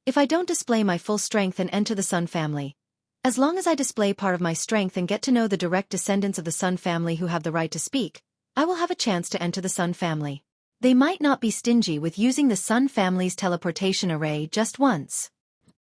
if I don't display my full strength and enter the Sun family. As long as I display part of my strength and get to know the direct descendants of the Sun family who have the right to speak, I will have a chance to enter the Sun family. They might not be stingy with using the Sun family's teleportation array just once.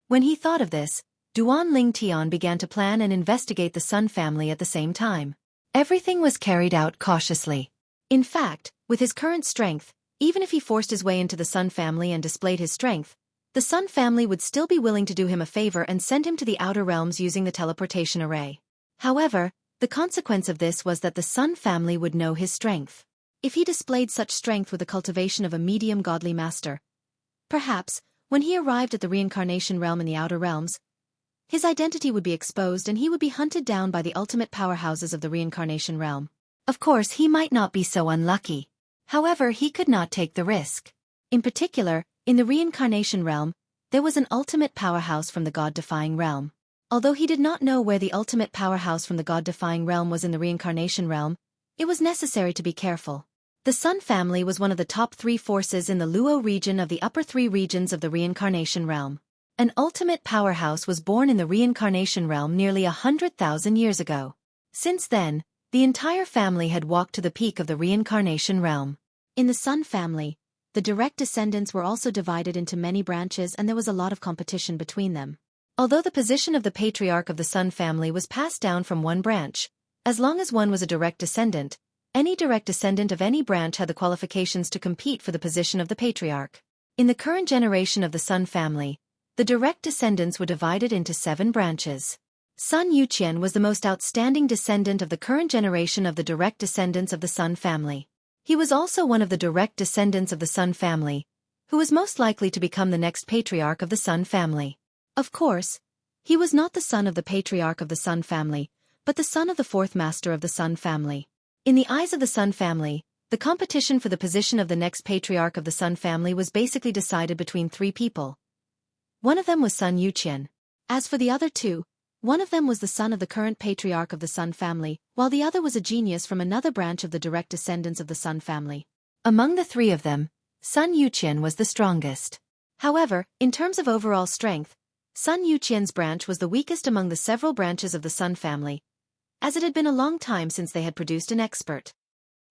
When he thought of this, Duan Ling Tian began to plan and investigate the Sun family at the same time. Everything was carried out cautiously. In fact, with his current strength, even if he forced his way into the Sun family and displayed his strength, the Sun family would still be willing to do him a favor and send him to the outer realms using the teleportation array. However, the consequence of this was that the Sun family would know his strength. If he displayed such strength with the cultivation of a medium godly master, perhaps, when he arrived at the reincarnation realm in the outer realms, his identity would be exposed and he would be hunted down by the ultimate powerhouses of the reincarnation realm. Of course, he might not be so unlucky. However, he could not take the risk. In particular, in the reincarnation realm, there was an ultimate powerhouse from the God-defying realm. Although he did not know where the ultimate powerhouse from the God-defying realm was in the reincarnation realm, it was necessary to be careful. The Sun family was one of the top 3 forces in the Luo region of the upper 3 regions of the reincarnation realm. An ultimate powerhouse was born in the reincarnation realm nearly 100,000 years ago. Since then, the entire family had walked to the peak of the reincarnation realm. In the Sun family, the direct descendants were also divided into many branches and there was a lot of competition between them. Although the position of the patriarch of the Sun family was passed down from one branch, as long as one was a direct descendant, any direct descendant of any branch had the qualifications to compete for the position of the patriarch. In the current generation of the Sun family, the direct descendants were divided into 7 branches. Sun Yuqian was the most outstanding descendant of the current generation of the direct descendants of the Sun family. He was also one of the direct descendants of the Sun family, who was most likely to become the next patriarch of the Sun family. Of course, he was not the son of the patriarch of the Sun family, but the son of the 4th master of the Sun family. In the eyes of the Sun family, the competition for the position of the next patriarch of the Sun family was basically decided between 3 people. One of them was Sun Yuqian. As for the other 2, one of them was the son of the current patriarch of the Sun family, while the other was a genius from another branch of the direct descendants of the Sun family. Among the 3 of them, Sun Yuqian was the strongest. However, in terms of overall strength, Sun Yuqian's branch was the weakest among the several branches of the Sun family, as it had been a long time since they had produced an expert.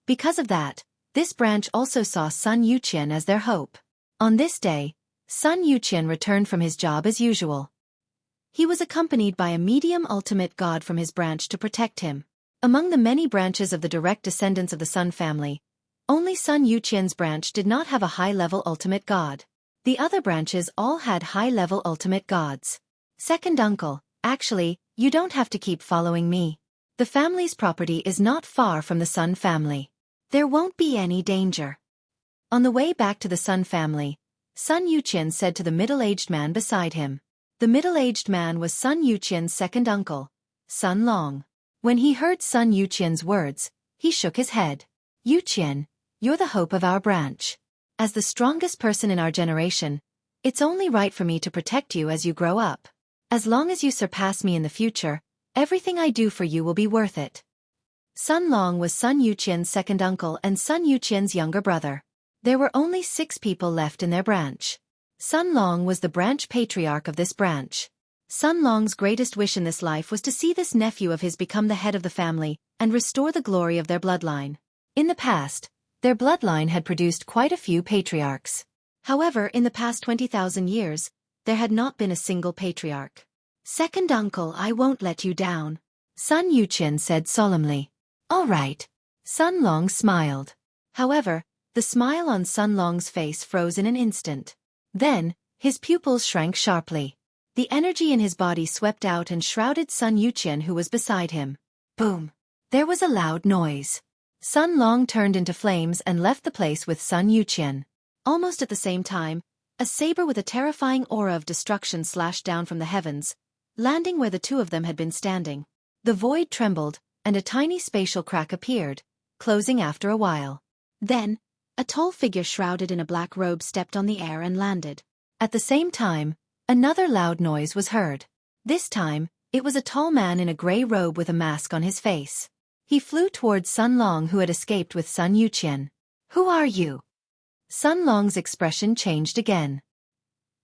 Because of that, this branch also saw Sun Yuqian as their hope. On this day, Sun Yuqian returned from his job as usual. He was accompanied by a medium ultimate god from his branch to protect him. Among the many branches of the direct descendants of the Sun family, only Sun Yuqian's branch did not have a high-level ultimate god. The other branches all had high-level ultimate gods. Second uncle, actually, you don't have to keep following me. The family's property is not far from the Sun family. There won't be any danger. On the way back to the Sun family, Sun Yuqian said to the middle-aged man beside him. The middle-aged man was Sun Yuqian's second uncle, Sun Long. When he heard Sun Yuqian's words, he shook his head. Yuqian, you're the hope of our branch. As the strongest person in our generation, it's only right for me to protect you as you grow up. As long as you surpass me in the future, everything I do for you will be worth it. Sun Long was Sun Yuqian's second uncle and Sun Yuqian's younger brother. There were only 6 people left in their branch. Sun Long was the branch patriarch of this branch. Sun Long's greatest wish in this life was to see this nephew of his become the head of the family and restore the glory of their bloodline. In the past, their bloodline had produced quite a few patriarchs. However, in the past 20,000 years, there had not been a single patriarch. Second uncle, I won't let you down, Sun Yuqian said solemnly. All right. Sun Long smiled. However, the smile on Sun Long's face froze in an instant. Then, his pupils shrank sharply. The energy in his body swept out and shrouded Sun Yuqian who was beside him. Boom! There was a loud noise. Sun Long turned into flames and left the place with Sun Yuqian. Almost at the same time, a saber with a terrifying aura of destruction slashed down from the heavens, landing where the 2 of them had been standing. The void trembled, and a tiny spatial crack appeared, closing after a while. Then, a tall figure shrouded in a black robe stepped on the air and landed. At the same time, another loud noise was heard. This time, it was a tall man in a gray robe with a mask on his face. He flew towards Sun Long who had escaped with Sun Yuqian. Who are you? Sun Long's expression changed again.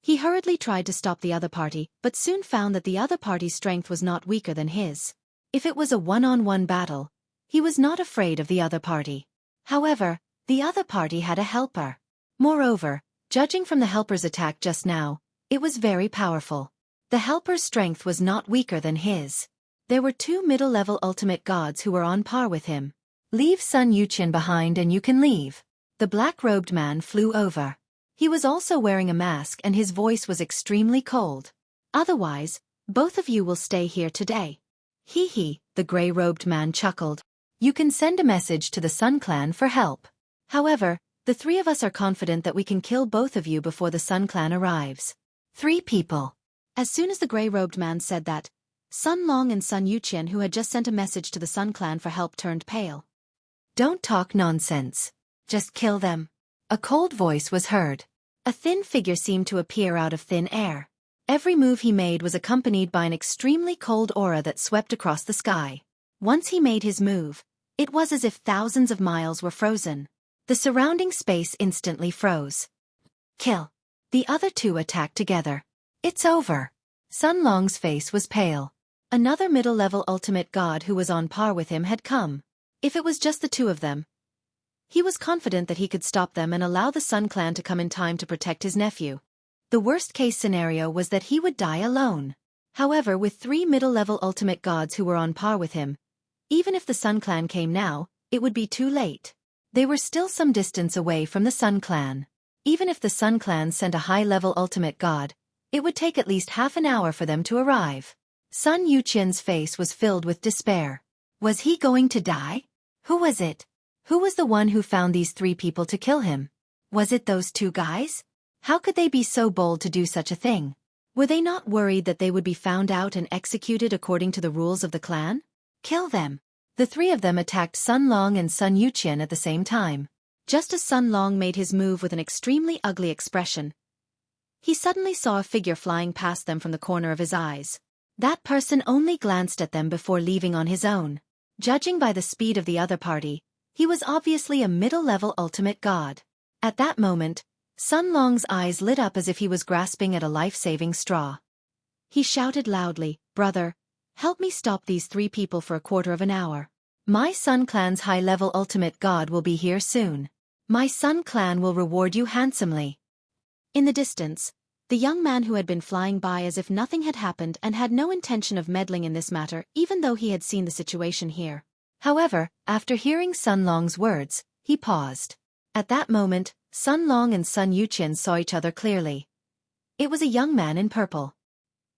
He hurriedly tried to stop the other party, but soon found that the other party's strength was not weaker than his. If it was a one-on-one battle, he was not afraid of the other party. However, the other party had a helper. Moreover, judging from the helper's attack just now, it was very powerful. The helper's strength was not weaker than his. There were two middle-level ultimate gods who were on par with him. Leave Sun Yuqian behind and you can leave. The black-robed man flew over. He was also wearing a mask and his voice was extremely cold. Otherwise, both of you will stay here today. Hee hee, the gray-robed man chuckled. You can send a message to the Sun Clan for help. However, the three of us are confident that we can kill both of you before the Sun Clan arrives. 3 people. As soon as the gray-robed man said that, Sun Long and Sun Yuqian, who had just sent a message to the Sun Clan for help, turned pale. Don't talk nonsense. Just kill them. A cold voice was heard. A thin figure seemed to appear out of thin air. Every move he made was accompanied by an extremely cold aura that swept across the sky. Once he made his move, it was as if thousands of miles were frozen. The surrounding space instantly froze. Kill. The other two attacked together. It's over. Sun Long's face was pale. Another middle-level ultimate god who was on par with him had come. If it was just the two of them, he was confident that he could stop them and allow the Sun Clan to come in time to protect his nephew. The worst-case scenario was that he would die alone. However, with 3 middle-level ultimate gods who were on par with him, even if the Sun Clan came now, it would be too late. They were still some distance away from the Sun Clan. Even if the Sun Clan sent a high-level ultimate god, it would take at least half an hour for them to arrive. Sun Yuqian's face was filled with despair. Was he going to die? Who was it? Who was the one who found these 3 people to kill him? Was it those 2 guys? How could they be so bold to do such a thing? Were they not worried that they would be found out and executed according to the rules of the clan? Kill them. The 3 of them attacked Sun Long and Sun Yuqian at the same time. Just as Sun Long made his move with an extremely ugly expression, he suddenly saw a figure flying past them from the corner of his eyes. That person only glanced at them before leaving on his own. Judging by the speed of the other party, he was obviously a middle-level ultimate god. At that moment, Sun Long's eyes lit up as if he was grasping at a life-saving straw. He shouted loudly, "Brother, help me stop these 3 people for a quarter of an hour. My Sun Clan's high-level ultimate god will be here soon. My Sun Clan will reward you handsomely." In the distance, the young man who had been flying by as if nothing had happened and had no intention of meddling in this matter even though he had seen the situation here. However, after hearing Sun Long's words, he paused. At that moment, Sun Long and Sun Yuqian saw each other clearly. It was a young man in purple.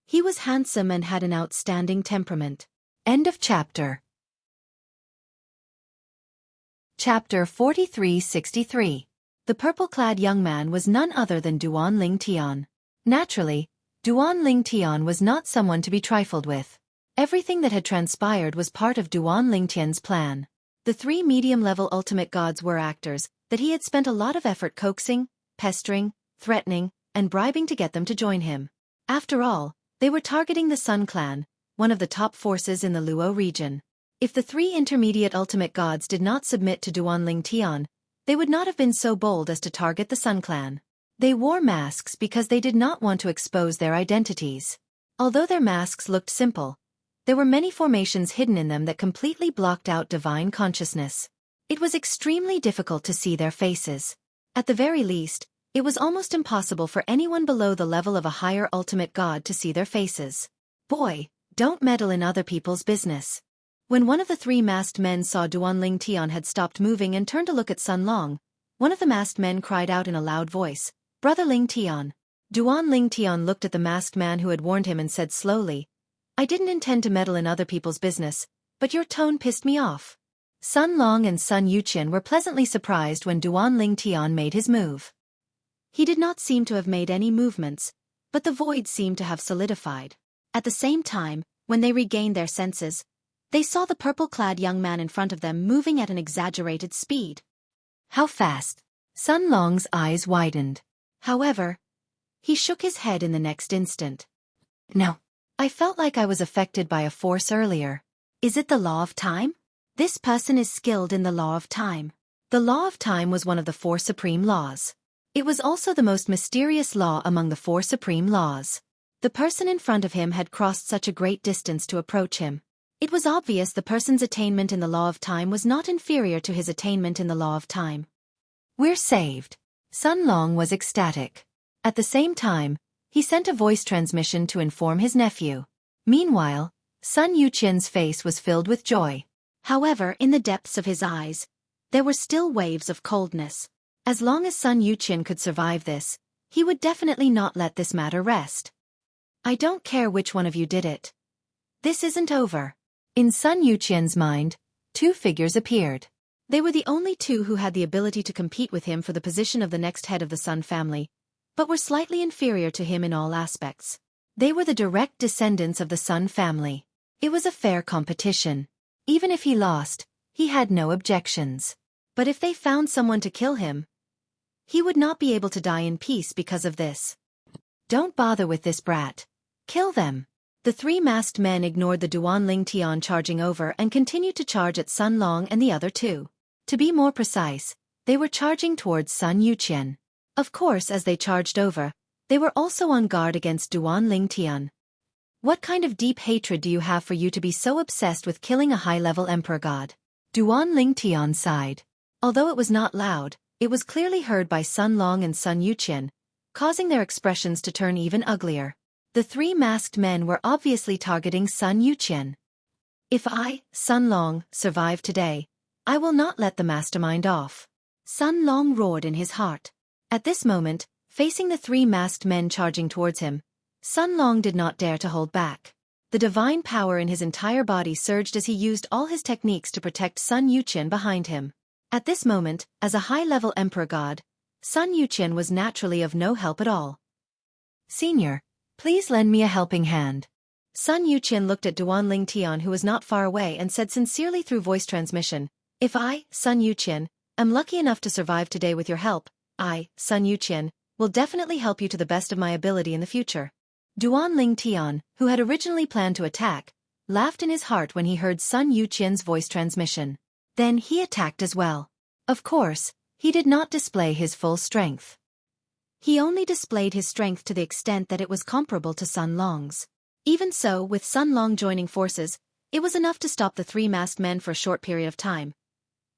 He was handsome and had an outstanding temperament. End of chapter. Chapter 4363. The purple-clad young man was none other than Duan Ling Tian. Naturally, Duan Ling Tian was not someone to be trifled with. Everything that had transpired was part of Duan Ling Tian's plan. The 3 medium-level ultimate gods were actors that he had spent a lot of effort coaxing, pestering, threatening, and bribing to get them to join him. After all, they were targeting the Sun Clan, one of the top forces in the Luo region. If the 3 intermediate ultimate gods did not submit to Duan Ling Tian, they would not have been so bold as to target the Sun Clan. They wore masks because they did not want to expose their identities. Although their masks looked simple, there were many formations hidden in them that completely blocked out divine consciousness. It was extremely difficult to see their faces. At the very least, it was almost impossible for anyone below the level of a higher ultimate god to see their faces. Boy, don't meddle in other people's business. When one of the 3 masked men saw Duan Ling Tian had stopped moving and turned to look at Sun Long, one of the masked men cried out in a loud voice, "Brother Ling Tian." Duan Ling Tian looked at the masked man who had warned him and said slowly, "I didn't intend to meddle in other people's business, but your tone pissed me off." Sun Long and Sun Yuqian were pleasantly surprised when Duan Ling Tian made his move. He did not seem to have made any movements, but the void seemed to have solidified. At the same time, when they regained their senses, they saw the purple-clad young man in front of them moving at an exaggerated speed. How fast? Sun Long's eyes widened. However, he shook his head in the next instant. "No. I felt like I was affected by a force earlier. Is it the law of time? This person is skilled in the law of time." The law of time was one of the 4 supreme laws. It was also the most mysterious law among the 4 supreme laws. The person in front of him had crossed such a great distance to approach him. It was obvious the person's attainment in the law of time was not inferior to his attainment in the law of time. "We're saved." Sun Long was ecstatic. At the same time, he sent a voice transmission to inform his nephew. Meanwhile, Sun Yuqian's face was filled with joy. However, in the depths of his eyes, there were still waves of coldness. As long as Sun Yuqian could survive this, he would definitely not let this matter rest. "I don't care which one of you did it. This isn't over." In Sun Yuqian's mind, 2 figures appeared. They were the only 2 who had the ability to compete with him for the position of the next head of the Sun family, but were slightly inferior to him in all aspects. They were the direct descendants of the Sun family. It was a fair competition. Even if he lost, he had no objections. But if they found someone to kill him, he would not be able to die in peace because of this. "Don't bother with this brat. Kill them." The 3 masked men ignored the Duanling Tian charging over and continued to charge at Sun Long and the other 2. To be more precise, they were charging towards Sun Yuqian. Of course, as they charged over, they were also on guard against Duanling Tian. "What kind of deep hatred do you have for you to be so obsessed with killing a high-level emperor god?" Duanling Tian sighed. Although it was not loud, it was clearly heard by Sun Long and Sun Yuqian, causing their expressions to turn even uglier. The 3 masked men were obviously targeting Sun Yuqian. "If I, Sun Long, survive today, I will not let the mastermind off." Sun Long roared in his heart. At this moment, facing the 3 masked men charging towards him, Sun Long did not dare to hold back. The divine power in his entire body surged as he used all his techniques to protect Sun Yuqian behind him. At this moment, as a high-level emperor god, Sun Yuqian was naturally of no help at all. "Senior, please lend me a helping hand." Sun Yuqian looked at Duanling Tian, who was not far away, and said sincerely through voice transmission, "If I, Sun Yuqian, am lucky enough to survive today with your help, I, Sun Yuqian, will definitely help you to the best of my ability in the future." Duanling Tian, who had originally planned to attack, laughed in his heart when he heard Sun Yuqian's voice transmission. Then he attacked as well. Of course, he did not display his full strength. He only displayed his strength to the extent that it was comparable to Sun Long's. Even so, with Sun Long joining forces, it was enough to stop the 3 masked men for a short period of time.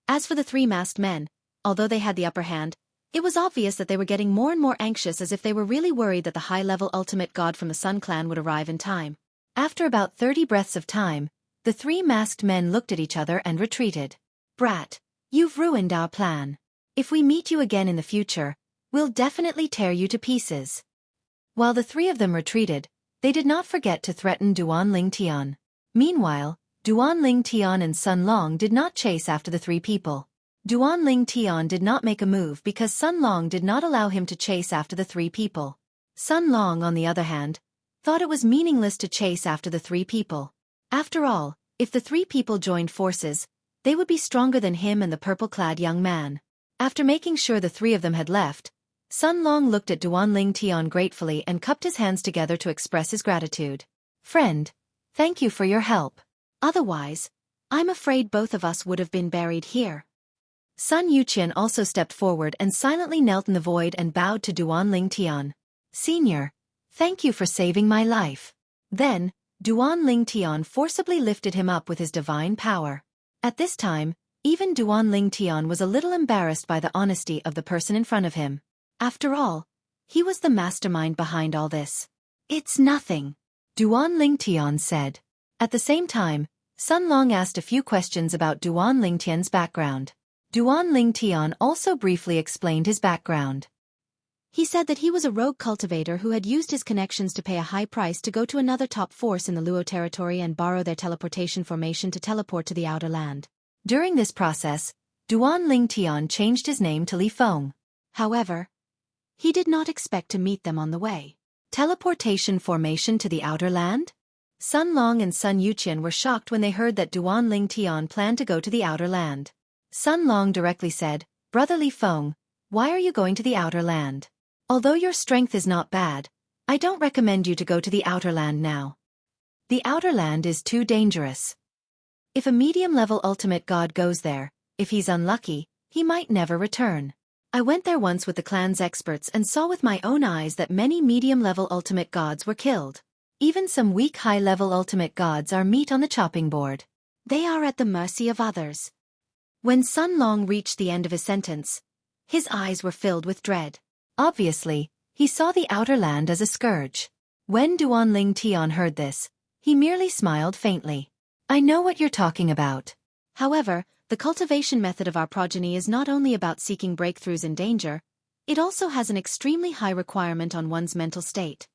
As for the 3 masked men, although they had the upper hand, it was obvious that they were getting more and more anxious, as if they were really worried that the high-level ultimate god from the Sun clan would arrive in time. After about 30 breaths of time, the 3 masked men looked at each other and retreated. "Brat, you've ruined our plan. If we meet you again in the future, we'll definitely tear you to pieces." While the 3 of them retreated, they did not forget to threaten Duanling Tian. Meanwhile, Duanling Tian and Sun Long did not chase after the 3 people. Duanling Tian did not make a move because Sun Long did not allow him to chase after the 3 people. Sun Long, on the other hand, thought it was meaningless to chase after the 3 people. After all, if the 3 people joined forces, they would be stronger than him and the purple-clad young man. After making sure the 3 of them had left, Sun Long looked at Duanling Tian gratefully and cupped his hands together to express his gratitude. "Friend, thank you for your help. Otherwise, I'm afraid both of us would have been buried here." Sun Yuqian also stepped forward and silently knelt in the void and bowed to Duanling Tian. "Senior, thank you for saving my life." Then, Duanling Tian forcibly lifted him up with his divine power. At this time, even Duanling Tian was a little embarrassed by the honesty of the person in front of him. After all, he was the mastermind behind all this. "It's nothing," Duanling Tian said. At the same time, Sun Long asked a few questions about Duanling Tian's background. Duanling Tian also briefly explained his background. He said that he was a rogue cultivator who had used his connections to pay a high price to go to another top force in the Luo territory and borrow their teleportation formation to teleport to the outer land. During this process, Duanling Tian changed his name to Li Feng. However, he did not expect to meet them on the way. Teleportation formation to the outer land? Sun Long and Sun Yuqian were shocked when they heard that Duanling Tian planned to go to the outer land. Sun Long directly said, "Brother Li Feng, why are you going to the outer land? Although your strength is not bad, I don't recommend you to go to the outer land now. The outer land is too dangerous. If a medium-level ultimate god goes there, if he's unlucky, he might never return. I went there once with the clan's experts and saw with my own eyes that many medium-level ultimate gods were killed. Even some weak high-level ultimate gods are meat on the chopping board. They are at the mercy of others. When Sun Long reached the end of his sentence, his eyes were filled with dread. Obviously, he saw the outer land as a scourge. When Duanling Tian heard this, he merely smiled faintly. I know what you're talking about. However, the cultivation method of our progeny is not only about seeking breakthroughs in danger, it also has an extremely high requirement on one's mental state.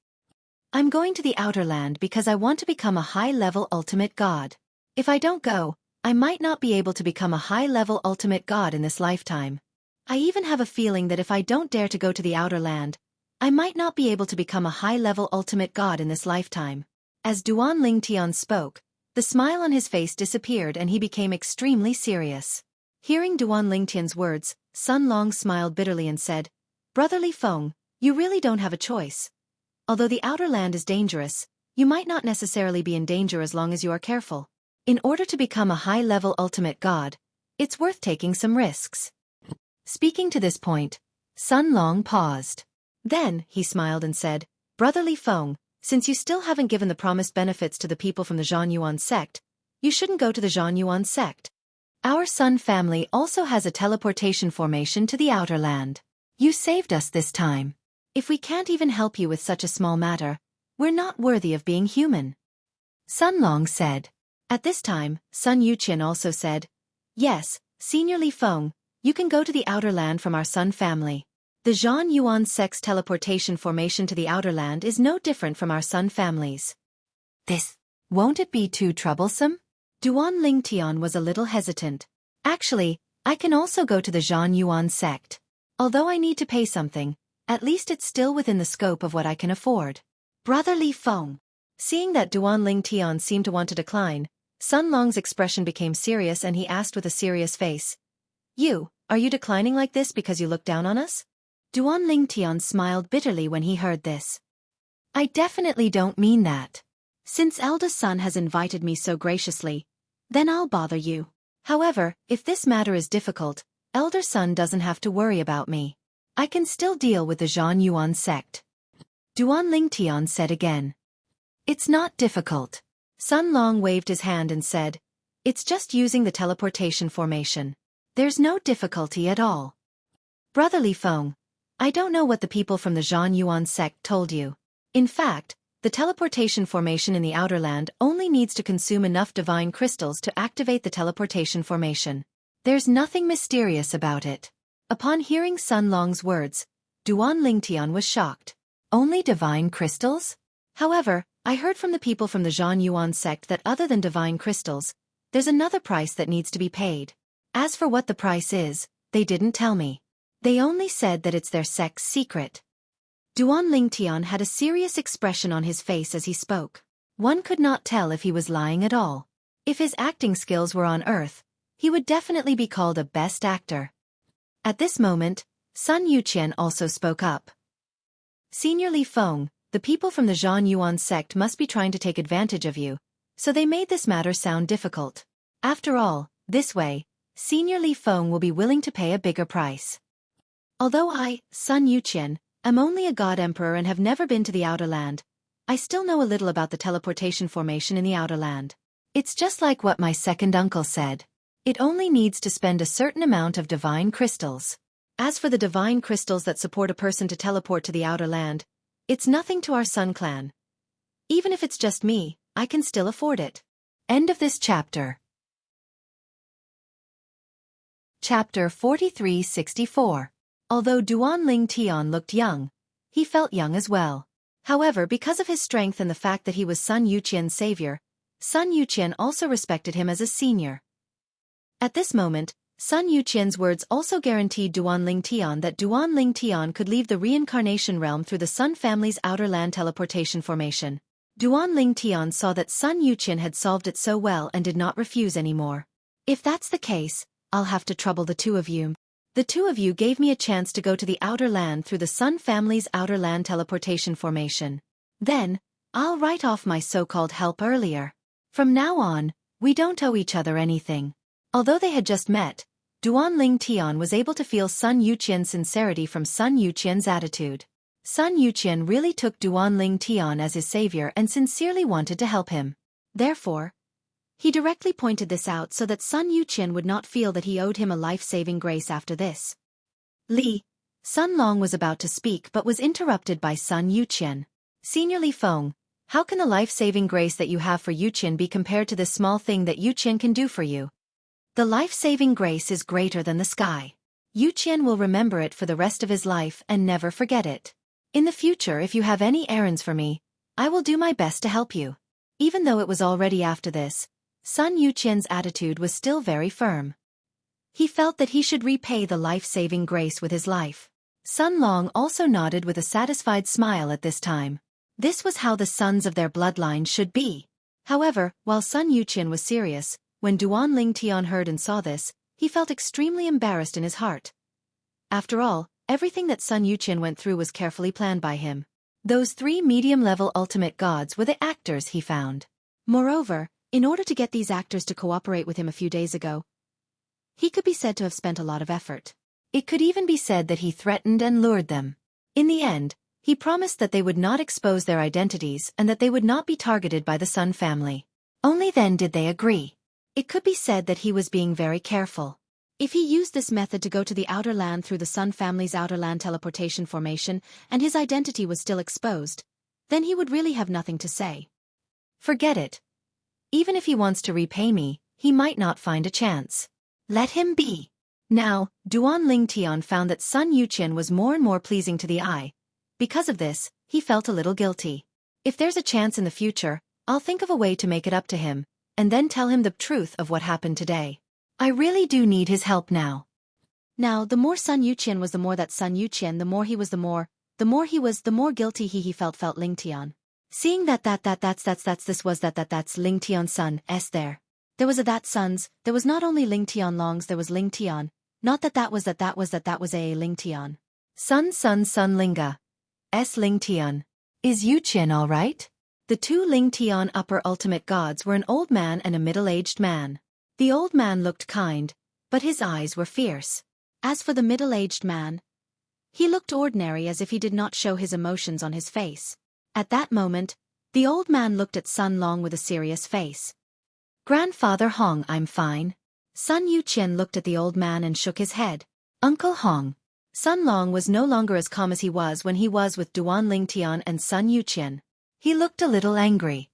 I'm going to the outer land because I want to become a high-level ultimate god. If I don't go, I might not be able to become a high-level ultimate god in this lifetime. I even have a feeling that if I don't dare to go to the outer land, I might not be able to become a high-level ultimate god in this lifetime. As Duanling Tian spoke, the smile on his face disappeared and he became extremely serious. Hearing Duanling Tian's words, Sun Long smiled bitterly and said, Brotherly Feng, you really don't have a choice. Although the outer land is dangerous, you might not necessarily be in danger as long as you are careful. In order to become a high-level ultimate god, it's worth taking some risks. Speaking to this point, Sun Long paused. Then, he smiled and said, Brotherly Feng, since you still haven't given the promised benefits to the people from the Zhanyuan sect, you shouldn't go to the Zhanyuan sect. Our Sun family also has a teleportation formation to the outer land. You saved us this time. If we can't even help you with such a small matter, we're not worthy of being human. Sun Long said. At this time, Sun Yuqian also said, Yes, Senior Li Feng, you can go to the outer land from our Sun family. The Zhan Yuan sect's teleportation formation to the outer land is no different from our Sun family's. Won't it be too troublesome? Duanling Tian was a little hesitant. Actually, I can also go to the Zhan Yuan sect. Although I need to pay something, at least it's still within the scope of what I can afford. Brotherly Feng. Seeing that Duanling Tian seemed to want to decline, Sun Long's expression became serious and he asked with a serious face, Are you declining like this because you look down on us? Duanling Tian smiled bitterly when he heard this. I definitely don't mean that. Since Elder Sun has invited me so graciously, then I'll bother you. However, if this matter is difficult, Elder Sun doesn't have to worry about me. I can still deal with the Zhan Yuan sect. Duanling Tian said again. It's not difficult. Sun Long waved his hand and said, It's just using the teleportation formation. There's no difficulty at all. Brotherly Feng, I don't know what the people from the Zhan Yuan sect told you. In fact, the teleportation formation in the outer land only needs to consume enough divine crystals to activate the teleportation formation. There's nothing mysterious about it. Upon hearing Sun Long's words, Duanling Tian was shocked. Only divine crystals? However, I heard from the people from the Zhan Yuan sect that other than divine crystals, there's another price that needs to be paid. As for what the price is, they didn't tell me. They only said that it's their sect's secret. Duanling Tian had a serious expression on his face as he spoke. One could not tell if he was lying at all. If his acting skills were on Earth, he would definitely be called a best actor. At this moment, Sun Yuqian also spoke up. Senior Li Feng, the people from the Zhan Yuan sect must be trying to take advantage of you, so they made this matter sound difficult. After all, this way, Senior Li Feng will be willing to pay a bigger price. Although I, Sun Yuqian, am only a god emperor and have never been to the outer land, I still know a little about the teleportation formation in the outer land. It's just like what my second uncle said. It only needs to spend a certain amount of divine crystals. As for the divine crystals that support a person to teleport to the outer land, it's nothing to our Sun clan. Even if it's just me, I can still afford it. End of this chapter. Chapter 4364. Although Duanling Tian looked young, he felt young as well. However, because of his strength and the fact that he was Sun Yuqian's savior, Sun Yuqian also respected him as a senior. At this moment, Sun Yuqian's words also guaranteed Duanling Tian that Duanling Tian could leave the reincarnation realm through the Sun family's outer land teleportation formation. Duanling Tian saw that Sun Yuqian had solved it so well and did not refuse anymore. If that's the case, I'll have to trouble the two of you. The two of you gave me a chance to go to the outer land through the Sun family's outer land teleportation formation. Then, I'll write off my so-called help earlier. From now on, we don't owe each other anything. Although they had just met, Duan Ling Tian was able to feel Sun Yuqian's sincerity from Sun Yuqian's attitude. Sun Yuqian really took Duan Ling Tian as his savior and sincerely wanted to help him. Therefore, he directly pointed this out so that Sun Yuqian would not feel that he owed him a life-saving grace after this. Sun Long was about to speak but was interrupted by Sun Yuqian. Senior Li Feng, how can the life-saving grace that you have for Yuqian be compared to this small thing that Yuqian can do for you? The life-saving grace is greater than the sky. Yuqian will remember it for the rest of his life and never forget it. In the future, if you have any errands for me, I will do my best to help you. Even though it was already after this, Sun Yuqian's attitude was still very firm. He felt that he should repay the life-saving grace with his life. Sun Long also nodded with a satisfied smile at this time. This was how the sons of their bloodline should be. However, while Sun Yuqian was serious, when Duan Ling Tian heard and saw this, he felt extremely embarrassed in his heart. After all, everything that Sun Yuqian went through was carefully planned by him. Those 3 medium-level ultimate gods were the actors he found. Moreover, in order to get these actors to cooperate with him a few days ago, he could be said to have spent a lot of effort. It could even be said that he threatened and lured them. In the end, he promised that they would not expose their identities and that they would not be targeted by the Sun family. Only then did they agree. It could be said that he was being very careful. If he used this method to go to the outer land through the Sun family's outer land teleportation formation and his identity was still exposed, then he would really have nothing to say. Forget it. Even if he wants to repay me, he might not find a chance. Let him be. Now, Duan Ling Tian found that Sun Yuqian was more and more pleasing to the eye. Because of this, he felt a little guilty. If there's a chance in the future, I'll think of a way to make it up to him, and then tell him the truth of what happened today. I really do need his help now. Now, the more Sun Yuqian was, the more that Sun Yuqian, the more he was, the more guilty he felt Ling Tian. Seeing that's Ling Tian's son, there. There was there was not only Ling Tian Long's, there was Ling Tian, not that was a Ling Tian. Sun Linga. Ling Tian. Is Yuqian all right? The 2 Ling Tian upper ultimate gods were an old man and a middle-aged man. The old man looked kind, but his eyes were fierce. As for the middle-aged man, he looked ordinary, as if he did not show his emotions on his face. At that moment, the old man looked at Sun Long with a serious face. Grandfather Hong, I'm fine. Sun Yuqian looked at the old man and shook his head. Uncle Hong. Sun Long was no longer as calm as he was when he was with Duan Ling Tian and Sun Yuqian. He looked a little angry.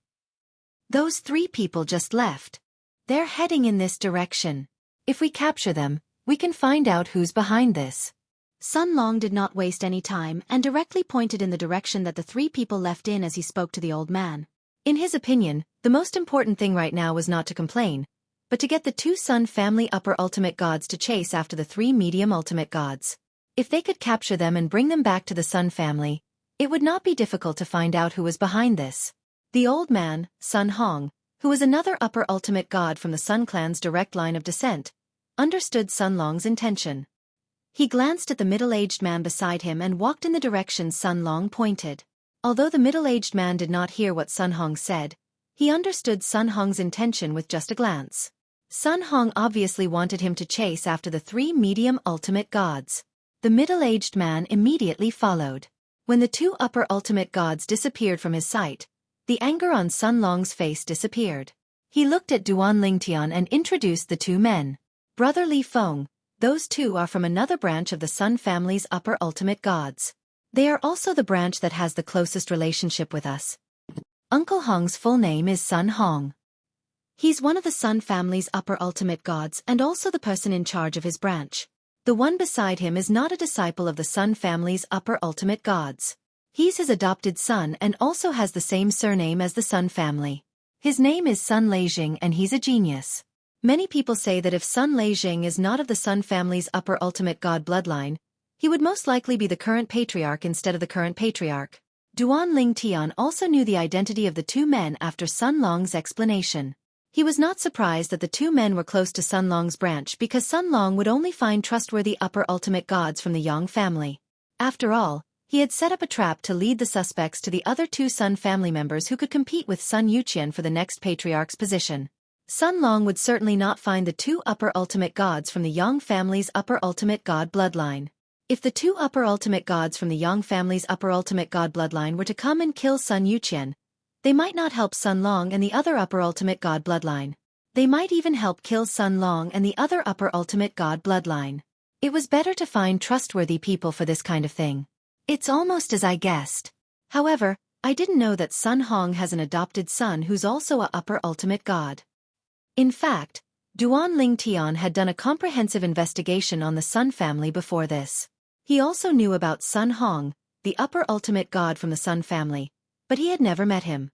Those 3 people just left. They're heading in this direction. If we capture them, we can find out who's behind this. Sun Long did not waste any time and directly pointed in the direction that the 3 people left in as he spoke to the old man. In his opinion, the most important thing right now was not to complain, but to get the 2 Sun family upper ultimate gods to chase after the 3 medium ultimate gods. If they could capture them and bring them back to the Sun family, it would not be difficult to find out who was behind this. The old man, Sun Hong, who was another upper ultimate god from the Sun clan's direct line of descent, understood Sun Long's intention. He glanced at the middle-aged man beside him and walked in the direction Sun Long pointed. Although the middle-aged man did not hear what Sun Hong said, he understood Sun Hong's intention with just a glance. Sun Hong obviously wanted him to chase after the 3 medium ultimate gods. The middle-aged man immediately followed. When the 2 upper ultimate gods disappeared from his sight, the anger on Sun Long's face disappeared. He looked at Duan Ling Tian and introduced the 2 men. Brother Li Feng, those 2 are from another branch of the Sun family's upper ultimate gods. They are also the branch that has the closest relationship with us. Uncle Hong's full name is Sun Hong. He's one of the Sun family's upper ultimate gods and also the person in charge of his branch. The one beside him is not a disciple of the Sun family's upper ultimate gods. He's his adopted son and also has the same surname as the Sun family. His name is Sun Leijing and he's a genius. Many people say that if Sun Leijing is not of the Sun family's upper ultimate god bloodline, he would most likely be the current patriarch instead of the current patriarch. Duan Ling Tian also knew the identity of the 2 men after Sun Long's explanation. He was not surprised that the 2 men were close to Sun Long's branch because Sun Long would only find trustworthy upper ultimate gods from the Yang family. After all, he had set up a trap to lead the suspects to the other 2 Sun family members who could compete with Sun Yuqian for the next patriarch's position. Sun Long would certainly not find the two upper ultimate gods from the Yang family's upper ultimate god bloodline. If the two upper ultimate gods from the Yang family's upper ultimate god bloodline were to come and kill Sun Yuqian, they might not help Sun Long and the other upper ultimate god bloodline. They might even help kill Sun Long and the other upper ultimate god bloodline. It was better to find trustworthy people for this kind of thing. It's almost as I guessed. However, I didn't know that Sun Hong has an adopted son who's also a upper ultimate god. In fact, Duan Ling Tian had done a comprehensive investigation on the Sun family before this. He also knew about Sun Hong, the upper ultimate god from the Sun family, but he had never met him.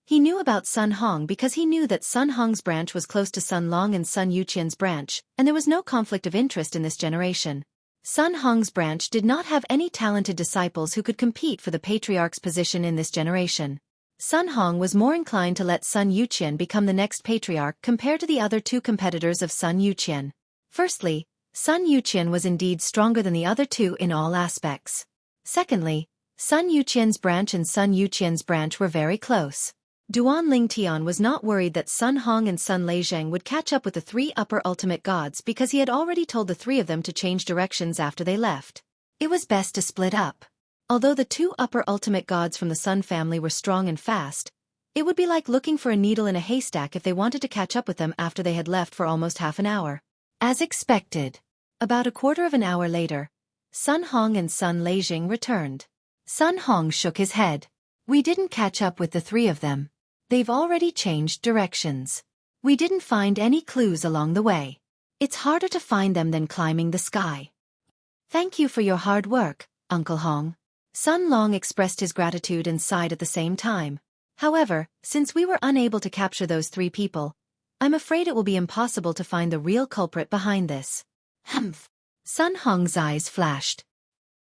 He knew about Sun Hong because he knew that Sun Hong's branch was close to Sun Long and Sun Yuqian's branch, and there was no conflict of interest in this generation. Sun Hong's branch did not have any talented disciples who could compete for the patriarch's position in this generation. Sun Hong was more inclined to let Sun Yuqian become the next patriarch compared to the other two competitors of Sun Yuqian. Firstly, Sun Yuqian was indeed stronger than the other two in all aspects. Secondly, Sun Yuqian's branch and Sun Yuqian's branch were very close. Duan Ling Tian was not worried that Sun Hong and Sun Leizheng would catch up with the three upper ultimate gods because he had already told the three of them to change directions after they left. It was best to split up. Although the two upper ultimate gods from the Sun family were strong and fast, it would be like looking for a needle in a haystack if they wanted to catch up with them after they had left for almost half an hour. As expected. About a quarter of an hour later, Sun Hong and Sun Leizheng returned. Sun Hong shook his head. We didn't catch up with the three of them. They've already changed directions. We didn't find any clues along the way. It's harder to find them than climbing the sky. Thank you for your hard work, Uncle Hong. Sun Long expressed his gratitude and sighed at the same time. However, since we were unable to capture those three people, I'm afraid it will be impossible to find the real culprit behind this. Humph. Sun Hong's eyes flashed.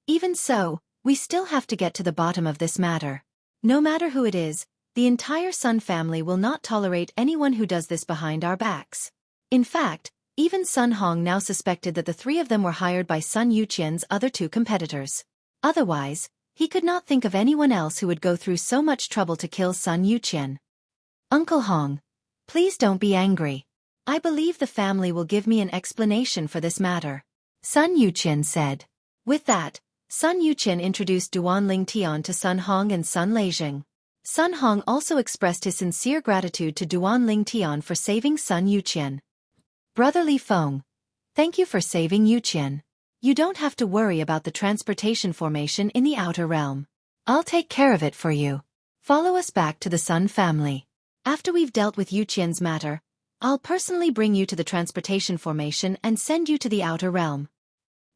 Even so, we still have to get to the bottom of this matter. No matter who it is, the entire Sun family will not tolerate anyone who does this behind our backs. In fact, even Sun Hong now suspected that the three of them were hired by Sun Yuqian's other two competitors. Otherwise, he could not think of anyone else who would go through so much trouble to kill Sun Yuqian. Uncle Hong, please don't be angry. I believe the family will give me an explanation for this matter, Sun Yuqian said. With that, Sun Yuqian introduced Duan Ling Tian to Sun Hong and Sun Leizheng. Sun Hong also expressed his sincere gratitude to Duan Ling Tian for saving Sun Yuqian. Brother Li Feng, thank you for saving Yuqian. You don't have to worry about the transportation formation in the outer realm. I'll take care of it for you. Follow us back to the Sun family. After we've dealt with Yuqian's matter, I'll personally bring you to the transportation formation and send you to the outer realm.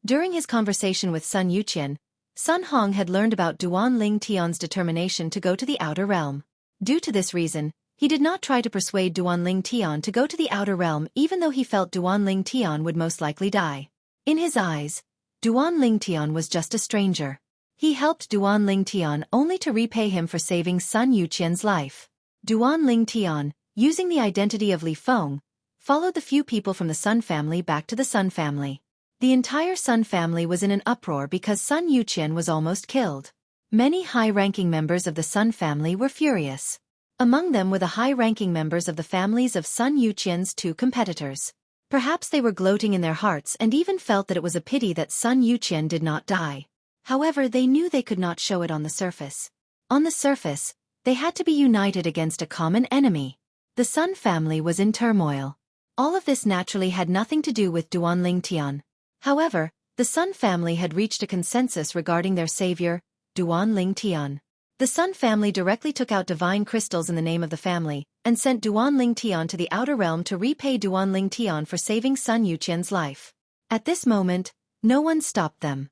During his conversation with Sun Yuqian, Sun Hong had learned about Duan Ling Tian's determination to go to the outer realm. Due to this reason, he did not try to persuade Duan Ling Tian to go to the outer realm even though he felt Duan Ling Tian would most likely die. In his eyes, Duan Ling Tian was just a stranger. He helped Duan Ling Tian only to repay him for saving Sun Yuqian's life. Duan Ling Tian, using the identity of Li Feng, followed the few people from the Sun family back to the Sun family. The entire Sun family was in an uproar because Sun Yuqian was almost killed. Many high-ranking members of the Sun family were furious. Among them were the high-ranking members of the families of Sun Yuqian's two competitors. Perhaps they were gloating in their hearts and even felt that it was a pity that Sun Yuqian did not die. However, they knew they could not show it on the surface. On the surface, they had to be united against a common enemy. The Sun family was in turmoil. All of this naturally had nothing to do with Duan Ling Tian. However, the Sun family had reached a consensus regarding their savior, Duan Ling Tian. The Sun family directly took out divine crystals in the name of the family, and sent Duan Ling Tian to the outer realm to repay Duan Ling Tian for saving Sun Yuqian's life. At this moment, no one stopped them.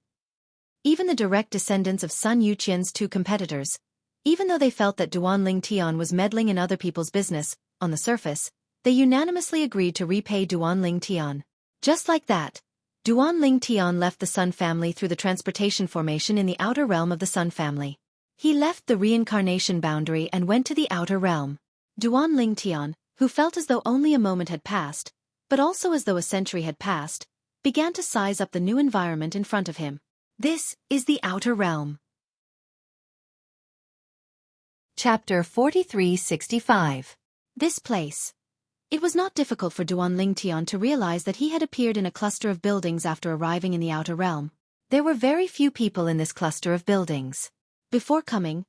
Even the direct descendants of Sun Yuqian's two competitors, even though they felt that Duan Ling Tian was meddling in other people's business, on the surface, they unanimously agreed to repay Duan Ling Tian. Just like that, Duan Ling Tian left the Sun family through the transportation formation in the outer realm of the Sun family. He left the reincarnation boundary and went to the outer realm. Duan Ling Tian, who felt as though only a moment had passed, but also as though a century had passed, began to size up the new environment in front of him. This is the outer realm. Chapter 4365. This place. It was not difficult for Duan Lingtian to realize that he had appeared in a cluster of buildings after arriving in the outer realm. There were very few people in this cluster of buildings. Before coming,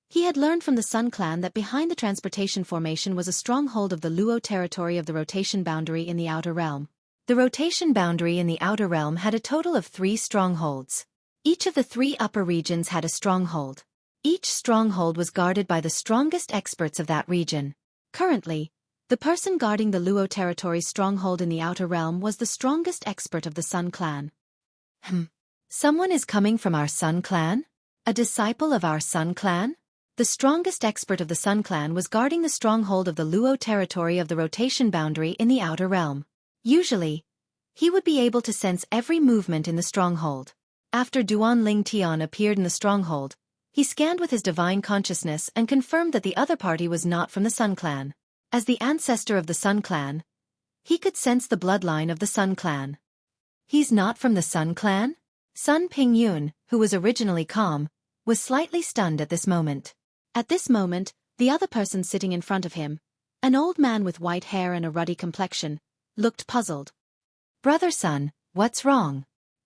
he had learned from the Sun Clan that behind the transportation formation was a stronghold of the Luo territory of the rotation boundary in the outer realm. The rotation boundary in the outer realm had a total of 3 strongholds. Each of the 3 upper regions had a stronghold. Each stronghold was guarded by the strongest experts of that region. Currently, the person guarding the Luo territory's stronghold in the outer realm was the strongest expert of the Sun Clan. Someone is coming from our Sun Clan? A disciple of our Sun Clan? The strongest expert of the Sun Clan was guarding the stronghold of the Luo territory of the rotation boundary in the outer realm. Usually, he would be able to sense every movement in the stronghold. After Duan Lingtian appeared in the stronghold, he scanned with his divine consciousness and confirmed that the other party was not from the Sun Clan. As the ancestor of the Sun Clan, he could sense the bloodline of the Sun Clan. He's not from the Sun Clan? Sun Pingyun, who was originally calm, was slightly stunned at this moment. At this moment, the other person sitting in front of him, an old man with white hair and a ruddy complexion, looked puzzled. Brother Sun, what's wrong?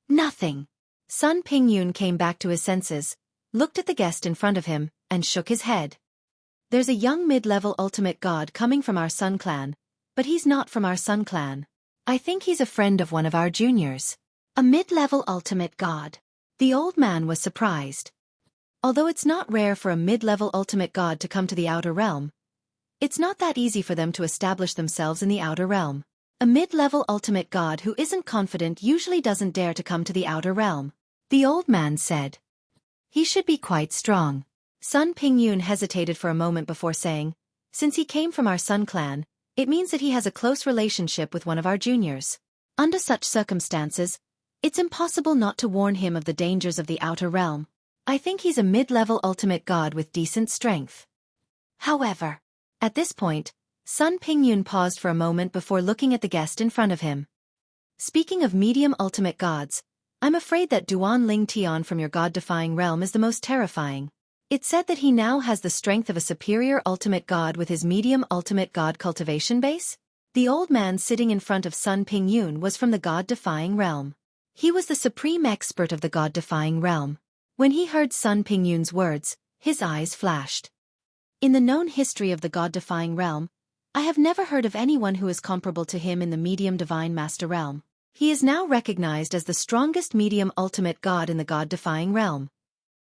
Nothing. Sun Pingyun came back to his senses, looked at the guest in front of him, and shook his head. There's a young mid-level ultimate god coming from our Sun Clan, but he's not from our Sun Clan. I think he's a friend of one of our juniors. A mid-level ultimate god. The old man was surprised. Although it's not rare for a mid-level ultimate god to come to the outer realm, it's not that easy for them to establish themselves in the outer realm. A mid-level ultimate god who isn't confident usually doesn't dare to come to the outer realm. The old man said. He should be quite strong. Sun Pingyun hesitated for a moment before saying, since he came from our Sun Clan, it means that he has a close relationship with one of our juniors. Under such circumstances, it's impossible not to warn him of the dangers of the outer realm. I think he's a mid-level ultimate god with decent strength. However, at this point, Sun Pingyun paused for a moment before looking at the guest in front of him. Speaking of medium ultimate gods, I'm afraid that Duan Lingtian from your god-defying realm is the most terrifying. It's said that he now has the strength of a superior ultimate god with his medium ultimate god cultivation base? The old man sitting in front of Sun Pingyun was from the god-defying realm. He was the supreme expert of the god-defying realm. When he heard Sun Pingyun's words, his eyes flashed. In the known history of the god-defying realm, I have never heard of anyone who is comparable to him in the medium divine master realm. He is now recognized as the strongest medium ultimate god in the god-defying realm.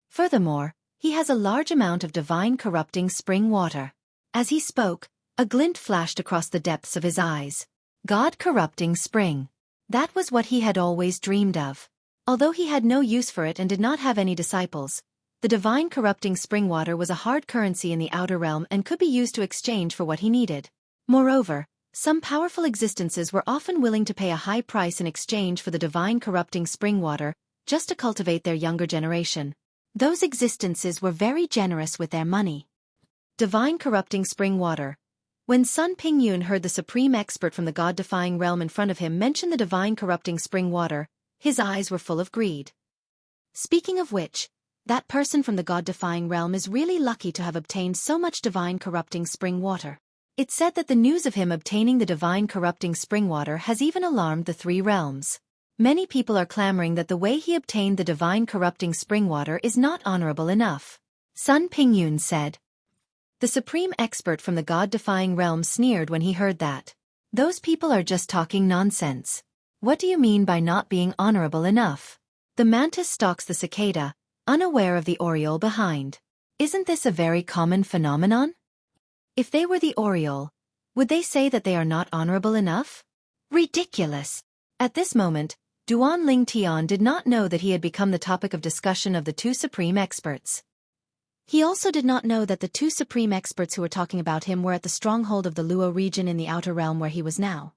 Furthermore, he has a large amount of divine corrupting spring water. As he spoke, a glint flashed across the depths of his eyes. God corrupting spring. That was what he had always dreamed of. Although he had no use for it and did not have any disciples, the divine corrupting spring water was a hard currency in the outer realm and could be used to exchange for what he needed. Moreover, some powerful existences were often willing to pay a high price in exchange for the divine corrupting spring water, just to cultivate their younger generation. Those existences were very generous with their money. Divine corrupting spring water. When Sun Pingyun heard the supreme expert from the god-defying realm in front of him mention the divine corrupting spring water, his eyes were full of greed. Speaking of which, that person from the god-defying realm is really lucky to have obtained so much divine corrupting spring water. It's said that the news of him obtaining the divine corrupting spring water has even alarmed the 3 realms. Many people are clamoring that the way he obtained the divine corrupting spring water is not honorable enough. Sun Pingyun said. The supreme expert from the god-defying realm sneered when he heard that. Those people are just talking nonsense. What do you mean by not being honorable enough? The mantis stalks the cicada, unaware of the oriole behind. Isn't this a very common phenomenon? If they were the oriole, would they say that they are not honorable enough? Ridiculous! At this moment, Duan Lingtian did not know that he had become the topic of discussion of the 2 supreme experts. He also did not know that the 2 supreme experts who were talking about him were at the stronghold of the Luo region in the outer realm where he was now.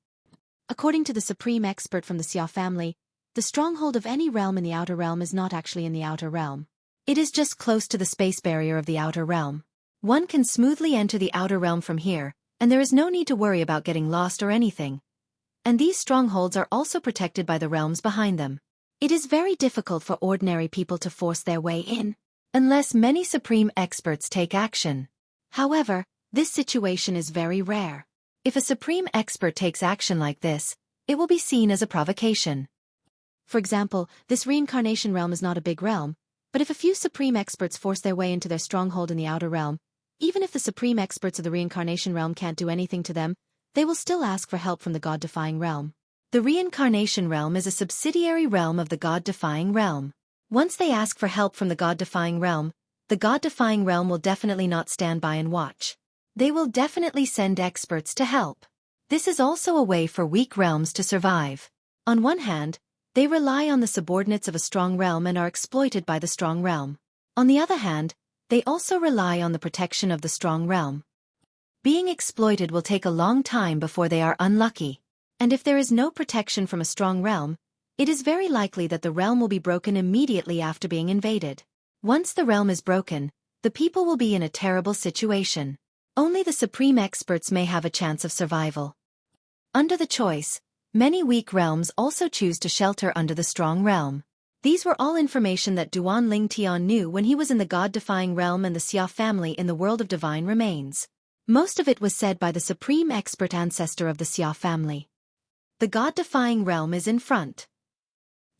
According to the supreme expert from the Xia family, the stronghold of any realm in the outer realm is not actually in the outer realm. It is just close to the space barrier of the outer realm. One can smoothly enter the outer realm from here, and there is no need to worry about getting lost or anything. And these strongholds are also protected by the realms behind them. It is very difficult for ordinary people to force their way in, unless many supreme experts take action. However, this situation is very rare. If a supreme expert takes action like this, it will be seen as a provocation. For example, this reincarnation realm is not a big realm, but if a few supreme experts force their way into their stronghold in the outer realm, even if the supreme experts of the reincarnation realm can't do anything to them, they will still ask for help from the God-defying realm. The reincarnation realm is a subsidiary realm of the God-defying realm. Once they ask for help from the God-defying realm, the God-defying realm will definitely not stand by and watch. They will definitely send experts to help. This is also a way for weak realms to survive. On one hand, they rely on the subordinates of a strong realm and are exploited by the strong realm. On the other hand, they also rely on the protection of the strong realm. Being exploited will take a long time before they are unlucky. And if there is no protection from a strong realm, it is very likely that the realm will be broken immediately after being invaded. Once the realm is broken, the people will be in a terrible situation. Only the supreme experts may have a chance of survival. Under the choice, many weak realms also choose to shelter under the strong realm. These were all information that Duan Ling Tian knew when he was in the God-defying realm and the Xia family in the world of divine remains. Most of it was said by the supreme expert ancestor of the Xia family. The God-defying realm is in front.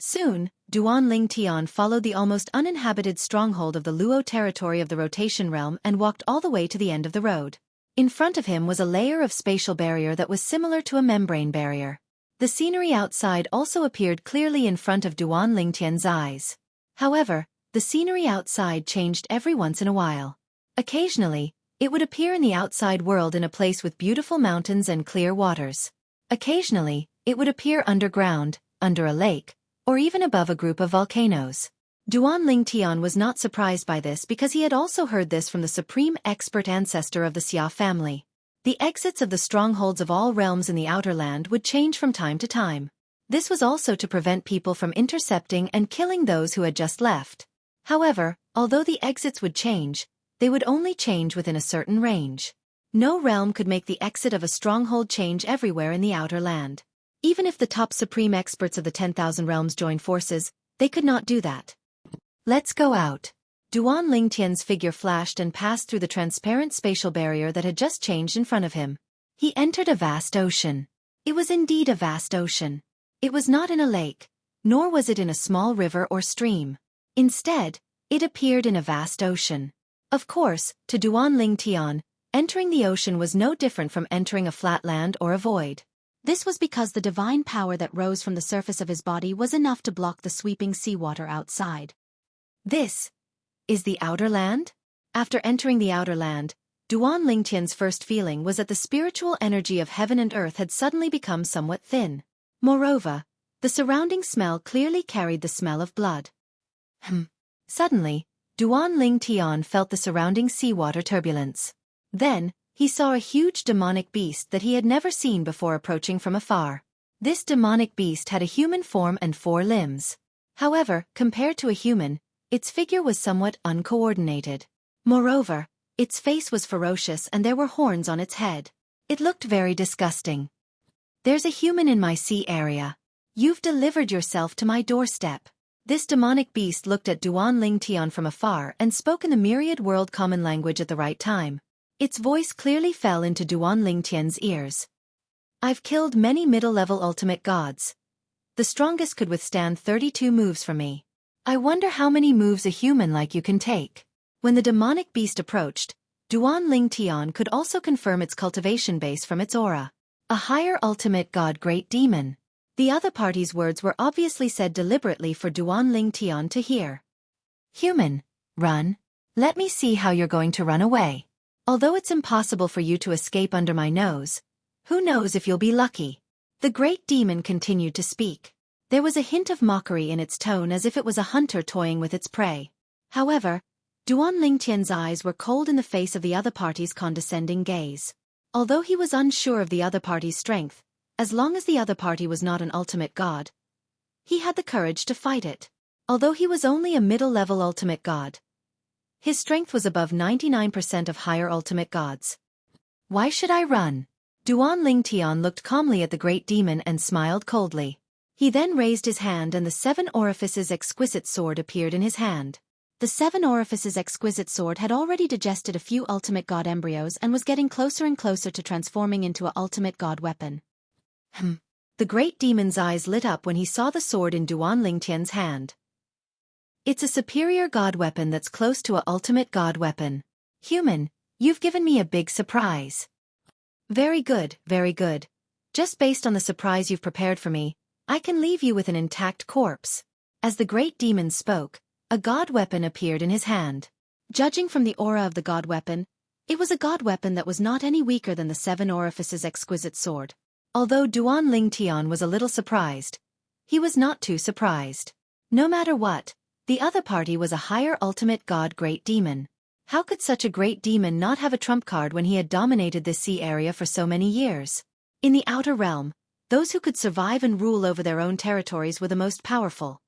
Soon, Duan Ling Tian followed the almost uninhabited stronghold of the Luo territory of the rotation realm and walked all the way to the end of the road. In front of him was a layer of spatial barrier that was similar to a membrane barrier. The scenery outside also appeared clearly in front of Duan Ling Tian's eyes. However, the scenery outside changed every once in a while. Occasionally, it would appear in the outside world in a place with beautiful mountains and clear waters. Occasionally, it would appear underground, under a lake, or even above a group of volcanoes. Duan Ling Tian was not surprised by this because he had also heard this from the supreme expert ancestor of the Xia family. The exits of the strongholds of all realms in the outer land would change from time to time. This was also to prevent people from intercepting and killing those who had just left. However, although the exits would change, they would only change within a certain range. No realm could make the exit of a stronghold change everywhere in the outer land. Even if the top supreme experts of the 10,000 realms joined forces, they could not do that. Let's go out. Duan Ling Tian's figure flashed and passed through the transparent spatial barrier that had just changed in front of him. He entered a vast ocean. It was indeed a vast ocean. It was not in a lake, nor was it in a small river or stream. Instead, it appeared in a vast ocean. Of course, to Duan Ling Tian, entering the ocean was no different from entering a flat land or a void. This was because the divine power that rose from the surface of his body was enough to block the sweeping seawater outside. This is the outer land? After entering the outer land, Duan Ling Tian's first feeling was that the spiritual energy of heaven and earth had suddenly become somewhat thin. Moreover, the surrounding smell clearly carried the smell of blood. Suddenly, Duan Ling Tian felt the surrounding seawater turbulence. Then, he saw a huge demonic beast that he had never seen before approaching from afar. This demonic beast had a human form and 4 limbs. However, compared to a human, its figure was somewhat uncoordinated. Moreover, its face was ferocious and there were horns on its head. It looked very disgusting. There's a human in my sea area. You've delivered yourself to my doorstep. This demonic beast looked at Duan Ling Tian from afar and spoke in the myriad world common language at the right time. Its voice clearly fell into Duan Ling Tian's ears. I've killed many middle-level ultimate gods. The strongest could withstand 32 moves from me. I wonder how many moves a human like you can take. When the demonic beast approached, Duan Ling Tian could also confirm its cultivation base from its aura. A higher ultimate god great demon. The other party's words were obviously said deliberately for Duan Ling Tian to hear. Human, run. Let me see how you're going to run away. Although it's impossible for you to escape under my nose, who knows if you'll be lucky? The great demon continued to speak. There was a hint of mockery in its tone as if it was a hunter toying with its prey. However, Duan Ling Tian's eyes were cold in the face of the other party's condescending gaze. Although he was unsure of the other party's strength, as long as the other party was not an ultimate god, he had the courage to fight it. Although he was only a middle-level ultimate god, his strength was above 99% of higher ultimate gods. Why should I run? Duan Ling Tian looked calmly at the great demon and smiled coldly. He then raised his hand and the 7 orifices exquisite sword appeared in his hand. The Seven Orifices exquisite sword had already digested a few ultimate god embryos and was getting closer and closer to transforming into a ultimate god weapon. The great demon's eyes lit up when he saw the sword in Duan Lingtian's hand. It's a superior god weapon that's close to a ultimate god weapon. Human, you've given me a big surprise. Very good, very good. Just based on the surprise you've prepared for me, I can leave you with an intact corpse. As the great demon spoke, a god weapon appeared in his hand. Judging from the aura of the god weapon, it was a god weapon that was not any weaker than the Seven Orifices exquisite sword. Although Duan Lingtian was a little surprised, he was not too surprised. No matter what, the other party was a higher ultimate god great demon. How could such a great demon not have a trump card when he had dominated this sea area for so many years? In the outer realm, those who could survive and rule over their own territories were the most powerful.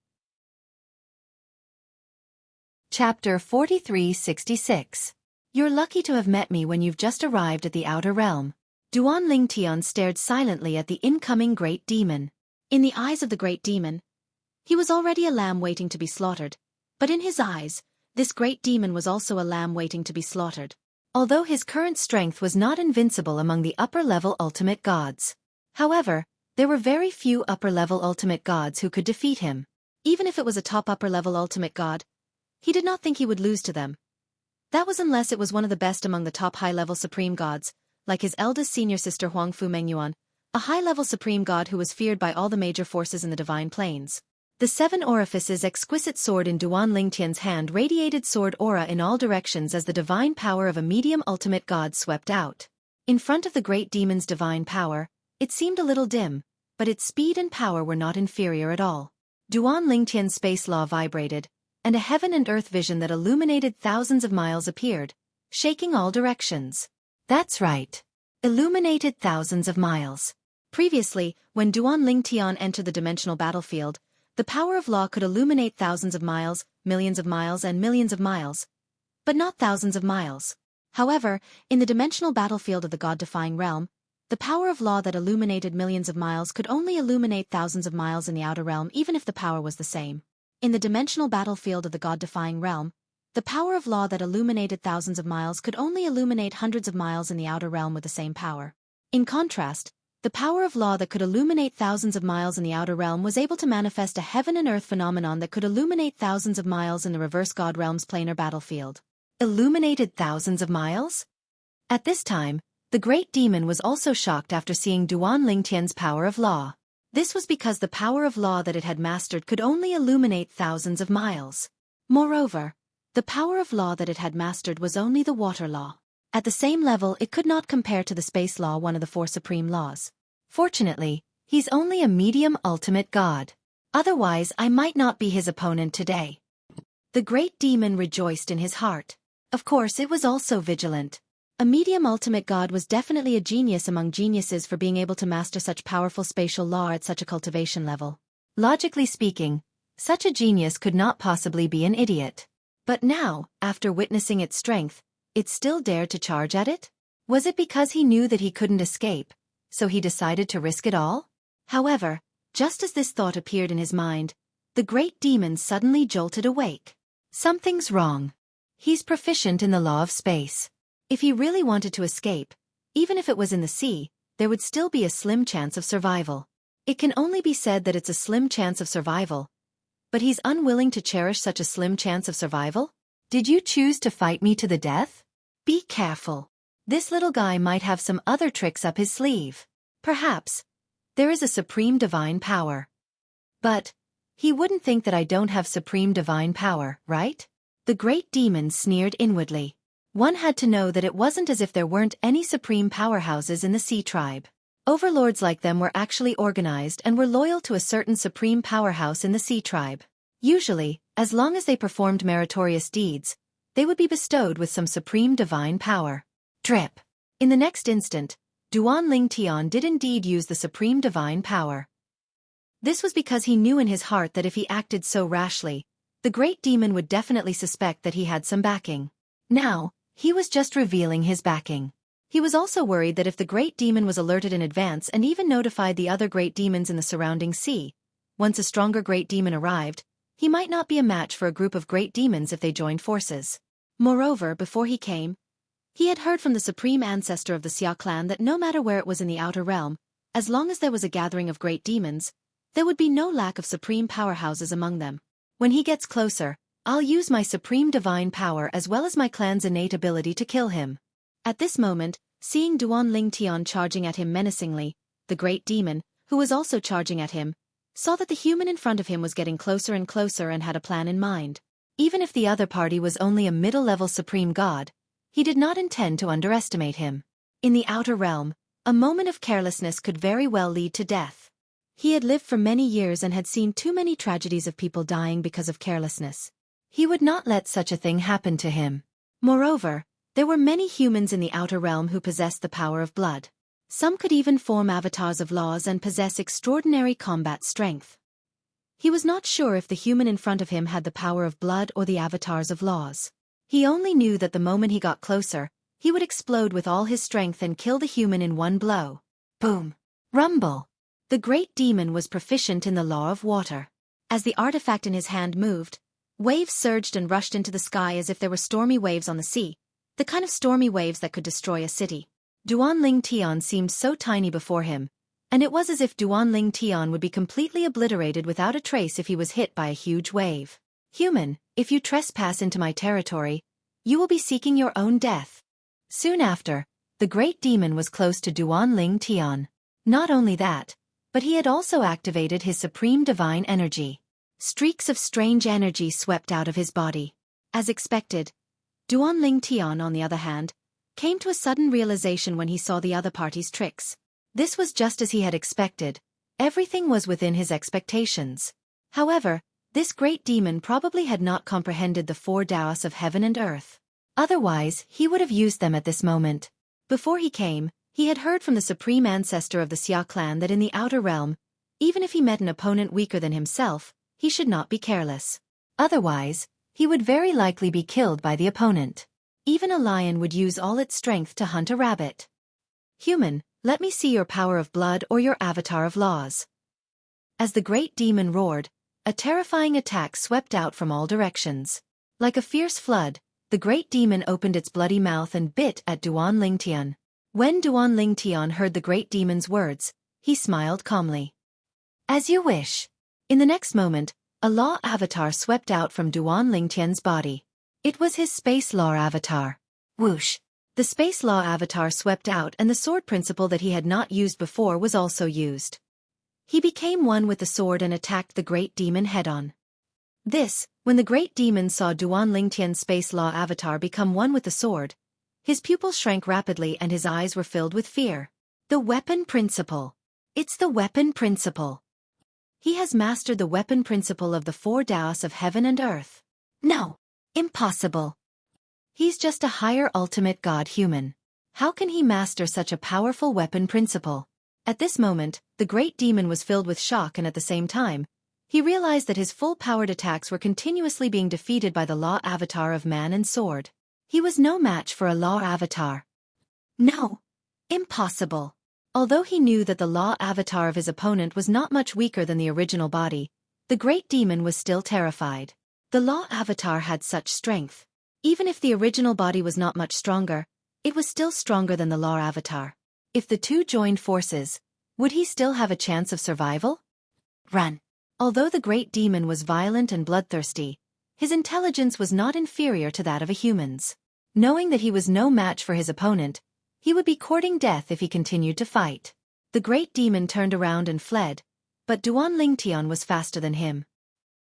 Chapter 4366. You're lucky to have met me when you've just arrived at the outer realm. Duan Lingtian stared silently at the incoming great demon. In the eyes of the great demon, he was already a lamb waiting to be slaughtered, but in his eyes, this great demon was also a lamb waiting to be slaughtered. Although his current strength was not invincible among the upper-level ultimate gods. However, there were very few upper-level ultimate gods who could defeat him. Even if it was a top upper-level ultimate god, he did not think he would lose to them. That was unless it was one of the best among the top high-level supreme gods, like his eldest senior sister Huangfu Mengyuan, a high-level supreme god who was feared by all the major forces in the divine planes. The Seven Orifices exquisite sword in Duan Lingtian's hand radiated sword aura in all directions as the divine power of a medium ultimate god swept out. In front of the great demon's divine power, it seemed a little dim, but its speed and power were not inferior at all. Duan Lingtian's space law vibrated, and a heaven and earth vision that illuminated thousands of miles appeared, shaking all directions. That's right. Illuminated thousands of miles. Previously, when Duan Lingtian entered the dimensional battlefield, the power of law could illuminate thousands of miles, millions of miles and millions of miles. But not thousands of miles. However, in the dimensional battlefield of the god-defying realm, the power of law that illuminated millions of miles could only illuminate thousands of miles in the outer realm even if the power was the same. In the dimensional battlefield of the god-defying realm, the power of law that illuminated thousands of miles could only illuminate hundreds of miles in the outer realm with the same power. In contrast, the power of law that could illuminate thousands of miles in the outer realm was able to manifest a heaven and earth phenomenon that could illuminate thousands of miles in the reverse god realm's planar battlefield. Illuminated thousands of miles? At this time, the great demon was also shocked after seeing Duan Lingtian's power of law. This was because the power of law that it had mastered could only illuminate thousands of miles. Moreover, the power of law that it had mastered was only the water law. At the same level, it could not compare to the space law, one of the four supreme laws. Fortunately, he's only a medium ultimate god. Otherwise, I might not be his opponent today. The great demon rejoiced in his heart. Of course, it was also vigilant. A medium ultimate god was definitely a genius among geniuses for being able to master such powerful spatial law at such a cultivation level. Logically speaking, such a genius could not possibly be an idiot. But now, after witnessing its strength, it still dared to charge at it? Was it because he knew that he couldn't escape, so he decided to risk it all? However, just as this thought appeared in his mind, the great demon suddenly jolted awake. Something's wrong. He's proficient in the law of space. If he really wanted to escape, even if it was in the sea, there would still be a slim chance of survival. It can only be said that it's a slim chance of survival. But he's unwilling to cherish such a slim chance of survival? Did you choose to fight me to the death? Be careful. This little guy might have some other tricks up his sleeve. Perhaps. There is a supreme divine power. But he wouldn't think that I don't have supreme divine power, right? The great demon sneered inwardly. One had to know that it wasn't as if there weren't any supreme powerhouses in the Sea Tribe. Overlords like them were actually organized and were loyal to a certain supreme powerhouse in the Sea Tribe. Usually, as long as they performed meritorious deeds, they would be bestowed with some supreme divine power. Drip. In the next instant, Duan Lingtian did indeed use the supreme divine power. This was because he knew in his heart that if he acted so rashly, the great demon would definitely suspect that he had some backing. Now, he was just revealing his backing. He was also worried that if the great demon was alerted in advance and even notified the other great demons in the surrounding sea, once a stronger great demon arrived, he might not be a match for a group of great demons if they joined forces. Moreover, before he came, he had heard from the supreme ancestor of the Xia clan that no matter where it was in the outer realm, as long as there was a gathering of great demons, there would be no lack of supreme powerhouses among them. When he gets closer, I'll use my supreme divine power as well as my clan's innate ability to kill him. At this moment, seeing Duan Ling Tian charging at him menacingly, the great demon, who was also charging at him, saw that the human in front of him was getting closer and closer and had a plan in mind. Even if the other party was only a middle-level supreme god, he did not intend to underestimate him. In the outer realm, a moment of carelessness could very well lead to death. He had lived for many years and had seen too many tragedies of people dying because of carelessness. He would not let such a thing happen to him. Moreover, there were many humans in the outer realm who possessed the power of blood. Some could even form avatars of laws and possess extraordinary combat strength. He was not sure if the human in front of him had the power of blood or the avatars of laws. He only knew that the moment he got closer, he would explode with all his strength and kill the human in one blow. Boom! Rumble! The great demon was proficient in the law of water. As the artifact in his hand moved, waves surged and rushed into the sky as if there were stormy waves on the sea, the kind of stormy waves that could destroy a city. Duan Ling Tian seemed so tiny before him, and it was as if Duan Ling Tian would be completely obliterated without a trace if he was hit by a huge wave. Human, if you trespass into my territory, you will be seeking your own death. Soon after, the great demon was close to Duan Ling Tian. Not only that, but he had also activated his supreme divine energy. Streaks of strange energy swept out of his body. As expected, Duan Ling Tian, on the other hand, came to a sudden realization when he saw the other party's tricks. This was just as he had expected. Everything was within his expectations. However, this great demon probably had not comprehended the four Taoists of heaven and earth. Otherwise, he would have used them at this moment. Before he came, he had heard from the supreme ancestor of the Xia clan that in the outer realm, even if he met an opponent weaker than himself, he should not be careless. Otherwise, he would very likely be killed by the opponent. Even a lion would use all its strength to hunt a rabbit. Human, let me see your power of blood or your avatar of laws. As the great demon roared, a terrifying attack swept out from all directions. Like a fierce flood, the great demon opened its bloody mouth and bit at Duan Ling Tian. When Duan Ling Tian heard the great demon's words, he smiled calmly. As you wish. In the next moment, a law avatar swept out from Duan Ling Tian's body. It was his space law avatar. Whoosh! The space law avatar swept out and the sword principle that he had not used before was also used. He became one with the sword and attacked the great demon head-on. When the great demon saw Duan Ling Tian's space law avatar become one with the sword, his pupils shrank rapidly and his eyes were filled with fear. The weapon principle. It's the weapon principle. He has mastered the weapon principle of the four Taoists of heaven and earth. No! Impossible. He's just a higher ultimate god human. How can he master such a powerful weapon principle? At this moment, the great demon was filled with shock and at the same time, he realized that his full-powered attacks were continuously being defeated by the law avatar of man and sword. He was no match for a law avatar. No. Impossible. Although he knew that the law avatar of his opponent was not much weaker than the original body, the great demon was still terrified. The law avatar had such strength. Even if the original body was not much stronger, it was still stronger than the law avatar. If the two joined forces, would he still have a chance of survival? Run. Although the great demon was violent and bloodthirsty, his intelligence was not inferior to that of a human's. Knowing that he was no match for his opponent, he would be courting death if he continued to fight. The great demon turned around and fled, but Duan Ling Tian was faster than him.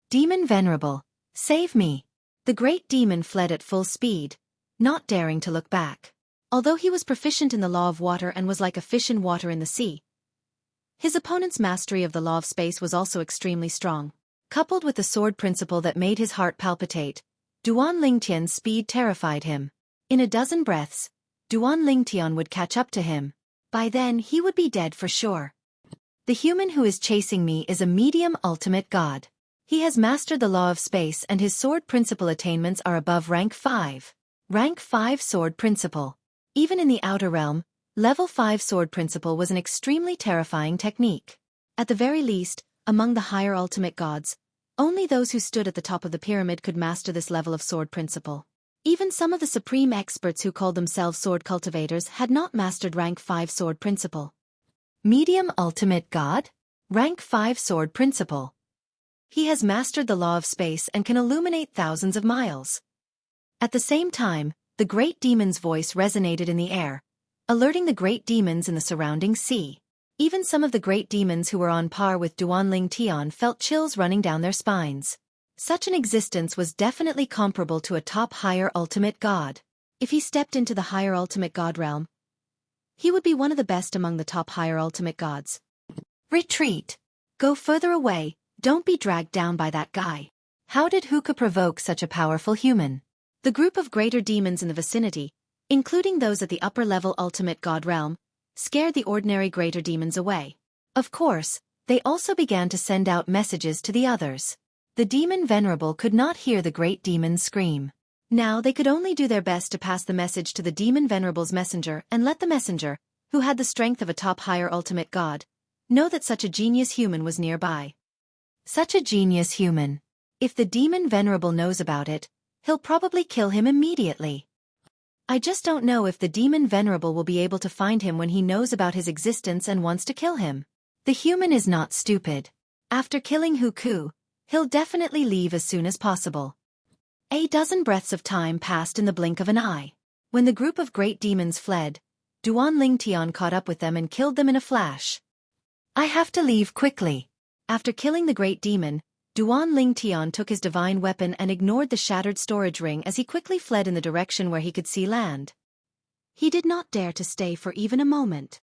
Demon Venerable, save me! The great demon fled at full speed, not daring to look back. Although he was proficient in the law of water and was like a fish in water in the sea, his opponent's mastery of the law of space was also extremely strong. Coupled with the sword principle that made his heart palpitate, Duan Ling Tian's speed terrified him. In a dozen breaths, Duan Ling Tian would catch up to him. By then he would be dead for sure. The human who is chasing me is a medium ultimate god. He has mastered the law of space and his sword principle attainments are above rank 5. Rank 5 sword principle. Even in the outer realm, level 5 sword principle was an extremely terrifying technique. At the very least, among the higher ultimate gods, Only those who stood at the top of the pyramid could master this level of sword principle. Even some of the supreme experts who called themselves sword cultivators had not mastered rank 5 sword principle. Medium ultimate god? Rank 5 sword principle. He has mastered the law of space and can illuminate thousands of miles. At the same time, the great demon's voice resonated in the air, alerting the great demons in the surrounding sea. Even some of the great demons who were on par with Duanling Tian felt chills running down their spines. Such an existence was definitely comparable to a top higher ultimate god. If he stepped into the higher ultimate god realm, he would be one of the best among the top higher ultimate gods. Retreat. Go further away, don't be dragged down by that guy. How did Xueqi provoke such a powerful human? The group of greater demons in the vicinity, including those at the upper-level ultimate god realm, scared the ordinary greater demons away. Of course, they also began to send out messages to the others. The demon venerable could not hear the great demons scream. Now they could only do their best to pass the message to the demon venerable's messenger and let the messenger, who had the strength of a top higher ultimate god, know that such a genius human was nearby. Such a genius human. If the demon venerable knows about it, he'll probably kill him immediately. I just don't know if the demon venerable will be able to find him when he knows about his existence and wants to kill him. The human is not stupid. After killing Xueqi, he'll definitely leave as soon as possible. A dozen breaths of time passed in the blink of an eye. When the group of great demons fled, Duanling Tian caught up with them and killed them in a flash. I have to leave quickly. After killing the great demon, Duanling Tian took his divine weapon and ignored the shattered storage ring as he quickly fled in the direction where he could see land. He did not dare to stay for even a moment.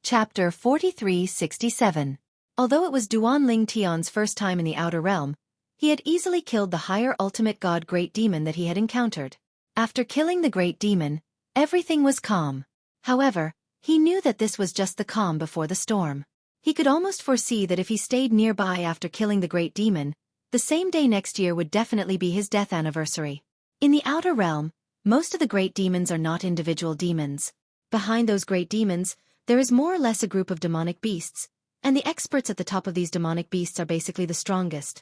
Chapter 4367. Although it was Duanling Tian's first time in the outer realm, he had easily killed the higher ultimate god great demon that he had encountered. After killing the great demon, everything was calm. However, he knew that this was just the calm before the storm. He could almost foresee that if he stayed nearby after killing the great demon, the same day next year would definitely be his death anniversary. In the outer realm, most of the great demons are not individual demons. Behind those great demons, there is more or less a group of demonic beasts, and the experts at the top of these demonic beasts are basically the strongest.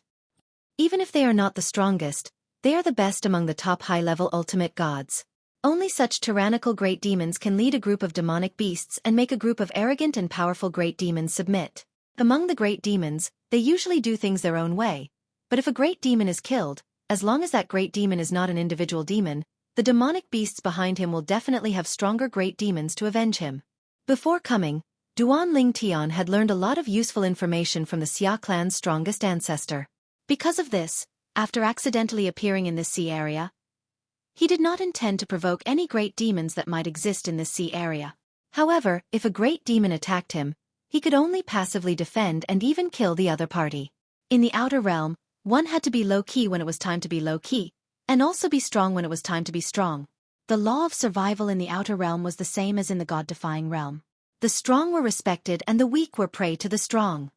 Even if they are not the strongest, they are the best among the top high-level ultimate gods. Only such tyrannical great demons can lead a group of demonic beasts and make a group of arrogant and powerful great demons submit. Among the great demons, they usually do things their own way, but if a great demon is killed, as long as that great demon is not an individual demon, the demonic beasts behind him will definitely have stronger great demons to avenge him. Before coming, Duanling Tian had learned a lot of useful information from the Xia clan's strongest ancestor. Because of this, after accidentally appearing in this sea area, he did not intend to provoke any great demons that might exist in this sea area. However, if a great demon attacked him, he could only passively defend and even kill the other party. In the outer realm, one had to be low-key when it was time to be low-key, and also be strong when it was time to be strong. The law of survival in the outer realm was the same as in the god-defying realm. The strong were respected and the weak were prey to the strong.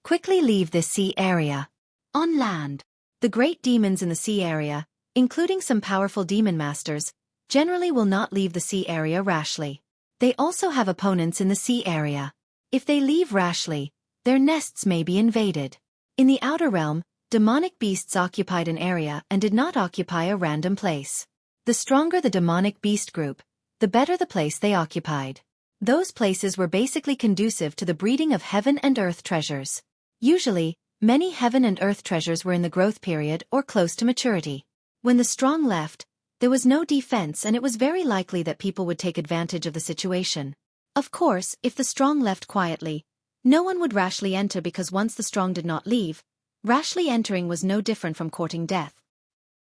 Quickly leave this sea area. On land, the great demons in the sea area, including some powerful demon masters, generally will not leave the sea area rashly. They also have opponents in the sea area. If they leave rashly, their nests may be invaded. In the outer realm, demonic beasts occupied an area and did not occupy a random place. The stronger the demonic beast group, the better the place they occupied. Those places were basically conducive to the breeding of heaven and earth treasures. Usually, many heaven and earth treasures were in the growth period or close to maturity. When the strong left, there was no defense and it was very likely that people would take advantage of the situation. Of course, if the strong left quietly, no one would rashly enter because once the strong did not leave, rashly entering was no different from courting death.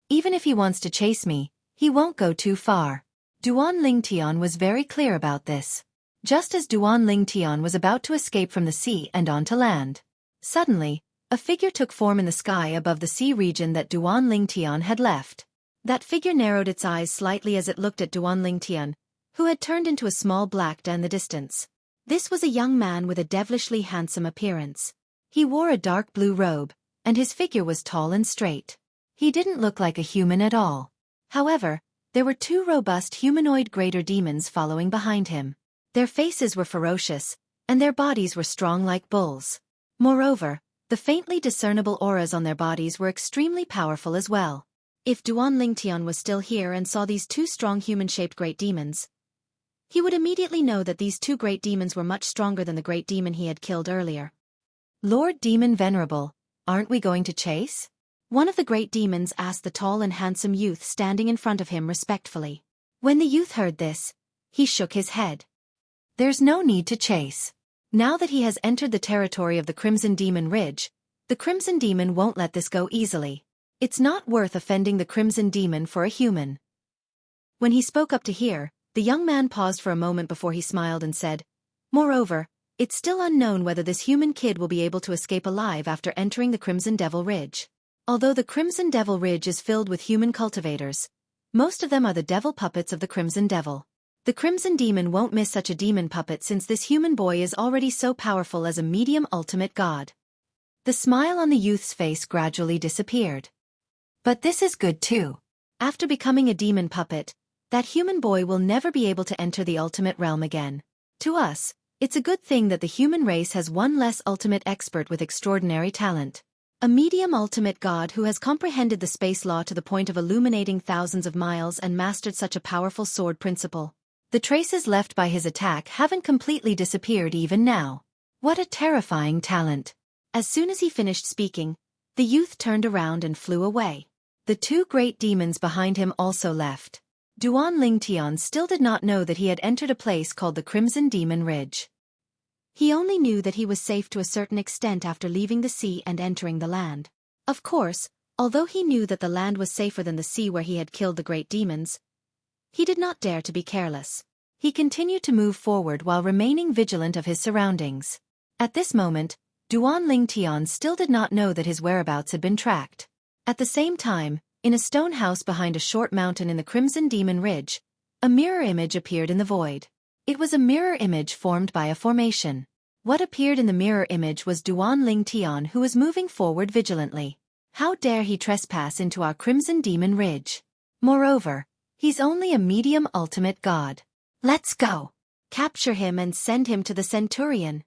Even if he wants to chase me, he won't go too far. Duanling Tian was very clear about this. Just as Duanling Tian was about to escape from the sea and onto land, suddenly, a figure took form in the sky above the sea region that Duanling Tian had left. That figure narrowed its eyes slightly as it looked at Duanling Tian, who had turned into a small black dot in the distance. This was a young man with a devilishly handsome appearance. He wore a dark blue robe, and his figure was tall and straight. He didn't look like a human at all. However, there were two robust humanoid greater demons following behind him. Their faces were ferocious, and their bodies were strong like bulls. Moreover, The faintly discernible auras on their bodies were extremely powerful as well. If Duan Lingtian was still here and saw these two strong human-shaped great demons, he would immediately know that these two great demons were much stronger than the great demon he had killed earlier. Lord Demon Venerable, aren't we going to chase? One of the great demons asked the tall and handsome youth standing in front of him respectfully. When the youth heard this, he shook his head. There's no need to chase. Now that he has entered the territory of the Crimson Demon Ridge, the Crimson Demon won't let this go easily. It's not worth offending the Crimson Demon for a human. When he spoke up to hear, the young man paused for a moment before he smiled and said, Moreover, it's still unknown whether this human kid will be able to escape alive after entering the Crimson Devil Ridge. Although the Crimson Devil Ridge is filled with human cultivators, most of them are the devil puppets of the Crimson Devil. The Crimson Demon won't miss such a demon puppet since this human boy is already so powerful as a medium ultimate god. The smile on the youth's face gradually disappeared. But this is good too. After becoming a demon puppet, that human boy will never be able to enter the ultimate realm again. To us, it's a good thing that the human race has one less ultimate expert with extraordinary talent. A medium ultimate god who has comprehended the space law to the point of illuminating thousands of miles and mastered such a powerful sword principle. The traces left by his attack haven't completely disappeared even now. What a terrifying talent. As soon as he finished speaking, the youth turned around and flew away. The two great demons behind him also left. Duan Lingtian still did not know that he had entered a place called the Crimson Demon Ridge. He only knew that he was safe to a certain extent after leaving the sea and entering the land. Of course, although he knew that the land was safer than the sea where he had killed the great demons, he did not dare to be careless. He continued to move forward while remaining vigilant of his surroundings. At this moment, Duan Lingtian still did not know that his whereabouts had been tracked. At the same time, in a stone house behind a short mountain in the Crimson Demon Ridge, a mirror image appeared in the void. It was a mirror image formed by a formation. What appeared in the mirror image was Duan Lingtian, who was moving forward vigilantly. How dare he trespass into our Crimson Demon Ridge? Moreover, he's only a medium ultimate god. Let's go. Capture him and send him to the Centurion.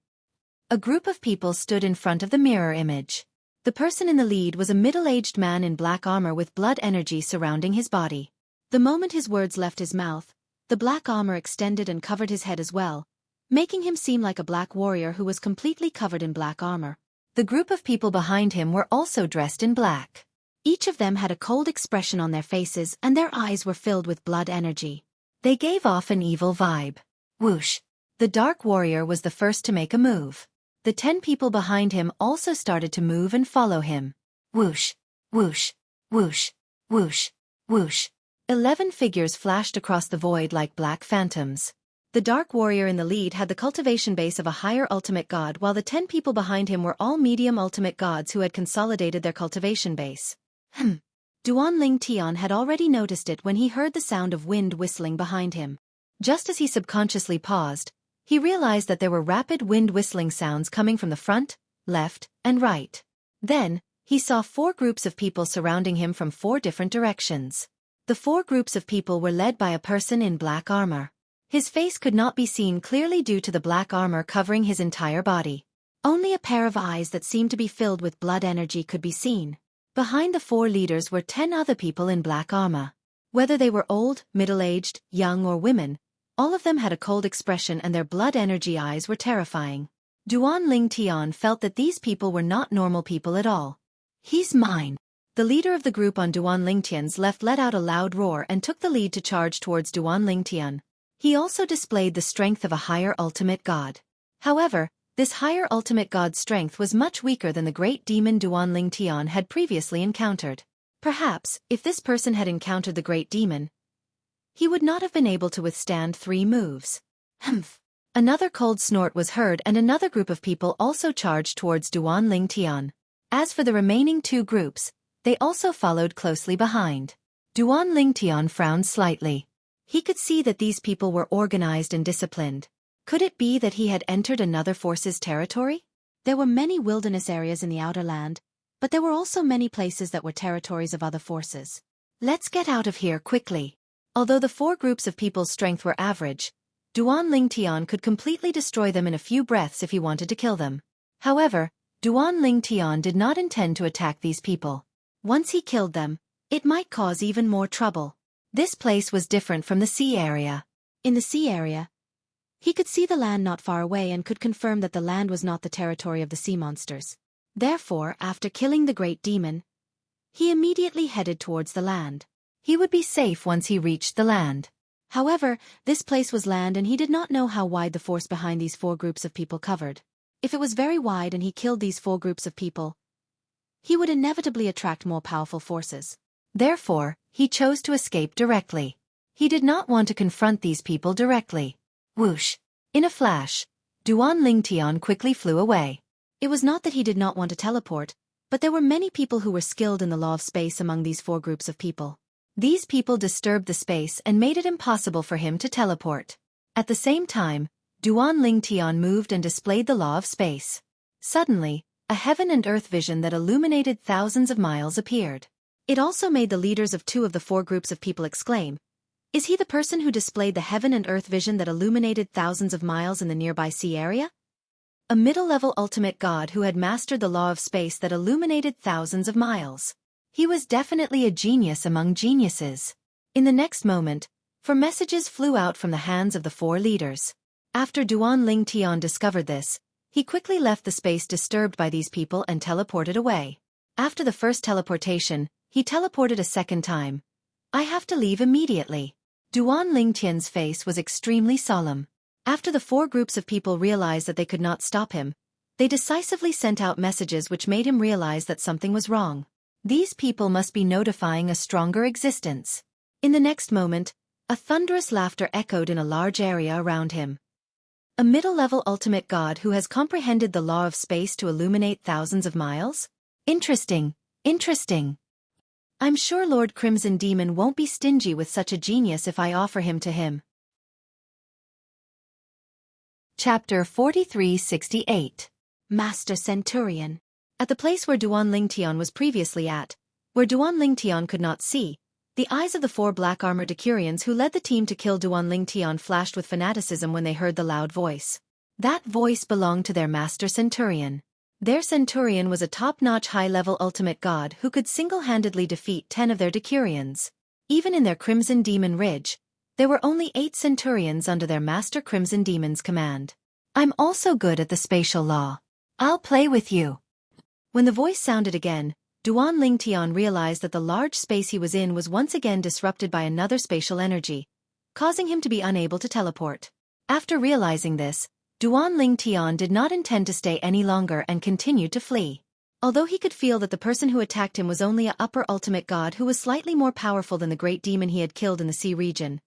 A group of people stood in front of the mirror image. The person in the lead was a middle-aged man in black armor with blood energy surrounding his body. The moment his words left his mouth, the black armor extended and covered his head as well, making him seem like a black warrior who was completely covered in black armor. The group of people behind him were also dressed in black. Each of them had a cold expression on their faces and their eyes were filled with blood energy. They gave off an evil vibe. Whoosh! The dark warrior was the first to make a move. The 10 people behind him also started to move and follow him. Whoosh! Whoosh! Whoosh! Whoosh! Whoosh! 11 figures flashed across the void like black phantoms. The dark warrior in the lead had the cultivation base of a higher ultimate god, while the 10 people behind him were all medium ultimate gods who had consolidated their cultivation base. Duan Lingtian had already noticed it when he heard the sound of wind whistling behind him. Just as he subconsciously paused, he realized that there were rapid wind whistling sounds coming from the front, left, and right. Then, he saw 4 groups of people surrounding him from 4 different directions. The 4 groups of people were led by a person in black armor. His face could not be seen clearly due to the black armor covering his entire body. Only a pair of eyes that seemed to be filled with blood energy could be seen. Behind the 4 leaders were 10 other people in black armor. Whether they were old, middle-aged, young or women, all of them had a cold expression and their blood energy eyes were terrifying. Duan Lingtian felt that these people were not normal people at all. He's mine. The leader of the group on Duan Lingtian's left let out a loud roar and took the lead to charge towards Duan Lingtian. He also displayed the strength of a higher ultimate god. However, this higher ultimate god's strength was much weaker than the great demon Duan Lingtian had previously encountered. Perhaps, if this person had encountered the great demon, he would not have been able to withstand 3 moves. Humph! Another cold snort was heard and another group of people also charged towards Duan Lingtian. As for the remaining 2 groups, they also followed closely behind. Duan Lingtian frowned slightly. He could see that these people were organized and disciplined. Could it be that he had entered another force's territory? There were many wilderness areas in the outer land, but there were also many places that were territories of other forces. Let's get out of here quickly. Although the 4 groups of people's strength were average, Duan Lingtian could completely destroy them in a few breaths if he wanted to kill them. However, Duan Ling Tian did not intend to attack these people. Once he killed them, it might cause even more trouble. This place was different from the sea area. In the sea area, he could see the land not far away and could confirm that the land was not the territory of the sea monsters. Therefore, after killing the great demon, he immediately headed towards the land. He would be safe once he reached the land. However, this place was land and he did not know how wide the force behind these 4 groups of people covered. If it was very wide and he killed these 4 groups of people, he would inevitably attract more powerful forces. Therefore, he chose to escape directly. He did not want to confront these people directly. Whoosh! In a flash, Duan Ling Tian quickly flew away. It was not that he did not want to teleport, but there were many people who were skilled in the law of space among these 4 groups of people. These people disturbed the space and made it impossible for him to teleport. At the same time, Duan Ling Tian moved and displayed the law of space. Suddenly, a heaven and earth vision that illuminated thousands of miles appeared. It also made the leaders of 2 of the 4 groups of people exclaim, "Is he the person who displayed the heaven and earth vision that illuminated thousands of miles in the nearby sea area?" A middle-level ultimate god who had mastered the law of space that illuminated thousands of miles. He was definitely a genius among geniuses. In the next moment, 4 messages flew out from the hands of the 4 leaders. After Duan Ling Tian discovered this, he quickly left the space disturbed by these people and teleported away. After the first teleportation, he teleported a second time. "I have to leave immediately." Duan Ling Tian's face was extremely solemn. After the 4 groups of people realized that they could not stop him, they decisively sent out messages which made him realize that something was wrong. These people must be notifying a stronger existence. In the next moment, a thunderous laughter echoed in a large area around him. A middle-level ultimate god who has comprehended the law of space to illuminate thousands of miles? Interesting, interesting. I'm sure Lord Crimson Demon won't be stingy with such a genius if I offer him to him. Chapter 4368. Master Centurion. At the place where Duan Ling Tian was previously at, where Duan Ling Tian could not see, the eyes of the 4 black-armored Decurions who led the team to kill Duan Ling Tian flashed with fanaticism when they heard the loud voice. That voice belonged to their Master Centurion. Their Centurion was a top-notch high-level ultimate god who could single-handedly defeat 10 of their Decurions. Even in their Crimson Demon Ridge, there were only 8 Centurions under their Master Crimson Demon's command. "I'm also good at the spatial law. I'll play with you." When the voice sounded again, Duan Ling Tian realized that the large space he was in was once again disrupted by another spatial energy, causing him to be unable to teleport. After realizing this, Duan Ling Tian did not intend to stay any longer and continued to flee. Although he could feel that the person who attacked him was only a upper ultimate god who was slightly more powerful than the great demon he had killed in the sea region.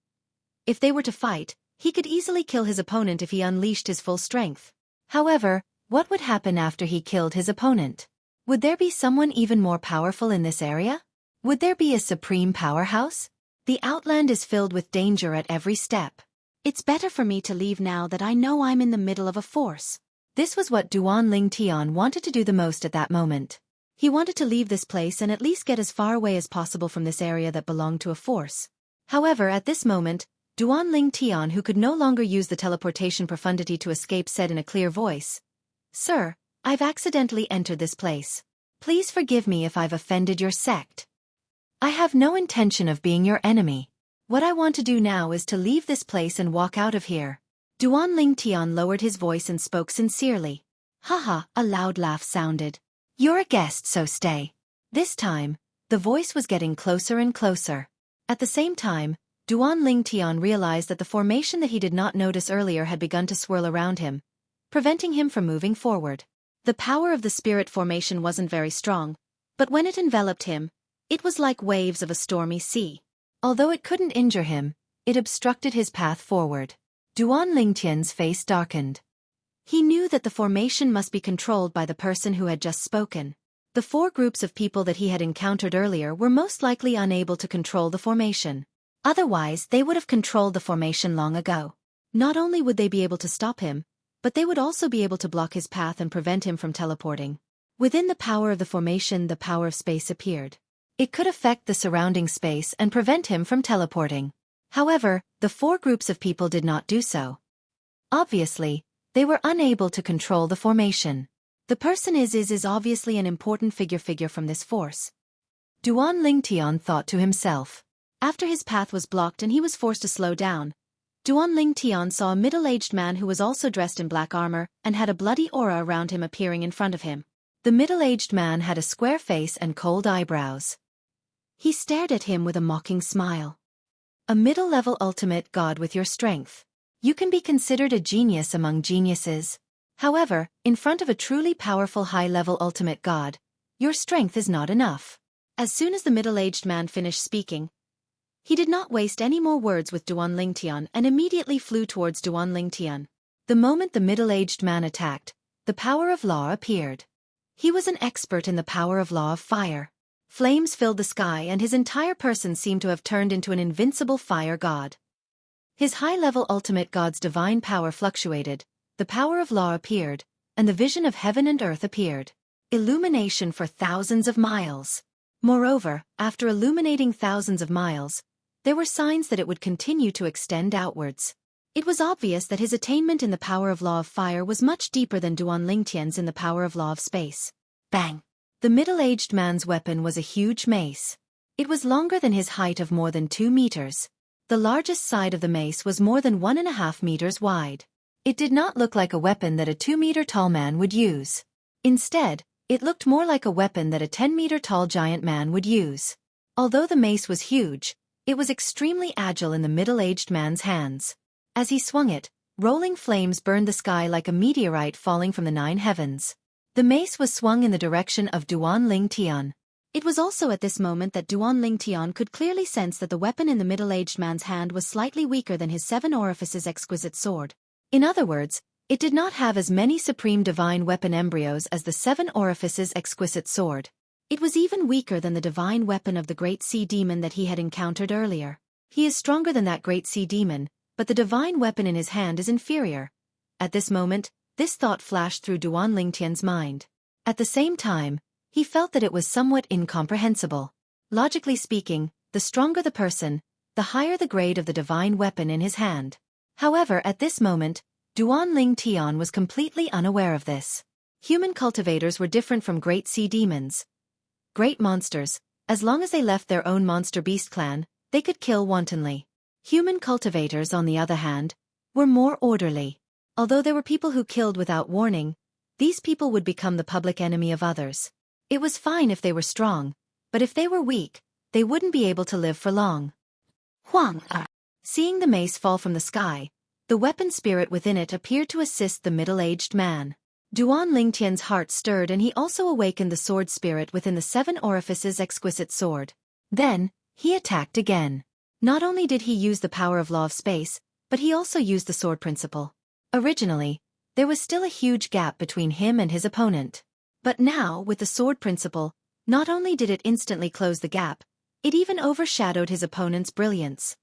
If they were to fight, he could easily kill his opponent if he unleashed his full strength. However, what would happen after he killed his opponent? Would there be someone even more powerful in this area? Would there be a supreme powerhouse? The Outland is filled with danger at every step. It's better for me to leave now that I know I'm in the middle of a force. This was what Duan Ling Tian wanted to do the most at that moment. He wanted to leave this place and at least get as far away as possible from this area that belonged to a force. However, at this moment, Duan Ling Tian, who could no longer use the teleportation profundity to escape, said in a clear voice, "Sir, I've accidentally entered this place. Please forgive me if I've offended your sect. I have no intention of being your enemy. What I want to do now is to leave this place and walk out of here." Duan Ling Tian lowered his voice and spoke sincerely. "Haha," a loud laugh sounded. "You're a guest, so stay." This time, the voice was getting closer and closer. At the same time, Duan Ling Tian realized that the formation that he did not notice earlier had begun to swirl around him, preventing him from moving forward. The power of the spirit formation wasn't very strong, but when it enveloped him, it was like waves of a stormy sea. Although it couldn't injure him, it obstructed his path forward. Duan Ling Tian's face darkened. He knew that the formation must be controlled by the person who had just spoken. The 4 groups of people that he had encountered earlier were most likely unable to control the formation. Otherwise, they would have controlled the formation long ago. Not only would they be able to stop him, but they would also be able to block his path and prevent him from teleporting. Within the power of the formation, the power of space appeared. It could affect the surrounding space and prevent him from teleporting. However, the 4 groups of people did not do so. Obviously, they were unable to control the formation. The person is obviously an important figure from this force. Duan Lingtian thought to himself. After his path was blocked and he was forced to slow down, Duan Lingtian saw a middle-aged man who was also dressed in black armor and had a bloody aura around him appearing in front of him. The middle-aged man had a square face and cold eyebrows. He stared at him with a mocking smile. A middle-level ultimate god with your strength. You can be considered a genius among geniuses. However, in front of a truly powerful high-level ultimate god, your strength is not enough. As soon as the middle-aged man finished speaking, he did not waste any more words with Duan Lingtian and immediately flew towards Duan Lingtian. The moment the middle-aged man attacked, the power of law appeared. He was an expert in the power of law of fire. Flames filled the sky and his entire person seemed to have turned into an invincible fire god. His high-level ultimate god's divine power fluctuated, the power of law appeared, and the vision of heaven and earth appeared. Illumination for thousands of miles. Moreover, after illuminating thousands of miles, there were signs that it would continue to extend outwards. It was obvious that his attainment in the power of law of fire was much deeper than Duan Lingtian's in the power of law of space. Bang! The middle-aged man's weapon was a huge mace. It was longer than his height of more than 2 meters. The largest side of the mace was more than 1.5 meters wide. It did not look like a weapon that a 2-meter-tall man would use. Instead, it looked more like a weapon that a 10-meter-tall giant man would use. Although the mace was huge, it was extremely agile in the middle-aged man's hands. As he swung it, rolling flames burned the sky like a meteorite falling from the 9 heavens. The mace was swung in the direction of Duan Lingtian. It was also at this moment that Duan Lingtian could clearly sense that the weapon in the middle-aged man's hand was slightly weaker than his 7 orifices exquisite sword. In other words, it did not have as many supreme divine weapon embryos as the 7 orifices exquisite sword. It was even weaker than the divine weapon of the great sea demon that he had encountered earlier. He is stronger than that great sea demon, but the divine weapon in his hand is inferior. At this moment, this thought flashed through Duan Lingtian's mind. At the same time, he felt that it was somewhat incomprehensible. Logically speaking, the stronger the person, the higher the grade of the divine weapon in his hand. However, at this moment, Duan Lingtian was completely unaware of this. Human cultivators were different from great sea demons. Great monsters, as long as they left their own monster beast clan, they could kill wantonly. Human cultivators, on the other hand, were more orderly. Although there were people who killed without warning, these people would become the public enemy of others. It was fine if they were strong, but if they were weak, they wouldn't be able to live for long. Huang. Seeing the mace fall from the sky, the weapon spirit within it appeared to assist the middle-aged man. Duan Lingtian's heart stirred and he also awakened the sword spirit within the 7 orifices exquisite sword. Then, he attacked again. Not only did he use the power of law of space, but he also used the sword principle. Originally, there was still a huge gap between him and his opponent. But now, with the sword principle, not only did it instantly close the gap, it even overshadowed his opponent's brilliance.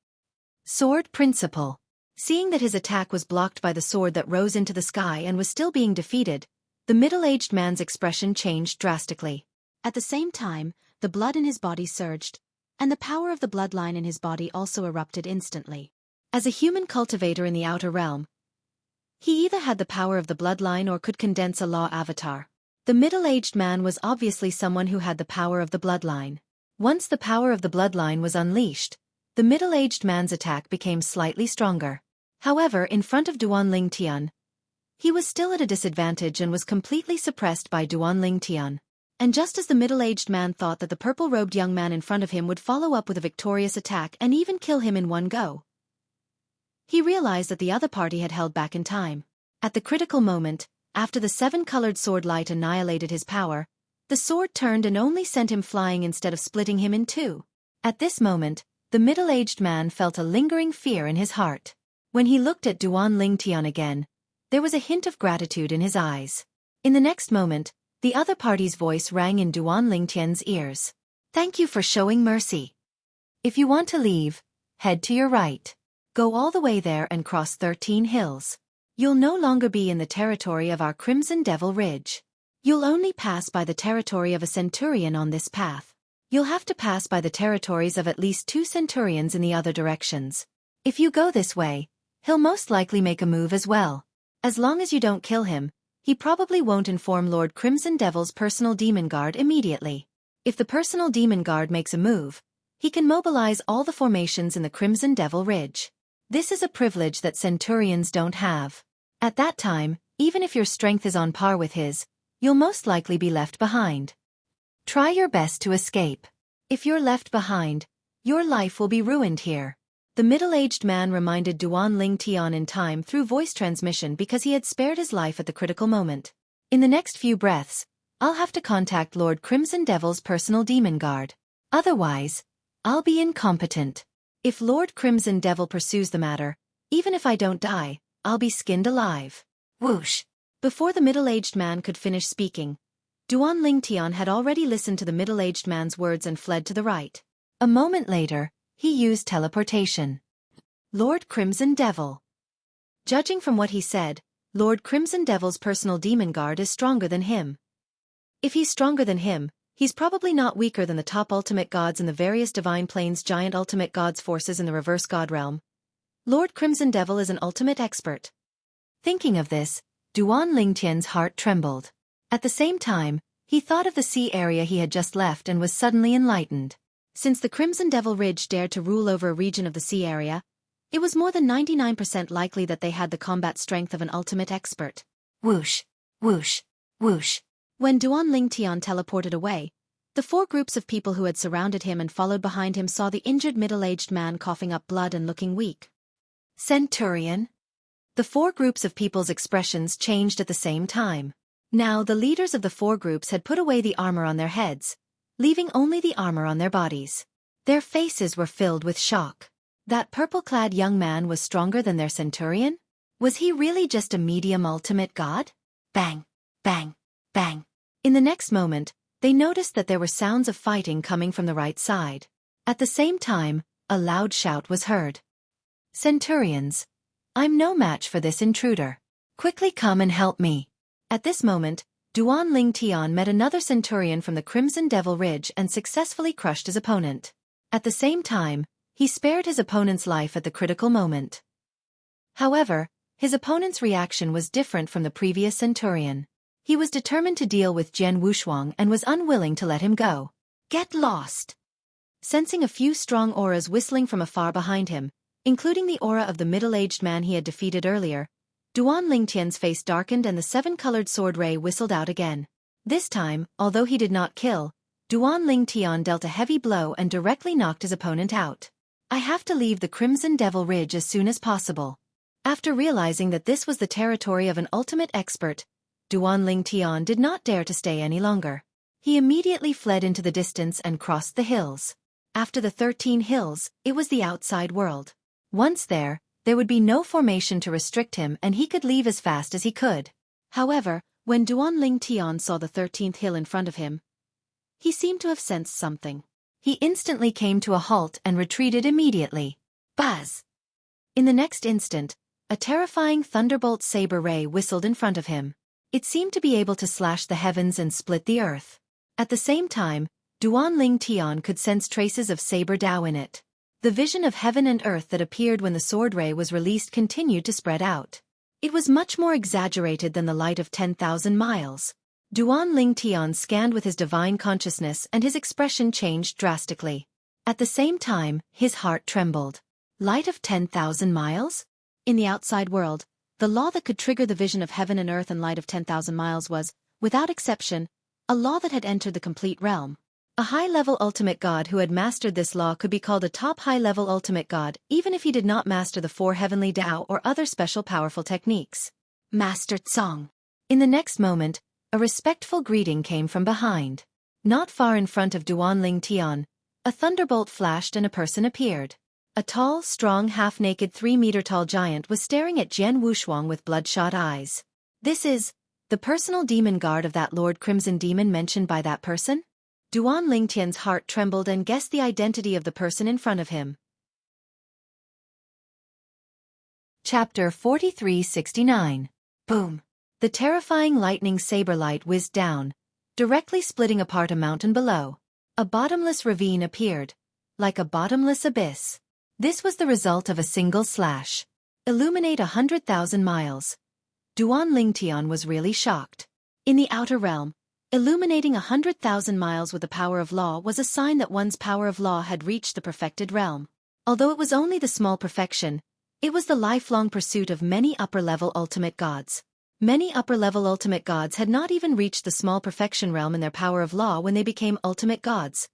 Sword principle. Seeing that his attack was blocked by the sword that rose into the sky and was still being defeated, the middle-aged man's expression changed drastically. At the same time, the blood in his body surged, and the power of the bloodline in his body also erupted instantly. As a human cultivator in the outer realm, he either had the power of the bloodline or could condense a law avatar. The middle-aged man was obviously someone who had the power of the bloodline. Once the power of the bloodline was unleashed, the middle-aged man's attack became slightly stronger. However, in front of Duan Lingtian, he was still at a disadvantage and was completely suppressed by Duan Lingtian. And just as the middle-aged man thought that the purple-robed young man in front of him would follow up with a victorious attack and even kill him in one go, he realized that the other party had held back in time. At the critical moment, after the 7-colored sword light annihilated his power, the sword turned and only sent him flying instead of splitting him in 2. At this moment, the middle-aged man felt a lingering fear in his heart. When he looked at Duan Lingtian again, there was a hint of gratitude in his eyes. In the next moment, the other party's voice rang in Duan Lingtian's ears. "Thank you for showing mercy. If you want to leave, head to your right. Go all the way there and cross 13 hills. You'll no longer be in the territory of our Crimson Devil Ridge. You'll only pass by the territory of a centurion on this path. You'll have to pass by the territories of at least 2 centurions in the other directions. If you go this way, he'll most likely make a move as well. As long as you don't kill him, he probably won't inform Lord Crimson Devil's personal demon guard immediately. If the personal demon guard makes a move, he can mobilize all the formations in the Crimson Devil Ridge. This is a privilege that Centurions don't have. At that time, even if your strength is on par with his, you'll most likely be left behind. Try your best to escape. If you're left behind, your life will be ruined here. The middle-aged man reminded Duan Ling Tian in time through voice transmission because he had spared his life at the critical moment. In the next few breaths, I'll have to contact Lord Crimson Devil's personal demon guard. Otherwise, I'll be incompetent. If Lord Crimson Devil pursues the matter, even if I don't die, I'll be skinned alive. Whoosh! Before the middle-aged man could finish speaking, Duan Ling Tian had already listened to the middle-aged man's words and fled to the right. A moment later, he used teleportation. Lord Crimson Devil. Judging from what he said, Lord Crimson Devil's personal demon guard is stronger than him. If he's stronger than him, he's probably not weaker than the top ultimate gods in the various divine planes, giant ultimate gods forces in the reverse god realm. Lord Crimson Devil is an ultimate expert. Thinking of this, Duan Lingtian's heart trembled. At the same time, he thought of the sea area he had just left and was suddenly enlightened. Since the Crimson Devil Ridge dared to rule over a region of the sea area, it was more than 99% likely that they had the combat strength of an ultimate expert. Whoosh, whoosh, whoosh. When Duan Ling Tian teleported away, the four groups of people who had surrounded him and followed behind him saw the injured middle-aged man coughing up blood and looking weak. Centurion? The four groups of people's expressions changed at the same time. Now the leaders of the four groups had put away the armor on their heads, leaving only the armor on their bodies. Their faces were filled with shock. That purple-clad young man was stronger than their centurion? Was he really just a medium ultimate god? Bang, bang, bang. In the next moment, they noticed that there were sounds of fighting coming from the right side. At the same time, a loud shout was heard. Centurions, I'm no match for this intruder. Quickly come and help me. At this moment, Duan Ling Tian met another centurion from the Crimson Devil Ridge and successfully crushed his opponent. At the same time, he spared his opponent's life at the critical moment. However, his opponent's reaction was different from the previous centurion. He was determined to deal with Jian Wushuang and was unwilling to let him go. Get lost! Sensing a few strong auras whistling from afar behind him, including the aura of the middle-aged man he had defeated earlier, Duan Lingtian's face darkened and the seven-colored sword ray whistled out again. This time, although he did not kill, Duan Lingtian dealt a heavy blow and directly knocked his opponent out. I have to leave the Crimson Devil Ridge as soon as possible. After realizing that this was the territory of an ultimate expert, Duan Lingtian did not dare to stay any longer. He immediately fled into the distance and crossed the hills. After the 13 hills, it was the outside world. Once there would be no formation to restrict him and he could leave as fast as he could. However, when Duan Lingtian saw the 13th hill in front of him, he seemed to have sensed something. He instantly came to a halt and retreated immediately. Buzz! In the next instant, a terrifying thunderbolt saber ray whistled in front of him. It seemed to be able to slash the heavens and split the earth. At the same time, Duan Lingtian could sense traces of saber Dao in it. The vision of heaven and earth that appeared when the sword ray was released continued to spread out. It was much more exaggerated than the light of 10,000 miles. Duan Lingtian scanned with his divine consciousness and his expression changed drastically. At the same time, his heart trembled. Light of 10,000 miles? In the outside world, the law that could trigger the vision of heaven and earth and light of 10,000 miles was, without exception, a law that had entered the complete realm. A high-level ultimate god who had mastered this law could be called a top high-level ultimate god, even if he did not master the 4 heavenly Dao or other special powerful techniques. Master Tsong. In the next moment, a respectful greeting came from behind. Not far in front of Duan Lingtian, a thunderbolt flashed and a person appeared. A tall, strong, half-naked 3-meter-tall giant was staring at Jian Wushuang with bloodshot eyes. This is the personal demon guard of that Lord Crimson Demon mentioned by that person? Duan Lingtian's heart trembled and guessed the identity of the person in front of him. Chapter 4369. Boom! The terrifying lightning saber light whizzed down, directly splitting apart a mountain below. A bottomless ravine appeared, like a bottomless abyss. This was the result of a single slash. Illuminate 100,000 miles. Duan Lingtian was really shocked. In the outer realm, illuminating 100,000 miles with the power of law was a sign that one's power of law had reached the perfected realm. Although it was only the small perfection, it was the lifelong pursuit of many upper-level ultimate gods. Many upper-level ultimate gods had not even reached the small perfection realm in their power of law when they became ultimate gods.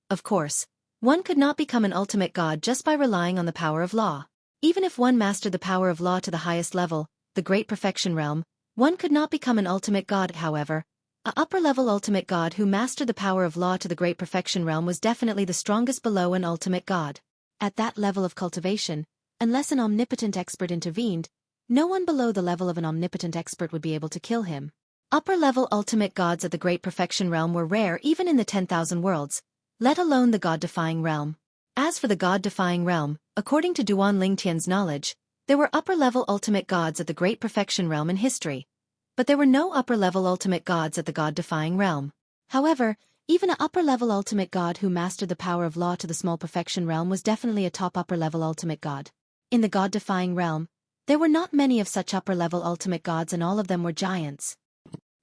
Of course, one could not become an ultimate god just by relying on the power of law. Even if one mastered the power of law to the highest level, the great perfection realm, one could not become an ultimate god. However, a upper-level ultimate god who mastered the power of law to the great perfection realm was definitely the strongest below an ultimate god. At that level of cultivation, unless an omnipotent expert intervened, no one below the level of an omnipotent expert would be able to kill him. Upper-level ultimate gods at the great perfection realm were rare even in the 10,000 worlds, let alone the god-defying realm. As for the god-defying realm, according to Duan Lingtian's knowledge, there were upper-level ultimate gods at the great perfection realm in history. But there were no upper-level ultimate gods at the god-defying realm. However, even an upper-level ultimate god who mastered the power of law to the small perfection realm was definitely a top upper-level ultimate god. In the god-defying realm, there were not many of such upper-level ultimate gods, and all of them were giants.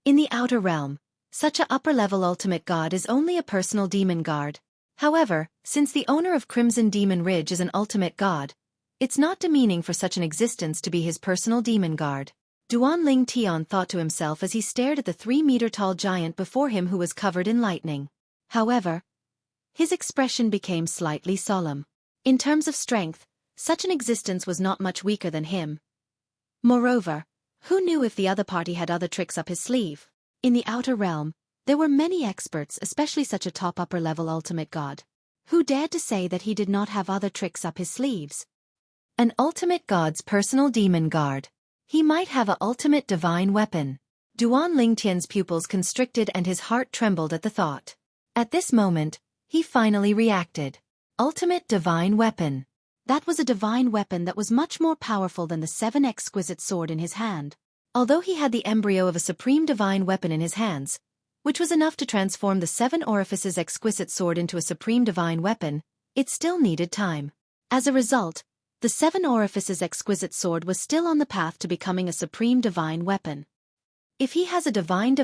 In the outer realm, such a upper-level ultimate god is only a personal demon guard. However, since the owner of Crimson Demon Ridge is an ultimate god, it's not demeaning for such an existence to be his personal demon guard. Duan Lingtian thought to himself as he stared at the 3-meter-tall giant before him who was covered in lightning. However, his expression became slightly solemn. In terms of strength, such an existence was not much weaker than him. Moreover, who knew if the other party had other tricks up his sleeve? In the outer realm, there were many experts, especially such a top upper-level ultimate god. Who dared to say that he did not have other tricks up his sleeves? An ultimate god's personal demon guard. He might have an ultimate divine weapon. Duan Lingtian's pupils constricted and his heart trembled at the thought. At this moment, he finally reacted. Ultimate divine weapon. That was a divine weapon that was much more powerful than the 7 exquisite sword in his hand. Although he had the embryo of a supreme divine weapon in his hands, which was enough to transform the 7 orifices exquisite sword into a supreme divine weapon, it still needed time. As a result, the 7 orifices exquisite sword was still on the path to becoming a supreme divine weapon. If he has a divine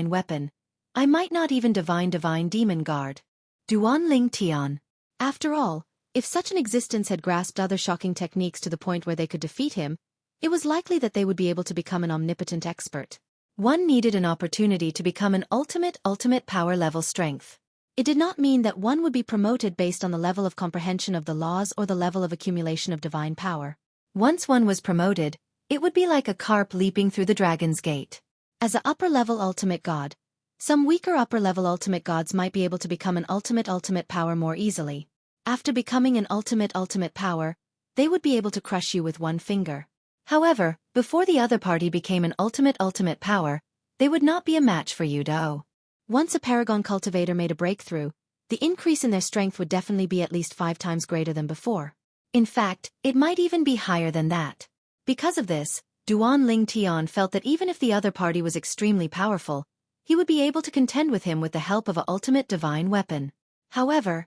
weapon, I might not even divine demon guard. Duan Lingtian. After all, if such an existence had grasped other shocking techniques to the point where they could defeat him, it was likely that they would be able to become an omnipotent expert. One needed an opportunity to become an ultimate power level strength. It did not mean that one would be promoted based on the level of comprehension of the laws or the level of accumulation of divine power. Once one was promoted, it would be like a carp leaping through the dragon's gate. As an upper-level ultimate god, some weaker upper-level ultimate gods might be able to become an ultimate power more easily. After becoming an ultimate power, they would be able to crush you with one finger. However, before the other party became an ultimate power, they would not be a match for you, though. Once a paragon cultivator made a breakthrough, the increase in their strength would definitely be at least 5 times greater than before. In fact, it might even be higher than that. Because of this, Duan Lingtian felt that even if the other party was extremely powerful, he would be able to contend with him with the help of an ultimate divine weapon. However,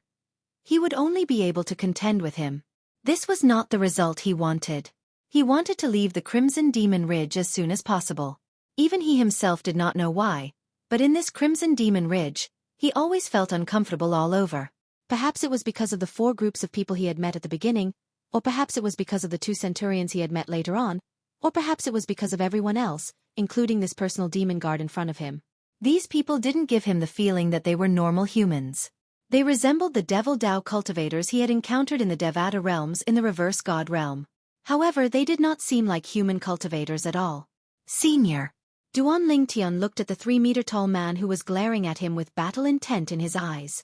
he would only be able to contend with him. This was not the result he wanted. He wanted to leave the Crimson Demon Ridge as soon as possible. Even he himself did not know why. But in this Crimson Demon Ridge, he always felt uncomfortable all over. Perhaps it was because of the 4 groups of people he had met at the beginning, or perhaps it was because of the 2 centurions he had met later on, or perhaps it was because of everyone else, including this personal demon guard in front of him. These people didn't give him the feeling that they were normal humans. They resembled the Devil Dao cultivators he had encountered in the Devata realms in the reverse god realm. However, they did not seem like human cultivators at all. Senior. Duan Lingtian looked at the 3-meter-tall man who was glaring at him with battle intent in his eyes.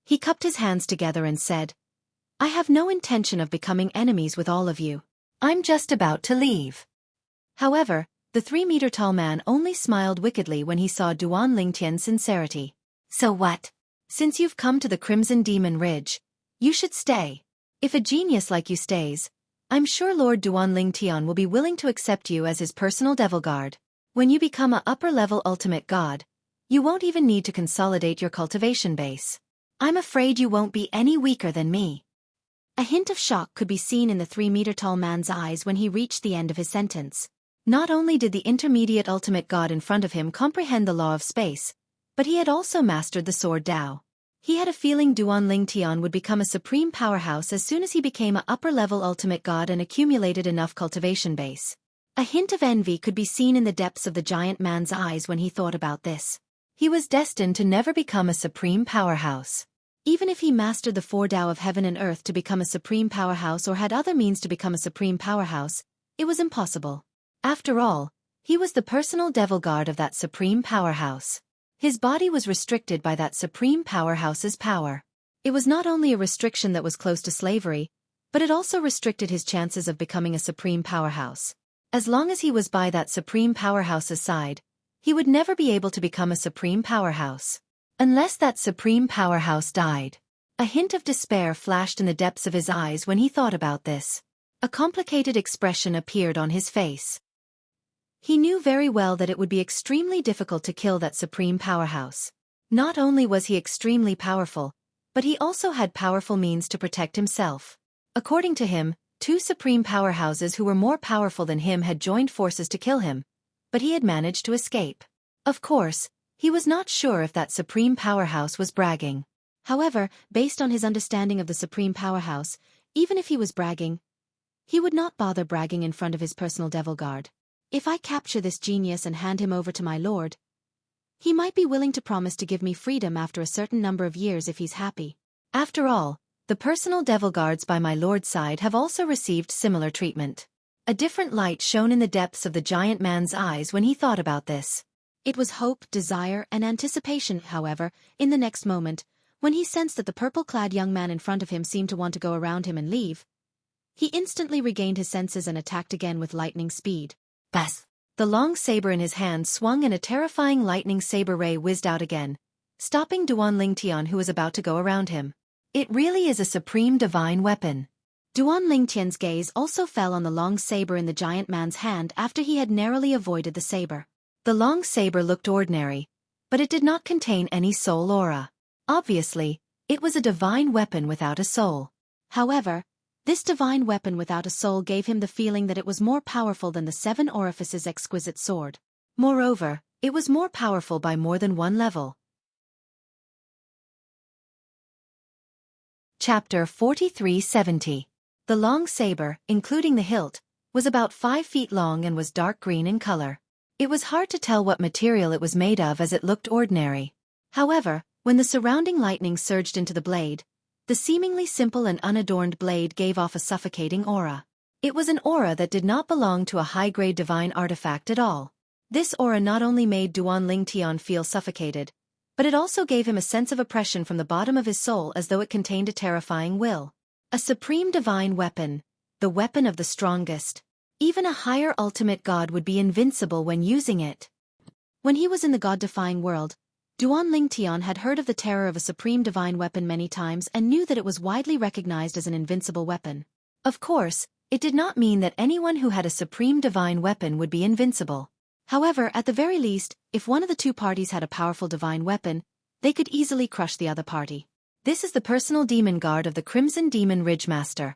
He cupped his hands together and said, I have no intention of becoming enemies with all of you. I'm just about to leave. However, the 3-meter-tall man only smiled wickedly when he saw Duan Lingtian's sincerity. So what? Since you've come to the Crimson Demon Ridge, you should stay. If a genius like you stays, I'm sure Lord Duan Lingtian will be willing to accept you as his personal devil guard. When you become a upper-level ultimate god, you won't even need to consolidate your cultivation base. I'm afraid you won't be any weaker than me. A hint of shock could be seen in the 3-meter-tall man's eyes when he reached the end of his sentence. Not only did the intermediate ultimate god in front of him comprehend the law of space, but he had also mastered the sword Tao. He had a feeling Duan Lingtian would become a supreme powerhouse as soon as he became a upper-level ultimate god and accumulated enough cultivation base. A hint of envy could be seen in the depths of the giant man's eyes when he thought about this. He was destined to never become a supreme powerhouse. Even if he mastered the four Tao of heaven and earth to become a supreme powerhouse or had other means to become a supreme powerhouse, it was impossible. After all, he was the personal devil guard of that supreme powerhouse. His body was restricted by that supreme powerhouse's power. It was not only a restriction that was close to slavery, but it also restricted his chances of becoming a supreme powerhouse. As long as he was by that supreme powerhouse's side, he would never be able to become a supreme powerhouse. Unless that supreme powerhouse died. A hint of despair flashed in the depths of his eyes when he thought about this. A complicated expression appeared on his face. He knew very well that it would be extremely difficult to kill that supreme powerhouse. Not only was he extremely powerful, but he also had powerful means to protect himself. According to him, two supreme powerhouses who were more powerful than him had joined forces to kill him, but he had managed to escape. Of course, he was not sure if that supreme powerhouse was bragging. However, based on his understanding of the supreme powerhouse, even if he was bragging, he would not bother bragging in front of his personal devil guard. If I capture this genius and hand him over to my lord, he might be willing to promise to give me freedom after a certain number of years if he's happy. After all, the personal devil guards by my lord's side have also received similar treatment. A different light shone in the depths of the giant man's eyes when he thought about this. It was hope, desire, and anticipation, however, in the next moment, when he sensed that the purple-clad young man in front of him seemed to want to go around him and leave. He instantly regained his senses and attacked again with lightning speed. Bas! The long saber in his hand swung and a terrifying lightning saber ray whizzed out again, stopping Duan Lingtian who was about to go around him. It really is a supreme divine weapon. Duan Lingtian's gaze also fell on the long saber in the giant man's hand after he had narrowly avoided the saber. The long saber looked ordinary, but it did not contain any soul aura. Obviously, it was a divine weapon without a soul. However, this divine weapon without a soul gave him the feeling that it was more powerful than the Seven Orifices' exquisite sword. Moreover, it was more powerful by more than one level. Chapter 4370. The long saber, including the hilt, was about 5 feet long and was dark green in color. It was hard to tell what material it was made of as it looked ordinary. However, when the surrounding lightning surged into the blade, the seemingly simple and unadorned blade gave off a suffocating aura. It was an aura that did not belong to a high-grade divine artifact at all. This aura not only made Duan Lingtian feel suffocated, but it also gave him a sense of oppression from the bottom of his soul as though it contained a terrifying will. A supreme divine weapon, the weapon of the strongest. Even a higher ultimate god would be invincible when using it. When he was in the god-defying world, Duan Lingtian had heard of the terror of a supreme divine weapon many times and knew that it was widely recognized as an invincible weapon. Of course, it did not mean that anyone who had a supreme divine weapon would be invincible. However, at the very least, if one of the two parties had a powerful divine weapon, they could easily crush the other party. This is the personal demon guard of the Crimson Demon Ridgemaster.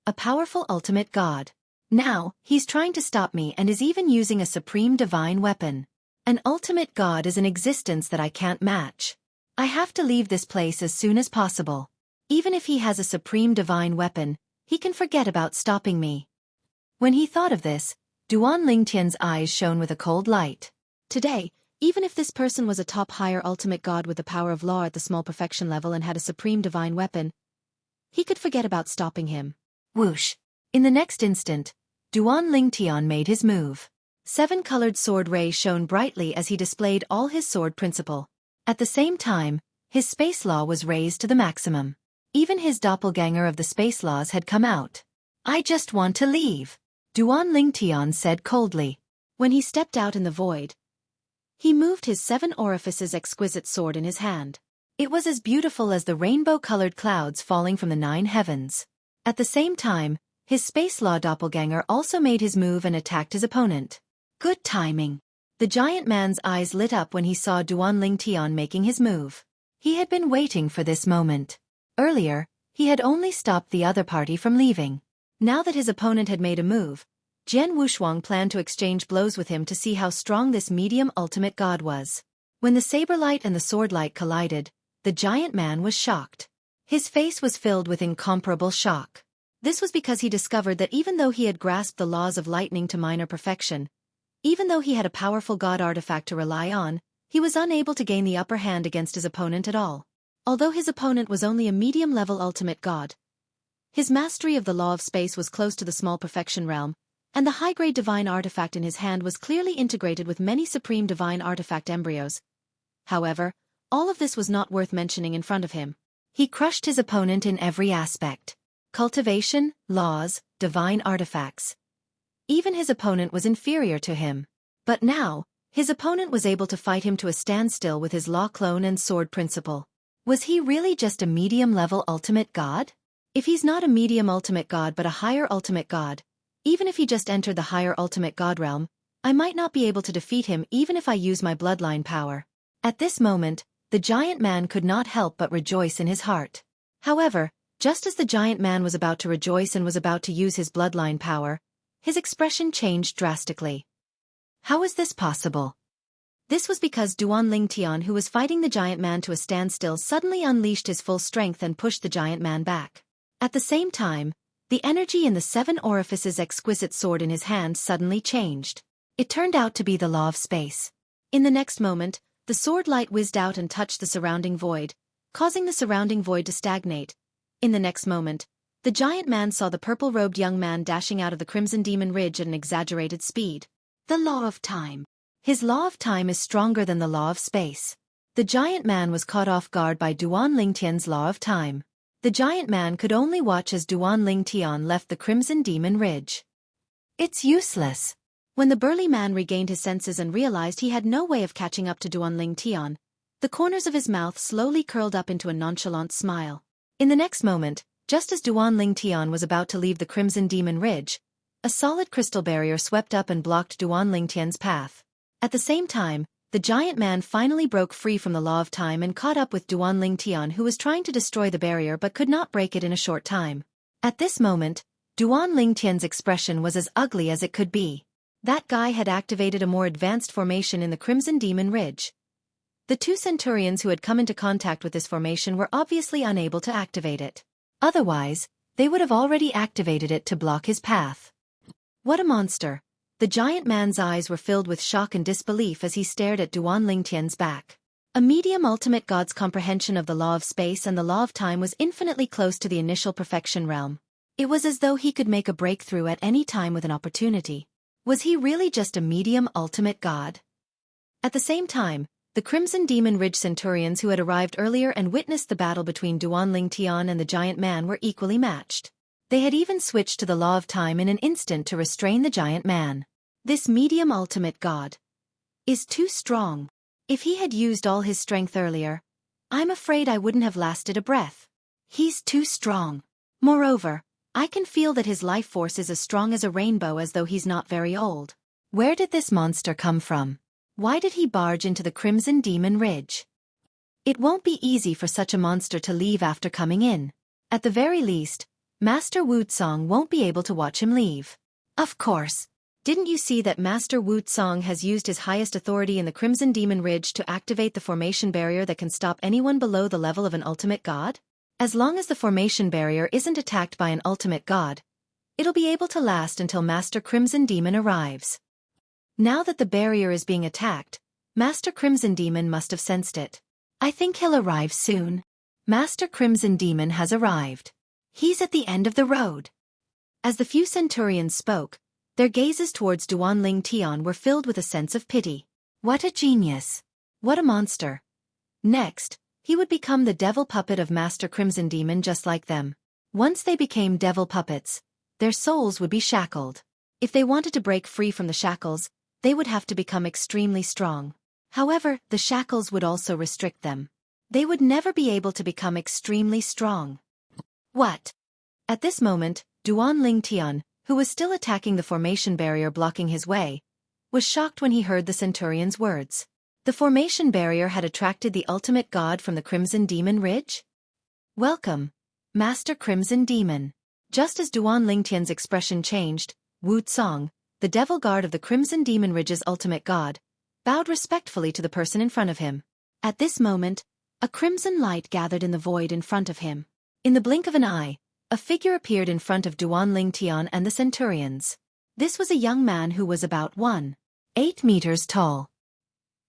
A powerful ultimate god. Now, he's trying to stop me and is even using a supreme divine weapon. An ultimate god is an existence that I can't match. I have to leave this place as soon as possible. Even if he has a supreme divine weapon, he can forget about stopping me. When he thought of this, Duan Lingtian's eyes shone with a cold light. Today, even if this person was a top higher ultimate god with the power of law at the small perfection level and had a supreme divine weapon, he could forget about stopping him. Whoosh! In the next instant, Duan Lingtian made his move. 7-colored sword ray shone brightly as he displayed all his sword principle. At the same time, his space law was raised to the maximum. Even his doppelganger of the space laws had come out. I just want to leave, Duan Lingtian said coldly. When he stepped out in the void, he moved his 7 orifices exquisite sword in his hand. It was as beautiful as the rainbow-colored clouds falling from the 9 heavens. At the same time, his space law doppelganger also made his move and attacked his opponent. Good timing. The giant man's eyes lit up when he saw Duan Lingtian making his move. He had been waiting for this moment. Earlier, he had only stopped the other party from leaving. Now that his opponent had made a move, Jian Wushuang planned to exchange blows with him to see how strong this medium ultimate god was. When the saber light and the sword light collided, the giant man was shocked. His face was filled with incomparable shock. This was because he discovered that even though he had grasped the laws of lightning to minor perfection, even though he had a powerful god artifact to rely on, he was unable to gain the upper hand against his opponent at all. Although his opponent was only a medium-level ultimate god, his mastery of the law of space was close to the small perfection realm, and the high-grade divine artifact in his hand was clearly integrated with many supreme divine artifact embryos. However, all of this was not worth mentioning in front of him. He crushed his opponent in every aspect. Cultivation, laws, divine artifacts. Even his opponent was inferior to him. But now, his opponent was able to fight him to a standstill with his law clone and sword principle. Was he really just a medium-level ultimate god? If he's not a medium ultimate god but a higher ultimate god, even if he just entered the higher ultimate god realm, I might not be able to defeat him even if I use my bloodline power. At this moment, the giant man could not help but rejoice in his heart. However, just as the giant man was about to rejoice and was about to use his bloodline power, his expression changed drastically. How is this possible? This was because Duan Lingtian, who was fighting the giant man to a standstill, suddenly unleashed his full strength and pushed the giant man back. At the same time, the energy in the 7 orifices exquisite sword in his hand suddenly changed. It turned out to be the law of space. In the next moment, the sword light whizzed out and touched the surrounding void, causing the surrounding void to stagnate. In the next moment, the giant man saw the purple-robed young man dashing out of the Crimson Demon Ridge at an exaggerated speed. The law of time. His law of time is stronger than the law of space. The giant man was caught off guard by Duan Lingtian's law of time. The giant man could only watch as Duan Lingtian left the Crimson Demon Ridge. It's useless. When the burly man regained his senses and realized he had no way of catching up to Duan Lingtian, the corners of his mouth slowly curled up into a nonchalant smile. In the next moment, just as Duan Lingtian was about to leave the Crimson Demon Ridge, a solid crystal barrier swept up and blocked Duan Lingtian's path. At the same time, the giant man finally broke free from the law of time and caught up with Duan Lingtian, who was trying to destroy the barrier but could not break it in a short time. At this moment, Duan Lingtian's expression was as ugly as it could be. That guy had activated a more advanced formation in the Crimson Demon Ridge. The 2 centurions who had come into contact with this formation were obviously unable to activate it. Otherwise, they would have already activated it to block his path. What a monster! The giant man's eyes were filled with shock and disbelief as he stared at Duan Lingtian's back. A medium ultimate god's comprehension of the law of space and the law of time was infinitely close to the initial perfection realm. It was as though he could make a breakthrough at any time with an opportunity. Was he really just a medium ultimate god? At the same time, the Crimson Demon Ridge Centurions who had arrived earlier and witnessed the battle between Duan Lingtian and the giant man were equally matched. They had even switched to the law of time in an instant to restrain the giant man. This medium ultimate god is too strong. If he had used all his strength earlier, I'm afraid I wouldn't have lasted a breath. He's too strong. Moreover, I can feel that his life force is as strong as a rainbow, as though he's not very old. Where did this monster come from? Why did he barge into the Crimson Demon Ridge? It won't be easy for such a monster to leave after coming in. At the very least, Master Wu Tsong won't be able to watch him leave. Of course. Didn't you see that Master Wu Tsong has used his highest authority in the Crimson Demon Ridge to activate the formation barrier that can stop anyone below the level of an ultimate god? As long as the formation barrier isn't attacked by an ultimate god, it'll be able to last until Master Crimson Demon arrives. Now that the barrier is being attacked, Master Crimson Demon must have sensed it. I think he'll arrive soon. Master Crimson Demon has arrived. He's at the end of the road. As the few centurions spoke, their gazes towards Duan Lingtian were filled with a sense of pity. What a genius! What a monster! Next, he would become the devil puppet of Master Crimson Demon just like them. Once they became devil puppets, their souls would be shackled. If they wanted to break free from the shackles, they would have to become extremely strong. However, the shackles would also restrict them. They would never be able to become extremely strong. What? At this moment, Duan Lingtian, who was still attacking the formation barrier blocking his way, was shocked when he heard the centurion's words. The formation barrier had attracted the ultimate god from the Crimson Demon Ridge? Welcome, Master Crimson Demon. Just as Duan Lingtian's expression changed, Wu Tsong, the devil guard of the Crimson Demon Ridge's ultimate god, bowed respectfully to the person in front of him. At this moment, a crimson light gathered in the void in front of him. In the blink of an eye, a figure appeared in front of Duan Lingtian and the Centurions. This was a young man who was about 1.8 meters tall.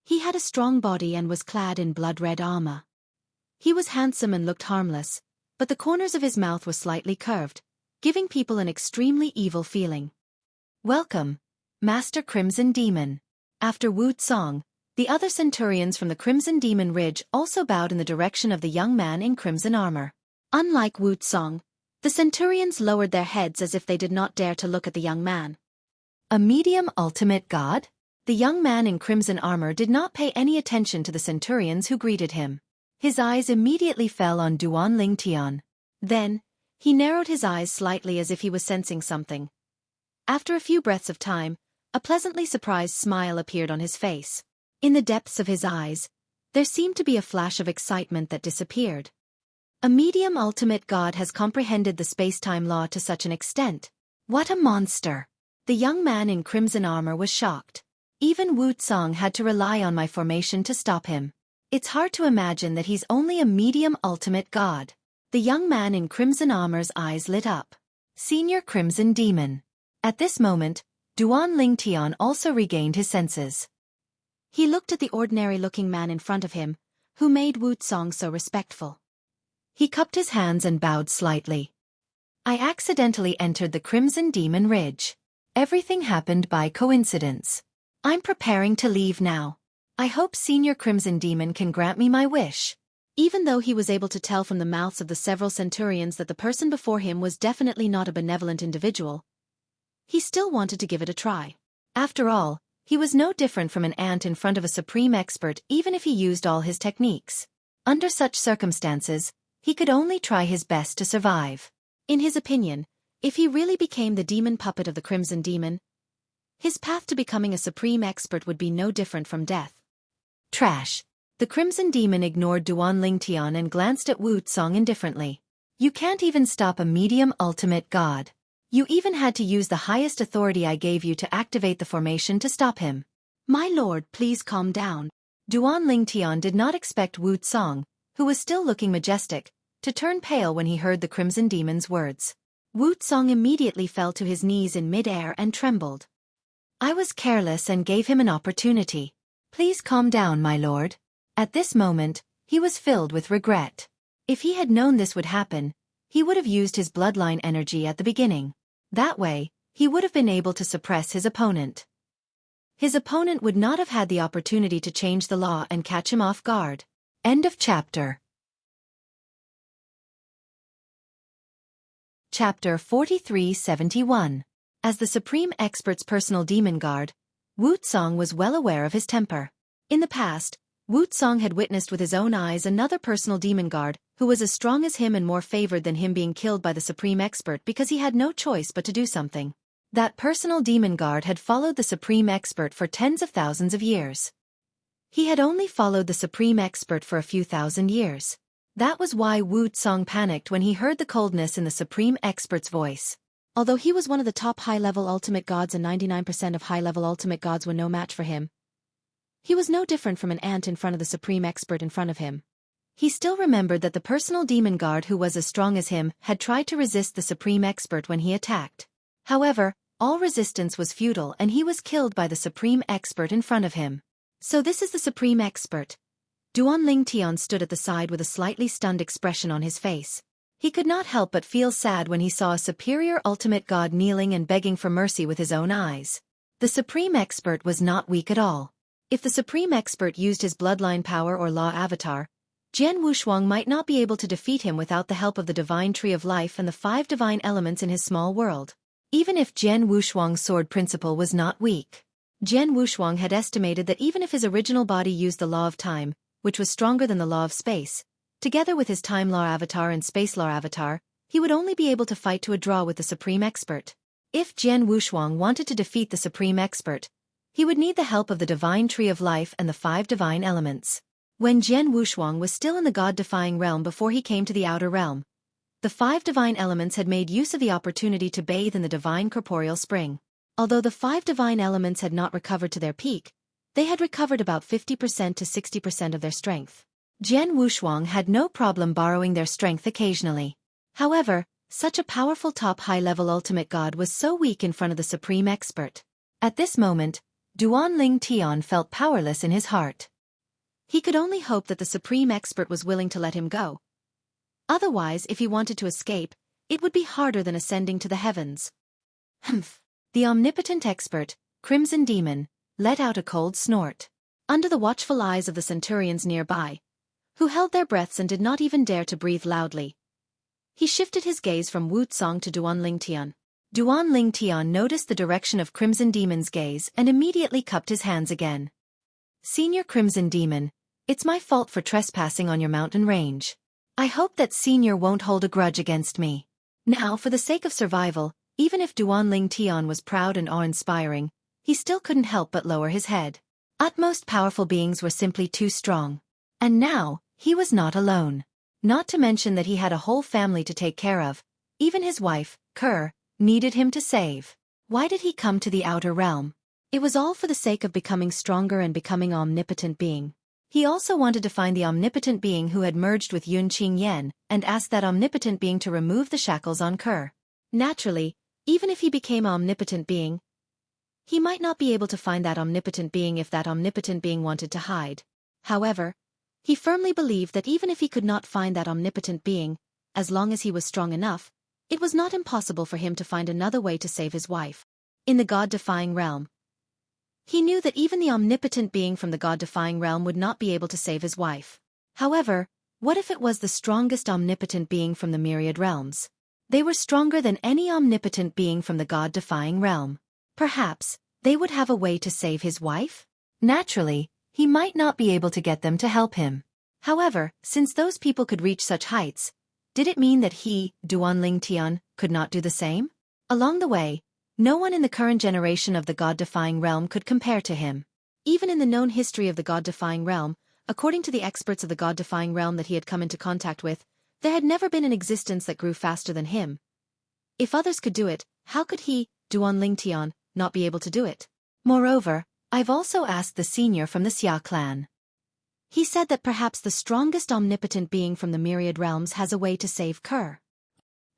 He had a strong body and was clad in blood-red armor. He was handsome and looked harmless, but the corners of his mouth were slightly curved, giving people an extremely evil feeling. "Welcome, Master Crimson Demon." After Wu Tsong, the other Centurions from the Crimson Demon Ridge also bowed in the direction of the young man in crimson armor. Unlike Wu Tsong, the Centurions lowered their heads as if they did not dare to look at the young man. A medium ultimate god? The young man in crimson armor did not pay any attention to the Centurions who greeted him. His eyes immediately fell on Duan Lingtian. Then, he narrowed his eyes slightly as if he was sensing something. After a few breaths of time, a pleasantly surprised smile appeared on his face. In the depths of his eyes, there seemed to be a flash of excitement that disappeared. A medium ultimate god has comprehended the space-time law to such an extent. What a monster! The young man in crimson armor was shocked. Even Wu Tsong had to rely on my formation to stop him. It's hard to imagine that he's only a medium ultimate god. The young man in crimson armor's eyes lit up. Senior Crimson Demon. At this moment, Duan Lingtian also regained his senses. He looked at the ordinary-looking man in front of him, who made Wu Tsong so respectful. He cupped his hands and bowed slightly. I accidentally entered the Crimson Demon Ridge. Everything happened by coincidence. I'm preparing to leave now. I hope Senior Crimson Demon can grant me my wish. Even though he was able to tell from the mouths of the several Centurions that the person before him was definitely not a benevolent individual, he still wanted to give it a try. After all, he was no different from an ant in front of a supreme expert even if he used all his techniques. Under such circumstances, he could only try his best to survive. In his opinion, if he really became the demon puppet of the Crimson Demon, his path to becoming a supreme expert would be no different from death. Trash. The Crimson Demon ignored Duan Lingtian and glanced at Wu Tsong indifferently. You can't even stop a medium ultimate god. You even had to use the highest authority I gave you to activate the formation to stop him. My lord, please calm down. Duan Lingtian did not expect Wu Tsong, who was still looking majestic, to turn pale when he heard the Crimson Demon's words. Wu Tsong immediately fell to his knees in mid-air and trembled. I was careless and gave him an opportunity. Please calm down, my lord. At this moment, he was filled with regret. If he had known this would happen, he would have used his bloodline energy at the beginning. That way, he would have been able to suppress his opponent. His opponent would not have had the opportunity to change the law and catch him off guard. End of chapter. Chapter 4371. As the Supreme Expert's personal demon guard, Wu Tsong was well aware of his temper. In the past, Wu Tsong had witnessed with his own eyes another personal demon guard, who was as strong as him and more favored than him, being killed by the Supreme Expert because he had no choice but to do something. That personal demon guard had followed the Supreme Expert for tens of thousands of years. He had only followed the Supreme Expert for a few thousand years. That was why Wu Tsong panicked when he heard the coldness in the Supreme Expert's voice. Although he was one of the top high-level ultimate gods and 99% of high-level ultimate gods were no match for him, he was no different from an ant in front of the Supreme Expert in front of him. He still remembered that the personal demon guard who was as strong as him had tried to resist the Supreme Expert when he attacked. However, all resistance was futile and he was killed by the Supreme Expert in front of him. So this is the Supreme Expert. Duan Lingtian stood at the side with a slightly stunned expression on his face. He could not help but feel sad when he saw a superior ultimate god kneeling and begging for mercy with his own eyes. The Supreme Expert was not weak at all. If the Supreme Expert used his bloodline power or law avatar, Jian Wushuang might not be able to defeat him without the help of the Divine Tree of Life and the 5 divine elements in his small world. Even if Jian Wushuang's sword principle was not weak. Jian Wushuang had estimated that even if his original body used the law of time, which was stronger than the law of space, together with his time law avatar and space law avatar, he would only be able to fight to a draw with the Supreme Expert. If Jian Wushuang wanted to defeat the Supreme Expert, he would need the help of the Divine Tree of Life and the 5 divine elements. When Jian Wushuang was still in the god-defying realm before he came to the outer realm, the 5 divine elements had made use of the opportunity to bathe in the divine corporeal spring. Although the 5 divine elements had not recovered to their peak, they had recovered about 50% to 60% of their strength. Jian Wushuang had no problem borrowing their strength occasionally. However, such a powerful top high-level ultimate god was so weak in front of the supreme expert. At this moment, Duanling Tian felt powerless in his heart. He could only hope that the supreme expert was willing to let him go. Otherwise, if he wanted to escape, it would be harder than ascending to the heavens. Humph. The omnipotent expert, Crimson Demon, let out a cold snort. Under the watchful eyes of the centurions nearby, who held their breaths and did not even dare to breathe loudly, he shifted his gaze from Wu Tsong to Duanling Tian. Duanling Tian noticed the direction of Crimson Demon's gaze and immediately cupped his hands again. Senior Crimson Demon, it's my fault for trespassing on your mountain range. I hope that Senior won't hold a grudge against me. Now, for the sake of survival, even if Duanling Tian was proud and awe-inspiring, he still couldn't help but lower his head. Utmost powerful beings were simply too strong. And now, he was not alone. Not to mention that he had a whole family to take care of. Even his wife, Kerr, needed him to save. Why did he come to the outer realm? It was all for the sake of becoming stronger and becoming an omnipotent being. He also wanted to find the omnipotent being who had merged with Yun Qingyan and ask that omnipotent being to remove the shackles on Kerr. Naturally, even if he became an omnipotent being, he might not be able to find that omnipotent being if that omnipotent being wanted to hide. However, he firmly believed that even if he could not find that omnipotent being, as long as he was strong enough, it was not impossible for him to find another way to save his wife. In the God-defying realm, he knew that even the omnipotent being from the God-defying realm would not be able to save his wife. However, what if it was the strongest omnipotent being from the myriad realms? They were stronger than any omnipotent being from the God-defying realm. Perhaps, they would have a way to save his wife? Naturally, he might not be able to get them to help him. However, since those people could reach such heights, did it mean that he, Duanling Tian, could not do the same? Along the way, no one in the current generation of the God-defying realm could compare to him. Even in the known history of the God-defying realm, according to the experts of the God-defying realm that he had come into contact with, there had never been an existence that grew faster than him. If others could do it, how could he, Duanling Tian, not be able to do it? Moreover, I've also asked the senior from the Xia clan. He said that perhaps the strongest omnipotent being from the myriad realms has a way to save Kerr.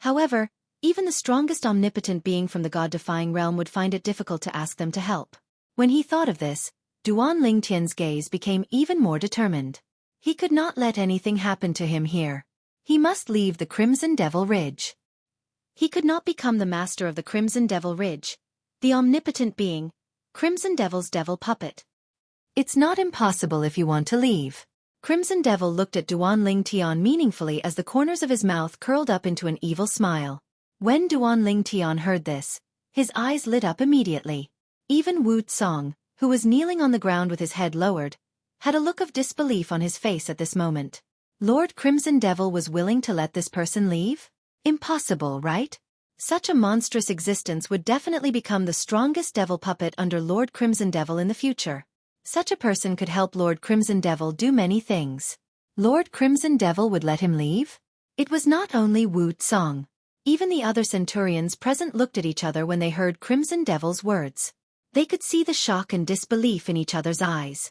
However, even the strongest omnipotent being from the God-defying realm would find it difficult to ask them to help. When he thought of this, Duanling Tian's gaze became even more determined. He could not let anything happen to him here. He must leave the Crimson Devil Ridge. He could not become the master of the Crimson Devil Ridge, the omnipotent being, Crimson Devil's devil puppet. It's not impossible if you want to leave. Crimson Devil looked at Duanling Tian meaningfully as the corners of his mouth curled up into an evil smile. When Duanling Tian heard this, his eyes lit up immediately. Even Wu Tsong, who was kneeling on the ground with his head lowered, had a look of disbelief on his face at this moment. Lord Crimson Devil was willing to let this person leave? Impossible, right? Such a monstrous existence would definitely become the strongest devil puppet under Lord Crimson Devil in the future. Such a person could help Lord Crimson Devil do many things. Lord Crimson Devil would let him leave? It was not only Wu Tsong. Even the other centurions present looked at each other when they heard Crimson Devil's words. They could see the shock and disbelief in each other's eyes.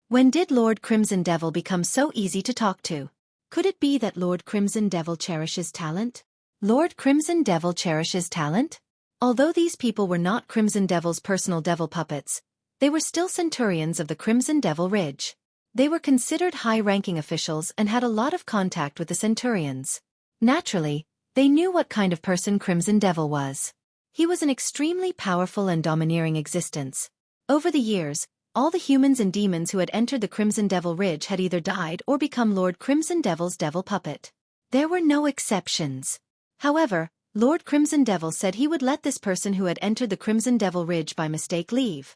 When did Lord Crimson Devil become so easy to talk to? Could it be that Lord Crimson Devil cherishes talent? Lord Crimson Devil cherishes talent? Although these people were not Crimson Devil's personal devil puppets, they were still centurions of the Crimson Devil Ridge. They were considered high-ranking officials and had a lot of contact with the centurions. Naturally, they knew what kind of person Crimson Devil was. He was an extremely powerful and domineering existence. Over the years, all the humans and demons who had entered the Crimson Devil Ridge had either died or become Lord Crimson Devil's devil puppet. There were no exceptions. However, Lord Crimson Devil said he would let this person who had entered the Crimson Devil Ridge by mistake leave.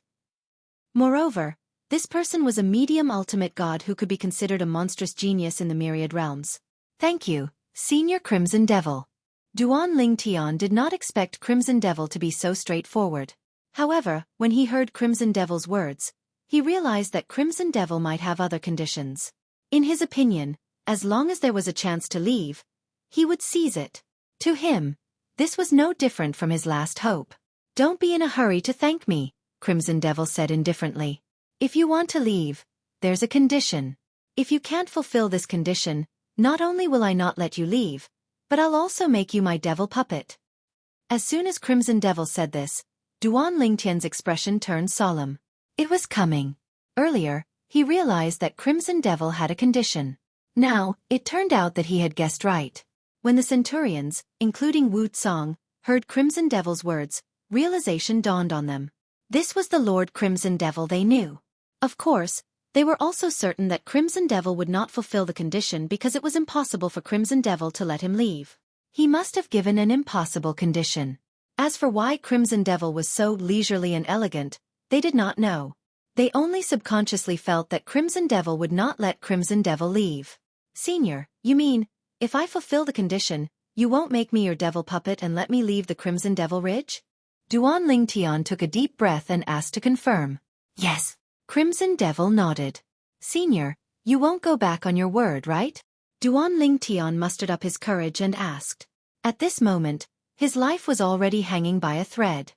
Moreover, this person was a medium ultimate god who could be considered a monstrous genius in the myriad realms. Thank you, Senior Crimson Devil. Duanling Tian did not expect Crimson Devil to be so straightforward. However, when he heard Crimson Devil's words, he realized that Crimson Devil might have other conditions. In his opinion, as long as there was a chance to leave, he would seize it. To him, this was no different from his last hope. Don't be in a hurry to thank me, Crimson Devil said indifferently. If you want to leave, there's a condition. If you can't fulfill this condition, not only will I not let you leave, but I'll also make you my devil puppet. As soon as Crimson Devil said this, Duan Lingtian's expression turned solemn. It was coming. Earlier, he realized that Crimson Devil had a condition. Now, it turned out that he had guessed right. When the Centurions, including Wu Tsang, heard Crimson Devil's words, realization dawned on them. This was the Lord Crimson Devil they knew. Of course, they were also certain that Crimson Devil would not fulfill the condition because it was impossible for Crimson Devil to let him leave. He must have given an impossible condition. As for why Crimson Devil was so leisurely and elegant, they did not know. They only subconsciously felt that Crimson Devil would not let Crimson Devil leave. Senior, you mean, if I fulfill the condition, you won't make me your devil puppet and let me leave the Crimson Devil Ridge? Duan Lingtian took a deep breath and asked to confirm. Yes. Crimson Devil nodded. Senior, you won't go back on your word, right? Duan Lingtian mustered up his courage and asked. At this moment, his life was already hanging by a thread.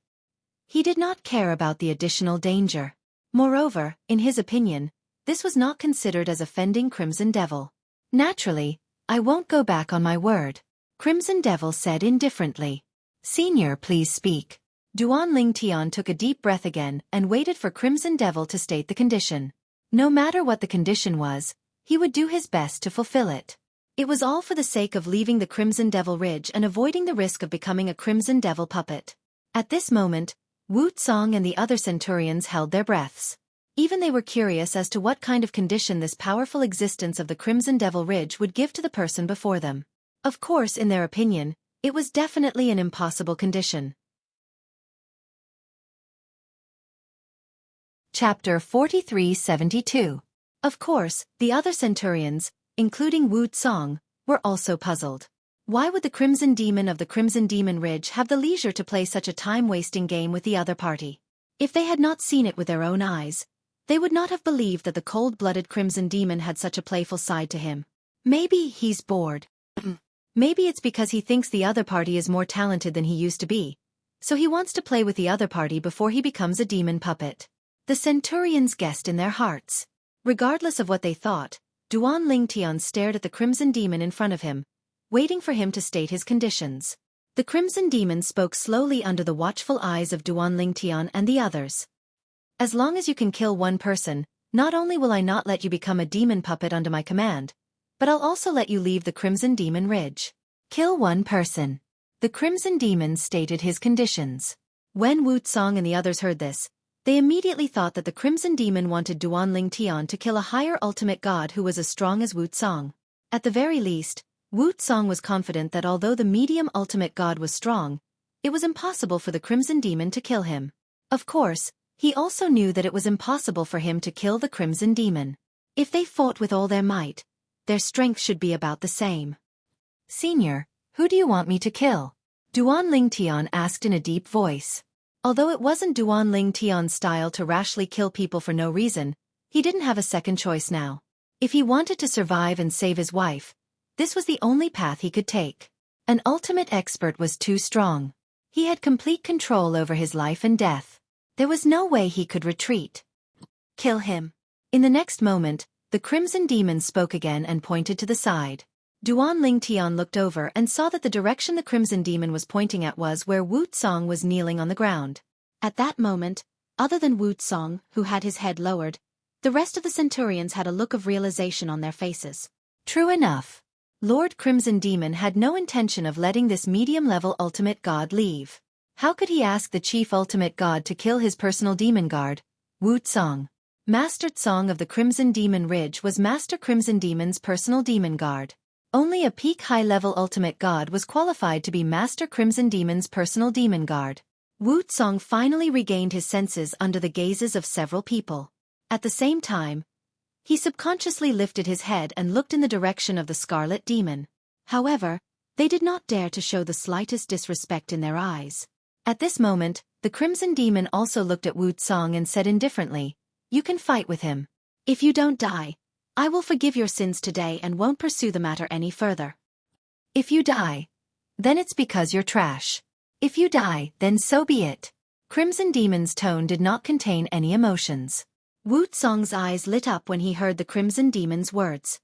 He did not care about the additional danger. Moreover, in his opinion, this was not considered as offending Crimson Devil. Naturally, I won't go back on my word, Crimson Devil said indifferently. Senior, please speak. Duan Lingtian took a deep breath again and waited for Crimson Devil to state the condition. No matter what the condition was, he would do his best to fulfill it. It was all for the sake of leaving the Crimson Devil Ridge and avoiding the risk of becoming a Crimson Devil puppet. At this moment, Wu Tsang and the other Centurions held their breaths. Even they were curious as to what kind of condition this powerful existence of the Crimson Devil Ridge would give to the person before them. Of course, in their opinion, it was definitely an impossible condition. Chapter 4372. Of course, the other Centurions, including Wu Tsang, were also puzzled. Why would the Crimson Demon of the Crimson Demon Ridge have the leisure to play such a time-wasting game with the other party? If they had not seen it with their own eyes, they would not have believed that the cold-blooded Crimson Demon had such a playful side to him. Maybe he's bored. Maybe it's because he thinks the other party is more talented than he used to be, so he wants to play with the other party before he becomes a demon puppet. The Centurions guessed in their hearts. Regardless of what they thought, Duan Lingtian stared at the Crimson Demon in front of him, waiting for him to state his conditions. The Crimson Demon spoke slowly under the watchful eyes of Duan Lingtian and the others. As long as you can kill one person, not only will I not let you become a demon puppet under my command, but I'll also let you leave the Crimson Demon Ridge. Kill one person. The Crimson Demon stated his conditions. When Wu Tsang and the others heard this, they immediately thought that the Crimson Demon wanted Duan Lingtian to kill a higher ultimate god who was as strong as Wu Tsang. At the very least, Wu Tsang was confident that although the medium ultimate god was strong, it was impossible for the Crimson Demon to kill him. Of course, he also knew that it was impossible for him to kill the Crimson Demon. If they fought with all their might, their strength should be about the same. Senior, who do you want me to kill? Duan Lingtian asked in a deep voice. Although it wasn't Duan Lingtian's style to rashly kill people for no reason, he didn't have a second choice now. If he wanted to survive and save his wife, this was the only path he could take. An ultimate expert was too strong. He had complete control over his life and death. There was no way he could retreat. Kill him. In the next moment, the Crimson Demon spoke again and pointed to the side. Duan Lingtian looked over and saw that the direction the Crimson Demon was pointing at was where Wu Tsang was kneeling on the ground. At that moment, other than Wu Tsang, who had his head lowered, the rest of the Centurions had a look of realization on their faces. True enough. Lord Crimson Demon had no intention of letting this medium-level ultimate god leave. How could he ask the chief ultimate god to kill his personal demon guard, Wu Tsang? Master Tsang of the Crimson Demon Ridge was Master Crimson Demon's personal demon guard. Only a peak high-level ultimate god was qualified to be Master Crimson Demon's personal demon guard. Wu Tsang finally regained his senses under the gazes of several people. At the same time, he subconsciously lifted his head and looked in the direction of the Scarlet Demon. However, they did not dare to show the slightest disrespect in their eyes. At this moment, the Crimson Demon also looked at Wu Tsang and said indifferently, "You can fight with him. If you don't die, I will forgive your sins today and won't pursue the matter any further. If you die, then it's because you're trash. If you die, then so be it." Crimson Demon's tone did not contain any emotions. Wu Song's eyes lit up when he heard the Crimson Demon's words.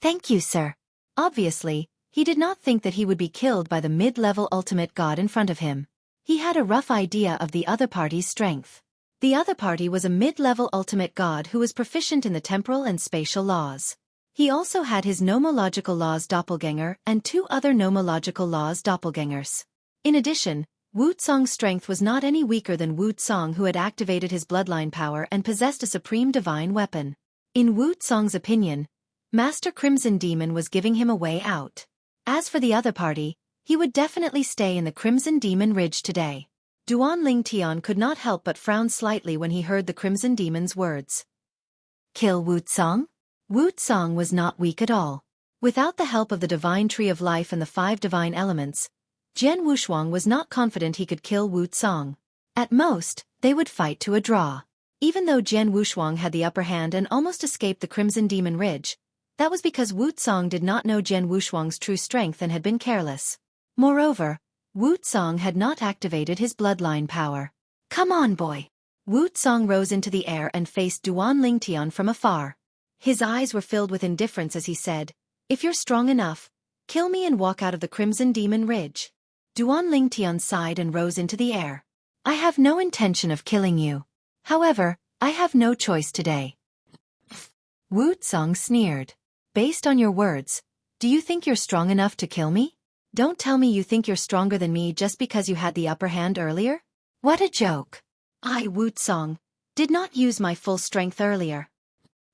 "Thank you, sir." Obviously, he did not think that he would be killed by the mid-level ultimate god in front of him. He had a rough idea of the other party's strength. The other party was a mid-level ultimate god who was proficient in the temporal and spatial laws. He also had his nomological laws doppelganger and 2 other nomological laws doppelgangers. In addition, Wu Song's strength was not any weaker than Wu Song, who had activated his bloodline power and possessed a supreme divine weapon. In Wu Song's opinion, Master Crimson Demon was giving him a way out. As for the other party, he would definitely stay in the Crimson Demon Ridge today. Duan Ling Tian could not help but frown slightly when he heard the Crimson Demon's words. Kill Wu Song? Wu Song was not weak at all. Without the help of the Divine Tree of Life and the 5 divine elements, Jian Wushuang was not confident he could kill Wu Song. At most, they would fight to a draw. Even though Jian Wushuang had the upper hand and almost escaped the Crimson Demon Ridge, that was because Wu Song did not know Jian Wushuang's true strength and had been careless. Moreover, Wu Song had not activated his bloodline power. Come on, boy. Wu Song rose into the air and faced Duan Ling Tian from afar. His eyes were filled with indifference as he said, "If you're strong enough, kill me and walk out of the Crimson Demon Ridge." Duan Ling Tian sighed and rose into the air. "I have no intention of killing you. However, I have no choice today." Wu Song sneered. "Based on your words, do you think you're strong enough to kill me? Don't tell me you think you're stronger than me just because you had the upper hand earlier? What a joke. I, Wu Song, did not use my full strength earlier."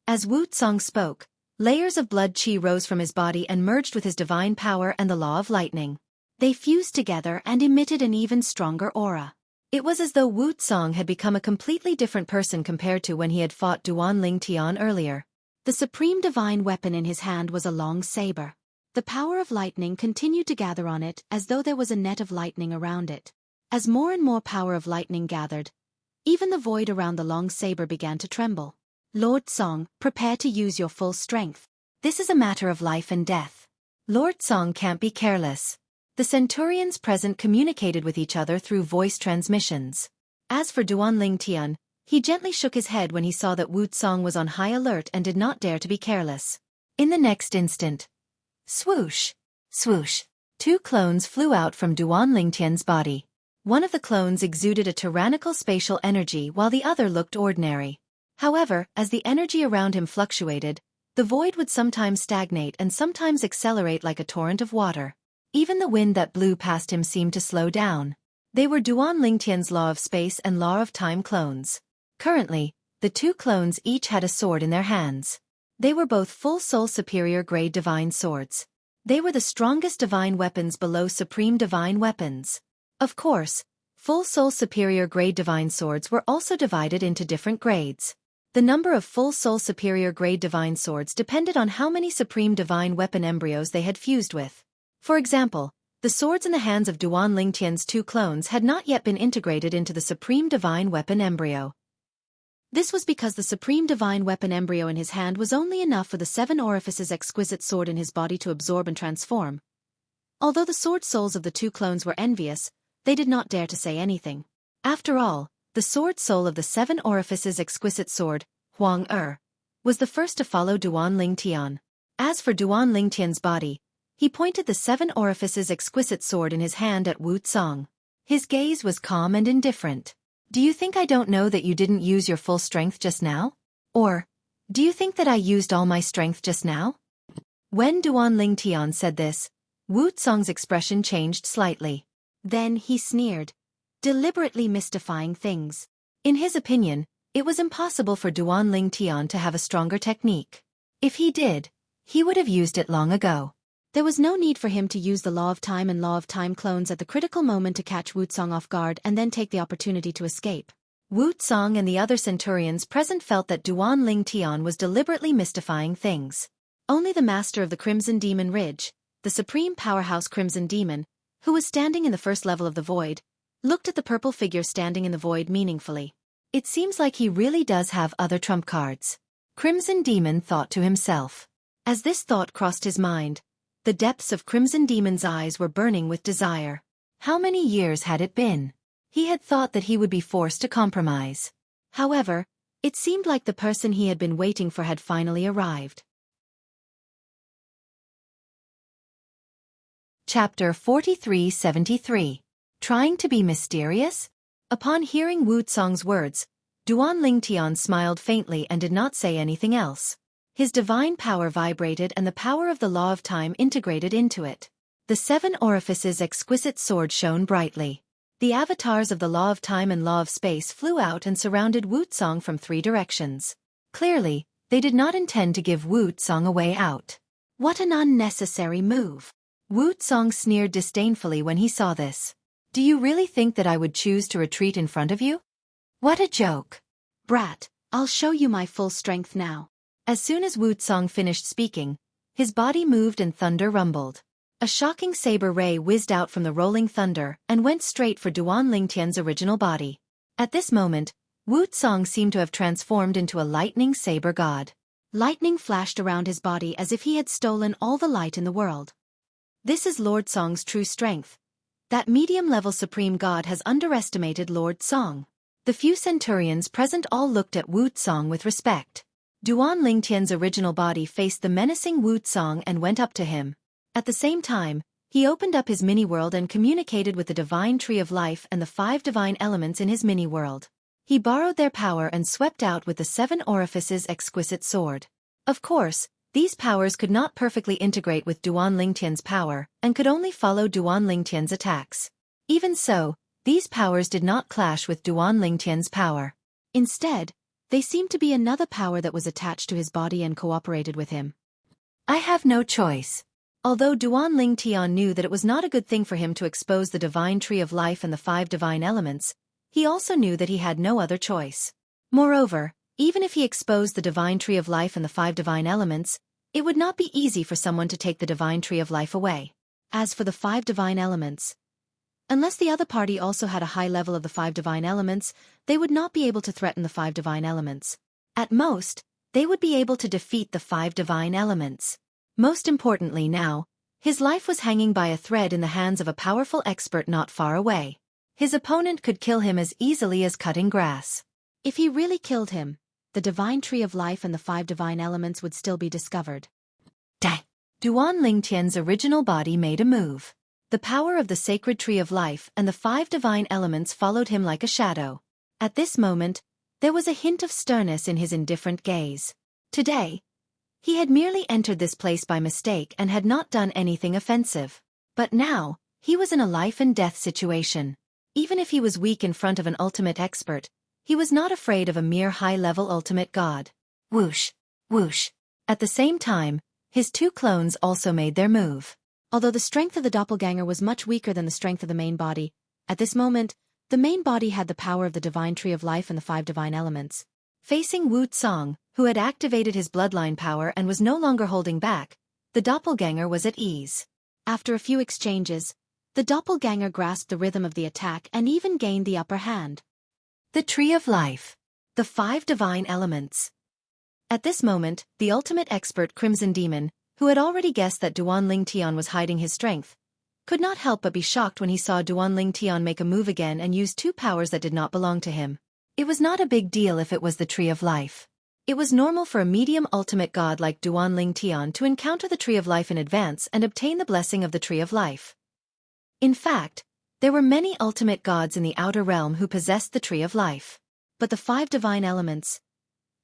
As Wu Song spoke, layers of blood qi rose from his body and merged with his divine power and the law of lightning. They fused together and emitted an even stronger aura. It was as though Wu Song had become a completely different person compared to when he had fought Duan Ling Tian earlier. The supreme divine weapon in his hand was a long saber. The power of lightning continued to gather on it as though there was a net of lightning around it. As more and more power of lightning gathered, even the void around the long saber began to tremble. "Lord Song, prepare to use your full strength. This is a matter of life and death. Lord Song can't be careless." The centurions present communicated with each other through voice transmissions. As for Duan Ling Tian, he gently shook his head when he saw that Wu Song was on high alert and did not dare to be careless. In the next instant, swoosh, swoosh, 2 clones flew out from Duan Ling Tian's body. One of the clones exuded a tyrannical spatial energy while the other looked ordinary. However, as the energy around him fluctuated, the void would sometimes stagnate and sometimes accelerate like a torrent of water. Even the wind that blew past him seemed to slow down. They were Duan Ling Tian's Law of Space and Law of Time clones. Currently, the 2 clones each had a sword in their hands. They were both full soul superior grade divine swords. They were the strongest divine weapons below supreme divine weapons. Of course, full soul superior grade divine swords were also divided into different grades. The number of full soul superior grade divine swords depended on how many supreme divine weapon embryos they had fused with. For example, the swords in the hands of Duan Ling Tian's 2 clones had not yet been integrated into the supreme divine weapon embryo. This was because the supreme divine weapon embryo in his hand was only enough for the 7 orifices exquisite sword in his body to absorb and transform. Although the sword souls of the 2 clones were envious, they did not dare to say anything. After all, the sword soul of the 7 orifices exquisite sword, Huang was the first to follow Duan Ling Tian. As for Duan Ling Tian's body, he pointed the 7 orifices exquisite sword in his hand at Wu Song. His gaze was calm and indifferent. "Do you think I don't know that you didn't use your full strength just now? Or, do you think that I used all my strength just now?" When Duan Ling Tian said this, Wu Song's expression changed slightly. Then he sneered, deliberately mystifying things. In his opinion, it was impossible for Duan Ling Tian to have a stronger technique. If he did, he would have used it long ago. There was no need for him to use the Law of Time and Law of Time clones at the critical moment to catch Wu Song off guard and then take the opportunity to escape. Wu Song and the other centurions present felt that Duan Ling Tian was deliberately mystifying things. Only the master of the Crimson Demon Ridge, the supreme powerhouse Crimson Demon, who was standing in the first level of the void, looked at the purple figure standing in the void meaningfully. It seems like he really does have other trump cards. Crimson Demon thought to himself. As this thought crossed his mind, the depths of Crimson Demon's eyes were burning with desire. How many years had it been? He had thought that he would be forced to compromise. However, it seemed like the person he had been waiting for had finally arrived. Chapter 4373. Trying to be mysterious? Upon hearing Wu Tsong's words, Duan Lingtian smiled faintly and did not say anything else. His divine power vibrated and the power of the law of time integrated into it. The 7 orifices' exquisite sword shone brightly. The avatars of the law of time and law of space flew out and surrounded Wu Tsong from 3 directions. Clearly, they did not intend to give Wu Tsong a way out. What an unnecessary move! Wu Tsong sneered disdainfully when he saw this. Do you really think that I would choose to retreat in front of you? What a joke! Brat, I'll show you my full strength now. As soon as Wu Tsong finished speaking, his body moved and thunder rumbled. A shocking saber ray whizzed out from the rolling thunder and went straight for Duan Lingtian's original body. At this moment, Wu Tsong seemed to have transformed into a lightning saber god. Lightning flashed around his body as if he had stolen all the light in the world. This is Lord Song's true strength. That medium-level supreme god has underestimated Lord Song. The few centurions present all looked at Wu Tsong with respect. Duan Lingtian's original body faced the menacing Wu Tsong and went up to him. At the same time, he opened up his mini-world and communicated with the divine tree of life and the 5 divine elements in his mini-world. He borrowed their power and swept out with the 7 orifices' exquisite sword. Of course, these powers could not perfectly integrate with Duan Lingtian's power and could only follow Duan Lingtian's attacks. Even so, these powers did not clash with Duan Lingtian's power. Instead, they seemed to be another power that was attached to his body and cooperated with him. I have no choice. Although Duan Lingtian knew that it was not a good thing for him to expose the divine tree of life and the 5 divine elements, he also knew that he had no other choice. Moreover, even if he exposed the divine tree of life and the 5 divine elements, it would not be easy for someone to take the divine tree of life away. As for the 5 divine elements, unless the other party also had a high level of the 5 divine elements, they would not be able to threaten the 5 divine elements. At most, they would be able to defeat the 5 divine elements. Most importantly now, his life was hanging by a thread in the hands of a powerful expert not far away. His opponent could kill him as easily as cutting grass. If he really killed him, the divine tree of life and the 5 divine elements would still be discovered. Duan Lingtian's original body made a move. The power of the sacred tree of life and the 5 divine elements followed him like a shadow. At this moment, there was a hint of sternness in his indifferent gaze. Today, he had merely entered this place by mistake and had not done anything offensive. But now, he was in a life-and-death situation. Even if he was weak in front of an ultimate expert, he was not afraid of a mere high-level ultimate god. Whoosh! Whoosh! At the same time, his 2 clones also made their move. Although the strength of the doppelganger was much weaker than the strength of the main body, at this moment, the main body had the power of the divine tree of life and the 5 divine elements. Facing Wu Tsong, who had activated his bloodline power and was no longer holding back, the doppelganger was at ease. After a few exchanges, the doppelganger grasped the rhythm of the attack and even gained the upper hand. The tree of life. The 5 divine elements. At this moment, the ultimate expert Crimson Demon, who had already guessed that Duan Lingtian was hiding his strength, could not help but be shocked when he saw Duan Lingtian make a move again and use 2 powers that did not belong to him. It was not a big deal if it was the tree of life. It was normal for a medium ultimate god like Duan Lingtian to encounter the tree of life in advance and obtain the blessing of the tree of life. In fact, there were many ultimate gods in the outer realm who possessed the tree of life. But the 5 divine elements.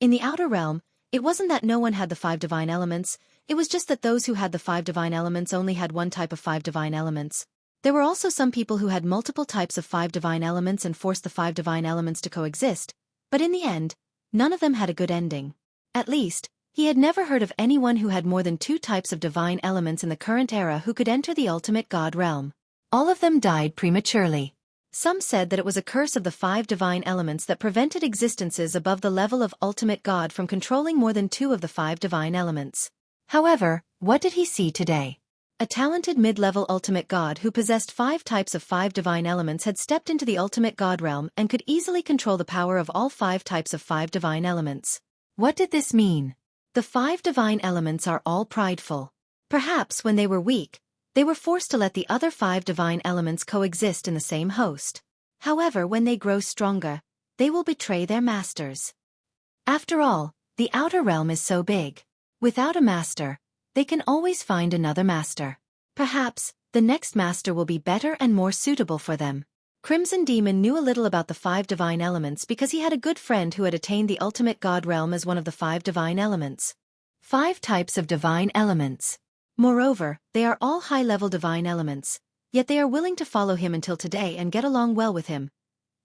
In the outer realm, it wasn't that no one had the 5 divine elements, it was just that those who had the 5 divine elements only had one type of 5 divine elements. There were also some people who had multiple types of 5 divine elements and forced the 5 divine elements to coexist, but in the end, none of them had a good ending. At least, he had never heard of anyone who had more than 2 types of divine elements in the current era who could enter the ultimate god realm. All of them died prematurely. Some said that it was a curse of the 5 divine elements that prevented existences above the level of ultimate god from controlling more than 2 of the 5 divine elements. However, what did he see today? A talented mid-level ultimate god who possessed 5 types of 5 divine elements had stepped into the ultimate god realm and could easily control the power of all 5 types of 5 divine elements. What did this mean? The 5 divine elements are all prideful. Perhaps when they were weak, they were forced to let the other 5 divine elements coexist in the same host. However, when they grow stronger, they will betray their masters. After all, the outer realm is so big. Without a master, they can always find another master. Perhaps, the next master will be better and more suitable for them. Crimson Demon knew a little about the 5 divine elements because he had a good friend who had attained the ultimate god realm as one of the 5 divine elements. 5 types of divine elements. Moreover, they are all high-level divine elements, yet they are willing to follow him until today and get along well with him.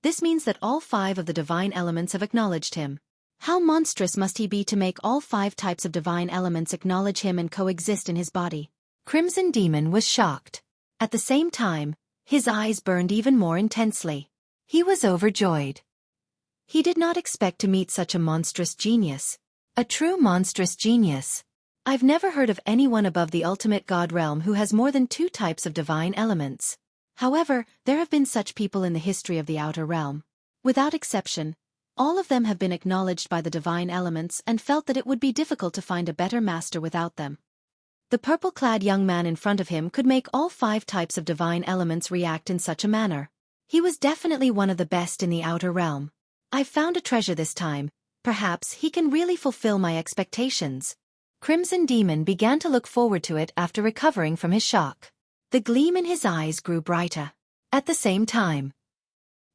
This means that all 5 of the divine elements have acknowledged him. How monstrous must he be to make all 5 types of divine elements acknowledge him and coexist in his body? Crimson Demon was shocked. At the same time, his eyes burned even more intensely. He was overjoyed. He did not expect to meet such a monstrous genius. A true monstrous genius. I've never heard of anyone above the ultimate god realm who has more than 2 types of divine elements. However, there have been such people in the history of the outer realm. Without exception, all of them have been acknowledged by the divine elements and felt that it would be difficult to find a better master without them. The purple-clad young man in front of him could make all 5 types of divine elements react in such a manner. He was definitely one of the best in the outer realm. I've found a treasure this time. Perhaps he can really fulfill my expectations. Crimson Demon began to look forward to it after recovering from his shock. The gleam in his eyes grew brighter. At the same time,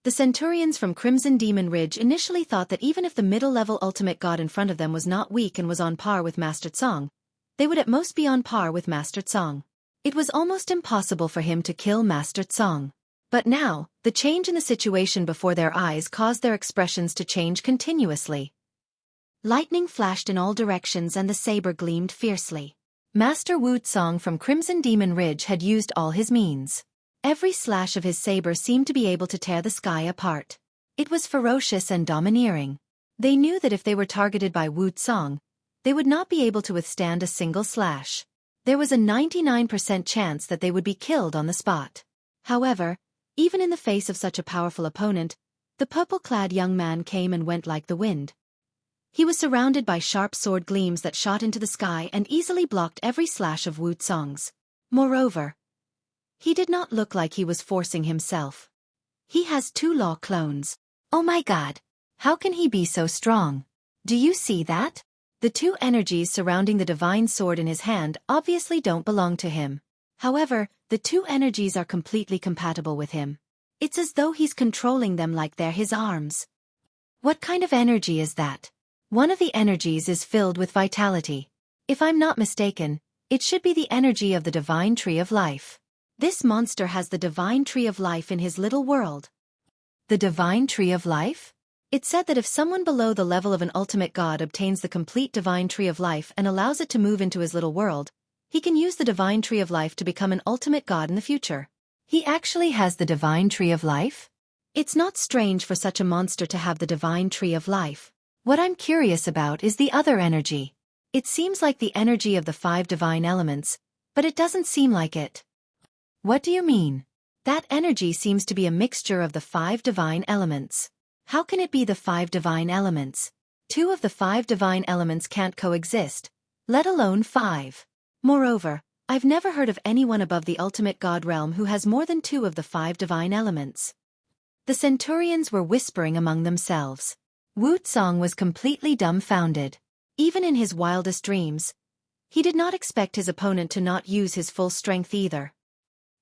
the Centurions from Crimson Demon Ridge initially thought that even if the middle-level ultimate god in front of them was not weak and was on par with Master Tsong, they would at most be on par with Master Tsong. It was almost impossible for him to kill Master Tsong. But now, the change in the situation before their eyes caused their expressions to change continuously. Lightning flashed in all directions and the saber gleamed fiercely. Master Wu Tsong from Crimson Demon Ridge had used all his means. Every slash of his saber seemed to be able to tear the sky apart. It was ferocious and domineering. They knew that if they were targeted by Wu Tsong, they would not be able to withstand a single slash. There was a 99% chance that they would be killed on the spot. However, even in the face of such a powerful opponent, the purple-clad young man came and went like the wind. He was surrounded by sharp sword gleams that shot into the sky and easily blocked every slash of Wu Tsong's. Moreover, he did not look like he was forcing himself. He has 2 law clones. Oh my god! How can he be so strong? Do you see that? The 2 energies surrounding the divine sword in his hand obviously don't belong to him. However, the 2 energies are completely compatible with him. It's as though he's controlling them like they're his arms. What kind of energy is that? One of the energies is filled with vitality. If I'm not mistaken, it should be the energy of the divine tree of life. This monster has the divine tree of life in his little world. The divine tree of life? It's said that if someone below the level of an ultimate god obtains the complete divine tree of life and allows it to move into his little world, he can use the divine tree of life to become an ultimate god in the future. He actually has the divine tree of life? It's not strange for such a monster to have the divine tree of life. What I'm curious about is the other energy. It seems like the energy of the 5 divine elements, but it doesn't seem like it. What do you mean? That energy seems to be a mixture of the 5 divine elements. How can it be the 5 divine elements? 2 of the 5 divine elements can't coexist, let alone 5. Moreover, I've never heard of anyone above the ultimate god realm who has more than 2 of the 5 divine elements. The Centurions were whispering among themselves. Wu Tsong was completely dumbfounded. Even in his wildest dreams, he did not expect his opponent to not use his full strength either.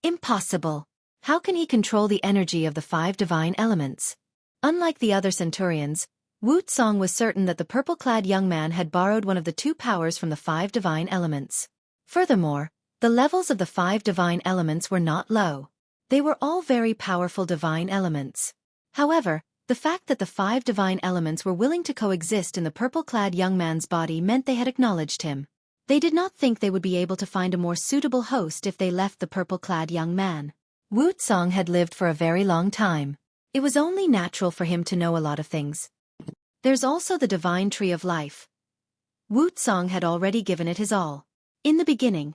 Impossible! How can he control the energy of the 5 divine elements? Unlike the other Centurions, Wu Tsong was certain that the purple-clad young man had borrowed one of the 2 powers from the 5 divine elements. Furthermore, the levels of the 5 divine elements were not low. They were all very powerful divine elements. However, the fact that the 5 divine elements were willing to coexist in the purple-clad young man's body meant they had acknowledged him. They did not think they would be able to find a more suitable host if they left the purple-clad young man. Wu Tsong had lived for a very long time. It was only natural for him to know a lot of things. There's also the divine tree of life. Wu Tsong had already given it his all. In the beginning,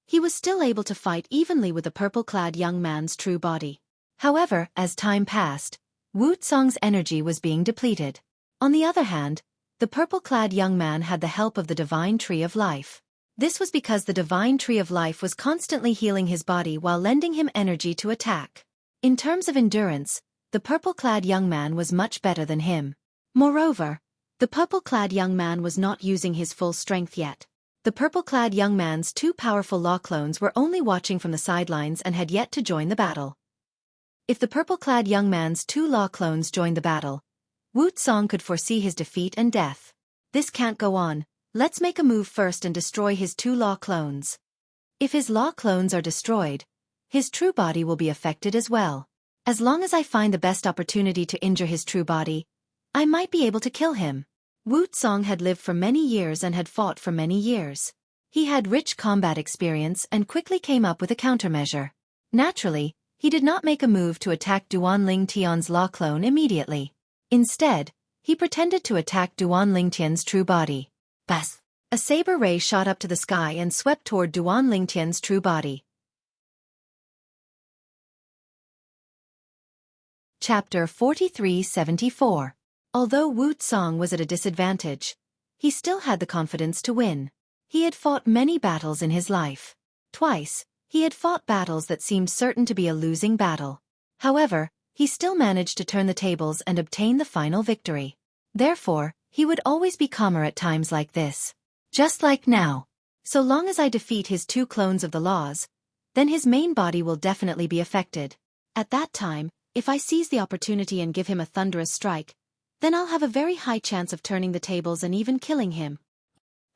he was still able to fight evenly with the purple-clad young man's true body. However, as time passed, Wu Tsong's energy was being depleted. On the other hand, the purple-clad young man had the help of the divine tree of life. This was because the divine tree of life was constantly healing his body while lending him energy to attack. In terms of endurance, the purple-clad young man was much better than him. Moreover, the purple-clad young man was not using his full strength yet. The purple-clad young man's two powerful law clones were only watching from the sidelines and had yet to join the battle. If the purple-clad young man's two law clones joined the battle, Wu Song could foresee his defeat and death. This can't go on. Let's make a move first and destroy his two law clones. If his law clones are destroyed, his true body will be affected as well. As long as I find the best opportunity to injure his true body, I might be able to kill him. Wu Song had lived for many years and had fought for many years. He had rich combat experience and quickly came up with a countermeasure. Naturally, he did not make a move to attack Duan Ling Tian's law clone immediately. Instead, he pretended to attack Duan Ling Tian's true body. Bas! A saber ray shot up to the sky and swept toward Duan Ling Tian's true body. Chapter 43-74. Although Wu Song was at a disadvantage, he still had the confidence to win. He had fought many battles in his life. Twice, he had fought battles that seemed certain to be a losing battle. However, he still managed to turn the tables and obtain the final victory. Therefore, he would always be calmer at times like this. Just like now. So long as I defeat his two clones of the laws, then his main body will definitely be affected. At that time, if I seize the opportunity and give him a thunderous strike, then I'll have a very high chance of turning the tables and even killing him.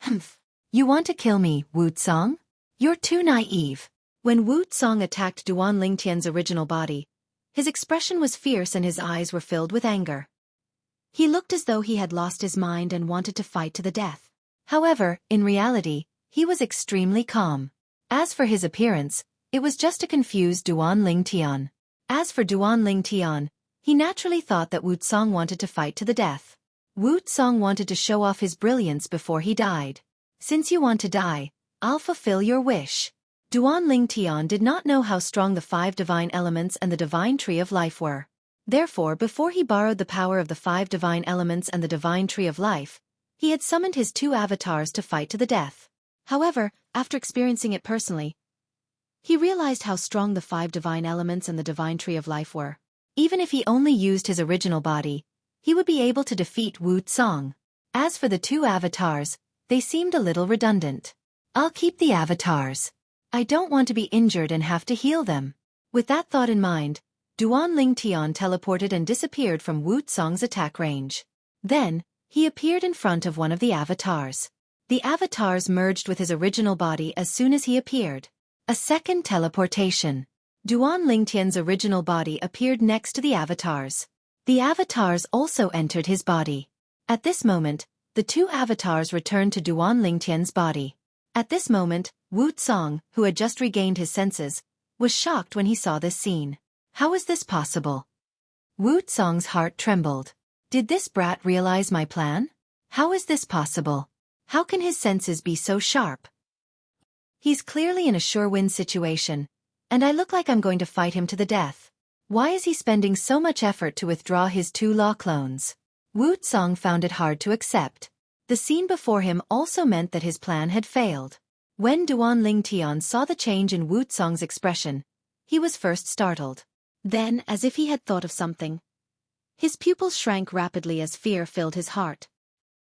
Humph. You want to kill me, Wu Song? You're too naive. When Wu Song attacked Duan Ling Tian's original body, his expression was fierce and his eyes were filled with anger. He looked as though he had lost his mind and wanted to fight to the death. However, in reality, he was extremely calm. As for his appearance, it was just to confuse Duan Ling Tian. As for Duan Ling Tian, he naturally thought that Wu Song wanted to fight to the death. Wu Song wanted to show off his brilliance before he died. Since you want to die, I'll fulfill your wish. Duan Ling Tian did not know how strong the 5 divine elements and the divine tree of life were. Therefore, before he borrowed the power of the 5 divine elements and the divine tree of life, he had summoned his 2 avatars to fight to the death. However, after experiencing it personally, he realized how strong the 5 divine elements and the divine tree of life were. Even if he only used his original body, he would be able to defeat Wu Song. As for the 2 avatars, they seemed a little redundant. I'll keep the avatars. I don't want to be injured and have to heal them. With that thought in mind, Duan Ling Tian teleported and disappeared from Wu Song's attack range. Then, he appeared in front of one of the avatars. The avatars merged with his original body as soon as he appeared. A second teleportation. Duan Ling Tian's original body appeared next to the avatars. The avatars also entered his body. At this moment, the 2 avatars returned to Duan Ling Tian's body. At this moment, Wu Song, who had just regained his senses, was shocked when he saw this scene. How is this possible? Wu Song's heart trembled. Did this brat realize my plan? How is this possible? How can his senses be so sharp? He's clearly in a sure-win situation, and I look like I'm going to fight him to the death. Why is he spending so much effort to withdraw his 2 law clones? Wu Song found it hard to accept. The scene before him also meant that his plan had failed. When Duan Ling Tian saw the change in Wu Song's expression, he was first startled. Then, as if he had thought of something, his pupils shrank rapidly as fear filled his heart.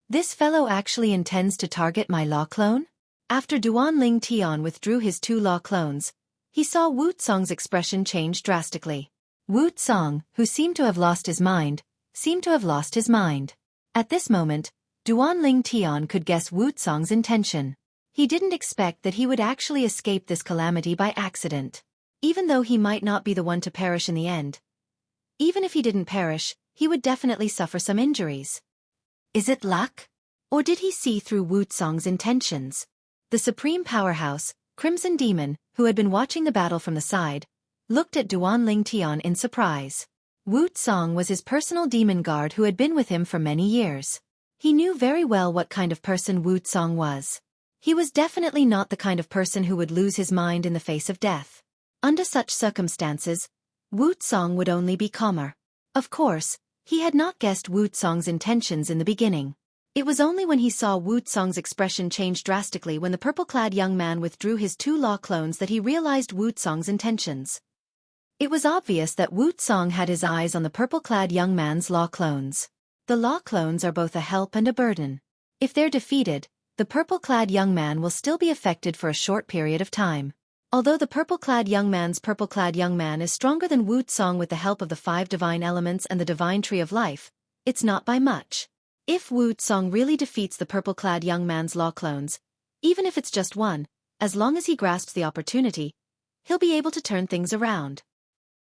This fellow actually intends to target my law clone? After Duan Ling Tian withdrew his 2 law clones, he saw Wu Song's expression change drastically. Wu Song, who seemed to have lost his mind, seemed to have lost his mind. At this moment, Duan Ling Tian could guess Wu Song's intention. He didn't expect that he would actually escape this calamity by accident. Even though he might not be the one to perish in the end. Even if he didn't perish, he would definitely suffer some injuries. Is it luck? Or did he see through Wu Song's intentions? The supreme powerhouse, Crimson Demon, who had been watching the battle from the side, looked at Duan Ling Tian in surprise. Wu Song was his personal demon guard who had been with him for many years. He knew very well what kind of person Wu Song was. He was definitely not the kind of person who would lose his mind in the face of death. Under such circumstances, Wu Song would only be calmer. Of course, he had not guessed Wu Song's intentions in the beginning. It was only when he saw Wu Song's expression change drastically when the purple-clad young man withdrew his 2 law clones that he realized Wu Song's intentions. It was obvious that Wu Song had his eyes on the purple-clad young man's law clones. The law clones are both a help and a burden. If they're defeated, the purple-clad young man will still be affected for a short period of time. Although the purple-clad young man is stronger than Wu Song with the help of the 5 divine elements and the divine tree of life, it's not by much. If Wu Song really defeats the purple-clad young man's law clones, even if it's just one, as long as he grasps the opportunity, he'll be able to turn things around.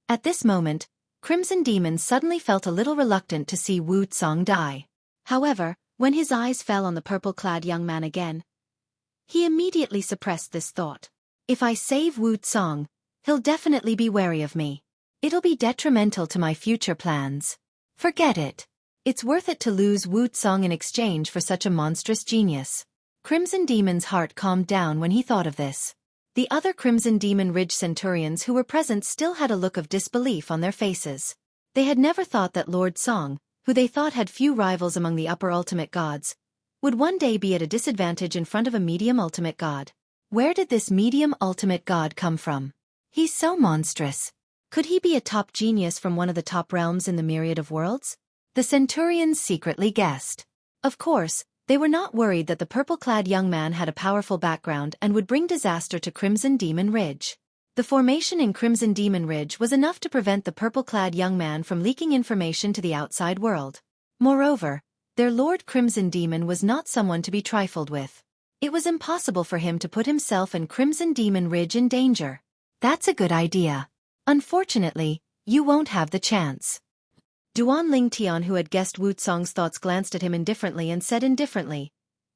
At this moment, Crimson Demon suddenly felt a little reluctant to see Wu Song die. However, when his eyes fell on the purple-clad young man again, he immediately suppressed this thought. If I save Wu Song, he'll definitely be wary of me. It'll be detrimental to my future plans. Forget it. It's worth it to lose Wu Song in exchange for such a monstrous genius. Crimson Demon's heart calmed down when he thought of this. The other Crimson Demon Ridge Centurions who were present still had a look of disbelief on their faces. They had never thought that Lord Song, who they thought had few rivals among the upper ultimate gods, would one day be at a disadvantage in front of a medium ultimate god. Where did this medium ultimate god come from? He's so monstrous. Could he be a top genius from one of the top realms in the myriad of worlds? The Centurions secretly guessed. Of course, they were not worried that the purple-clad young man had a powerful background and would bring disaster to Crimson Demon Ridge. The formation in Crimson Demon Ridge was enough to prevent the purple-clad young man from leaking information to the outside world. Moreover, their Lord Crimson Demon was not someone to be trifled with. It was impossible for him to put himself and Crimson Demon Ridge in danger. That's a good idea. Unfortunately, you won't have the chance. Duan Ling Tian, who had guessed Wu Song's thoughts, glanced at him indifferently and said indifferently,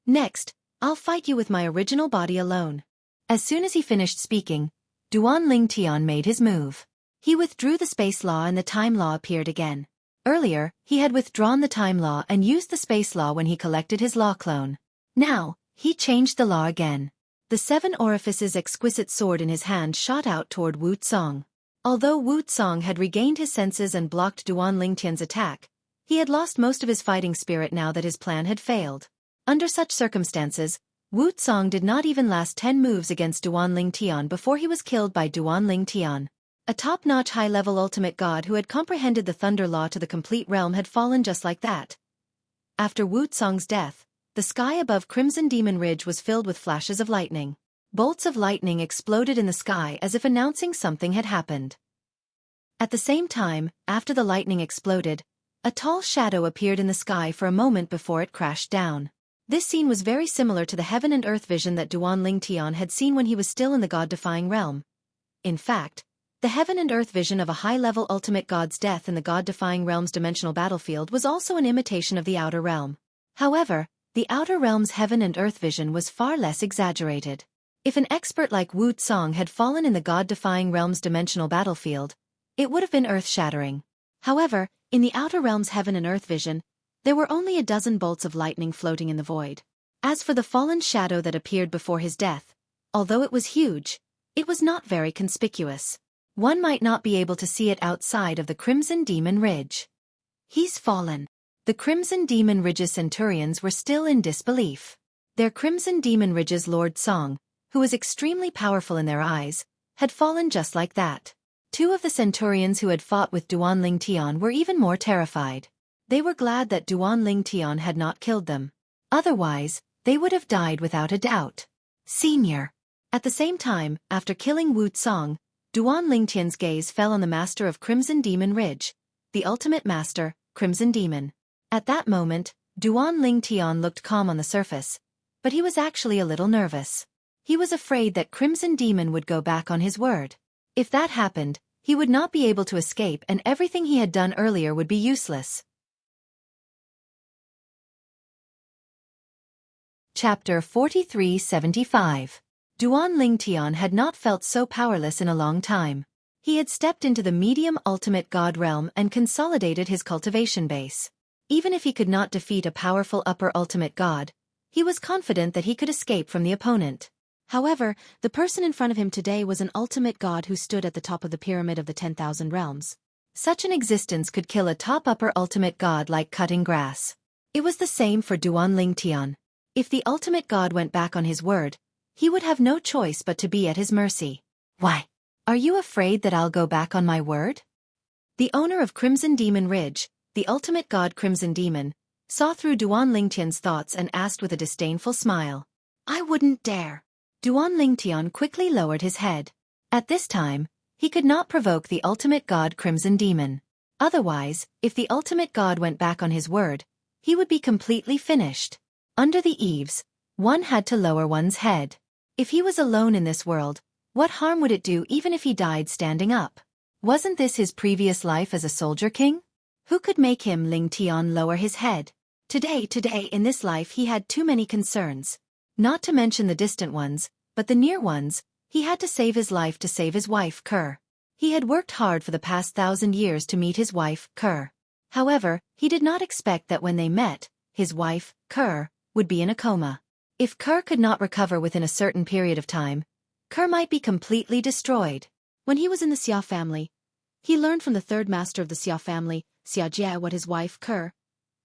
"Next, I'll fight you with my original body alone." As soon as he finished speaking, Duan Ling Tian made his move. He withdrew the space law and the time law appeared again. Earlier, he had withdrawn the time law and used the space law when he collected his law clone. Now, he changed the law again. The 7 orifices exquisite sword in his hand shot out toward Wu Song. Although Wu Song had regained his senses and blocked Duan Ling Tian's attack, he had lost most of his fighting spirit now that his plan had failed. Under such circumstances, Wu Song did not even last 10 moves against Duan Ling Tian before he was killed by Duan Ling Tian. A top-notch high-level ultimate god who had comprehended the thunder law to the complete realm had fallen just like that. After Wu Song's death, the sky above Crimson Demon Ridge was filled with flashes of lightning. Bolts of lightning exploded in the sky as if announcing something had happened. At the same time, after the lightning exploded, a tall shadow appeared in the sky for a moment before it crashed down. This scene was very similar to the heaven and earth vision that Duan Ling Tian had seen when he was still in the god-defying realm. In fact, the heaven and earth vision of a high-level ultimate god's death in the god-defying realm's dimensional battlefield was also an imitation of the outer realm. However, the outer realm's heaven and earth vision was far less exaggerated. If an expert like Wu Song had fallen in the god-defying realm's dimensional battlefield, it would have been earth-shattering. However, in the outer realm's heaven and earth vision, there were only a dozen bolts of lightning floating in the void. As for the fallen shadow that appeared before his death, although it was huge, it was not very conspicuous. One might not be able to see it outside of the Crimson Demon Ridge. He's fallen. The Crimson Demon Ridge's Centurions were still in disbelief. Their Crimson Demon Ridge's Lord Song, who was extremely powerful in their eyes, had fallen just like that. 2 of the Centurions who had fought with Duan Ling Tian were even more terrified. They were glad that Duan Ling Tian had not killed them. Otherwise, they would have died without a doubt. Senior. At the same time, after killing Wu Song, Duan Ling Tian's gaze fell on the master of Crimson Demon Ridge, the ultimate master, Crimson Demon. At that moment, Duan Ling Tian looked calm on the surface, but he was actually a little nervous. He was afraid that Crimson Demon would go back on his word. If that happened, he would not be able to escape and everything he had done earlier would be useless. Chapter 4375. Duan Ling Tian had not felt so powerless in a long time. He had stepped into the medium ultimate god realm and consolidated his cultivation base. Even if he could not defeat a powerful upper ultimate god, he was confident that he could escape from the opponent. However, the person in front of him today was an ultimate god who stood at the top of the pyramid of the 10,000 realms. Such an existence could kill a top upper ultimate god like cutting grass. It was the same for Duan Ling Tian. If the ultimate god went back on his word, he would have no choice but to be at his mercy. Why? Are you afraid that I'll go back on my word? The owner of Crimson Demon Ridge, the ultimate god Crimson Demon, saw through Duan Lingtian's thoughts and asked with a disdainful smile. I wouldn't dare. Duan Lingtian quickly lowered his head. At this time, he could not provoke the ultimate god Crimson Demon. Otherwise, if the ultimate god went back on his word, he would be completely finished. Under the eaves, one had to lower one's head. If he was alone in this world, what harm would it do even if he died standing up? Wasn't this his previous life as a soldier king? Who could make him Ling Tian lower his head? Today in this life he had too many concerns. Not to mention the distant ones, but the near ones, he had to save his life to save his wife, Kerr. He had worked hard for the past 1,000 years to meet his wife, Kerr. However, he did not expect that when they met, his wife, Kerr, would be in a coma. If Kerr could not recover within a certain period of time, Kerr might be completely destroyed. When he was in the Xia family, he learned from the third master of the Xia family, Xia Jie, what his wife, Kerr,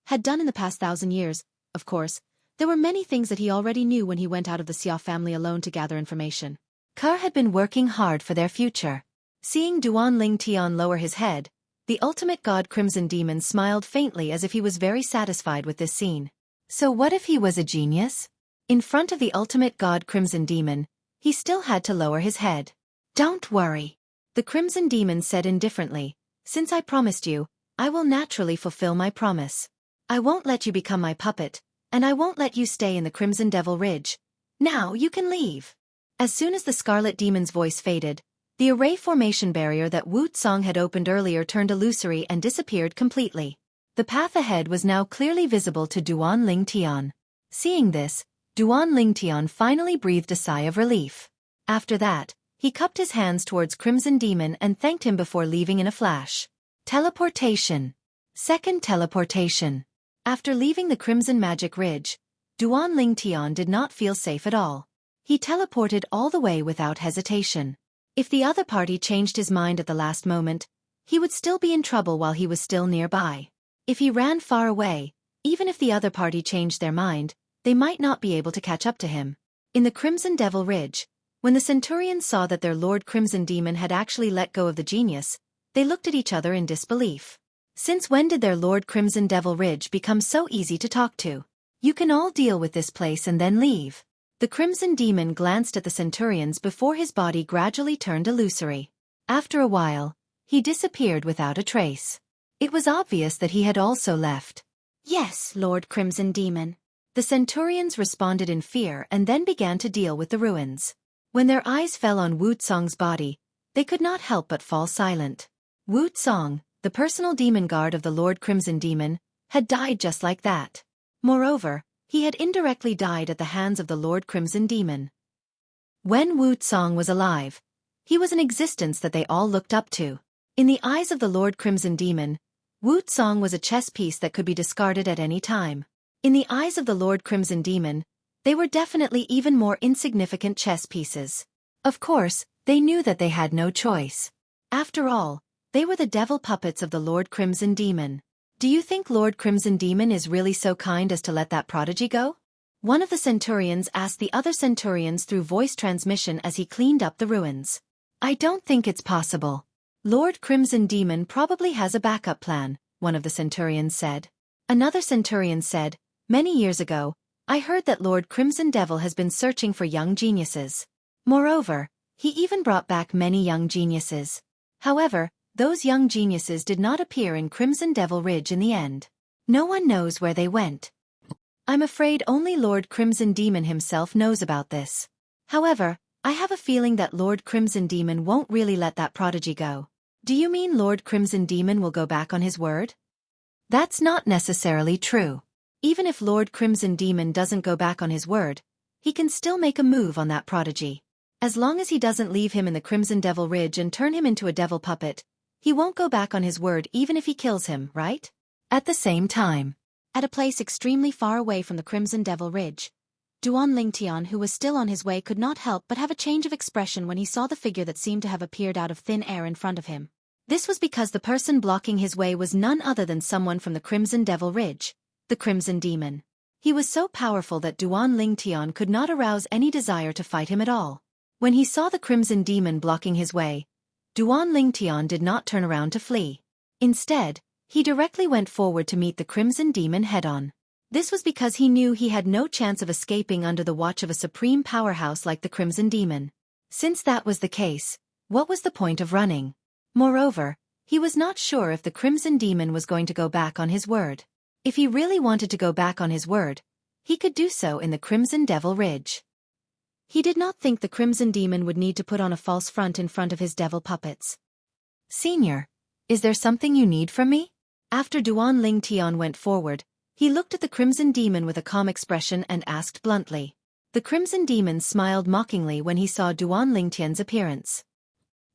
had done in the past 1,000 years. Of course, there were many things that he already knew when he went out of the Xia family alone to gather information. Kerr had been working hard for their future. Seeing Duan Lingtian lower his head, the ultimate god Crimson Demon smiled faintly as if he was very satisfied with this scene. So what if he was a genius? In front of the ultimate god Crimson Demon, he still had to lower his head. Don't worry. The Crimson Demon said indifferently, since I promised you, I will naturally fulfill my promise. I won't let you become my puppet, and I won't let you stay in the Crimson Devil Ridge. Now you can leave. As soon as the Scarlet Demon's voice faded, the array formation barrier that Wu Tsong had opened earlier turned illusory and disappeared completely. The path ahead was now clearly visible to Duan Lingtian. Seeing this, Duan Lingtian finally breathed a sigh of relief. After that, he cupped his hands towards Crimson Demon and thanked him before leaving in a flash. Teleportation. Second teleportation. After leaving the Crimson Magic Ridge, Duan Lingtian did not feel safe at all. He teleported all the way without hesitation. If the other party changed his mind at the last moment, he would still be in trouble while he was still nearby. If he ran far away, even if the other party changed their mind, they might not be able to catch up to him. In the Crimson Devil Ridge, when the Centurions saw that their Lord Crimson Demon had actually let go of the genius, they looked at each other in disbelief. Since when did their Lord Crimson Devil Ridge become so easy to talk to? You can all deal with this place and then leave. The Crimson Demon glanced at the Centurions before his body gradually turned illusory. After a while, he disappeared without a trace. It was obvious that he had also left. Yes, Lord Crimson Demon. The Centurions responded in fear and then began to deal with the ruins. When their eyes fell on Wu Tsong's body, they could not help but fall silent. Wu Tsong, the personal demon guard of the Lord Crimson Demon, had died just like that. Moreover, he had indirectly died at the hands of the Lord Crimson Demon. When Wu Tsong was alive, he was an existence that they all looked up to. In the eyes of the Lord Crimson Demon, Wu Tsong was a chess piece that could be discarded at any time. In the eyes of the Lord Crimson Demon, they were definitely even more insignificant chess pieces. Of course, they knew that they had no choice. After all, they were the devil puppets of the Lord Crimson Demon. Do you think Lord Crimson Demon is really so kind as to let that prodigy go? One of the Centurions asked the other Centurions through voice transmission as he cleaned up the ruins. I don't think it's possible. Lord Crimson Demon probably has a backup plan, one of the Centurions said. Another Centurion said, many years ago, I heard that Lord Crimson Devil has been searching for young geniuses. Moreover, he even brought back many young geniuses. However, those young geniuses did not appear in Crimson Devil Ridge in the end. No one knows where they went. I'm afraid only Lord Crimson Demon himself knows about this. However, I have a feeling that Lord Crimson Demon won't really let that prodigy go. Do you mean Lord Crimson Demon will go back on his word? That's not necessarily true. Even if Lord Crimson Demon doesn't go back on his word, he can still make a move on that prodigy. As long as he doesn't leave him in the Crimson Devil Ridge and turn him into a devil puppet, he won't go back on his word even if he kills him, right? At the same time, at a place extremely far away from the Crimson Devil Ridge, Duan Lingtian, who was still on his way, could not help but have a change of expression when he saw the figure that seemed to have appeared out of thin air in front of him. This was because the person blocking his way was none other than someone from the Crimson Devil Ridge, the Crimson Demon. He was so powerful that Duan Lingtian could not arouse any desire to fight him at all. When he saw the Crimson Demon blocking his way, Duan Lingtian did not turn around to flee. Instead, he directly went forward to meet the Crimson Demon head-on. This was because he knew he had no chance of escaping under the watch of a supreme powerhouse like the Crimson Demon. Since that was the case, what was the point of running? Moreover, he was not sure if the Crimson Demon was going to go back on his word. If he really wanted to go back on his word, he could do so in the Crimson Devil Ridge. He did not think the Crimson Demon would need to put on a false front in front of his devil puppets. "Senior, is there something you need from me?" After Duan Lingtian went forward, he looked at the Crimson Demon with a calm expression and asked bluntly. The Crimson Demon smiled mockingly when he saw Duan Lingtian's appearance.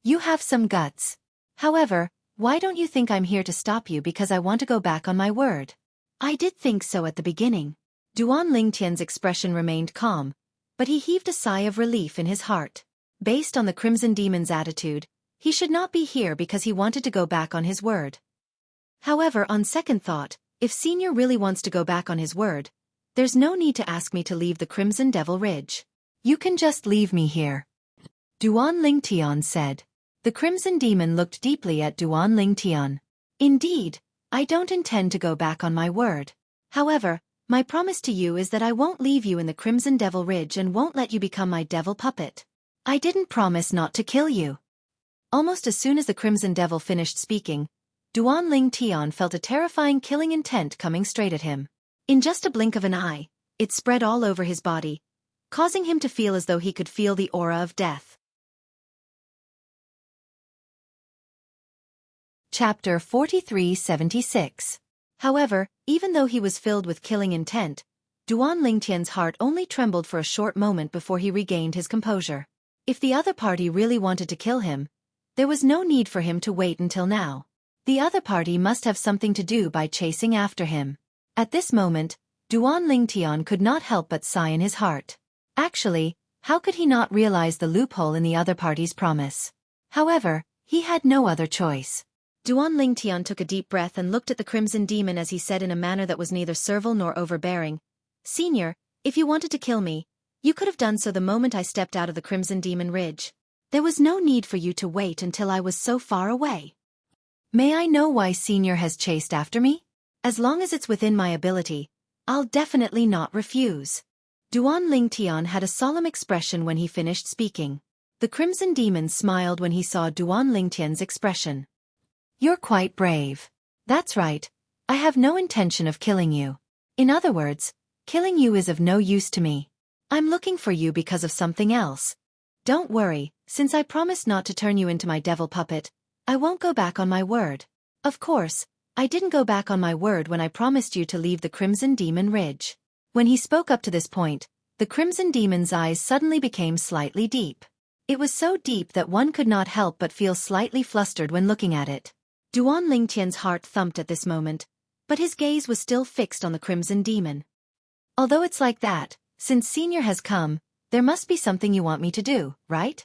"You have some guts. However, why don't you think I'm here to stop you because I want to go back on my word?" "I did think so at the beginning." Duan Lingtian's expression remained calm, but he heaved a sigh of relief in his heart. Based on the Crimson Demon's attitude, he should not be here because he wanted to go back on his word. However, on second thought, if Senior really wants to go back on his word, there's no need to ask me to leave the Crimson Devil Ridge. "You can just leave me here," Duan Lingtian said. The Crimson Demon looked deeply at Duan Lingtian. "Indeed, I don't intend to go back on my word. However, my promise to you is that I won't leave you in the Crimson Devil Ridge and won't let you become my devil puppet. I didn't promise not to kill you." Almost as soon as the Crimson Devil finished speaking, Duan Lingtian felt a terrifying killing intent coming straight at him. In just a blink of an eye, it spread all over his body, causing him to feel as though he could feel the aura of death. Chapter 4376. However, even though he was filled with killing intent, Duan Lingtian's heart only trembled for a short moment before he regained his composure. If the other party really wanted to kill him, there was no need for him to wait until now. The other party must have something to do by chasing after him. At this moment, Duan Lingtian could not help but sigh in his heart. Actually, how could he not realize the loophole in the other party's promise? However, he had no other choice. Duan Lingtian took a deep breath and looked at the Crimson Demon as he said in a manner that was neither servile nor overbearing, "Senior, if you wanted to kill me, you could have done so the moment I stepped out of the Crimson Demon Ridge. There was no need for you to wait until I was so far away. May I know why Senior has chased after me? As long as it's within my ability, I'll definitely not refuse." Duan Lingtian had a solemn expression when he finished speaking. The Crimson Demon smiled when he saw Duan Lingtian's expression. "You're quite brave. That's right. I have no intention of killing you. In other words, killing you is of no use to me. I'm looking for you because of something else. Don't worry, since I promised not to turn you into my devil puppet, I won't go back on my word. Of course, I didn't go back on my word when I promised you to leave the Crimson Demon Ridge." When he spoke up to this point, the Crimson Demon's eyes suddenly became slightly deep. It was so deep that one could not help but feel slightly flustered when looking at it. Duan Lingtian's heart thumped at this moment, but his gaze was still fixed on the Crimson Demon. "Although it's like that, since Senior has come, there must be something you want me to do, right?"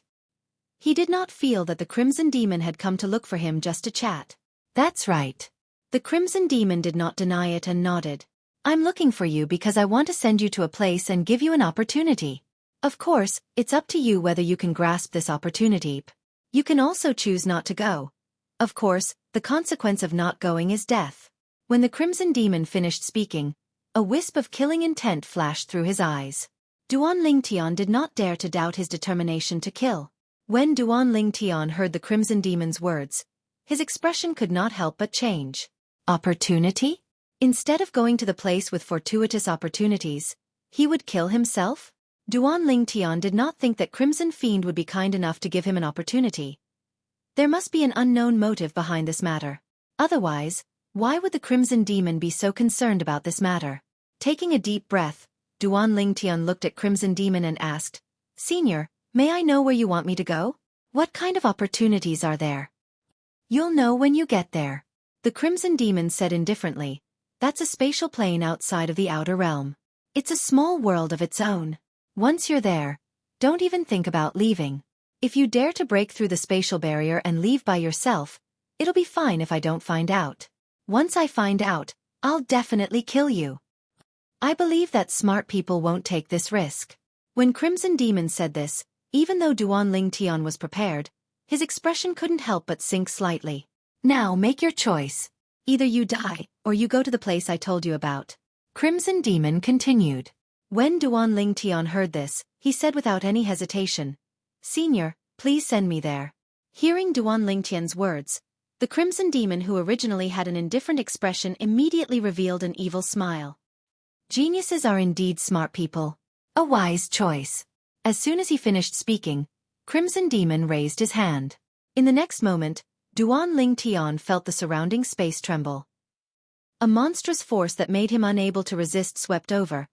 He did not feel that the Crimson Demon had come to look for him just to chat. "That's right." The Crimson Demon did not deny it and nodded. "I'm looking for you because I want to send you to a place and give you an opportunity. Of course, it's up to you whether you can grasp this opportunity. You can also choose not to go. Of course, the consequence of not going is death." When the Crimson Demon finished speaking, a wisp of killing intent flashed through his eyes. Duan Lingtian did not dare to doubt his determination to kill. When Duan Lingtian heard the Crimson Demon's words, his expression could not help but change. Opportunity? Instead of going to the place with fortuitous opportunities, he would kill himself? Duan Lingtian did not think that Crimson Fiend would be kind enough to give him an opportunity. There must be an unknown motive behind this matter. Otherwise, why would the Crimson Demon be so concerned about this matter? Taking a deep breath, Duan Lingtian looked at Crimson Demon and asked, "Senior, may I know where you want me to go? What kind of opportunities are there?" "You'll know when you get there," the Crimson Demon said indifferently. "That's a spatial plane outside of the outer realm. It's a small world of its own. Once you're there, don't even think about leaving. If you dare to break through the spatial barrier and leave by yourself, it'll be fine if I don't find out. Once I find out, I'll definitely kill you. I believe that smart people won't take this risk." When Crimson Demon said this, Even though Duan Ling Tian was prepared, his expression couldn't help but sink slightly. Now make your choice. Either you die, or you go to the place I told you about. Crimson Demon continued. When Duan Ling Tian heard this, he said without any hesitation, Senior, please send me there. Hearing Duan Ling Tian's words, the Crimson Demon, who originally had an indifferent expression, immediately revealed an evil smile. Geniuses are indeed smart people. A wise choice. As soon as he finished speaking, Crimson Demon raised his hand. In the next moment, Duan Ling Tian felt the surrounding space tremble. A monstrous force that made him unable to resist swept over,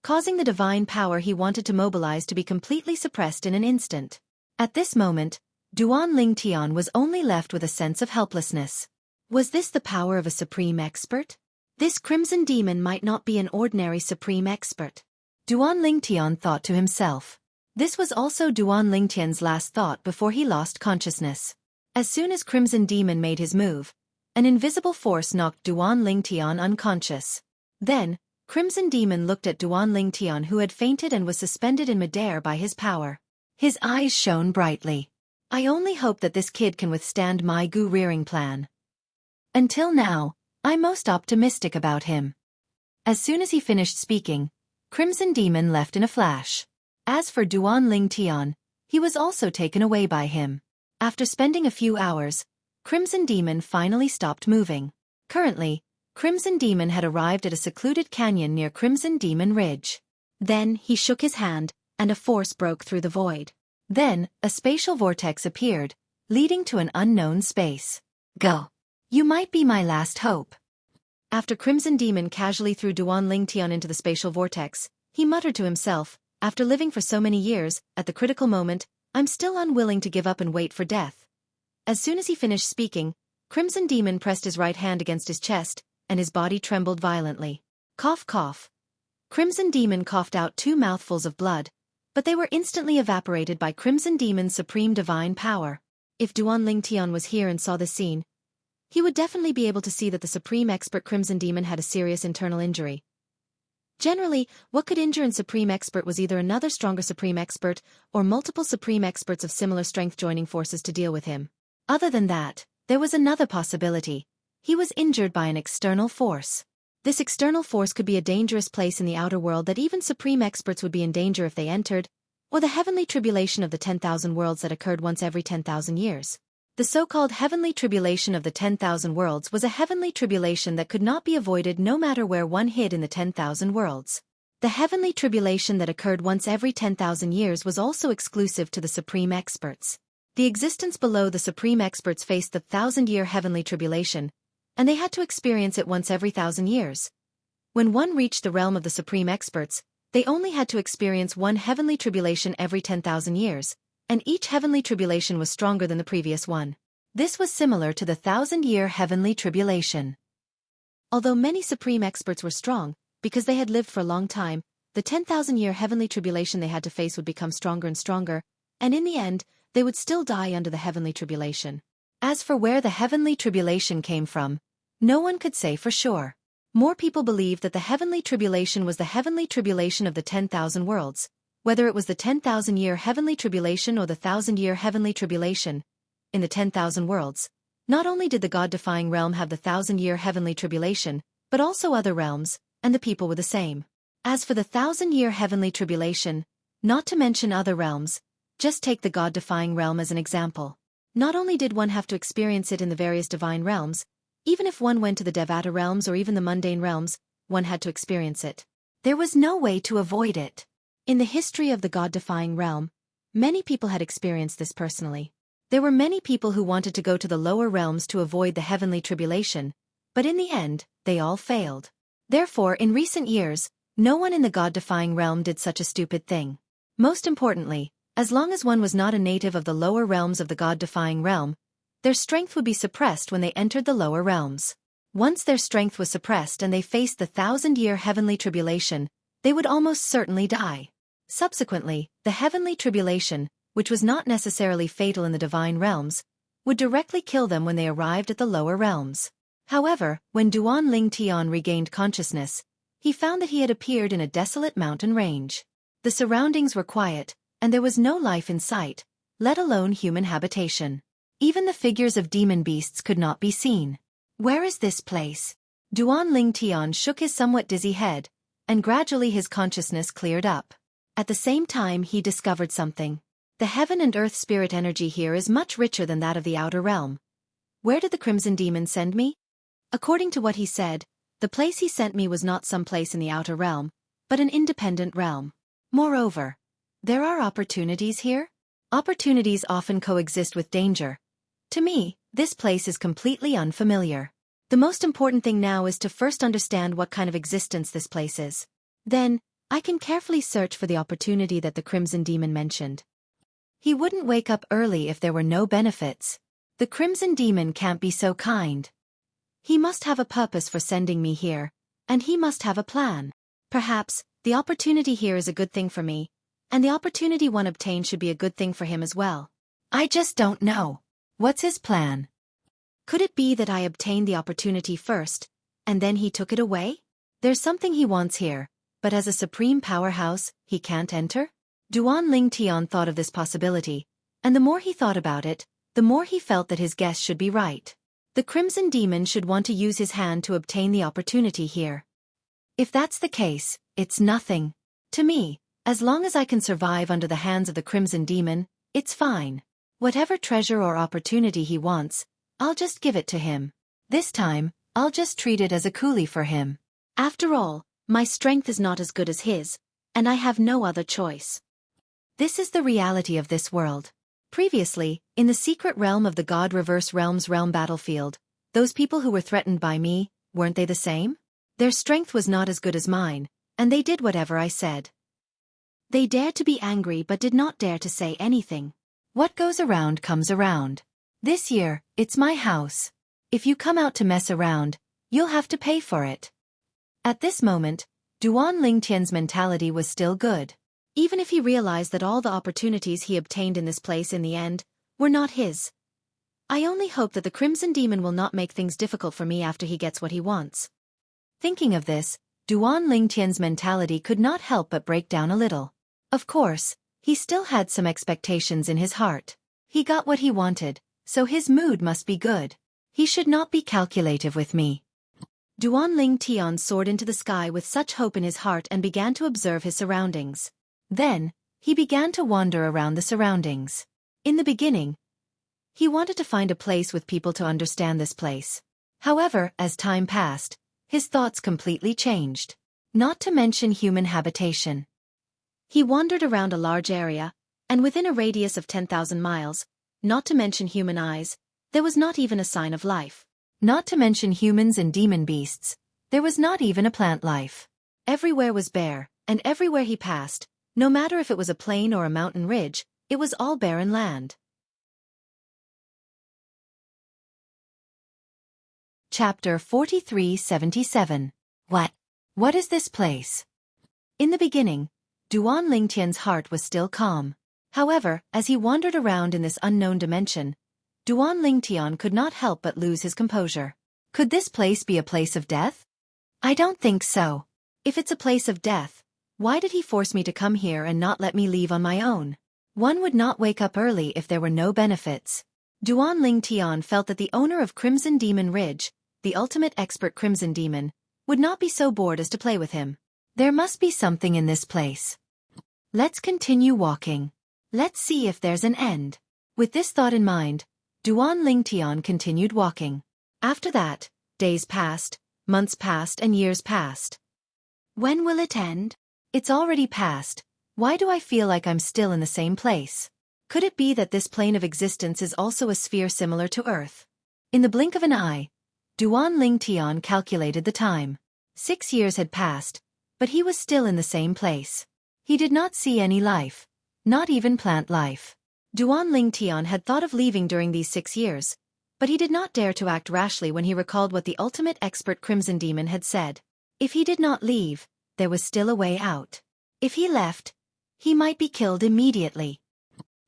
causing the divine power he wanted to mobilize to be completely suppressed in an instant. At this moment, Duan Ling Tian was only left with a sense of helplessness. Was this the power of a supreme expert? This Crimson Demon might not be an ordinary supreme expert. Duan Ling Tian thought to himself. This was also Duan Ling Tian's last thought before he lost consciousness. As soon as Crimson Demon made his move, an invisible force knocked Duan Ling Tian unconscious. Then, Crimson Demon looked at Duan Ling Tian, who had fainted and was suspended in midair by his power. His eyes shone brightly. I only hope that this kid can withstand my gu-rearing plan. Until now, I'm most optimistic about him. As soon as he finished speaking, Crimson Demon left in a flash. As for Duan Ling Tian, he was also taken away by him. After spending a few hours, Crimson Demon finally stopped moving. Currently, Crimson Demon had arrived at a secluded canyon near Crimson Demon Ridge. Then he shook his hand, and a force broke through the void. Then, a spatial vortex appeared, leading to an unknown space. Go. You might be my last hope. After Crimson Demon casually threw Duan Ling Tian into the spatial vortex, he muttered to himself, after living for so many years, at the critical moment, I'm still unwilling to give up and wait for death. As soon as he finished speaking, Crimson Demon pressed his right hand against his chest, and his body trembled violently. Cough cough. Crimson Demon coughed out 2 mouthfuls of blood, but they were instantly evaporated by Crimson Demon's supreme divine power. If Duan Ling Tian was here and saw this scene, he would definitely be able to see that the supreme expert Crimson Demon had a serious internal injury. Generally, what could injure a supreme expert was either another stronger supreme expert or multiple supreme experts of similar strength joining forces to deal with him. Other than that, there was another possibility. He was injured by an external force. This external force could be a dangerous place in the outer world that even supreme experts would be in danger if they entered, or the heavenly tribulation of the 10,000 worlds that occurred once every 10,000 years. The so-called heavenly tribulation of the 10,000 worlds was a heavenly tribulation that could not be avoided no matter where one hid in the 10,000 worlds. The heavenly tribulation that occurred once every 10,000 years was also exclusive to the supreme experts. The existence below the supreme experts faced the 1,000-year heavenly tribulation, and they had to experience it once every 1,000 years. When one reached the realm of the supreme experts, they only had to experience one heavenly tribulation every 10,000 years, and each heavenly tribulation was stronger than the previous one. This was similar to the 1,000-year heavenly tribulation. Although many supreme experts were strong, because they had lived for a long time, the 10,000-year heavenly tribulation they had to face would become stronger and stronger, and in the end, they would still die under the heavenly tribulation. As for where the heavenly tribulation came from, no one could say for sure. More people believed that the heavenly tribulation was the heavenly tribulation of the 10,000 worlds. Whether it was the 10,000-year heavenly tribulation or the 1,000-year heavenly tribulation, in the 10,000 worlds, not only did the God-defying realm have the 1,000-year heavenly tribulation, but also other realms, and the people were the same. As for the 1,000-year heavenly tribulation, not to mention other realms, just take the God-defying realm as an example. Not only did one have to experience it in the various divine realms, even if one went to the Devata realms or even the mundane realms, one had to experience it. There was no way to avoid it. In the history of the God-defying realm, many people had experienced this personally. There were many people who wanted to go to the lower realms to avoid the heavenly tribulation, but in the end, they all failed. Therefore, in recent years, no one in the God-defying realm did such a stupid thing. Most importantly, as long as one was not a native of the lower realms of the God-defying realm, their strength would be suppressed when they entered the lower realms. Once their strength was suppressed and they faced the 1,000-year heavenly tribulation, they would almost certainly die. Subsequently, the heavenly tribulation, which was not necessarily fatal in the divine realms, would directly kill them when they arrived at the lower realms. However, when Duan Ling Tian regained consciousness, he found that he had appeared in a desolate mountain range. The surroundings were quiet, and there was no life in sight, let alone human habitation. Even the figures of demon beasts could not be seen. Where is this place? Duan Ling Tian shook his somewhat dizzy head, and gradually his consciousness cleared up. At the same time he discovered something. The heaven and earth spirit energy here is much richer than that of the outer realm. Where did the Crimson Demon send me? According to what he said, the place he sent me was not some place in the outer realm, but an independent realm. Moreover, there are opportunities here? Opportunities often coexist with danger. To me, this place is completely unfamiliar. The most important thing now is to first understand what kind of existence this place is. Then, I can carefully search for the opportunity that the Crimson Demon mentioned. He wouldn't wake up early if there were no benefits. The Crimson Demon can't be so kind. He must have a purpose for sending me here, and he must have a plan. Perhaps, the opportunity here is a good thing for me, and the opportunity one obtained should be a good thing for him as well. I just don't know. What's his plan? Could it be that I obtained the opportunity first, and then he took it away? There's something he wants here, but as a supreme powerhouse, he can't enter? Duan Ling Tian thought of this possibility, and the more he thought about it, the more he felt that his guess should be right. The Crimson Demon should want to use his hand to obtain the opportunity here. If that's the case, it's nothing. To me, as long as I can survive under the hands of the Crimson Demon, it's fine. Whatever treasure or opportunity he wants, I'll just give it to him. This time, I'll just treat it as a coolie for him. After all, my strength is not as good as his, and I have no other choice. This is the reality of this world. Previously, in the secret realm of the God Reverse Realms realm battlefield, those people who were threatened by me, weren't they the same? Their strength was not as good as mine, and they did whatever I said. They dared to be angry but did not dare to say anything. What goes around comes around. This year, it's my house. If you come out to mess around, you'll have to pay for it. At this moment, Duan Ling Tian's mentality was still good. Even if he realized that all the opportunities he obtained in this place in the end were not his. I only hope that the Crimson Demon will not make things difficult for me after he gets what he wants. Thinking of this, Duan Ling Tian's mentality could not help but break down a little. Of course, he still had some expectations in his heart. He got what he wanted, so his mood must be good. He should not be calculative with me. Duan Ling Tian soared into the sky with such hope in his heart and began to observe his surroundings. Then, he began to wander around the surroundings. In the beginning, he wanted to find a place with people to understand this place. However, as time passed, his thoughts completely changed. Not to mention human habitation. He wandered around a large area, and within a radius of 10,000 miles, not to mention human eyes, there was not even a sign of life. Not to mention humans and demon beasts, there was not even a plant life. Everywhere was bare, and everywhere he passed, no matter if it was a plain or a mountain ridge, it was all barren land. Chapter 4377. What is this place? In the beginning, Duan Ling Tian's heart was still calm. However, as he wandered around in this unknown dimension, Duan Ling Tian could not help but lose his composure. Could this place be a place of death? I don't think so. If it's a place of death, why did he force me to come here and not let me leave on my own? One would not wake up early if there were no benefits. Duan Ling Tian felt that the owner of Crimson Demon Ridge, the ultimate expert Crimson Demon, would not be so bored as to play with him. There must be something in this place. Let's continue walking. Let's see if there's an end. With this thought in mind, Duan Ling Tian continued walking. After that, days passed, months passed and years passed. When will it end? It's already passed. Why do I feel like I'm still in the same place? Could it be that this plane of existence is also a sphere similar to Earth? In the blink of an eye, Duan Ling Tian calculated the time. 6 years had passed, but he was still in the same place. He did not see any life, not even plant life. Duan Ling Tian had thought of leaving during these 6 years, but he did not dare to act rashly when he recalled what the ultimate expert Crimson Demon had said. If he did not leave, there was still a way out. If he left, he might be killed immediately.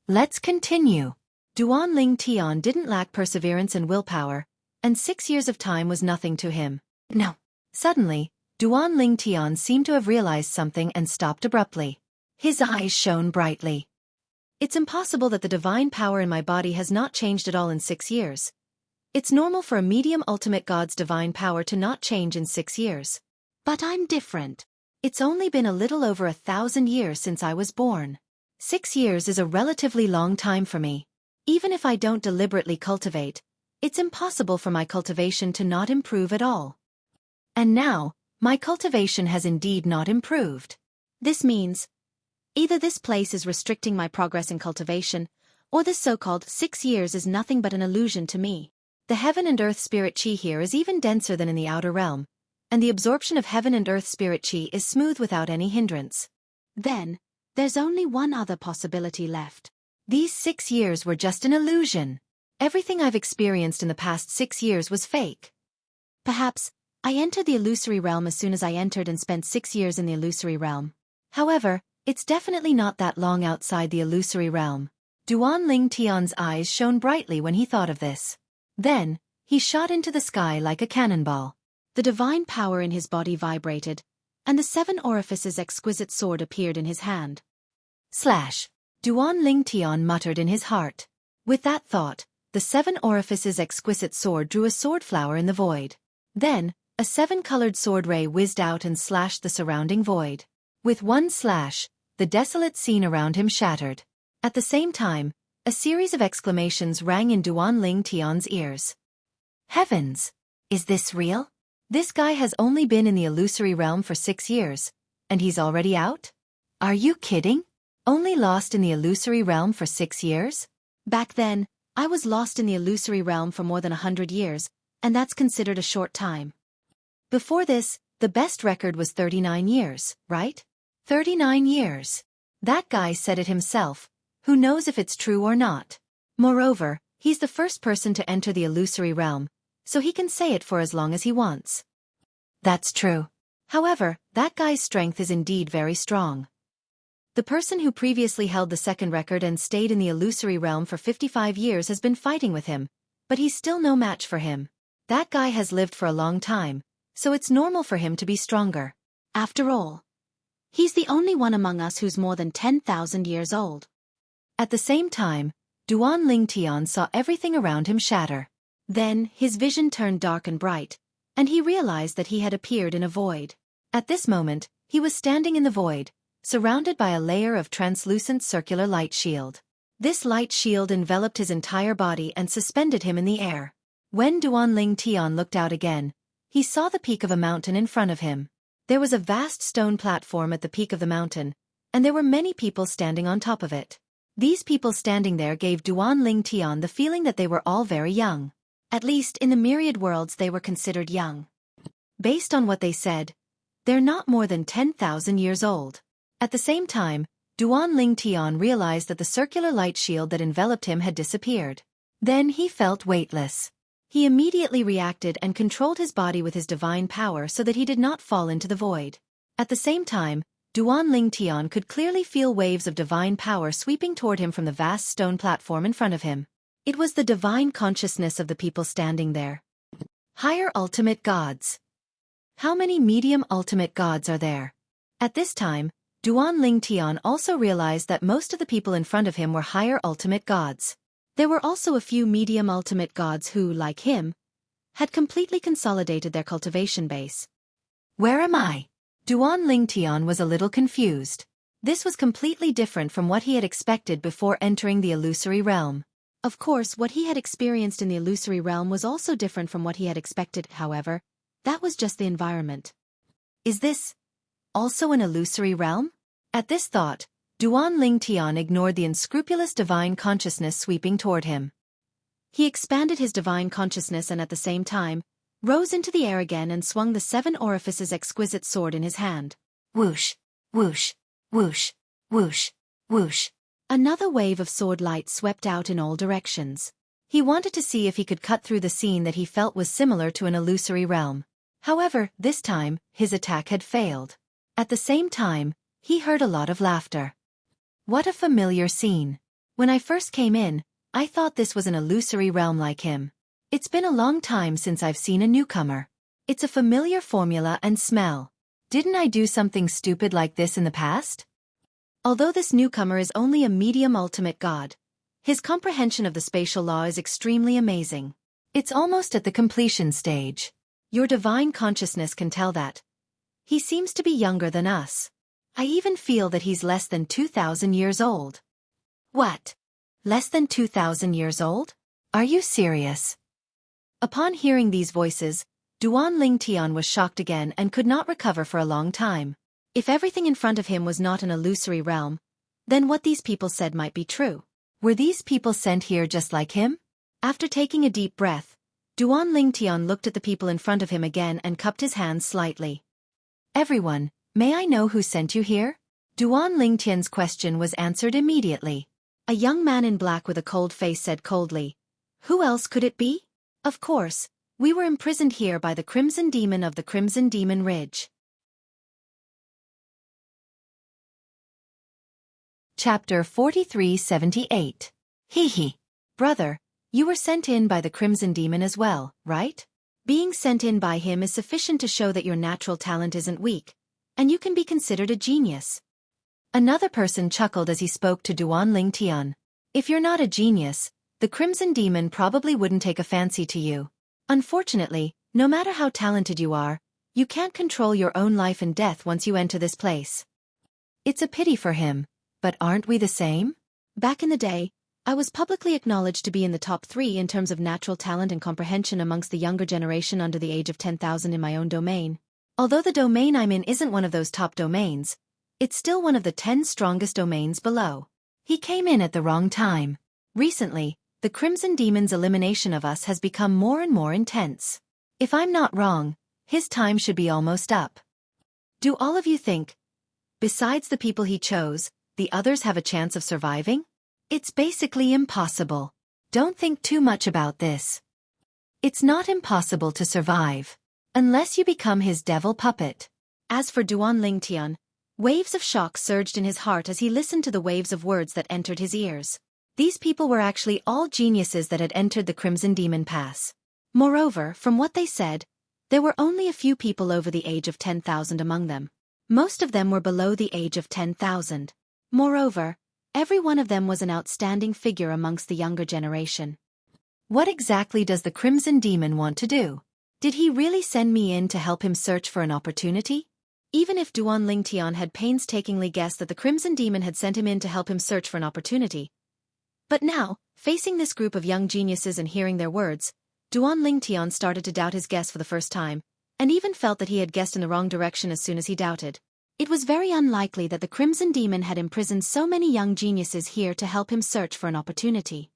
Let's continue. Duan Ling Tian didn't lack perseverance and willpower, and 6 years of time was nothing to him. No. Suddenly, Duan Ling Tian seemed to have realized something and stopped abruptly. His eyes shone brightly. It's impossible that the divine power in my body has not changed at all in 6 years. It's normal for a medium ultimate god's divine power to not change in 6 years. But I'm different. It's only been a little over 1,000 years since I was born. 6 years is a relatively long time for me. Even if I don't deliberately cultivate, it's impossible for my cultivation to not improve at all. And now, my cultivation has indeed not improved. This means, either this place is restricting my progress in cultivation, or this so-called 6 years is nothing but an illusion to me. The heaven and earth spirit chi here is even denser than in the outer realm, and the absorption of heaven and earth spirit chi is smooth without any hindrance. Then, there's only one other possibility left. These 6 years were just an illusion. Everything I've experienced in the past 6 years was fake. Perhaps, I entered the illusory realm as soon as I entered and spent 6 years in the illusory realm. However, it's definitely not that long outside the illusory realm. Duan Ling Tian's eyes shone brightly when he thought of this. Then, he shot into the sky like a cannonball. The divine power in his body vibrated, and the 7 orifices exquisite sword appeared in his hand. Slash! Duan Ling Tian muttered in his heart. With that thought, the 7 orifices exquisite sword drew a sword flower in the void. Then, a 7-colored sword ray whizzed out and slashed the surrounding void. With one slash, the desolate scene around him shattered. At the same time, a series of exclamations rang in Duan Ling Tian's ears. Heavens! Is this real? This guy has only been in the illusory realm for 6 years, and he's already out? Are you kidding? Only lost in the illusory realm for 6 years? Back then, I was lost in the illusory realm for more than 100 years, and that's considered a short time. Before this, the best record was 39 years, right? 39 years. That guy said it himself. Who knows if it's true or not? Moreover, he's the first person to enter the illusory realm, so he can say it for as long as he wants. That's true. However, that guy's strength is indeed very strong. The person who previously held the second record and stayed in the illusory realm for 55 years has been fighting with him, but he's still no match for him. That guy has lived for a long time, so it's normal for him to be stronger. After all, he's the only one among us who's more than 10,000 years old. At the same time, Duan Ling Tian saw everything around him shatter. Then, his vision turned dark and bright, and he realized that he had appeared in a void. At this moment, he was standing in the void, surrounded by a layer of translucent circular light shield. This light shield enveloped his entire body and suspended him in the air. When Duan Ling Tian looked out again, he saw the peak of a mountain in front of him. There was a vast stone platform at the peak of the mountain, and there were many people standing on top of it. These people standing there gave Duan Ling Tian the feeling that they were all very young. At least in the myriad worlds they were considered young. Based on what they said, they're not more than 10,000 years old. At the same time, Duan Ling Tian realized that the circular light shield that enveloped him had disappeared. Then he felt weightless. He immediately reacted and controlled his body with his divine power so that he did not fall into the void. At the same time, Duan Ling Tian could clearly feel waves of divine power sweeping toward him from the vast stone platform in front of him. It was the divine consciousness of the people standing there. Higher ultimate gods. How many medium ultimate gods are there? At this time, Duan Ling Tian also realized that most of the people in front of him were higher ultimate gods. There were also a few medium ultimate gods who, like him, had completely consolidated their cultivation base. Where am I? Duan Ling Tian was a little confused. This was completely different from what he had expected before entering the illusory realm. Of course, what he had experienced in the illusory realm was also different from what he had expected, however. That was just the environment. Is this also an illusory realm? At this thought, Duan Ling Tian ignored the unscrupulous divine consciousness sweeping toward him. He expanded his divine consciousness and at the same time, rose into the air again and swung the 7 orifices exquisite sword in his hand. Whoosh, whoosh, whoosh, whoosh, whoosh. Another wave of sword light swept out in all directions. He wanted to see if he could cut through the scene that he felt was similar to an illusory realm. However, this time, his attack had failed. At the same time, he heard a lot of laughter. What a familiar scene. When I first came in, I thought this was an illusory realm like him. It's been a long time since I've seen a newcomer. It's a familiar formula and smell. Didn't I do something stupid like this in the past? Although this newcomer is only a medium ultimate god, his comprehension of the spatial law is extremely amazing. It's almost at the completion stage. Your divine consciousness can tell that. He seems to be younger than us. I even feel that he's less than 2,000 years old. What? Less than 2,000 years old? Are you serious? Upon hearing these voices, Duan Lingtian was shocked again and could not recover for a long time. If everything in front of him was not an illusory realm, then what these people said might be true. Were these people sent here just like him? After taking a deep breath, Duan Lingtian looked at the people in front of him again and cupped his hands slightly. Everyone, may I know who sent you here? Duan Lingtian's question was answered immediately. A young man in black with a cold face said coldly, "Who else could it be? Of course, we were imprisoned here by the Crimson Demon of the Crimson Demon Ridge." Chapter 4378. Hee. Brother, you were sent in by the Crimson Demon as well, right? Being sent in by him is sufficient to show that your natural talent isn't weak, and you can be considered a genius. Another person chuckled as he spoke to Duan Lingtian. If you're not a genius, the Crimson Demon probably wouldn't take a fancy to you. Unfortunately, no matter how talented you are, you can't control your own life and death once you enter this place. It's a pity for him, but aren't we the same? Back in the day, I was publicly acknowledged to be in the top 3 in terms of natural talent and comprehension amongst the younger generation under the age of 10,000 in my own domain. Although the domain I'm in isn't one of those top domains, it's still one of the 10 strongest domains below. He came in at the wrong time. Recently, the Crimson Demon's elimination of us has become more and more intense. If I'm not wrong, his time should be almost up. Do all of you think, besides the people he chose, the others have a chance of surviving? It's basically impossible. Don't think too much about this. It's not impossible to survive, unless you become his devil puppet. As for Duan Lingtian, waves of shock surged in his heart as he listened to the waves of words that entered his ears. These people were actually all geniuses that had entered the Crimson Demon Pass. Moreover, from what they said, there were only a few people over the age of 10,000 among them. Most of them were below the age of 10,000. Moreover, every one of them was an outstanding figure amongst the younger generation. What exactly does the Crimson Demon want to do? Did he really send me in to help him search for an opportunity? Even if Duan Lingtian had painstakingly guessed that the Crimson Demon had sent him in to help him search for an opportunity. But now, facing this group of young geniuses and hearing their words, Duan Lingtian started to doubt his guess for the first time, and even felt that he had guessed in the wrong direction as soon as he doubted. It was very unlikely that the Crimson Demon had imprisoned so many young geniuses here to help him search for an opportunity.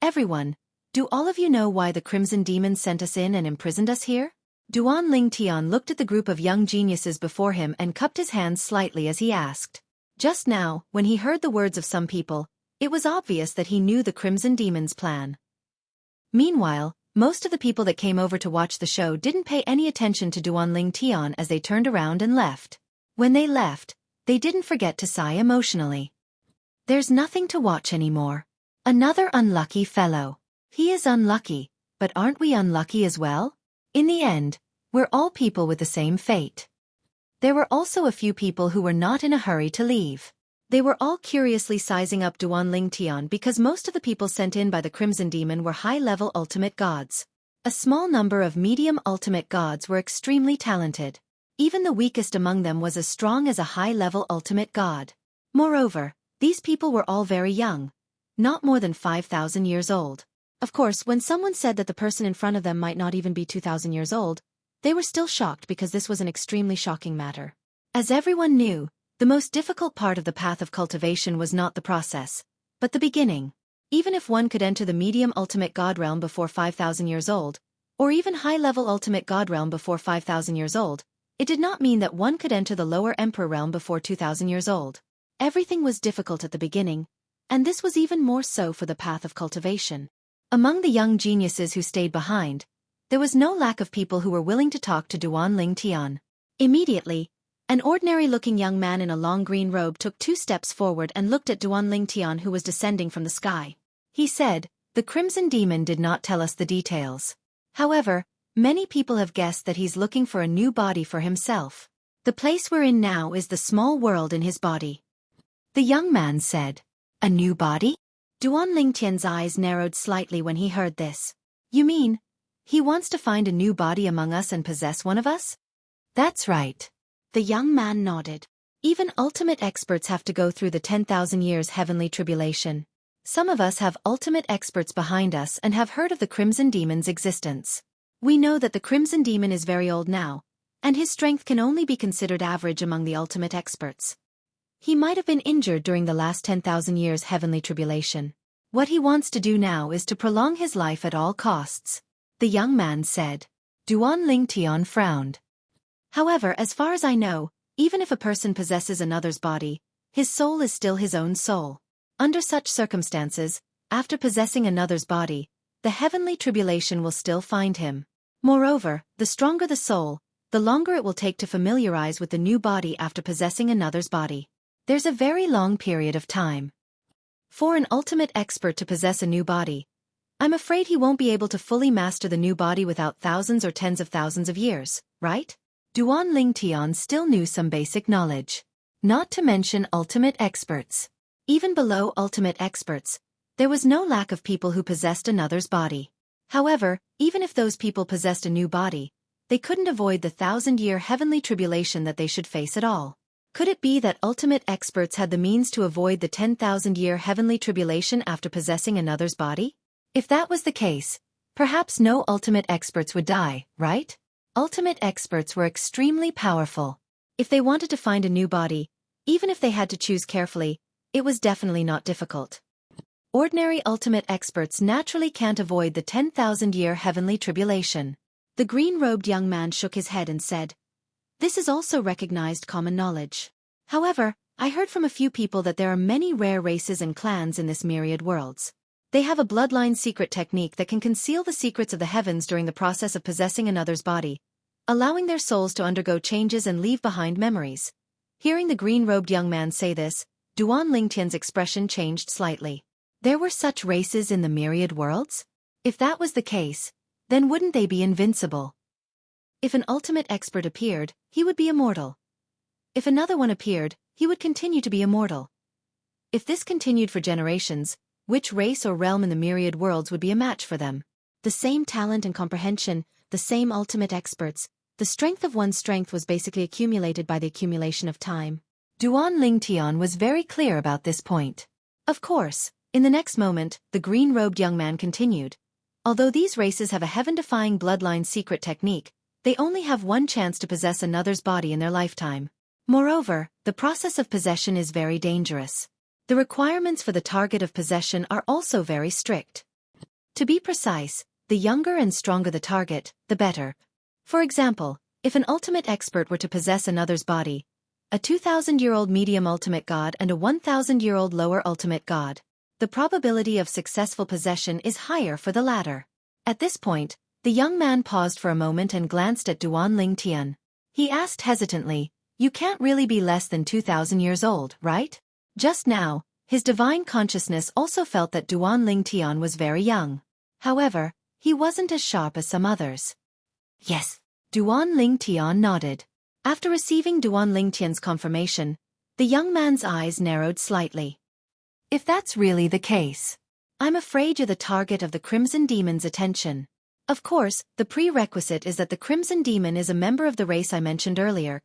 Everyone, do all of you know why the Crimson Demon sent us in and imprisoned us here? Duan Lingtian looked at the group of young geniuses before him and cupped his hands slightly as he asked. Just now, when he heard the words of some people, it was obvious that he knew the Crimson Demon's plan. Meanwhile, most of the people that came over to watch the show didn't pay any attention to Duan Lingtian as they turned around and left. When they left, they didn't forget to sigh emotionally. There's nothing to watch anymore. Another unlucky fellow. He is unlucky, but aren't we unlucky as well? In the end, we're all people with the same fate. There were also a few people who were not in a hurry to leave. They were all curiously sizing up Duan Lingtian because most of the people sent in by the Crimson Demon were high-level ultimate gods. A small number of medium ultimate gods were extremely talented. Even the weakest among them was as strong as a high-level ultimate god. Moreover, these people were all very young, not more than 5,000 years old. Of course, when someone said that the person in front of them might not even be 2,000 years old, they were still shocked because this was an extremely shocking matter. As everyone knew, the most difficult part of the path of cultivation was not the process, but the beginning. Even if one could enter the medium ultimate god realm before 5,000 years old, or even high-level ultimate god realm before 5,000 years old, it did not mean that one could enter the lower emperor realm before 2,000 years old. Everything was difficult at the beginning, and this was even more so for the path of cultivation. Among the young geniuses who stayed behind, there was no lack of people who were willing to talk to Duan Lingtian. Immediately, an ordinary-looking young man in a long green robe took 2 steps forward and looked at Duan Lingtian, who was descending from the sky. He said, "The Crimson Demon did not tell us the details. However, many people have guessed that he's looking for a new body for himself. The place we're in now is the small world in his body." The young man said. A new body? Duan Lingtian's eyes narrowed slightly when he heard this. You mean, he wants to find a new body among us and possess one of us? That's right. The young man nodded. Even ultimate experts have to go through the 10,000 years heavenly tribulation. Some of us have ultimate experts behind us and have heard of the Crimson Demon's existence. We know that the Crimson Demon is very old now, and his strength can only be considered average among the ultimate experts. He might have been injured during the last 10,000 years heavenly tribulation. What he wants to do now is to prolong his life at all costs. The young man said. Duan Lingtian frowned. However, as far as I know, even if a person possesses another's body, his soul is still his own soul. Under such circumstances, after possessing another's body, the heavenly tribulation will still find him. Moreover, the stronger the soul, the longer it will take to familiarize with the new body after possessing another's body. There's a very long period of time. For an ultimate expert to possess a new body, I'm afraid he won't be able to fully master the new body without thousands or tens of thousands of years, right? Duan Lingtian still knew some basic knowledge. Not to mention ultimate experts. Even below ultimate experts, there was no lack of people who possessed another's body. However, even if those people possessed a new body, they couldn't avoid the 1,000-year heavenly tribulation that they should face at all. Could it be that ultimate experts had the means to avoid the 10,000-year heavenly tribulation after possessing another's body? If that was the case, perhaps no ultimate experts would die, right? Ultimate experts were extremely powerful. If they wanted to find a new body, even if they had to choose carefully, it was definitely not difficult. Ordinary ultimate experts naturally can't avoid the 10,000-year heavenly tribulation. The green-robed young man shook his head and said, This is also recognized common knowledge. However, I heard from a few people that there are many rare races and clans in this myriad worlds. They have a bloodline secret technique that can conceal the secrets of the heavens during the process of possessing another's body, allowing their souls to undergo changes and leave behind memories. Hearing the green-robed young man say this, Duan Lingtian's expression changed slightly. There were such races in the myriad worlds? If that was the case, then wouldn't they be invincible? If an ultimate expert appeared, he would be immortal. If another one appeared, he would continue to be immortal. If this continued for generations, which race or realm in the myriad worlds would be a match for them? The same talent and comprehension, the same ultimate experts, the strength of one's strength was basically accumulated by the accumulation of time. Duan Lingtian was very clear about this point. Of course, in the next moment, the green-robed young man continued. Although these races have a heaven-defying bloodline secret technique, they only have one chance to possess another's body in their lifetime. Moreover, the process of possession is very dangerous. The requirements for the target of possession are also very strict. To be precise, the younger and stronger the target, the better. For example, if an ultimate expert were to possess another's body, a 2,000-year-old medium ultimate god and a 1,000-year-old lower ultimate god, the probability of successful possession is higher for the latter. At this point, the young man paused for a moment and glanced at Duan Lingtian. He asked hesitantly, You can't really be less than 2,000 years old, right? Just now, his divine consciousness also felt that Duan Lingtian was very young. However, he wasn't as sharp as some others. Yes. Duan Lingtian nodded. After receiving Duan Lingtian's confirmation, the young man's eyes narrowed slightly. If that's really the case, I'm afraid you're the target of the Crimson Demon's attention. Of course, the prerequisite is that the Crimson Demon is a member of the race I mentioned earlier.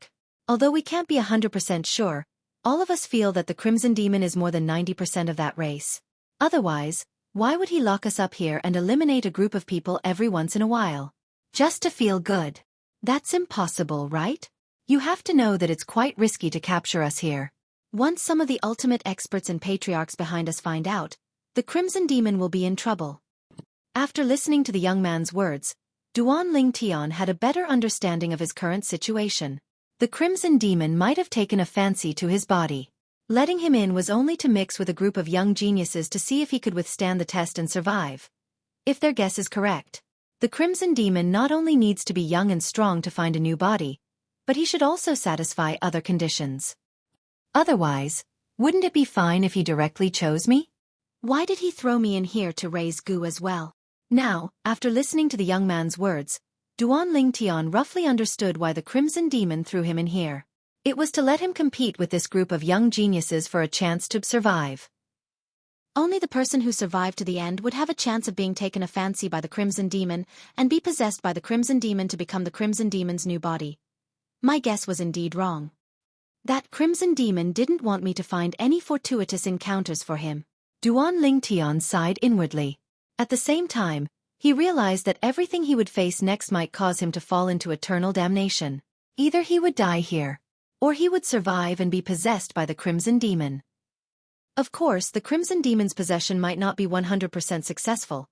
Although we can't be 100% sure, all of us feel that the Crimson Demon is more than 90% of that race. Otherwise, why would he lock us up here and eliminate a group of people every once in a while? Just to feel good. That's impossible, right? You have to know that it's quite risky to capture us here. Once some of the ultimate experts and patriarchs behind us find out, the Crimson Demon will be in trouble. After listening to the young man's words, Duan Lingtian had a better understanding of his current situation. The Crimson Demon might have taken a fancy to his body. Letting him in was only to mix with a group of young geniuses to see if he could withstand the test and survive. If their guess is correct, the Crimson Demon not only needs to be young and strong to find a new body, but he should also satisfy other conditions. Otherwise, wouldn't it be fine if he directly chose me? Why did he throw me in here to raise goo as well? Now, after listening to the young man's words, Duan Lingtian roughly understood why the Crimson Demon threw him in here. It was to let him compete with this group of young geniuses for a chance to survive. Only the person who survived to the end would have a chance of being taken a fancy by the Crimson Demon and be possessed by the Crimson Demon to become the Crimson Demon's new body. My guess was indeed wrong. That Crimson Demon didn't want me to find any fortuitous encounters for him. Duan Lingtian sighed inwardly. At the same time, he realized that everything he would face next might cause him to fall into eternal damnation. Either he would die here, or he would survive and be possessed by the Crimson Demon. Of course, the Crimson Demon's possession might not be 100% successful.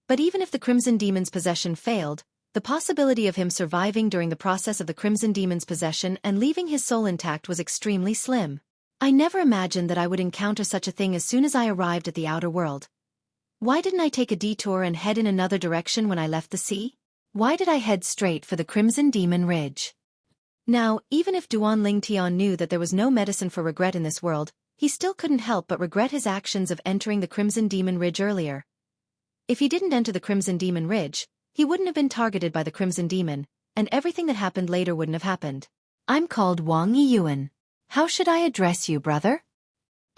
But even if the Crimson Demon's possession failed, the possibility of him surviving during the process of the Crimson Demon's possession and leaving his soul intact was extremely slim. I never imagined that I would encounter such a thing as soon as I arrived at the outer world. Why didn't I take a detour and head in another direction when I left the sea? Why did I head straight for the Crimson Demon Ridge? Now, even if Duan Lingtian knew that there was no medicine for regret in this world, he still couldn't help but regret his actions of entering the Crimson Demon Ridge earlier. If he didn't enter the Crimson Demon Ridge, he wouldn't have been targeted by the Crimson Demon, and everything that happened later wouldn't have happened. I'm called Wang Yiyuan. How should I address you, brother?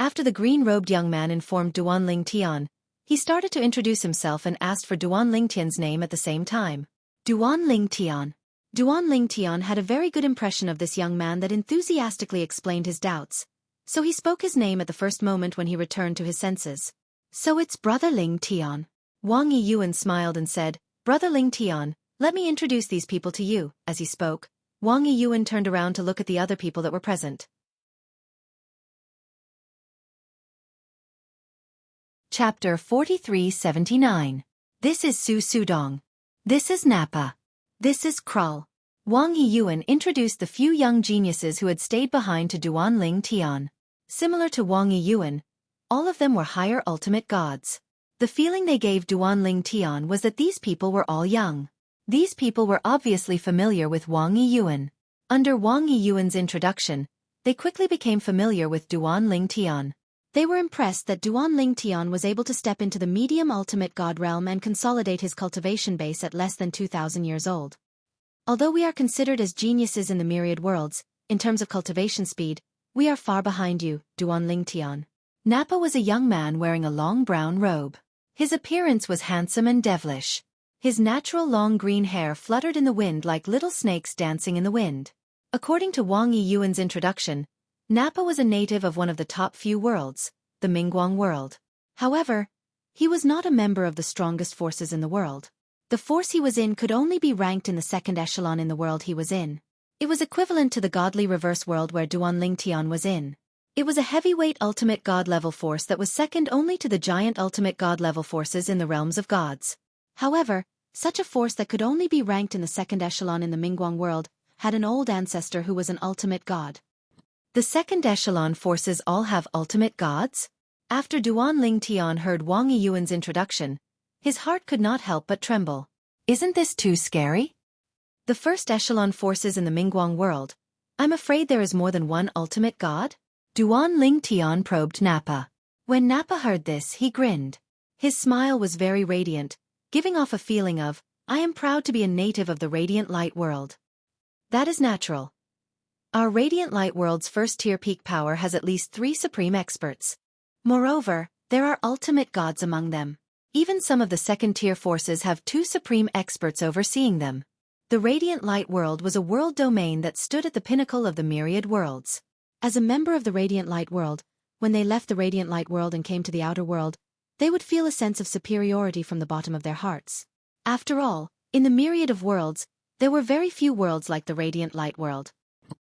After the green-robed young man informed Duan Lingtian, he started to introduce himself and asked for Duan Lingtian's name at the same time. Duan Lingtian. Duan Lingtian had a very good impression of this young man that enthusiastically explained his doubts, so he spoke his name at the first moment when he returned to his senses. So it's Brother Lingtian. Wang Yiyuan smiled and said, Brother Lingtian, let me introduce these people to you. As he spoke, Wang Yiyuan turned around to look at the other people that were present. Chapter 4379. This is Su Sudong. This is Nappa. This is Krull. Wang Yiyuan introduced the few young geniuses who had stayed behind to Duan Lingtian. Similar to Wang Yiyuan, all of them were higher ultimate gods. The feeling they gave Duan Lingtian was that these people were all young. These people were obviously familiar with Wang Yiyuan. Under Wang Yiyuan's introduction, they quickly became familiar with Duan Lingtian. They were impressed that Duan Lingtian was able to step into the medium ultimate god realm and consolidate his cultivation base at less than 2,000 years old. Although we are considered as geniuses in the myriad worlds, in terms of cultivation speed, we are far behind you, Duan Lingtian. Nappa was a young man wearing a long brown robe. His appearance was handsome and devilish. His natural long green hair fluttered in the wind like little snakes dancing in the wind. According to Wang Yiyuan's introduction, Nappa was a native of one of the top few worlds, the Mingguang world. However, he was not a member of the strongest forces in the world. The force he was in could only be ranked in the second echelon in the world he was in. It was equivalent to the godly reverse world where Duan Lingtian was in. It was a heavyweight ultimate god-level force that was second only to the giant ultimate god-level forces in the realms of gods. However, such a force that could only be ranked in the second echelon in the Mingguang world had an old ancestor who was an ultimate god. The second echelon forces all have ultimate gods? After Duan Lingtian heard Wang Yiyuan's introduction, his heart could not help but tremble. Isn't this too scary? The first echelon forces in the Mingguang world. I'm afraid there is more than one ultimate god? Duan Lingtian probed Nappa. When Nappa heard this, he grinned. His smile was very radiant, giving off a feeling of, I am proud to be a native of the Radiant Light world. That is natural. Our Radiant Light world's first-tier peak power has at least 3 supreme experts. Moreover, there are ultimate gods among them. Even some of the second-tier forces have 2 supreme experts overseeing them. The Radiant Light world was a world domain that stood at the pinnacle of the myriad worlds. As a member of the Radiant Light world, when they left the Radiant Light world and came to the outer world, they would feel a sense of superiority from the bottom of their hearts. After all, in the myriad of worlds, there were very few worlds like the Radiant Light world.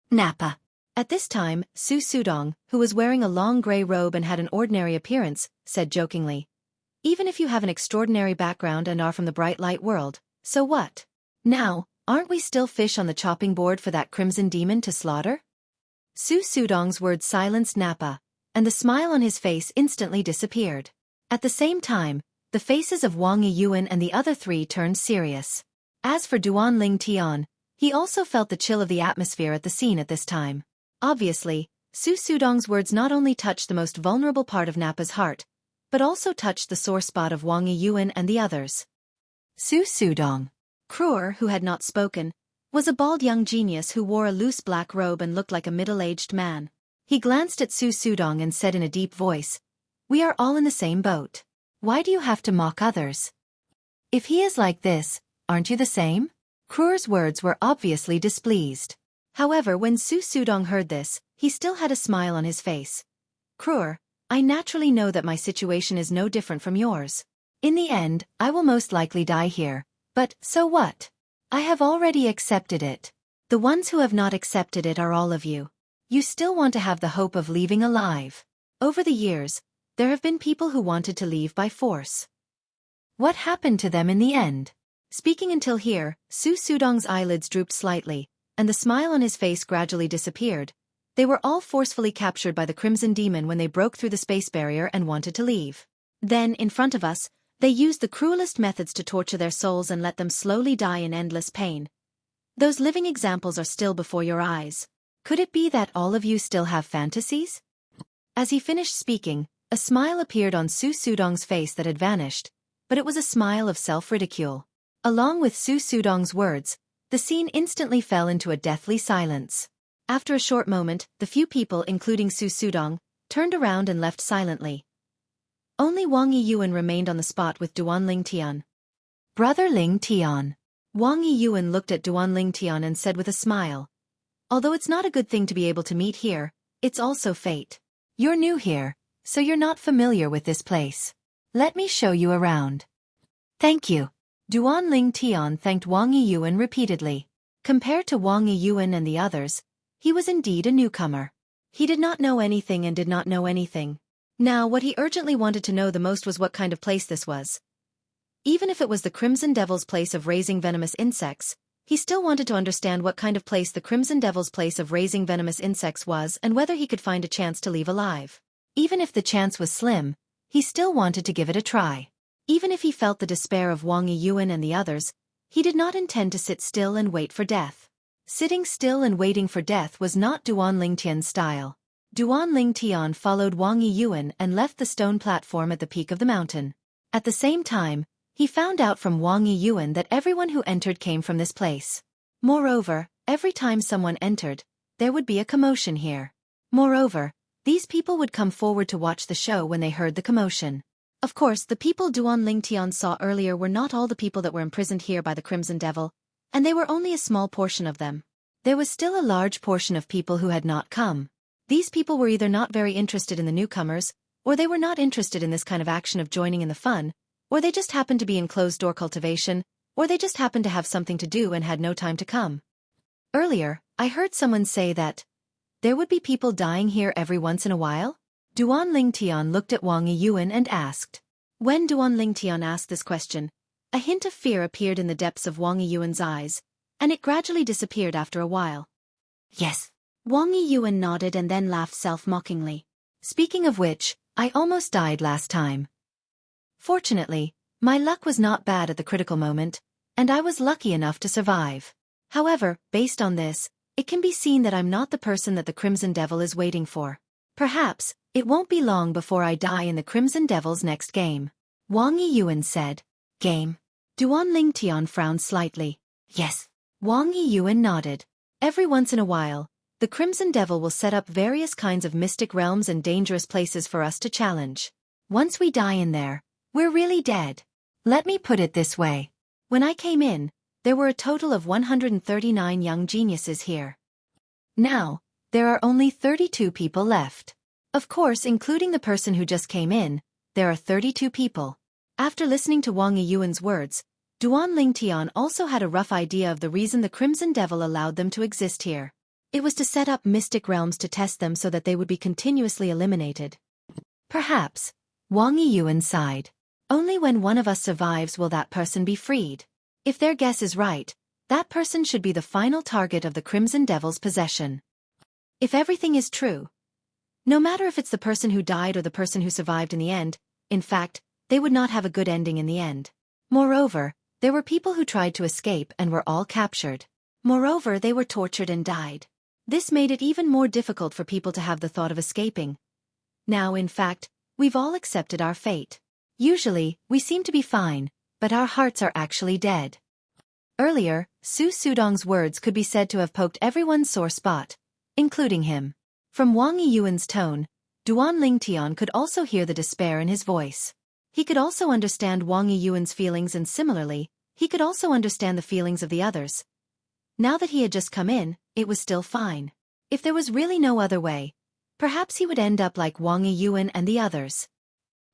Nappa. At this time, Su Sudong, who was wearing a long grey robe and had an ordinary appearance, said jokingly, Even if you have an extraordinary background and are from the bright light world, so what? Now, aren't we still fish on the chopping board for that Crimson Demon to slaughter? Su Sudong's words silenced Nappa, and the smile on his face instantly disappeared. At the same time, the faces of Wang Yiyuan and the other 3 turned serious. As for Duan Lingtian, he also felt the chill of the atmosphere at the scene at this time. Obviously, Su Sudong's words not only touched the most vulnerable part of Nappa's heart, but also touched the sore spot of Wang Yiyuan and the others. Su Sudong. Kruer, who had not spoken, was a bald young genius who wore a loose black robe and looked like a middle-aged man. He glanced at Su Sudong and said in a deep voice, "We are all in the same boat. Why do you have to mock others? If he is like this, aren't you the same?" Kruer's words were obviously displeased. However, when Su Sudong heard this, he still had a smile on his face. "Kruer, I naturally know that my situation is no different from yours. In the end, I will most likely die here, but so what? I have already accepted it. The ones who have not accepted it are all of you. You still want to have the hope of leaving alive. Over the years, there have been people who wanted to leave by force. What happened to them in the end?" Speaking until here, Su Sudong's eyelids drooped slightly, and the smile on his face gradually disappeared. They were all forcefully captured by the Crimson Demon when they broke through the space barrier and wanted to leave. Then, in front of us, they used the cruelest methods to torture their souls and let them slowly die in endless pain. Those living examples are still before your eyes. Could it be that all of you still have fantasies? As he finished speaking, a smile appeared on Su Sudong's face that had vanished, but it was a smile of self-ridicule. Along with Su Sudong's words, the scene instantly fell into a deathly silence. After a short moment, the few people, including Su Sudong, turned around and left silently. Only Wang Yiyuan remained on the spot with Duan Lingtian. "Brother Lingtian." Wang Yiyuan looked at Duan Lingtian and said with a smile, "Although it's not a good thing to be able to meet here, it's also fate. You're new here, so you're not familiar with this place. Let me show you around." "Thank you." Duan Lingtian thanked Wang Yiyuan repeatedly. Compared to Wang Yiyuan and the others, he was indeed a newcomer. He did not know anything and did not know anything. Now what he urgently wanted to know the most was what kind of place this was. Even if it was the Crimson Devil's place of raising venomous insects, he still wanted to understand what kind of place the Crimson Devil's place of raising venomous insects was and whether he could find a chance to leave alive. Even if the chance was slim, he still wanted to give it a try. Even if he felt the despair of Wang Yiyuan and the others, he did not intend to sit still and wait for death. Sitting still and waiting for death was not Duan Lingtian's style. Duan Lingtian followed Wang Yiyuan and left the stone platform at the peak of the mountain. At the same time, he found out from Wang Yiyuan that everyone who entered came from this place. Moreover, every time someone entered, there would be a commotion here. Moreover, these people would come forward to watch the show when they heard the commotion. Of course, the people Duan Lingtian saw earlier were not all the people that were imprisoned here by the Crimson Devil, and they were only a small portion of them. There was still a large portion of people who had not come. These people were either not very interested in the newcomers, or they were not interested in this kind of action of joining in the fun, or they just happened to be in closed-door cultivation, or they just happened to have something to do and had no time to come. Earlier, I heard someone say that there would be people dying here every once in a while? Duan Lingtian looked at Wang Yiyuan and asked. When Duan Lingtian asked this question, a hint of fear appeared in the depths of Wang Yiyuan's eyes, and it gradually disappeared after a while. Yes. Wang Yiyuan nodded and then laughed self-mockingly. Speaking of which, I almost died last time. Fortunately, my luck was not bad at the critical moment, and I was lucky enough to survive. However, based on this, it can be seen that I'm not the person that the Crimson Devil is waiting for. Perhaps, it won't be long before I die in the Crimson Devil's next game. Wang Yiyuan said. Game? Duan Lingtian frowned slightly. Yes. Wang Yiyuan nodded. Every once in a while, the Crimson Devil will set up various kinds of mystic realms and dangerous places for us to challenge. Once we die in there, we're really dead. Let me put it this way. When I came in, there were a total of 139 young geniuses here. Now, there are only 32 people left. Of course, including the person who just came in, there are 32 people. After listening to Wang Yiyuan's words, Duan Lingtian also had a rough idea of the reason the Crimson Devil allowed them to exist here. It was to set up mystic realms to test them so that they would be continuously eliminated. Perhaps. Wang Yiyuan sighed. Only when one of us survives will that person be freed. If their guess is right, that person should be the final target of the Crimson Devil's possession. If everything is true, no matter if it's the person who died or the person who survived in the end, in fact, they would not have a good ending in the end. Moreover, there were people who tried to escape and were all captured. Moreover, they were tortured and died. This made it even more difficult for people to have the thought of escaping. Now, in fact, we've all accepted our fate. Usually, we seem to be fine, but our hearts are actually dead. Earlier, Su Sudong's words could be said to have poked everyone's sore spot, including him. From Wang Yiyuan's tone, Duan Lingtian could also hear the despair in his voice. He could also understand Wang Yiyuan's feelings, and similarly, he could also understand the feelings of the others. Now that he had just come in, it was still fine. If there was really no other way, perhaps he would end up like Wang Yiyuan and the others.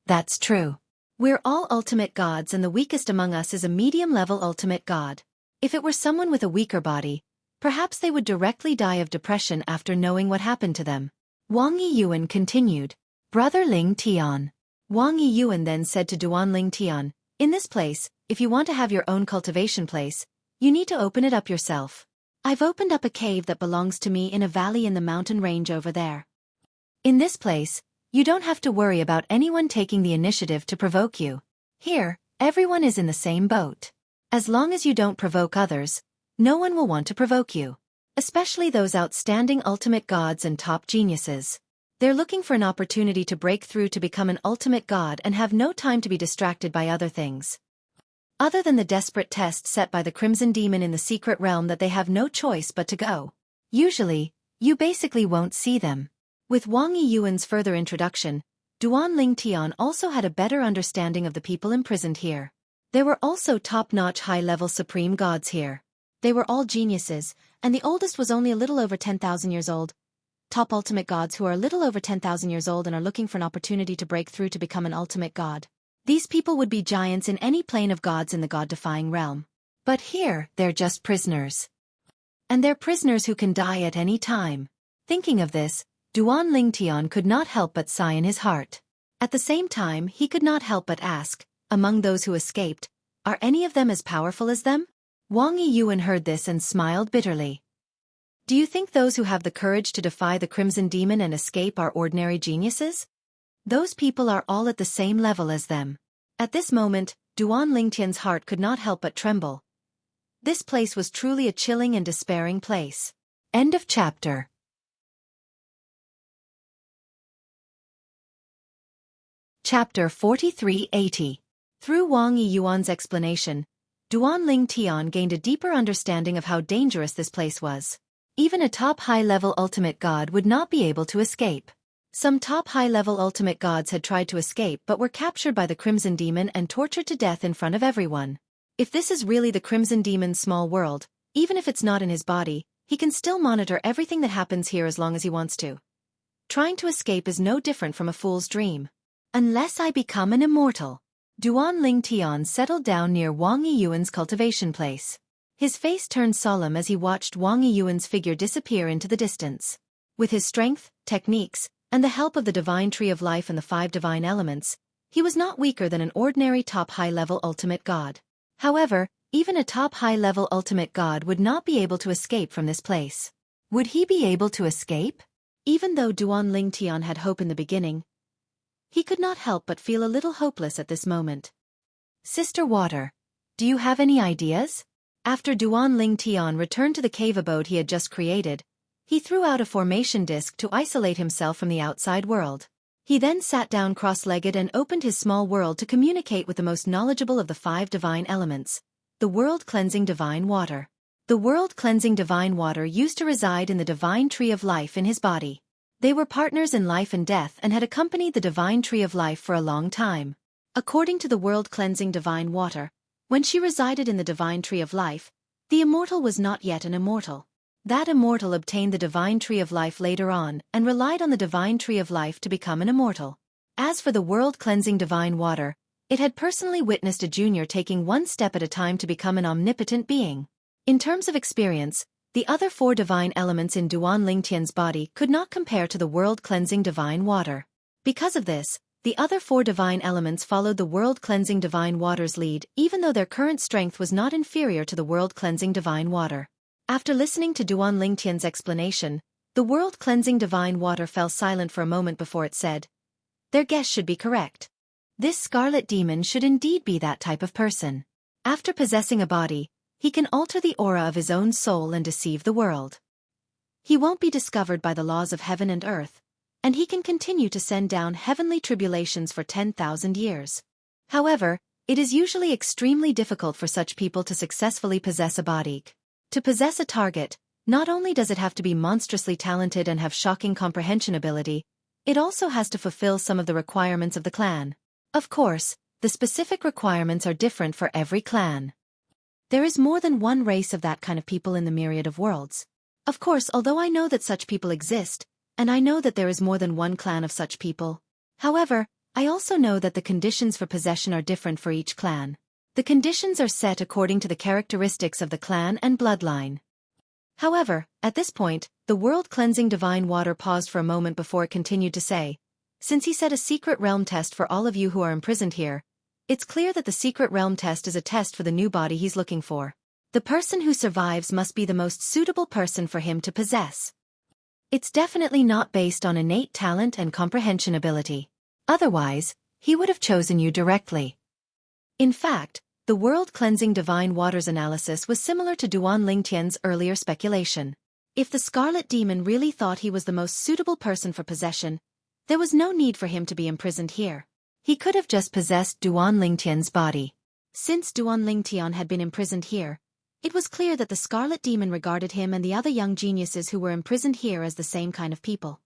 That's true. We're all ultimate gods, and the weakest among us is a medium-level ultimate god. If it were someone with a weaker body, perhaps they would directly die of depression after knowing what happened to them. Wang Yiyuan continued. Brother Ling Tian. Wang Yiyuan then said to Duan Ling Tian, in this place, if you want to have your own cultivation place, you need to open it up yourself. I've opened up a cave that belongs to me in a valley in the mountain range over there. In this place, you don't have to worry about anyone taking the initiative to provoke you. Here, everyone is in the same boat. As long as you don't provoke others, no one will want to provoke you. Especially those outstanding ultimate gods and top geniuses. They're looking for an opportunity to break through to become an ultimate god and have no time to be distracted by other things. Other than the desperate test set by the Crimson Demon in the secret realm that they have no choice but to go. Usually, you basically won't see them. With Wang Yiyuan's further introduction, Duan Lingtian also had a better understanding of the people imprisoned here. There were also top-notch high-level supreme gods here. They were all geniuses, and the oldest was only a little over 10,000 years old. Top ultimate gods who are a little over 10,000 years old and are looking for an opportunity to break through to become an ultimate god. These people would be giants in any plane of gods in the god-defying realm. But here, they're just prisoners. And they're prisoners who can die at any time. Thinking of this, Duan Lingtian could not help but sigh in his heart. At the same time, he could not help but ask, among those who escaped, are any of them as powerful as them? Wang Yiyuan heard this and smiled bitterly. Do you think those who have the courage to defy the Crimson Demon and escape are ordinary geniuses? Those people are all at the same level as them. At this moment, Duan Lingtian's heart could not help but tremble. This place was truly a chilling and despairing place. End of chapter. Chapter 4380. Through Wang Yiyuan's explanation, Duan Lingtian gained a deeper understanding of how dangerous this place was. Even a top high-level ultimate god would not be able to escape. Some top high-level ultimate gods had tried to escape but were captured by the Crimson Demon and tortured to death in front of everyone. If this is really the Crimson Demon's small world, even if it's not in his body, he can still monitor everything that happens here as long as he wants to. Trying to escape is no different from a fool's dream. Unless I become an immortal. Duan Lingtian settled down near Wang Yiyuan's cultivation place. His face turned solemn as he watched Wang Yiyuan's figure disappear into the distance. With his strength, techniques, and the help of the Divine Tree of Life and the 5 divine elements, he was not weaker than an ordinary top high-level ultimate god. However, even a top high-level ultimate god would not be able to escape from this place. Would he be able to escape? Even though Duan Lingtian had hope in the beginning, he could not help but feel a little hopeless at this moment. Sister Water, do you have any ideas? After Duan Lingtian returned to the cave abode he had just created, he threw out a formation disc to isolate himself from the outside world. He then sat down cross-legged and opened his small world to communicate with the most knowledgeable of the 5 divine elements, the world-cleansing divine water. The world-cleansing divine water used to reside in the Divine Tree of Life in his body. They were partners in life and death and had accompanied the Divine Tree of Life for a long time. According to the world-cleansing divine water, when she resided in the Divine Tree of Life, the immortal was not yet an immortal. That immortal obtained the Divine Tree of Life later on and relied on the Divine Tree of Life to become an immortal. As for the world-cleansing divine water, it had personally witnessed a junior taking one step at a time to become an omnipotent being. In terms of experience, the other 4 divine elements in Duan Lingtian's body could not compare to the world-cleansing divine water. Because of this, the other 4 divine elements followed the world-cleansing divine water's lead even though their current strength was not inferior to the world-cleansing divine water. After listening to Duan Lingtian's explanation, the world-cleansing divine water fell silent for a moment before it said, "Their guess should be correct. This scarlet demon should indeed be that type of person. After possessing a body, he can alter the aura of his own soul and deceive the world. He won't be discovered by the laws of heaven and earth, and he can continue to send down heavenly tribulations for 10,000 years. However, it is usually extremely difficult for such people to successfully possess a body. To possess a target, not only does it have to be monstrously talented and have shocking comprehension ability, it also has to fulfill some of the requirements of the clan. Of course, the specific requirements are different for every clan. There is more than one race of that kind of people in the myriad of worlds. Of course, although I know that such people exist, and I know that there is more than one clan of such people. However, I also know that the conditions for possession are different for each clan. The conditions are set according to the characteristics of the clan and bloodline. However, at this point, the world-cleansing divine water paused for a moment before it continued to say, since he set a secret realm test for all of you who are imprisoned here, it's clear that the secret realm test is a test for the new body he's looking for. The person who survives must be the most suitable person for him to possess. It's definitely not based on innate talent and comprehension ability. Otherwise, he would have chosen you directly. In fact, the world-cleansing divine waters analysis was similar to Duan Lingtian's earlier speculation. If the Scarlet Demon really thought he was the most suitable person for possession, there was no need for him to be imprisoned here. He could have just possessed Duan Lingtian's body. Since Duan Lingtian had been imprisoned here, it was clear that the Scarlet Demon regarded him and the other young geniuses who were imprisoned here as the same kind of people.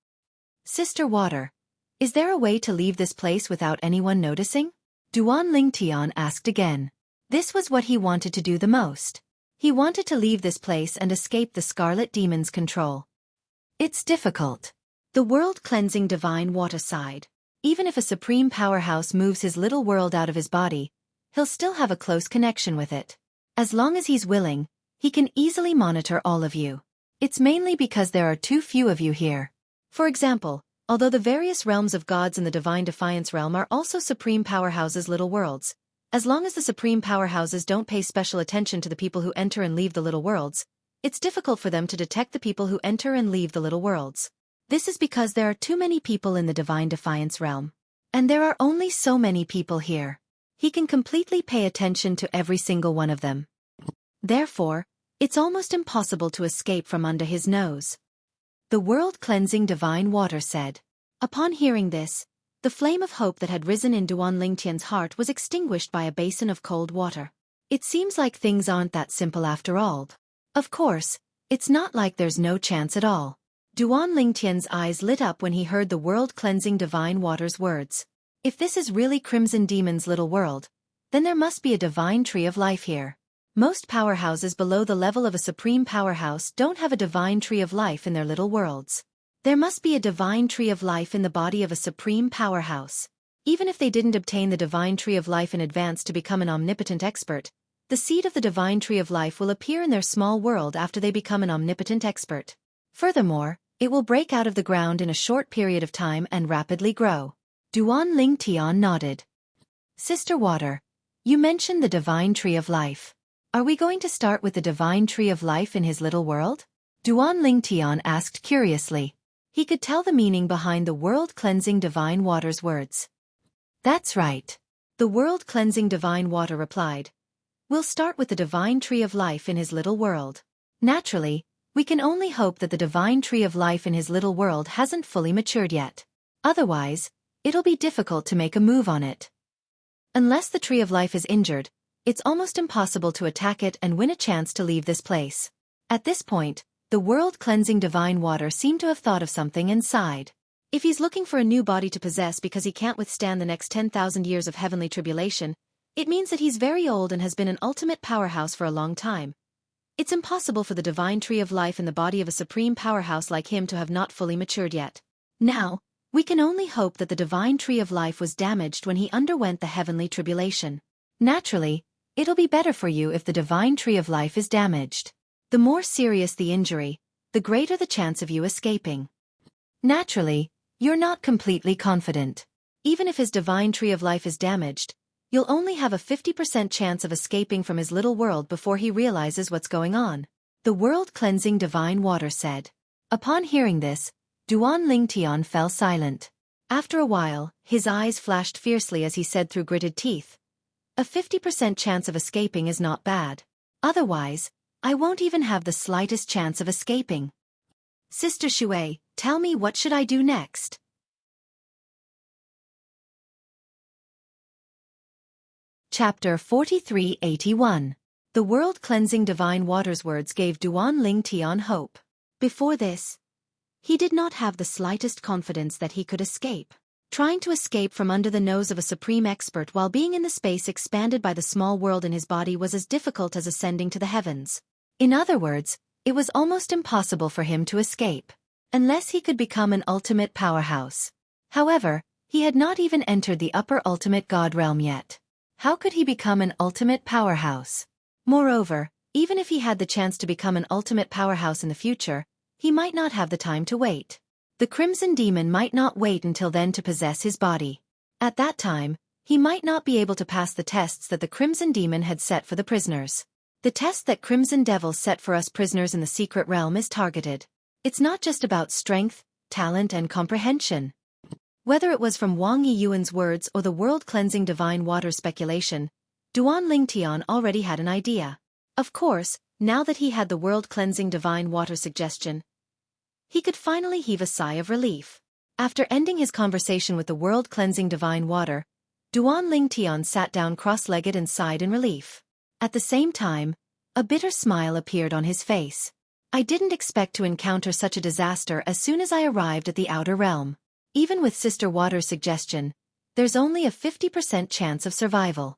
Sister Water, is there a way to leave this place without anyone noticing? Duan Lingtian asked again. This was what he wanted to do the most. He wanted to leave this place and escape the Scarlet Demon's control. It's difficult. The world-cleansing divine water sighed. Even if a supreme powerhouse moves his little world out of his body, he'll still have a close connection with it. As long as he's willing, he can easily monitor all of you. It's mainly because there are too few of you here. For example, although the various realms of gods in the Divine Defiance realm are also supreme powerhouses' little worlds, as long as the supreme powerhouses don't pay special attention to the people who enter and leave the little worlds, it's difficult for them to detect the people who enter and leave the little worlds. This is because there are too many people in the Divine Defiance realm. And there are only so many people here. He can completely pay attention to every single one of them. Therefore, it's almost impossible to escape from under his nose. The world-cleansing divine water said. Upon hearing this, the flame of hope that had risen in Duan Lingtian's heart was extinguished by a basin of cold water. It seems like things aren't that simple after all. Of course, it's not like there's no chance at all. Duan Lingtian's eyes lit up when he heard the world-cleansing divine water's words. If this is really Crimson Demon's little world, then there must be a divine tree of life here. Most powerhouses below the level of a supreme powerhouse don't have a divine tree of life in their little worlds. There must be a divine tree of life in the body of a supreme powerhouse. Even if they didn't obtain the divine tree of life in advance to become an omnipotent expert, the seed of the divine tree of life will appear in their small world after they become an omnipotent expert. Furthermore, it will break out of the ground in a short period of time and rapidly grow. Duan Lingtian nodded. Sister Water, you mentioned the divine tree of life. Are we going to start with the divine tree of life in his little world? Duan Lingtian asked curiously. He could tell the meaning behind the world-cleansing divine water's words. That's right. The world-cleansing divine water replied. We'll start with the divine tree of life in his little world. Naturally, we can only hope that the divine tree of life in his little world hasn't fully matured yet. Otherwise, it'll be difficult to make a move on it. Unless the tree of life is injured, it's almost impossible to attack it and win a chance to leave this place. At this point, the world-cleansing divine water seemed to have thought of something and sighed. If he's looking for a new body to possess because he can't withstand the next 10,000 years of heavenly tribulation, it means that he's very old and has been an ultimate powerhouse for a long time. It's impossible for the divine tree of life in the body of a supreme powerhouse like him to have not fully matured yet. Now, we can only hope that the divine tree of life was damaged when he underwent the heavenly tribulation. Naturally, it'll be better for you if the divine tree of life is damaged. The more serious the injury, the greater the chance of you escaping. Naturally, you're not completely confident. Even if his divine tree of life is damaged, you'll only have a 50% chance of escaping from his little world before he realizes what's going on. The world-cleansing divine water said. Upon hearing this, Duan Lingtian fell silent. After a while, his eyes flashed fiercely as he said through gritted teeth. A 50% chance of escaping is not bad. Otherwise, I won't even have the slightest chance of escaping. Sister Xueqi, tell me what should I do next? Chapter 4381. The world-cleansing divine water's words gave Duan Ling Tian hope. Before this, he did not have the slightest confidence that he could escape. Trying to escape from under the nose of a supreme expert while being in the space expanded by the small world in his body was as difficult as ascending to the heavens. In other words, it was almost impossible for him to escape, unless he could become an ultimate powerhouse. However, he had not even entered the upper ultimate god realm yet. How could he become an ultimate powerhouse? Moreover, even if he had the chance to become an ultimate powerhouse in the future, he might not have the time to wait. The Crimson Demon might not wait until then to possess his body. At that time, he might not be able to pass the tests that the Crimson Demon had set for the prisoners. The test that Crimson Devil set for us prisoners in the secret realm is targeted. It's not just about strength, talent and comprehension. Whether it was from Wang Yiyuan's words or the world-cleansing divine water speculation, Duan Ling Tian already had an idea. Of course, now that he had the world-cleansing divine water suggestion, he could finally heave a sigh of relief. After ending his conversation with the world-cleansing divine water, Duan Ling Tian sat down cross-legged and sighed in relief. At the same time, a bitter smile appeared on his face. I didn't expect to encounter such a disaster as soon as I arrived at the outer realm. Even with Sister Water's suggestion, there's only a 50% chance of survival.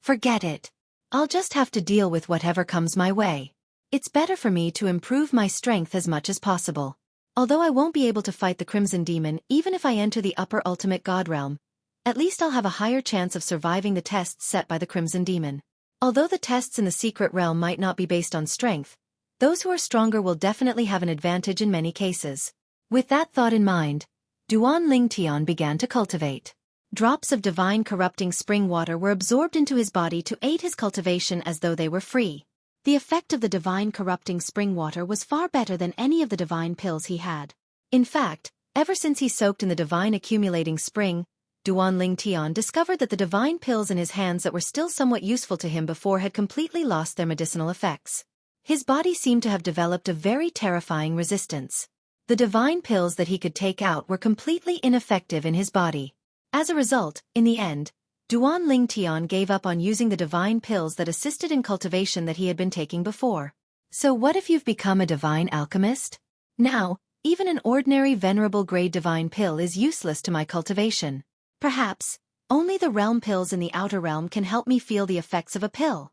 Forget it. I'll just have to deal with whatever comes my way. It's better for me to improve my strength as much as possible. Although I won't be able to fight the Crimson Demon even if I enter the upper ultimate god realm, at least I'll have a higher chance of surviving the tests set by the Crimson Demon. Although the tests in the secret realm might not be based on strength, those who are stronger will definitely have an advantage in many cases. With that thought in mind, Duan Ling Tian began to cultivate. Drops of divine corrupting spring water were absorbed into his body to aid his cultivation as though they were free. The effect of the divine corrupting spring water was far better than any of the divine pills he had. In fact, ever since he soaked in the divine accumulating spring, Duan Ling Tian discovered that the divine pills in his hands that were still somewhat useful to him before had completely lost their medicinal effects. His body seemed to have developed a very terrifying resistance. The divine pills that he could take out were completely ineffective in his body. As a result, in the end, Duan Ling Tian gave up on using the divine pills that assisted in cultivation that he had been taking before. So what if you've become a divine alchemist? Now, even an ordinary venerable grade divine pill is useless to my cultivation. Perhaps, only the realm pills in the outer realm can help me feel the effects of a pill.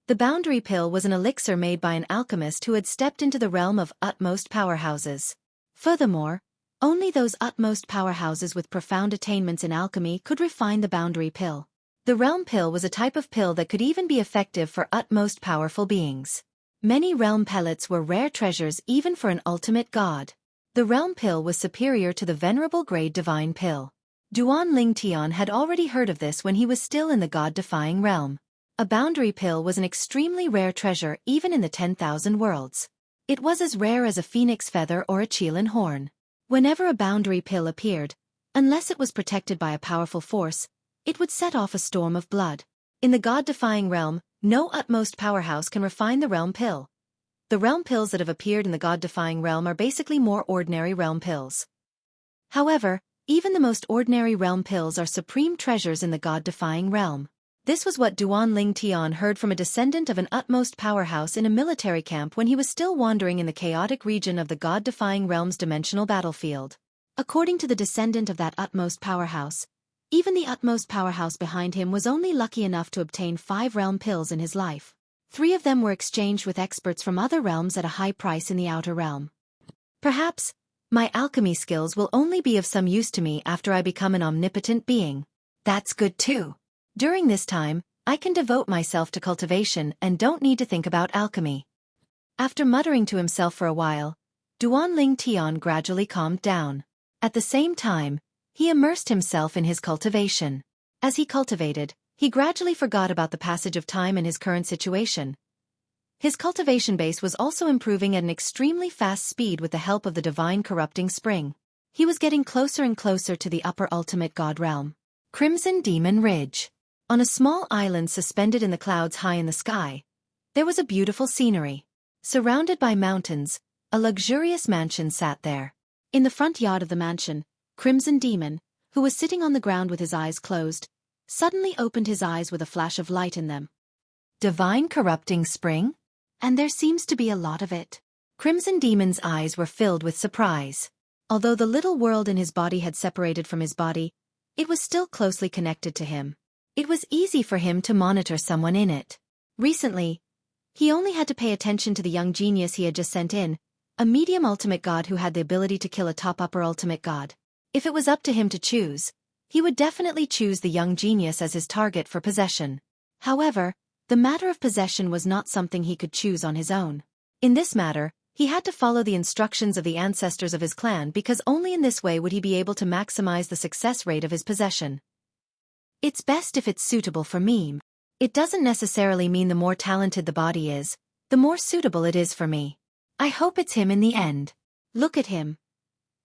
The boundary pill was an elixir made by an alchemist who had stepped into the realm of utmost powerhouses. Furthermore, only those utmost powerhouses with profound attainments in alchemy could refine the boundary pill. The realm pill was a type of pill that could even be effective for utmost powerful beings. Many realm pellets were rare treasures even for an ultimate god. The realm pill was superior to the venerable grade divine pill. Duan Ling Tian had already heard of this when he was still in the god-defying realm. A boundary pill was an extremely rare treasure even in the 10,000 worlds. It was as rare as a phoenix feather or a Qilin horn. Whenever a boundary pill appeared, unless it was protected by a powerful force, it would set off a storm of blood. In the god-defying realm, no utmost powerhouse can refine the realm pill. The realm pills that have appeared in the god-defying realm are basically more ordinary realm pills. However, even the most ordinary realm pills are supreme treasures in the god-defying realm. This was what Duan Ling Tian heard from a descendant of an utmost powerhouse in a military camp when he was still wandering in the chaotic region of the god-defying realm's dimensional battlefield. According to the descendant of that utmost powerhouse, even the utmost powerhouse behind him was only lucky enough to obtain 5 realm pills in his life. 3 of them were exchanged with experts from other realms at a high price in the outer realm. Perhaps, my alchemy skills will only be of some use to me after I become an omnipotent being. That's good too. During this time, I can devote myself to cultivation and don't need to think about alchemy. After muttering to himself for a while, Duan Ling Tian gradually calmed down. At the same time, he immersed himself in his cultivation. As he cultivated, he gradually forgot about the passage of time and his current situation. His cultivation base was also improving at an extremely fast speed with the help of the divine corrupting spring. He was getting closer and closer to the upper ultimate god realm. Crimson Demon Ridge. On a small island suspended in the clouds high in the sky, there was a beautiful scenery. Surrounded by mountains, a luxurious mansion sat there. In the front yard of the mansion, Crimson Demon, who was sitting on the ground with his eyes closed, suddenly opened his eyes with a flash of light in them. Divine corrupting spring? And there seems to be a lot of it. Crimson Demon's eyes were filled with surprise. Although the little world in his body had separated from his body, it was still closely connected to him. It was easy for him to monitor someone in it. Recently, he only had to pay attention to the young genius he had just sent in, a medium ultimate god who had the ability to kill a top-upper ultimate god. If it was up to him to choose, he would definitely choose the young genius as his target for possession. However, the matter of possession was not something he could choose on his own. In this matter, he had to follow the instructions of the ancestors of his clan because only in this way would he be able to maximize the success rate of his possession. It's best if it's suitable for me. It doesn't necessarily mean the more talented the body is, the more suitable it is for me. I hope it's him in the end. Look at him.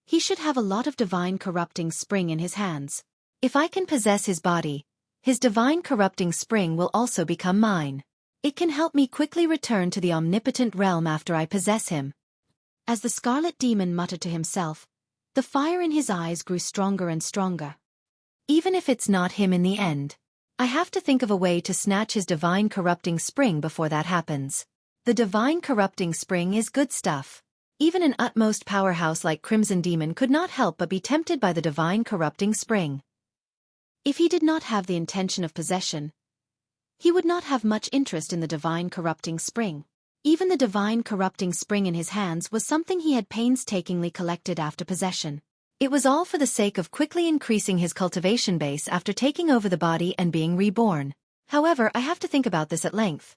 He should have a lot of divine corrupting spring in his hands. If I can possess his body, his divine corrupting spring will also become mine. It can help me quickly return to the omnipotent realm after I possess him. As the Scarlet Demon muttered to himself, the fire in his eyes grew stronger and stronger. Even if it's not him in the end, I have to think of a way to snatch his divine corrupting spring before that happens. The divine corrupting spring is good stuff. Even an utmost powerhouse like Crimson Demon could not help but be tempted by the divine corrupting spring. If he did not have the intention of possession, he would not have much interest in the divine corrupting spring. Even the divine corrupting spring in his hands was something he had painstakingly collected after possession. It was all for the sake of quickly increasing his cultivation base after taking over the body and being reborn. However, I have to think about this at length.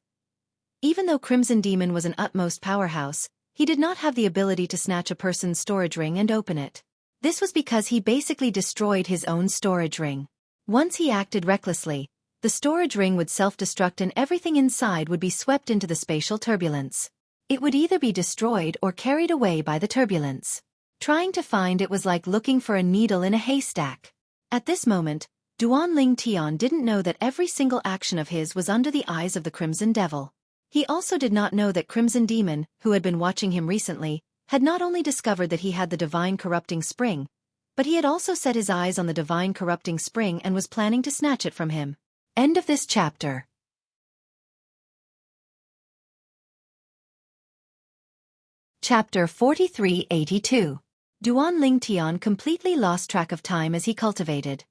Even though Crimson Demon was an utmost powerhouse, he did not have the ability to snatch a person's storage ring and open it. This was because he basically destroyed his own storage ring. Once he acted recklessly, the storage ring would self-destruct and everything inside would be swept into the spatial turbulence. It would either be destroyed or carried away by the turbulence. Trying to find it was like looking for a needle in a haystack. At this moment, Duan Ling Tian didn't know that every single action of his was under the eyes of the Crimson Devil. He also did not know that Crimson Demon, who had been watching him recently, had not only discovered that he had the divine corrupting spring, but he had also set his eyes on the divine corrupting spring and was planning to snatch it from him. End of this chapter. Chapter 4382. Duan Ling Tian completely lost track of time as he cultivated.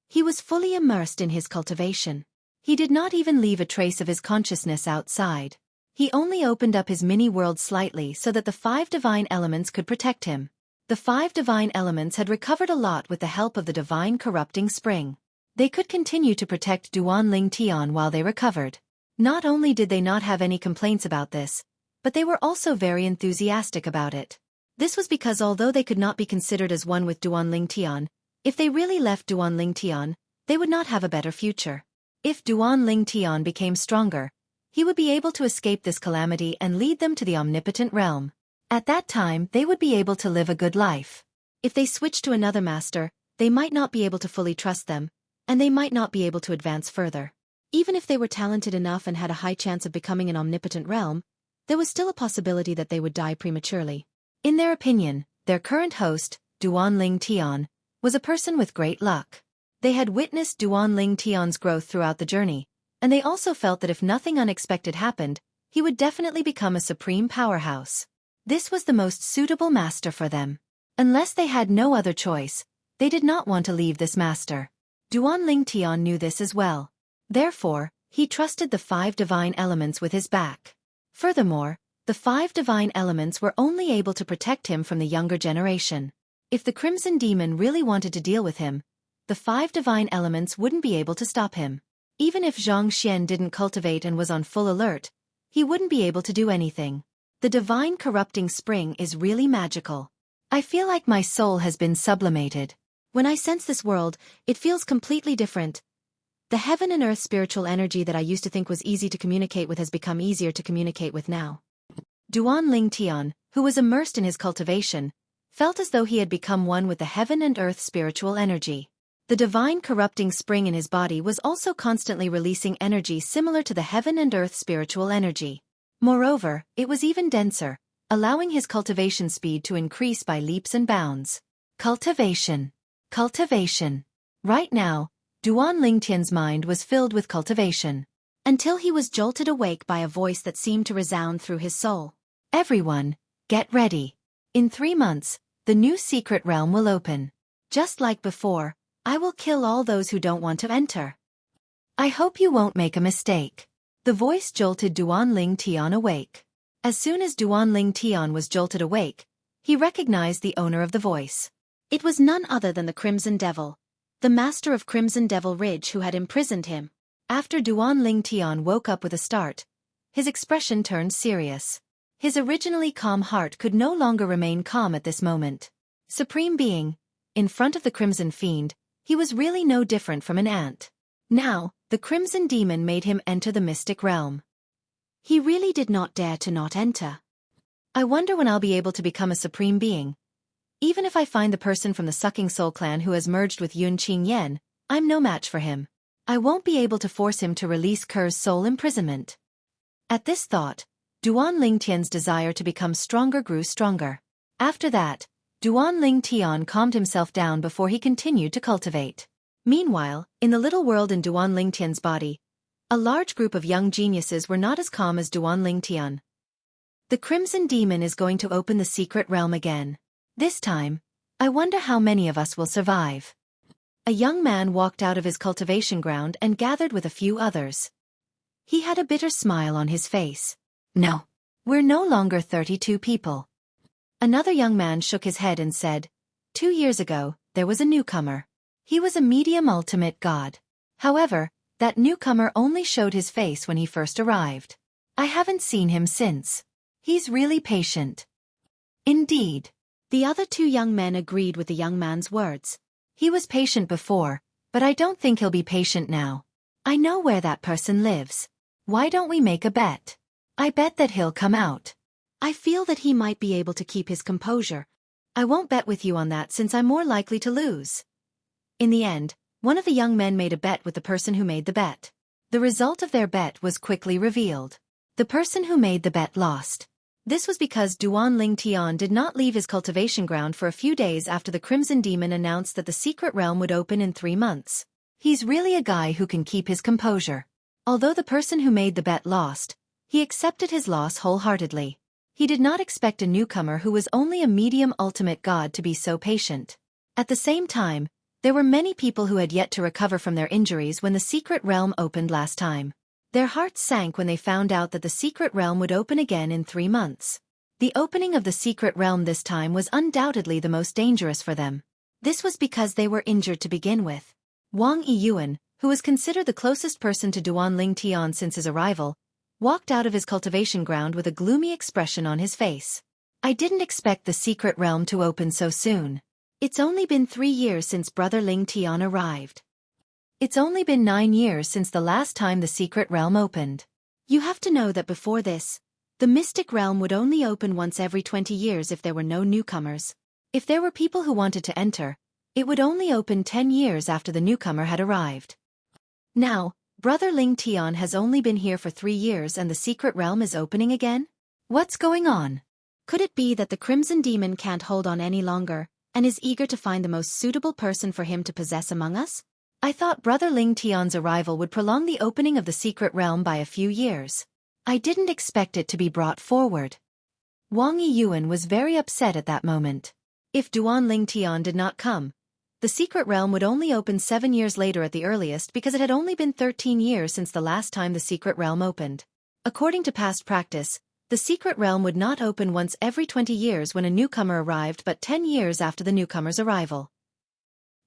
He was fully immersed in his cultivation. He did not even leave a trace of his consciousness outside. He only opened up his mini-world slightly so that the 5 divine elements could protect him. The 5 divine elements had recovered a lot with the help of the divine corrupting spring. They could continue to protect Duan Ling Tian while they recovered. Not only did they not have any complaints about this, but they were also very enthusiastic about it. This was because although they could not be considered as one with Duan Ling Tian, if they really left Duan Ling Tian, they would not have a better future. If Duan Ling Tian became stronger, he would be able to escape this calamity and lead them to the omnipotent realm. At that time, they would be able to live a good life. If they switched to another master, they might not be able to fully trust them, and they might not be able to advance further. Even if they were talented enough and had a high chance of becoming an omnipotent realm, there was still a possibility that they would die prematurely. In their opinion, their current host, Duan Ling Tian, was a person with great luck. They had witnessed Duan Ling Tian's growth throughout the journey, and they also felt that if nothing unexpected happened, he would definitely become a supreme powerhouse. This was the most suitable master for them. Unless they had no other choice, they did not want to leave this master. Duan Ling Tian knew this as well. Therefore, he trusted the 5 divine elements with his back. Furthermore, the 5 divine elements were only able to protect him from the younger generation. If the Crimson Demon really wanted to deal with him, the 5 divine elements wouldn't be able to stop him. Even if Zhang Xian didn't cultivate and was on full alert, he wouldn't be able to do anything. The divine corrupting spring is really magical. I feel like my soul has been sublimated. When I sense this world, it feels completely different. The heaven and earth spiritual energy that I used to think was easy to communicate with has become easier to communicate with now. Duan Ling Tian, who was immersed in his cultivation, felt as though he had become one with the heaven and earth spiritual energy. The divine corrupting spring in his body was also constantly releasing energy similar to the heaven and earth spiritual energy. Moreover, it was even denser, allowing his cultivation speed to increase by leaps and bounds. Cultivation. Cultivation. Right now, Duan Ling Tian's mind was filled with cultivation. until he was jolted awake by a voice that seemed to resound through his soul. Everyone, get ready. In 3 months, the new secret realm will open. Just like before, I will kill all those who don't want to enter. I hope you won't make a mistake. The voice jolted Duan Ling Tian awake. As soon as Duan Ling Tian was jolted awake, he recognized the owner of the voice. It was none other than the Crimson Devil, the master of Crimson Devil Ridge who had imprisoned him. After Duan Ling Tian woke up with a start, his expression turned serious. His originally calm heart could no longer remain calm at this moment. Supreme Being, in front of the Crimson Fiend, he was really no different from an ant. Now, the Crimson Demon made him enter the mystic realm. He really did not dare to not enter. I wonder when I'll be able to become a Supreme Being. Even if I find the person from the Sucking Soul clan who has merged with Yun Qing Yen, I'm no match for him. I won't be able to force him to release Ker's soul imprisonment. At this thought, Duan Ling Tian's desire to become stronger grew stronger. After that, Duan Ling Tian calmed himself down before he continued to cultivate. Meanwhile, in the little world in Duan Ling Tian's body, a large group of young geniuses were not as calm as Duan Ling Tian. The Crimson Demon is going to open the secret realm again. This time, I wonder how many of us will survive. A young man walked out of his cultivation ground and gathered with a few others. He had a bitter smile on his face. No, we're no longer 32 people. Another young man shook his head and said, 2 years ago, there was a newcomer. He was a medium ultimate god. However, that newcomer only showed his face when he first arrived. I haven't seen him since. He's really patient. Indeed. The other 2 young men agreed with the young man's words. He was patient before, but I don't think he'll be patient now. I know where that person lives. Why don't we make a bet? I bet that he'll come out. I feel that he might be able to keep his composure. I won't bet with you on that since I'm more likely to lose. In the end, one of the young men made a bet with the person who made the bet. The result of their bet was quickly revealed. The person who made the bet lost. This was because Duan Ling Tian did not leave his cultivation ground for a few days after the Crimson Demon announced that the secret realm would open in 3 months. He's really a guy who can keep his composure. Although the person who made the bet lost, he accepted his loss wholeheartedly. He did not expect a newcomer who was only a medium ultimate god to be so patient. At the same time, there were many people who had yet to recover from their injuries when the secret realm opened last time. Their hearts sank when they found out that the secret realm would open again in 3 months. The opening of the secret realm this time was undoubtedly the most dangerous for them. This was because they were injured to begin with. Wang Yiyuan, who was considered the closest person to Duan Ling Tian since his arrival, walked out of his cultivation ground with a gloomy expression on his face. I didn't expect the secret realm to open so soon. It's only been 3 years since Brother Ling Tian arrived. It's only been 9 years since the last time the secret realm opened. You have to know that before this, the mystic realm would only open once every 20 years if there were no newcomers. If there were people who wanted to enter, it would only open 10 years after the newcomer had arrived. Now, Brother Ling Tian has only been here for 3 years and the secret realm is opening again? What's going on? Could it be that the Crimson Demon can't hold on any longer, and is eager to find the most suitable person for him to possess among us? I thought Brother Ling Tian's arrival would prolong the opening of the secret realm by a few years. I didn't expect it to be brought forward. Wang Yiyuan was very upset at that moment. If Duan Ling Tian did not come, the secret realm would only open 7 years later at the earliest because it had only been 13 years since the last time the secret realm opened. According to past practice, the secret realm would not open once every 20 years when a newcomer arrived but 10 years after the newcomer's arrival.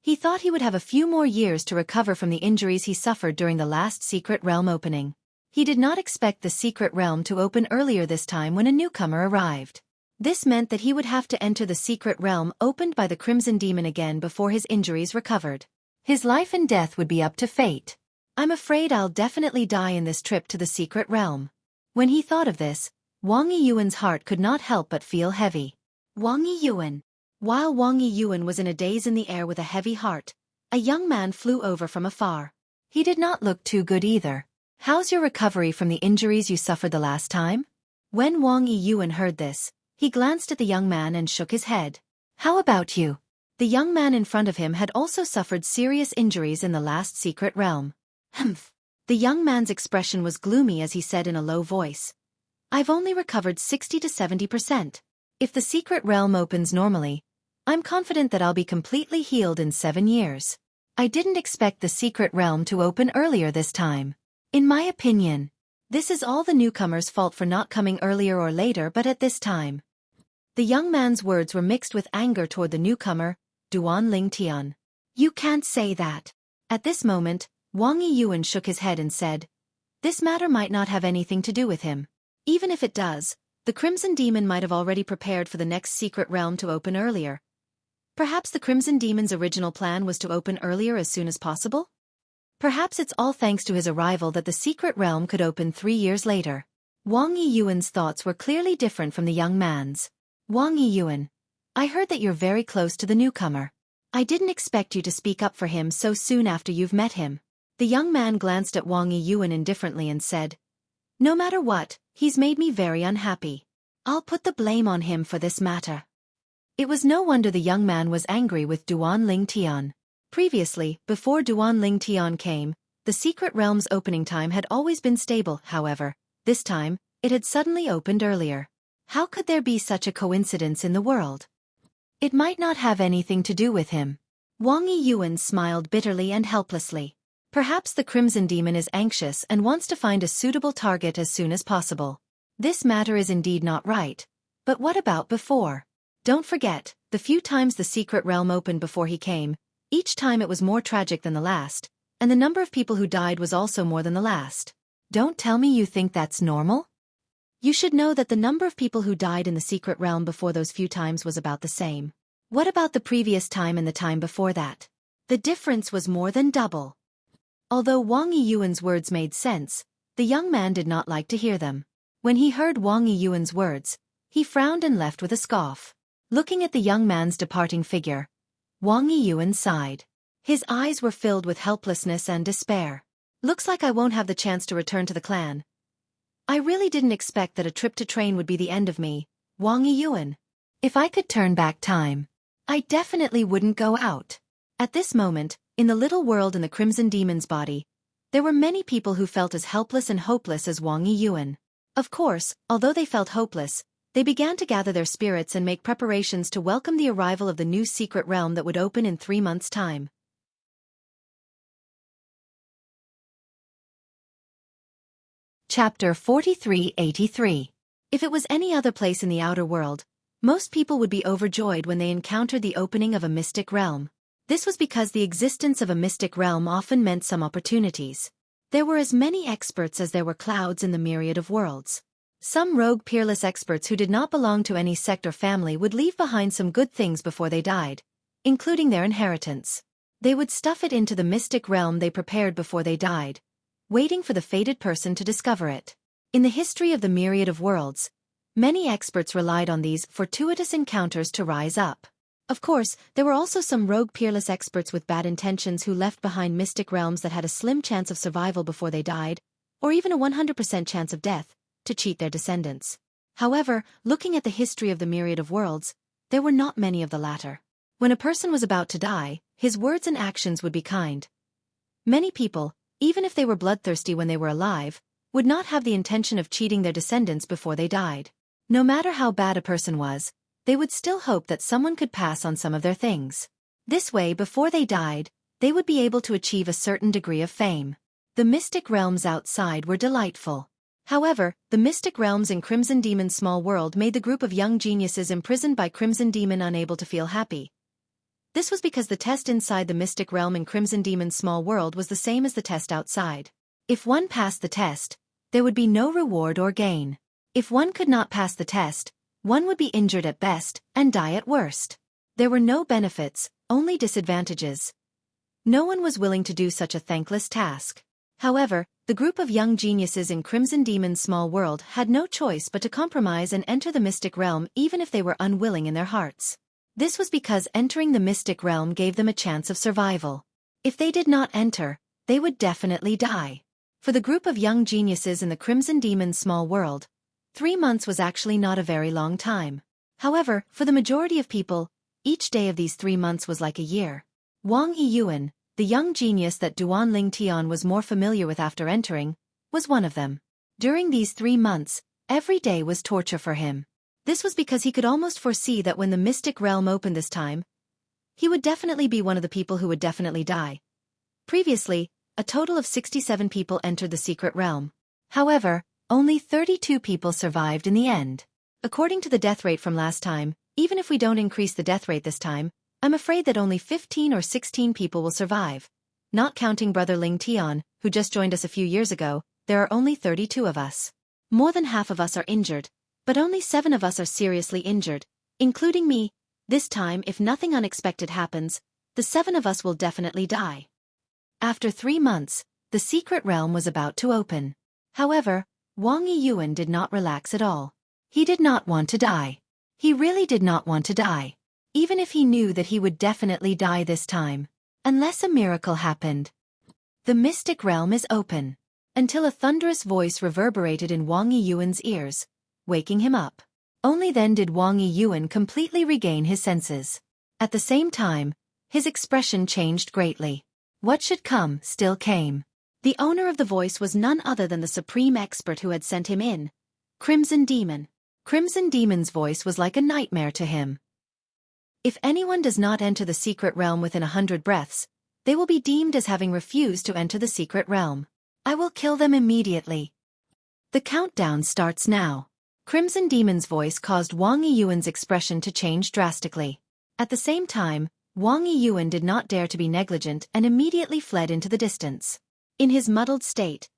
He thought he would have a few more years to recover from the injuries he suffered during the last secret realm opening. He did not expect the secret realm to open earlier this time when a newcomer arrived. This meant that he would have to enter the secret realm opened by the Crimson Demon again before his injuries recovered. His life and death would be up to fate. I'm afraid I'll definitely die in this trip to the secret realm. When he thought of this, Wang Yiyuan's heart could not help but feel heavy. Wang Yiyuan. While Wang Yiyuan was in a daze in the air with a heavy heart, a young man flew over from afar. He did not look too good either. How's your recovery from the injuries you suffered the last time? When Wang Yiyuan heard this, he glanced at the young man and shook his head. How about you? The young man in front of him had also suffered serious injuries in the last secret realm. Humph. The young man's expression was gloomy as he said in a low voice, "I've only recovered 60 to 70%. If the secret realm opens normally, I'm confident that I'll be completely healed in 7 years. I didn't expect the secret realm to open earlier this time. In my opinion, this is all the newcomer's fault for not coming earlier or later but at this time." The young man's words were mixed with anger toward the newcomer, Duan Ling Tian. "You can't say that." At this moment, Wang Yiyuan shook his head and said, "This matter might not have anything to do with him. Even if it does, the Crimson Demon might have already prepared for the next secret realm to open earlier. Perhaps the Crimson Demon's original plan was to open earlier as soon as possible? Perhaps it's all thanks to his arrival that the secret realm could open 3 years later." Wang Yiyuan's thoughts were clearly different from the young man's. "Wang Yiyuan, I heard that you're very close to the newcomer. I didn't expect you to speak up for him so soon after you've met him." The young man glanced at Wang Yiyuan indifferently and said, "No matter what, he's made me very unhappy. I'll put the blame on him for this matter." It was no wonder the young man was angry with Duan Ling Tian. Previously, before Duan Ling Tian came, the secret realm's opening time had always been stable. However, this time, it had suddenly opened earlier. How could there be such a coincidence in the world? It might not have anything to do with him. Wang Yiyuan smiled bitterly and helplessly. Perhaps the Crimson Demon is anxious and wants to find a suitable target as soon as possible. This matter is indeed not right. But what about before? Don't forget, the few times the secret realm opened before he came, each time it was more tragic than the last, and the number of people who died was also more than the last. Don't tell me you think that's normal? You should know that the number of people who died in the secret realm before those few times was about the same. What about the previous time and the time before that? The difference was more than double. Although Wang Yiyuan's words made sense, the young man did not like to hear them. When he heard Wang Yiyuan's words, he frowned and left with a scoff. Looking at the young man's departing figure, Wang Yiyuan sighed. His eyes were filled with helplessness and despair. "Looks like I won't have the chance to return to the clan. I really didn't expect that a trip to train would be the end of me, Wang Yiyuan. If I could turn back time, I definitely wouldn't go out." At this moment, in the little world in the Crimson Demon's body, there were many people who felt as helpless and hopeless as Wang Yiyuan. Of course, although they felt hopeless, they began to gather their spirits and make preparations to welcome the arrival of the new secret realm that would open in 3 months' time. Chapter 4383. If it was any other place in the outer world, most people would be overjoyed when they encountered the opening of a mystic realm. This was because the existence of a mystic realm often meant some opportunities. There were as many experts as there were clouds in the myriad of worlds. Some rogue peerless experts who did not belong to any sect or family would leave behind some good things before they died, including their inheritance. They would stuff it into the mystic realm they prepared before they died, waiting for the fated person to discover it. In the history of the myriad of worlds, many experts relied on these fortuitous encounters to rise up. Of course, there were also some rogue peerless experts with bad intentions who left behind mystic realms that had a slim chance of survival before they died, or even a 100% chance of death, to cheat their descendants. However, looking at the history of the myriad of worlds, there were not many of the latter. When a person was about to die, his words and actions would be kind. Many people, even if they were bloodthirsty when they were alive, would not have the intention of cheating their descendants before they died. No matter how bad a person was, they would still hope that someone could pass on some of their things. This way, before they died, they would be able to achieve a certain degree of fame. The mystic realms outside were delightful. However, the mystic realms in Crimson Demon's small world made the group of young geniuses imprisoned by Crimson Demon unable to feel happy. This was because the test inside the mystic realm in Crimson Demon's small world was the same as the test outside. If one passed the test, there would be no reward or gain. If one could not pass the test, one would be injured at best and die at worst. There were no benefits, only disadvantages. No one was willing to do such a thankless task. However, the group of young geniuses in Crimson Demon's small world had no choice but to compromise and enter the mystic realm even if they were unwilling in their hearts. This was because entering the mystic realm gave them a chance of survival. If they did not enter, they would definitely die. For the group of young geniuses in the Crimson Demon's small world, 3 months was actually not a very long time. However, for the majority of people, each day of these 3 months was like a year. Wang Yiyuan, the young genius that Duan Ling Tian was more familiar with after entering, was one of them. During these 3 months, every day was torture for him. This was because he could almost foresee that when the mystic realm opened this time, he would definitely be one of the people who would definitely die. Previously, a total of 67 people entered the secret realm. However, only 32 people survived in the end. According to the death rate from last time, even if we don't increase the death rate this time, I'm afraid that only 15 or 16 people will survive. Not counting Brother Ling Tian, who just joined us a few years ago, there are only 32 of us. More than half of us are injured, but only 7 of us are seriously injured, including me. This time, if nothing unexpected happens, the 7 of us will definitely die. After 3 months, the secret realm was about to open. However, Wang Yiyuan did not relax at all. He did not want to die. He really did not want to die. Even if he knew that he would definitely die this time. Unless a miracle happened. The mystic realm is open. Until a thunderous voice reverberated in Wang Yiyuan's ears, waking him up. Only then did Wang Yiyuan completely regain his senses. At the same time, his expression changed greatly. What should come still came. The owner of the voice was none other than the supreme expert who had sent him in, Crimson Demon. Crimson Demon's voice was like a nightmare to him. If anyone does not enter the secret realm within 100 breaths, they will be deemed as having refused to enter the secret realm. I will kill them immediately. The countdown starts now. Crimson Demon's voice caused Wang Yiyuan's expression to change drastically. At the same time, Wang Yiyuan did not dare to be negligent and immediately fled into the distance. In his muddled state,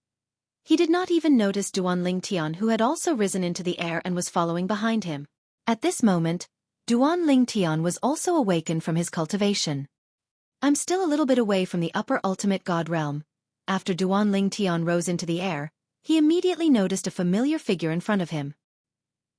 he did not even notice Duan Ling Tian, who had also risen into the air and was following behind him. At this moment, Duan Ling Tian was also awakened from his cultivation. I'm still a little bit away from the upper ultimate god realm. After Duan Ling Tian rose into the air, he immediately noticed a familiar figure in front of him.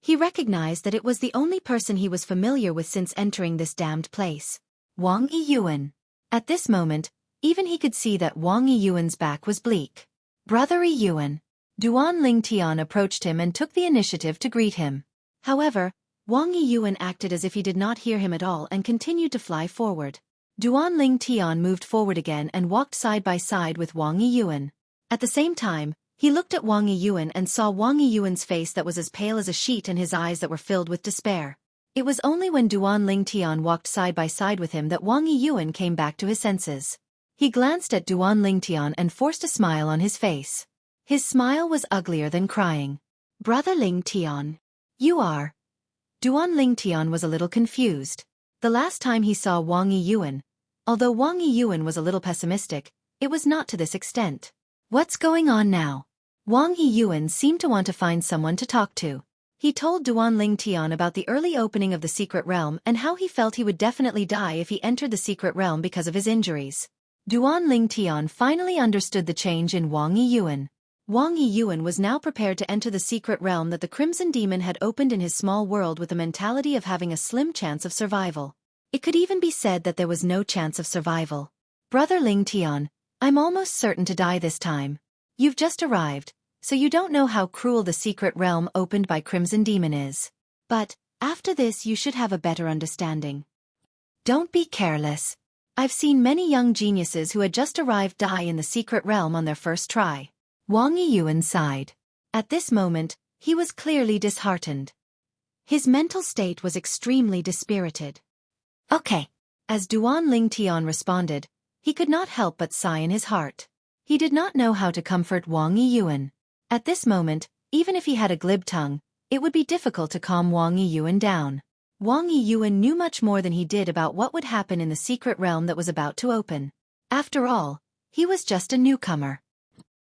He recognized that it was the only person he was familiar with since entering this damned place. Wang Yiyuan. At this moment, even he could see that Wang Yiyuan's back was bleak. Brother Yiyuan. Duan Ling Tian approached him and took the initiative to greet him. However, Wang Yiyuan acted as if he did not hear him at all and continued to fly forward. Duan Ling Tian moved forward again and walked side by side with Wang Yiyuan. At the same time, he looked at Wang Yiyuan and saw Wang Yiyuan's face that was as pale as a sheet and his eyes that were filled with despair. It was only when Duan Ling Tian walked side by side with him that Wang Yiyuan came back to his senses. He glanced at Duan Ling Tian and forced a smile on his face. His smile was uglier than crying. Brother Ling Tian. You are. Duan Ling Tian was a little confused. The last time he saw Wang Yiyuan, although Wang Yiyuan was a little pessimistic, it was not to this extent. What's going on now? Wang Yiyuan seemed to want to find someone to talk to. He told Duan Ling Tian about the early opening of the secret realm and how he felt he would definitely die if he entered the secret realm because of his injuries. Duan Ling Tian finally understood the change in Wang Yiyuan. Wang Yiyuan was now prepared to enter the secret realm that the Crimson Demon had opened in his small world with the mentality of having a slim chance of survival. It could even be said that there was no chance of survival. Brother Ling Tian, I'm almost certain to die this time. You've just arrived, so you don't know how cruel the secret realm opened by Crimson Demon is. But, after this you should have a better understanding. Don't be careless. I've seen many young geniuses who had just arrived die in the secret realm on their first try. Wang Yiyuan sighed. At this moment, he was clearly disheartened. His mental state was extremely dispirited. Okay. As Duan Ling Tian responded, he could not help but sigh in his heart. He did not know how to comfort Wang Yiyuan. At this moment, even if he had a glib tongue, it would be difficult to calm Wang Yiyuan down. Wang Yiyuan knew much more than he did about what would happen in the secret realm that was about to open. After all, he was just a newcomer.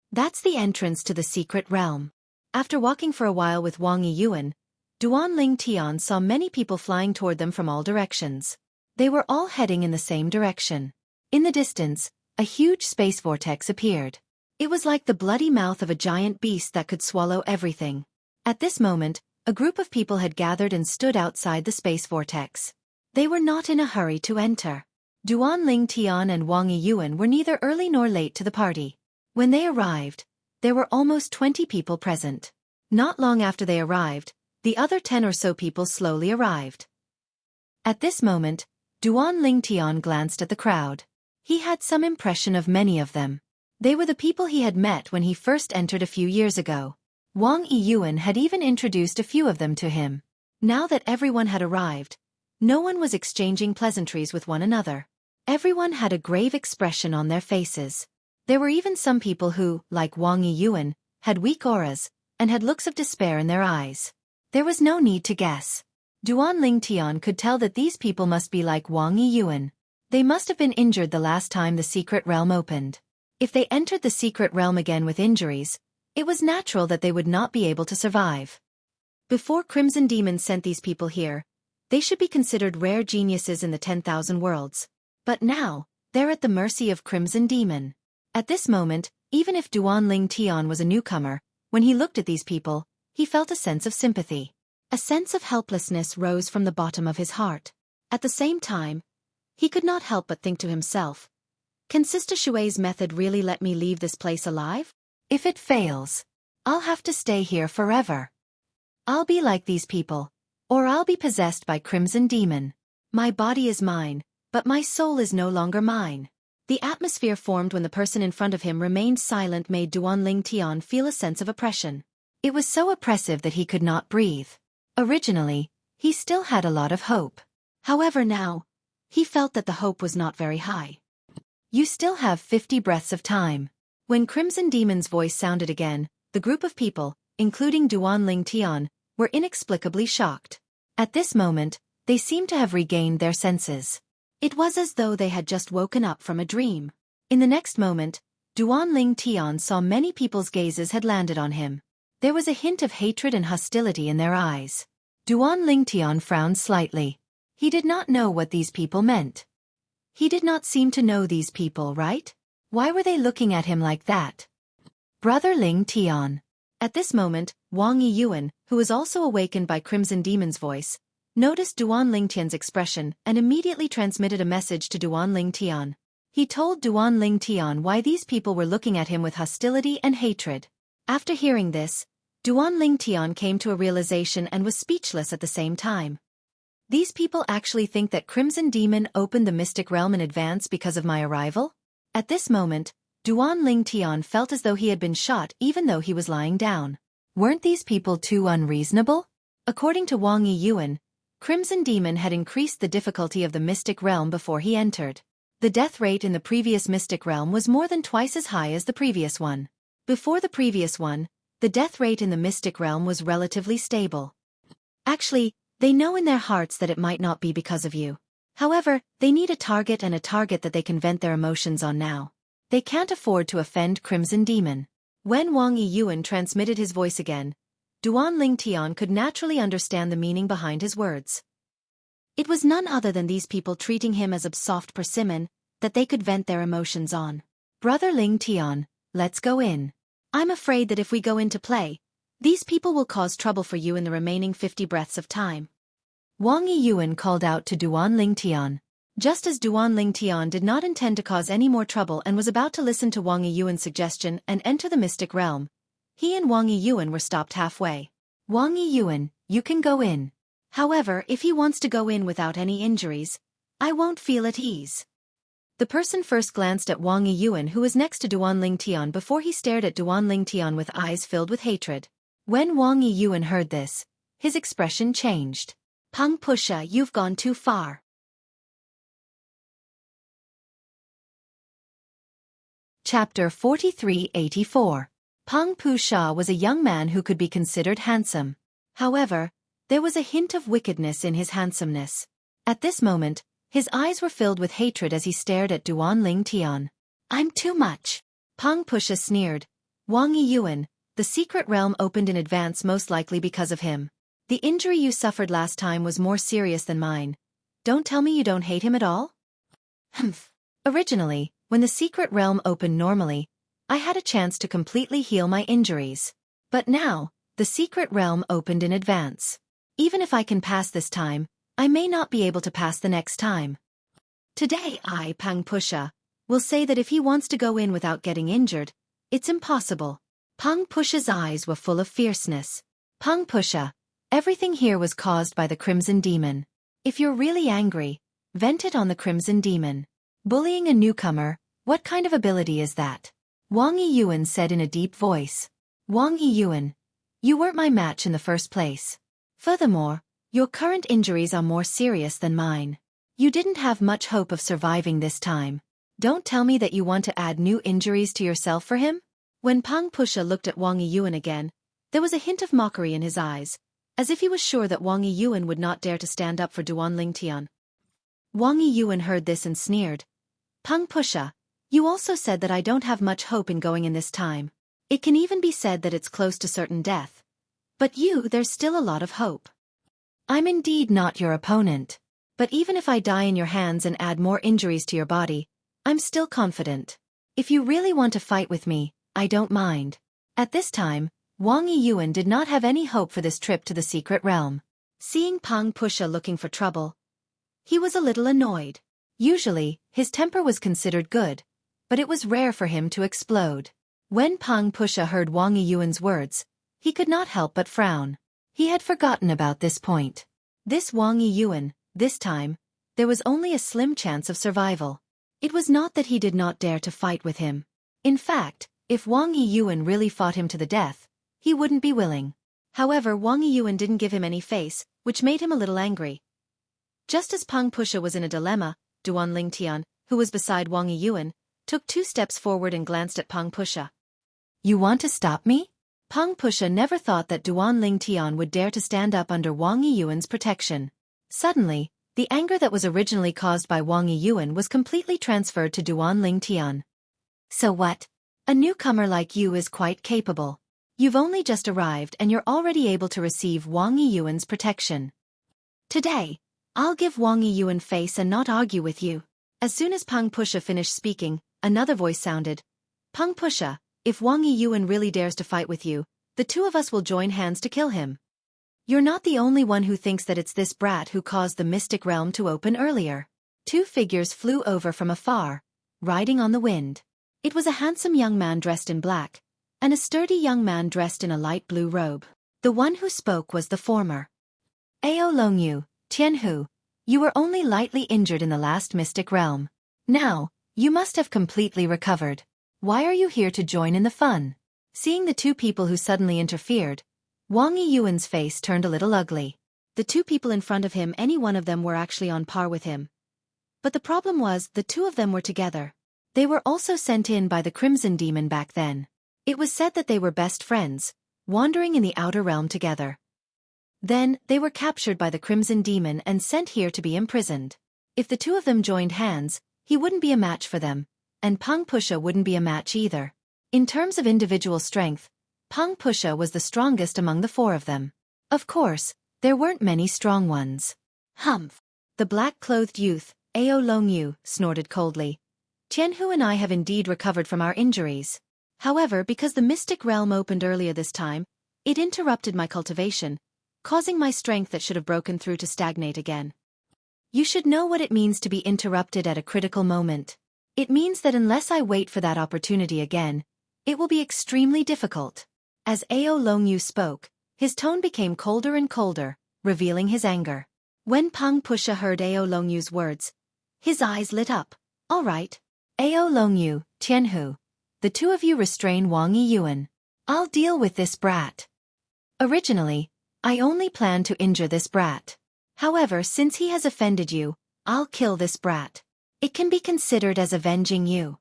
That's the entrance to the secret realm. After walking for a while with Wang Yiyuan, Duan Ling Tian saw many people flying toward them from all directions. They were all heading in the same direction. In the distance, a huge space vortex appeared. It was like the bloody mouth of a giant beast that could swallow everything. At this moment, a group of people had gathered and stood outside the space vortex. They were not in a hurry to enter. Duan Ling Tian and Wang Yiyuan were neither early nor late to the party. When they arrived, there were almost 20 people present. Not long after they arrived, the other 10 or so people slowly arrived. At this moment, Duan Ling Tian glanced at the crowd. He had some impression of many of them. They were the people he had met when he first entered a few years ago. Wang Yiyuan had even introduced a few of them to him. Now that everyone had arrived, no one was exchanging pleasantries with one another. Everyone had a grave expression on their faces. There were even some people who, like Wang Yiyuan, had weak auras, and had looks of despair in their eyes. There was no need to guess. Duan Lingtian could tell that these people must be like Wang Yiyuan. They must have been injured the last time the secret realm opened. If they entered the secret realm again with injuries, it was natural that they would not be able to survive. Before Crimson Demon sent these people here, they should be considered rare geniuses in the 10,000 worlds. But now, they're at the mercy of Crimson Demon. At this moment, even if Duan Lingtian was a newcomer, when he looked at these people, he felt a sense of sympathy. A sense of helplessness rose from the bottom of his heart. At the same time, he could not help but think to himself, can Sister Xueqi's method really let me leave this place alive? If it fails, I'll have to stay here forever. I'll be like these people, or I'll be possessed by Crimson Demon. My body is mine, but my soul is no longer mine. The atmosphere formed when the person in front of him remained silent made Duan Lingtian feel a sense of oppression. It was so oppressive that he could not breathe. Originally, he still had a lot of hope. However now, he felt that the hope was not very high. You still have 50 breaths of time. When Crimson Demon's voice sounded again, the group of people, including Duan Lingtian, were inexplicably shocked. At this moment, they seemed to have regained their senses. It was as though they had just woken up from a dream. In the next moment, Duan Lingtian saw many people's gazes had landed on him. There was a hint of hatred and hostility in their eyes. Duan Lingtian frowned slightly. He did not know what these people meant. He did not seem to know these people, right? Why were they looking at him like that? Brother Lingtian. At this moment, Wang Yiyuan, who was also awakened by Crimson Demon's voice, noticed Duan Lingtian's expression and immediately transmitted a message to Duan Lingtian. He told Duan Lingtian why these people were looking at him with hostility and hatred. After hearing this, Duan Lingtian came to a realization and was speechless at the same time. These people actually think that Crimson Demon opened the mystic realm in advance because of my arrival? At this moment, Duan Lingtian felt as though he had been shot even though he was lying down. Weren't these people too unreasonable? According to Wang Yiyuan, Crimson Demon had increased the difficulty of the mystic realm before he entered. The death rate in the previous mystic realm was more than twice as high as the previous one. Before the previous one, the death rate in the mystic realm was relatively stable. Actually, they know in their hearts that it might not be because of you. However, they need a target and a target that they can vent their emotions on now. They can't afford to offend Crimson Demon. When Wang Yiyuan transmitted his voice again, Duan Lingtian could naturally understand the meaning behind his words. It was none other than these people treating him as a soft persimmon that they could vent their emotions on. Brother Lingtian, let's go in. I'm afraid that if we go into play, these people will cause trouble for you in the remaining 50 breaths of time. Wang Yiyuan called out to Duan Lingtian. Just as Duan Lingtian did not intend to cause any more trouble and was about to listen to Wang Yiyuan's suggestion and enter the mystic realm, he and Wang Yiyuan were stopped halfway. Wang Yiyuan, you can go in. However, if he wants to go in without any injuries, I won't feel at ease. The person first glanced at Wang Yiyuan who was next to Duan Lingtian before he stared at Duan Lingtian with eyes filled with hatred. When Wang Yiyuan heard this, his expression changed. Peng Pusha, you've gone too far. Chapter 4384. Peng Pusha was a young man who could be considered handsome. However, there was a hint of wickedness in his handsomeness. At this moment, his eyes were filled with hatred as he stared at Duan Lingtian. I'm too much. Peng Pusha sneered. Wang Yiyuan, the secret realm opened in advance most likely because of him. The injury you suffered last time was more serious than mine. Don't tell me you don't hate him at all? Humph. Originally, when the secret realm opened normally, I had a chance to completely heal my injuries. But now, the secret realm opened in advance. Even if I can pass this time, I may not be able to pass the next time. Today Peng Pusha, will say that if he wants to go in without getting injured, it's impossible. Peng Pusha's eyes were full of fierceness. Peng Pusha, everything here was caused by the Crimson Demon. If you're really angry, vent it on the Crimson Demon. Bullying a newcomer, what kind of ability is that? Wang Yiyuan said in a deep voice. Wang Yiyuan, you weren't my match in the first place. Furthermore, your current injuries are more serious than mine. You didn't have much hope of surviving this time. Don't tell me that you want to add new injuries to yourself for him? When Pang Pusha looked at Wang Yiyuan again, there was a hint of mockery in his eyes, as if he was sure that Wang Yiyuan would not dare to stand up for Duan Lingtian. Wang Yiyuan heard this and sneered. Pang Pusha, you also said that I don't have much hope in going in this time. It can even be said that it's close to certain death. But there's still a lot of hope. I'm indeed not your opponent. But even if I die in your hands and add more injuries to your body, I'm still confident. If you really want to fight with me, I don't mind. At this time, Wang Yiyuan did not have any hope for this trip to the secret realm. Seeing Pang Pusha looking for trouble, he was a little annoyed. Usually, his temper was considered good, but it was rare for him to explode. When Pang Pusha heard Wang Yiyuan's words, he could not help but frown. He had forgotten about this point. This Wang Yiyuan, this time, there was only a slim chance of survival. It was not that he did not dare to fight with him. In fact, if Wang Yiyuan really fought him to the death, he wouldn't be willing. However, Wang Yiyuan didn't give him any face, which made him a little angry. Just as Pang Pusha was in a dilemma, Duan Lingtian, who was beside Wang Yiyuan, took 2 steps forward and glanced at Pang Pusha. You want to stop me? Pang Pusha never thought that Duan Lingtian would dare to stand up under Wang Yiyuan's protection. Suddenly, the anger that was originally caused by Wang Yiyuan was completely transferred to Duan Lingtian. So what? A newcomer like you is quite capable. You've only just arrived and you're already able to receive Wang Yiyuan's protection. Today, I'll give Wang Yiyuan face and not argue with you. As soon as Pang Pusha finished speaking, another voice sounded. Pang Pusha, if Wang Yiyuan really dares to fight with you, the 2 of us will join hands to kill him. You're not the only one who thinks that it's this brat who caused the mystic realm to open earlier. 2 figures flew over from afar, riding on the wind. It was a handsome young man dressed in black, and a sturdy young man dressed in a light blue robe. The one who spoke was the former. Ao Longyu, Tianhu, you were only lightly injured in the last mystic realm. Now, you must have completely recovered. Why are you here to join in the fun? Seeing the 2 people who suddenly interfered, Wang Yiyuan's face turned a little ugly. The 2 people in front of him, any one of them were actually on par with him. But the problem was, the 2 of them were together. They were also sent in by the Crimson Demon back then. It was said that they were best friends, wandering in the outer realm together. Then, they were captured by the Crimson Demon and sent here to be imprisoned. If the 2 of them joined hands, he wouldn't be a match for them, and Pang Pusha wouldn't be a match either. In terms of individual strength, Pang Pusha was the strongest among the 4 of them. Of course, there weren't many strong ones. Humph! The black-clothed youth, Ao Longyu, snorted coldly. Tianhu and I have indeed recovered from our injuries. However, because the mystic realm opened earlier this time, it interrupted my cultivation, causing my strength that should have broken through to stagnate again. You should know what it means to be interrupted at a critical moment. It means that unless I wait for that opportunity again, it will be extremely difficult. As Ao Longyu spoke, his tone became colder and colder, revealing his anger. When Pang Pusha heard Ao Longyu's words, his eyes lit up. All right. Ao Longyu, Tianhu, the 2 of you restrain Wang Yiyuan. I'll deal with this brat. Originally, I only planned to injure this brat. However, since he has offended you, I'll kill this brat. It can be considered as avenging you.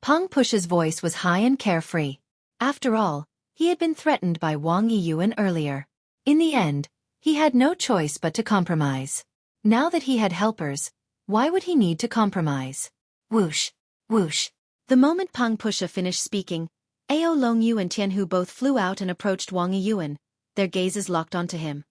Pang Pusha's voice was high and carefree. After all, he had been threatened by Wang Yiyuan earlier. In the end, he had no choice but to compromise. Now that he had helpers, why would he need to compromise? Whoosh! Whoosh! The moment Pang Pusha finished speaking, Ao Longyu and Tianhu both flew out and approached Wang Yiyuan, their gazes locked onto him.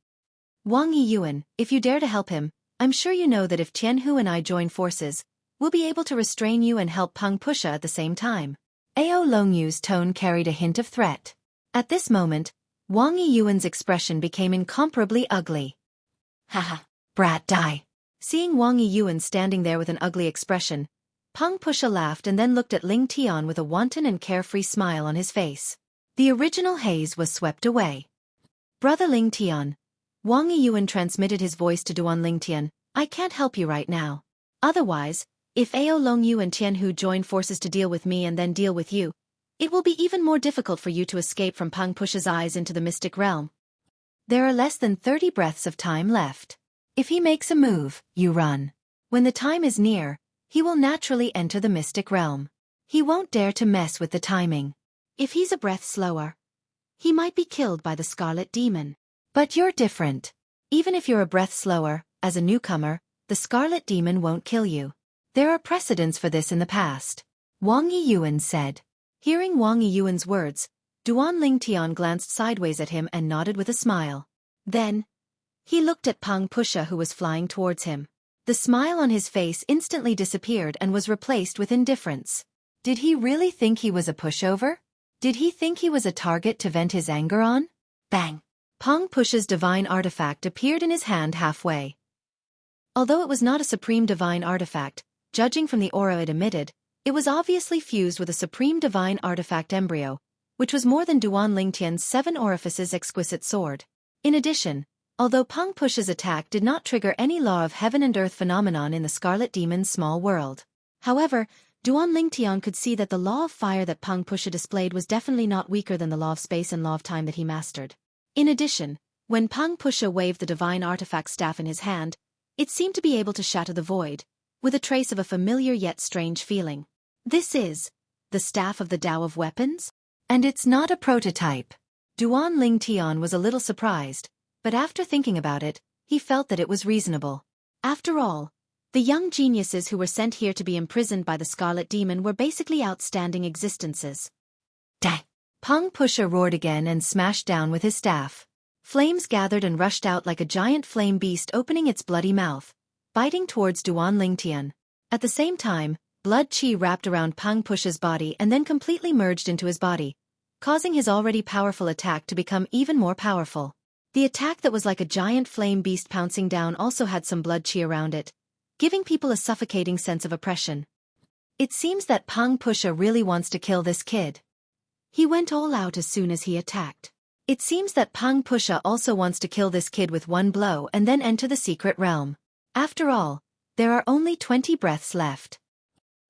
Wang Yiyuan, if you dare to help him, I'm sure you know that if Tianhu and I join forces, we'll be able to restrain you and help Pang Pusha at the same time. Ao Longyu's tone carried a hint of threat. At this moment, Wang Yiyuan's expression became incomparably ugly. Haha, brat die. Seeing Wang Yiyuan standing there with an ugly expression, Pang Pusha laughed and then looked at Ling Tian with a wanton and carefree smile on his face. The original haze was swept away. Brother Ling Tian, Wang Yiyuan transmitted his voice to Duan Ling Tian, I can't help you right now. Otherwise, If Ao Longyu and Tianhu join forces to deal with me and then deal with you, it will be even more difficult for you to escape from Pang Push's eyes into the mystic realm. There are less than 30 breaths of time left. If he makes a move, you run. When the time is near, he will naturally enter the mystic realm. He won't dare to mess with the timing. If he's a breath slower, he might be killed by the Scarlet Demon. But you're different. Even if you're a breath slower, as a newcomer, the Scarlet Demon won't kill you. There are precedents for this in the past. Wang Yiyuan said. Hearing Wang Yiyuan's words, Duan Lingtian glanced sideways at him and nodded with a smile. Then, he looked at Pang Pusha who was flying towards him. The smile on his face instantly disappeared and was replaced with indifference. Did he really think he was a pushover? Did he think he was a target to vent his anger on? Bang! Pang Pusha's divine artifact appeared in his hand halfway. Although it was not a supreme divine artifact, judging from the aura it emitted, it was obviously fused with a supreme divine artifact embryo, which was more than Duan Lingtian's 7 orifices exquisite sword. In addition, although Pang Pusha's attack did not trigger any law of heaven and earth phenomenon in the Scarlet Demon's small world. However, Duan Lingtian could see that the law of fire that Pang Pusha displayed was definitely not weaker than the law of space and law of time that he mastered. In addition, when Pang Pusha waved the divine artifact staff in his hand, it seemed to be able to shatter the void, with a trace of a familiar yet strange feeling. This is the staff of the Tao of Weapons? And it's not a prototype. Duan Lingtian was a little surprised, but after thinking about it, he felt that it was reasonable. After all, the young geniuses who were sent here to be imprisoned by the Scarlet Demon were basically outstanding existences. Dang! Pang Pusha roared again and smashed down with his staff. Flames gathered and rushed out like a giant flame beast opening its bloody mouth, biting towards Duan Lingtian. At the same time, blood chi wrapped around Pang Pusha's body and then completely merged into his body, causing his already powerful attack to become even more powerful. The attack that was like a giant flame beast pouncing down also had some blood chi around it, giving people a suffocating sense of oppression. It seems that Pang Pusha really wants to kill this kid. He went all out as soon as he attacked. It seems that Pang Pusha also wants to kill this kid with one blow and then enter the secret realm. After all, there are only 20 breaths left.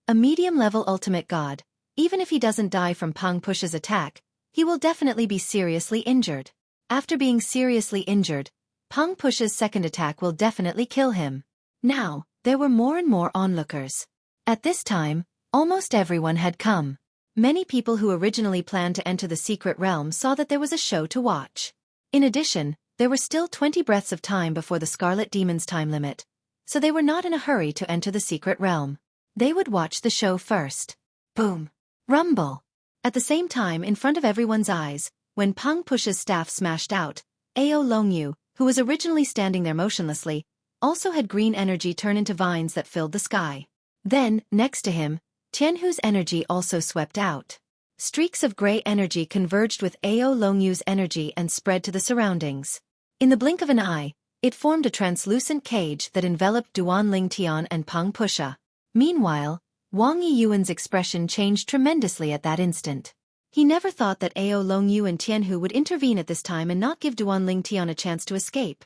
A medium-level ultimate god, even if he doesn't die from Pang Pusha's attack, he will definitely be seriously injured. After being seriously injured, Pang Pusha's second attack will definitely kill him. Now, there were more and more onlookers. At this time, almost everyone had come. Many people who originally planned to enter the secret realm saw that there was a show to watch. In addition, there were still 20 breaths of time before the Scarlet Demon's time limit, so they were not in a hurry to enter the secret realm. They would watch the show first. Boom! Rumble! At the same time, in front of everyone's eyes, when Pang Pusha's staff smashed out, Ao Longyu, who was originally standing there motionlessly, also had green energy turn into vines that filled the sky. Then, next to him, Tianhu's energy also swept out. Streaks of gray energy converged with Ao Longyu's energy and spread to the surroundings. In the blink of an eye, it formed a translucent cage that enveloped Duan Lingtian and Pang Pusha. Meanwhile, Wang Yiyuan's expression changed tremendously at that instant. He never thought that Ao Longyu and Tianhu would intervene at this time and not give Duan Lingtian a chance to escape.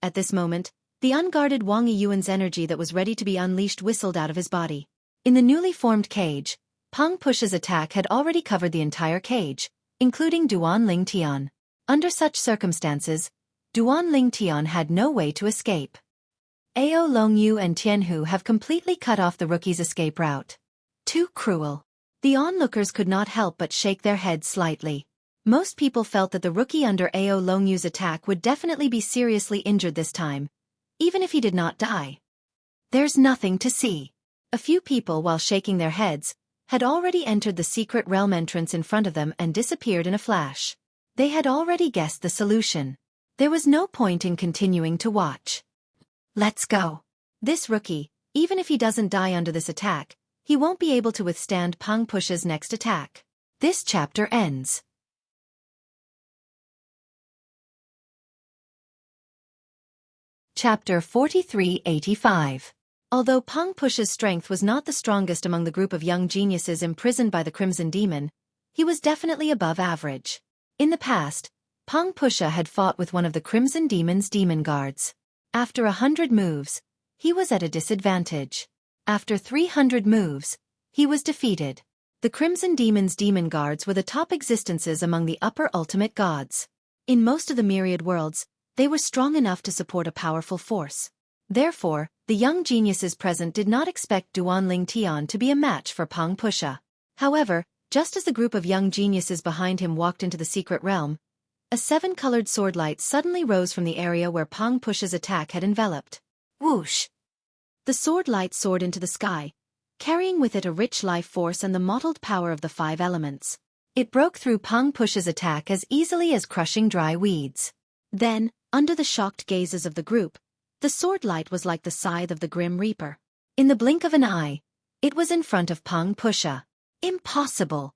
At this moment, the unguarded Wang Yiyuan's energy that was ready to be unleashed whistled out of his body. In the newly formed cage, Pang Pusha's attack had already covered the entire cage, including Duan Lingtian. Under such circumstances, Duan Lingtian had no way to escape. Ao Longyu and Tianhu have completely cut off the rookie's escape route. Too cruel. The onlookers could not help but shake their heads slightly. Most people felt that the rookie under Ao Longyu's attack would definitely be seriously injured this time, even if he did not die. There's nothing to see. A few people, while shaking their heads, had already entered the secret realm entrance in front of them and disappeared in a flash. They had already guessed the solution. There was no point in continuing to watch. Let's go. This rookie, even if he doesn't die under this attack, he won't be able to withstand Pang Pusha's next attack. This chapter ends. Chapter 4385. Although Pang Pusha's strength was not the strongest among the group of young geniuses imprisoned by the Crimson Demon, he was definitely above average. In the past, Pang Pusha had fought with one of the Crimson Demon's demon guards. After 100 moves, he was at a disadvantage. After 300 moves, he was defeated. The Crimson Demon's demon guards were the top existences among the upper ultimate gods. In most of the myriad worlds, they were strong enough to support a powerful force. Therefore, the young geniuses present did not expect Duanling Tian to be a match for Pang Pusha. However, just as the group of young geniuses behind him walked into the secret realm, a 7-colored sword light suddenly rose from the area where Pang Pusha's attack had enveloped. Whoosh! The sword light soared into the sky, carrying with it a rich life force and the mottled power of the 5 elements. It broke through Pang Pusha's attack as easily as crushing dry weeds. Then, under the shocked gazes of the group, the sword light was like the scythe of the Grim Reaper. In the blink of an eye, it was in front of Pang Pusha. Impossible!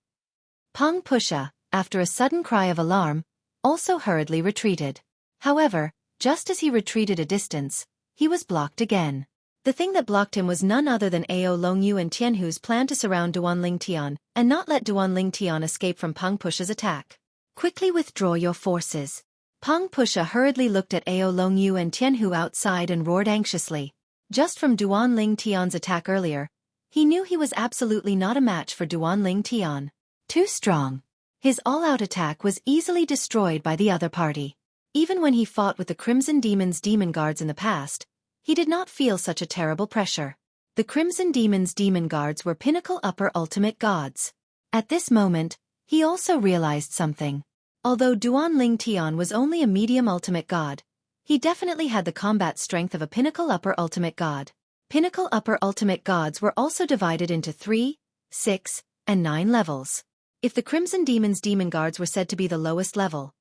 Pang Pusha, after a sudden cry of alarm, also hurriedly retreated. However, just as he retreated a distance, he was blocked again. The thing that blocked him was none other than Ao Longyu and Tianhu's plan to surround Duanling Tian and not let Duanling Tian escape from Pang Pusha's attack. Quickly withdraw your forces. Pang Pusha hurriedly looked at Ao Longyu and Tianhu outside and roared anxiously. Just from Duanling Tian's attack earlier, he knew he was absolutely not a match for Duanling Tian. Too strong. His all-out attack was easily destroyed by the other party. Even when he fought with the Crimson Demon's demon guards in the past, he did not feel such a terrible pressure. The Crimson Demon's demon guards were pinnacle upper ultimate gods. At this moment, he also realized something. Although Duanling Tian was only a medium ultimate god, he definitely had the combat strength of a pinnacle upper ultimate god. Pinnacle upper ultimate gods were also divided into 3, 6, and 9 levels. If the Crimson Demon's demon guards were said to be the lowest level,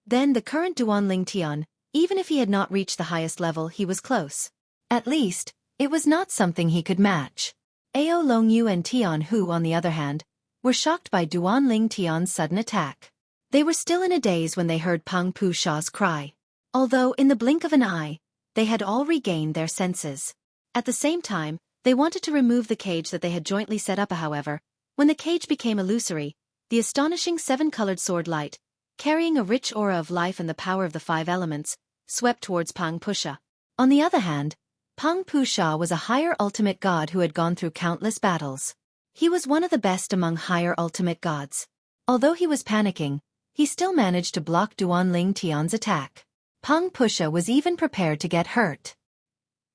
then the current Duanling Tian, even if he had not reached the highest level, he was close. At least, it was not something he could match. Ao Longyu and Tianhu, on the other hand, were shocked by Duanling Tian's sudden attack. They were still in a daze when they heard Pang Pusha's cry. Although in the blink of an eye, they had all regained their senses. At the same time, they wanted to remove the cage that they had jointly set up. However, when the cage became illusory, the astonishing 7-colored sword light, carrying a rich aura of life and the power of the 5 elements, swept towards Pang Pusha. On the other hand, Pang Pusha was a higher ultimate god who had gone through countless battles. He was one of the best among higher ultimate gods. Although he was panicking, he still managed to block Duanling Tian's attack. Pang Pusha was even prepared to get hurt.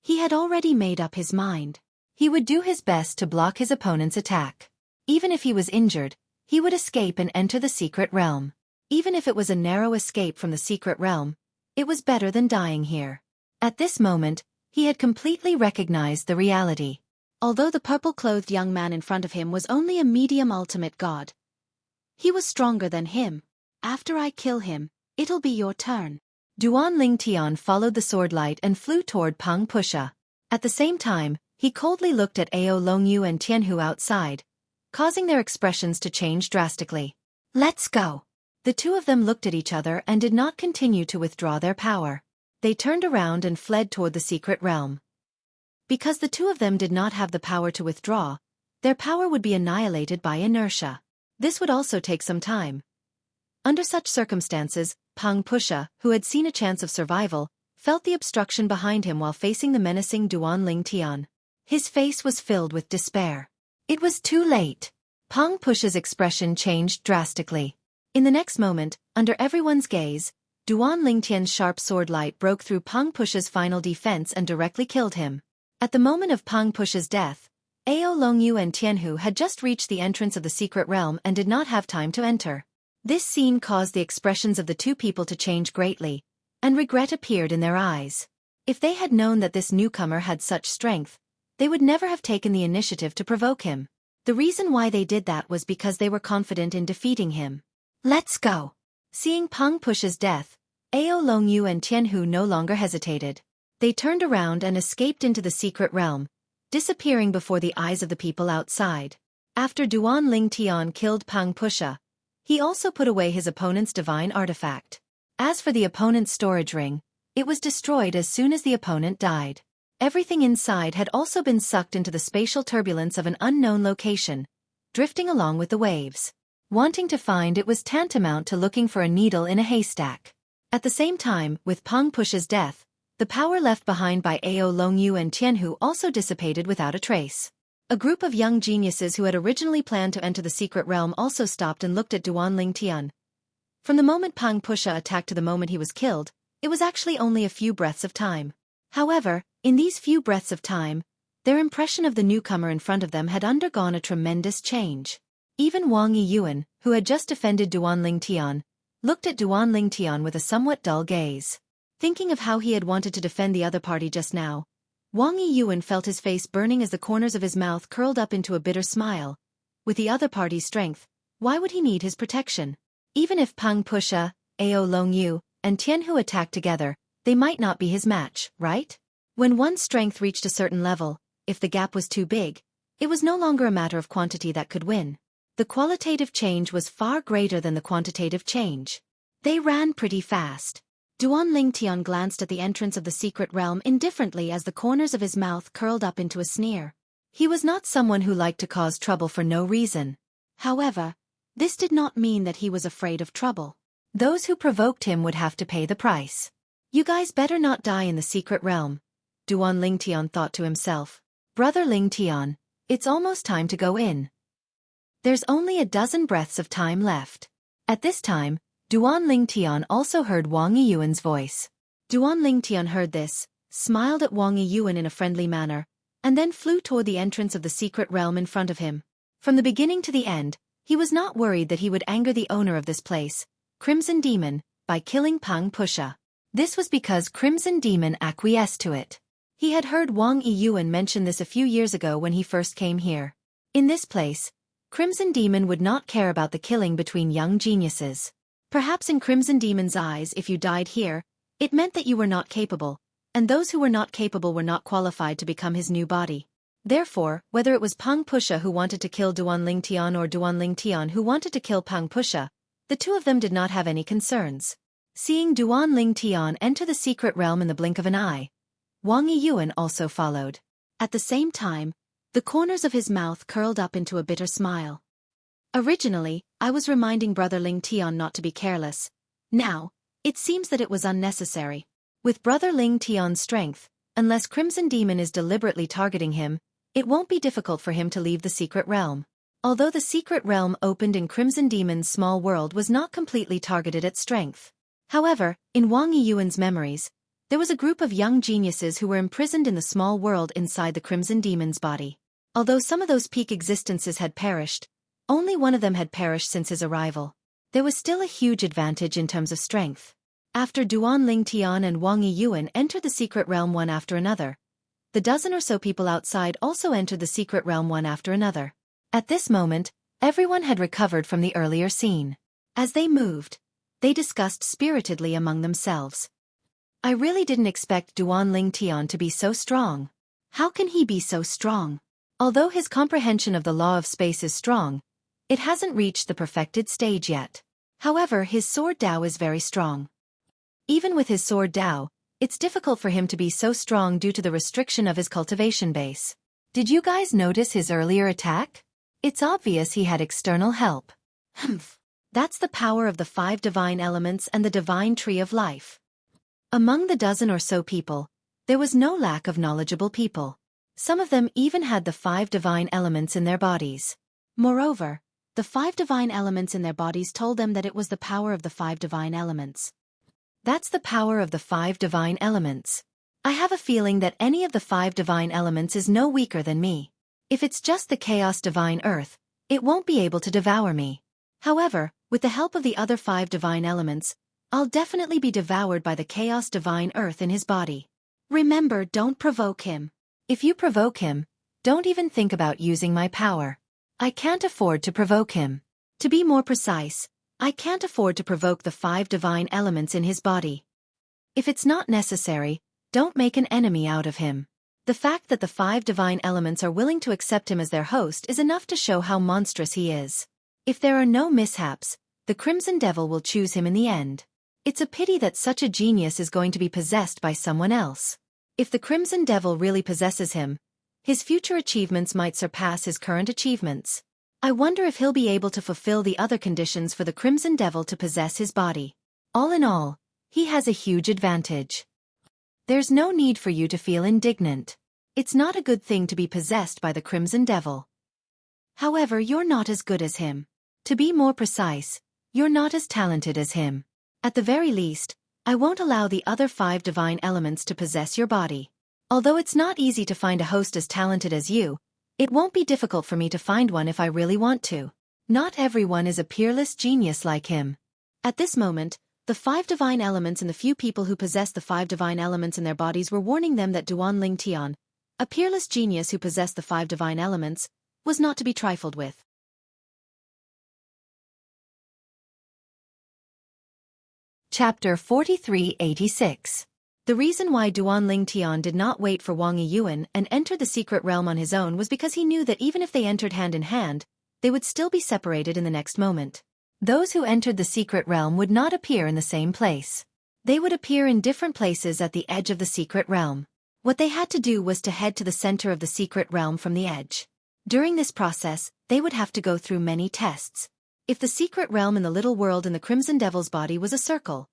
He had already made up his mind. He would do his best to block his opponent's attack. Even if he was injured, he would escape and enter the secret realm. Even if it was a narrow escape from the secret realm, it was better than dying here. At this moment, he had completely recognized the reality. Although the purple-clothed young man in front of him was only a medium ultimate god, he was stronger than him. After I kill him, it'll be your turn. Duanling Tian followed the sword light and flew toward Pang Pusha. At the same time, he coldly looked at Ao Longyu and Tianhu outside, causing their expressions to change drastically. Let's go. The two of them looked at each other and did not continue to withdraw their power. They turned around and fled toward the secret realm. Because the two of them did not have the power to withdraw, their power would be annihilated by inertia. This would also take some time. Under such circumstances, Pang Pusha, who had seen a chance of survival, felt the obstruction behind him while facing the menacing Duanling Tian. His face was filled with despair. It was too late. Pang Pusha's expression changed drastically. In the next moment, under everyone's gaze, Duanling Tian's sharp sword light broke through Pang Pusha's final defense and directly killed him. At the moment of Pang Pusha's death, Ao Longyu and Tianhu had just reached the entrance of the secret realm and did not have time to enter. This scene caused the expressions of the two people to change greatly, and regret appeared in their eyes. If they had known that this newcomer had such strength, they would never have taken the initiative to provoke him. The reason why they did that was because they were confident in defeating him. Let's go. Seeing Pang Pusha's death, Ao Longyu and Tianhu no longer hesitated. They turned around and escaped into the secret realm, disappearing before the eyes of the people outside. After Duanling Tian killed Pang Pusha, he also put away his opponent's divine artifact. As for the opponent's storage ring, it was destroyed as soon as the opponent died. Everything inside had also been sucked into the spatial turbulence of an unknown location, drifting along with the waves. Wanting to find it was tantamount to looking for a needle in a haystack. At the same time, with Pang Pusha's death, The power left behind by Ao Longyu and Tianhu also dissipated without a trace. A group of young geniuses who had originally planned to enter the secret realm also stopped and looked at Duan Lingtian. From the moment Pang Pusha attacked to the moment he was killed, it was actually only a few breaths of time. However, in these few breaths of time, their impression of the newcomer in front of them had undergone a tremendous change. Even Wang Yiyuan, who had just defended Duan Lingtian, looked at Duan Lingtian with a somewhat dull gaze. Thinking of how he had wanted to defend the other party just now, Wang Yiyuan felt his face burning as the corners of his mouth curled up into a bitter smile. With the other party's strength, why would he need his protection? Even if Pang Pusha, Ao Longyu, and Tianhu attacked together, they might not be his match, right? When one's strength reached a certain level, if the gap was too big, it was no longer a matter of quantity that could win. The qualitative change was far greater than the quantitative change. They ran pretty fast. Duan Lingtian glanced at the entrance of the secret realm indifferently as the corners of his mouth curled up into a sneer. He was not someone who liked to cause trouble for no reason. However, this did not mean that he was afraid of trouble. Those who provoked him would have to pay the price. You guys better not die in the secret realm, Duan Lingtian thought to himself. Brother Lingtian, it's almost time to go in. There's only a dozen breaths of time left. At this time, Duan Lingtian also heard Wang Yiyuan's voice. Duan Lingtian heard this, smiled at Wang Yiyuan in a friendly manner, and then flew toward the entrance of the secret realm in front of him. From the beginning to the end, he was not worried that he would anger the owner of this place, Crimson Demon, by killing Pang Pusha. This was because Crimson Demon acquiesced to it. He had heard Wang Yiyuan mention this a few years ago when he first came here. In this place, Crimson Demon would not care about the killing between young geniuses. Perhaps in Crimson Demon's eyes, if you died here, it meant that you were not capable, and those who were not capable were not qualified to become his new body. Therefore, whether it was Pang Pusha who wanted to kill Duan Lingtian or Duan Lingtian who wanted to kill Pang Pusha, the two of them did not have any concerns. Seeing Duan Lingtian enter the secret realm in the blink of an eye, Wang Yiyuan also followed. At the same time, the corners of his mouth curled up into a bitter smile. Originally, I was reminding Brother Lingtian not to be careless. Now, it seems that it was unnecessary. With Brother Lingtian's strength, unless Crimson Demon is deliberately targeting him, it won't be difficult for him to leave the secret realm. Although the secret realm opened in Crimson Demon's small world was not completely targeted at strength. However, in Wang Yiyuan's memories, there was a group of young geniuses who were imprisoned in the small world inside the Crimson Demon's body. Although some of those peak existences had perished, only one of them had perished since his arrival. There was still a huge advantage in terms of strength. After Duan Lingtian and Wang Yiyuan entered the secret realm one after another, the dozen or so people outside also entered the secret realm one after another. At this moment, everyone had recovered from the earlier scene. As they moved, they discussed spiritedly among themselves. I really didn't expect Duan Lingtian to be so strong. How can he be so strong? Although his comprehension of the law of space is strong, it hasn't reached the perfected stage yet. However, his sword Dao is very strong. Even with his sword Dao, it's difficult for him to be so strong due to the restriction of his cultivation base. Did you guys notice his earlier attack? It's obvious he had external help. Humph. That's the power of the 5 divine elements and the divine tree of life. Among the dozen or so people, there was no lack of knowledgeable people. Some of them even had the 5 divine elements in their bodies. Moreover, the 5 divine elements in their bodies told them that it was the power of the 5 divine elements. That's the power of the 5 divine elements. I have a feeling that any of the 5 divine elements is no weaker than me. If it's just the chaos divine earth, it won't be able to devour me. However, with the help of the other 5 divine elements, I'll definitely be devoured by the chaos divine earth in his body. Remember, don't provoke him. If you provoke him, don't even think about using my power. I can't afford to provoke him. To be more precise, I can't afford to provoke the 5 divine elements in his body. If it's not necessary, don't make an enemy out of him. The fact that the 5 divine elements are willing to accept him as their host is enough to show how monstrous he is. If there are no mishaps, the Crimson Devil will choose him in the end. It's a pity that such a genius is going to be possessed by someone else. If the Crimson Devil really possesses him, his future achievements might surpass his current achievements. I wonder if he'll be able to fulfill the other conditions for the Crimson Devil to possess his body. All in all, he has a huge advantage. There's no need for you to feel indignant. It's not a good thing to be possessed by the Crimson Devil. However, you're not as good as him. To be more precise, you're not as talented as him. At the very least, I won't allow the other 5 divine elements to possess your body. Although it's not easy to find a host as talented as you, it won't be difficult for me to find one if I really want to. Not everyone is a peerless genius like him. At this moment, the 5 divine elements and the few people who possess the 5 divine elements in their bodies were warning them that Duan Ling Tian, a peerless genius who possessed the 5 divine elements, was not to be trifled with. Chapter 4386. The reason why Duan Ling Tian did not wait for Wang Yiyuan and entered the secret realm on his own was because he knew that even if they entered hand in hand, they would still be separated in the next moment. Those who entered the secret realm would not appear in the same place. They would appear in different places at the edge of the secret realm. What they had to do was to head to the center of the secret realm from the edge. During this process, they would have to go through many tests. If the secret realm in the little world in the Crimson Devil's body was a circle,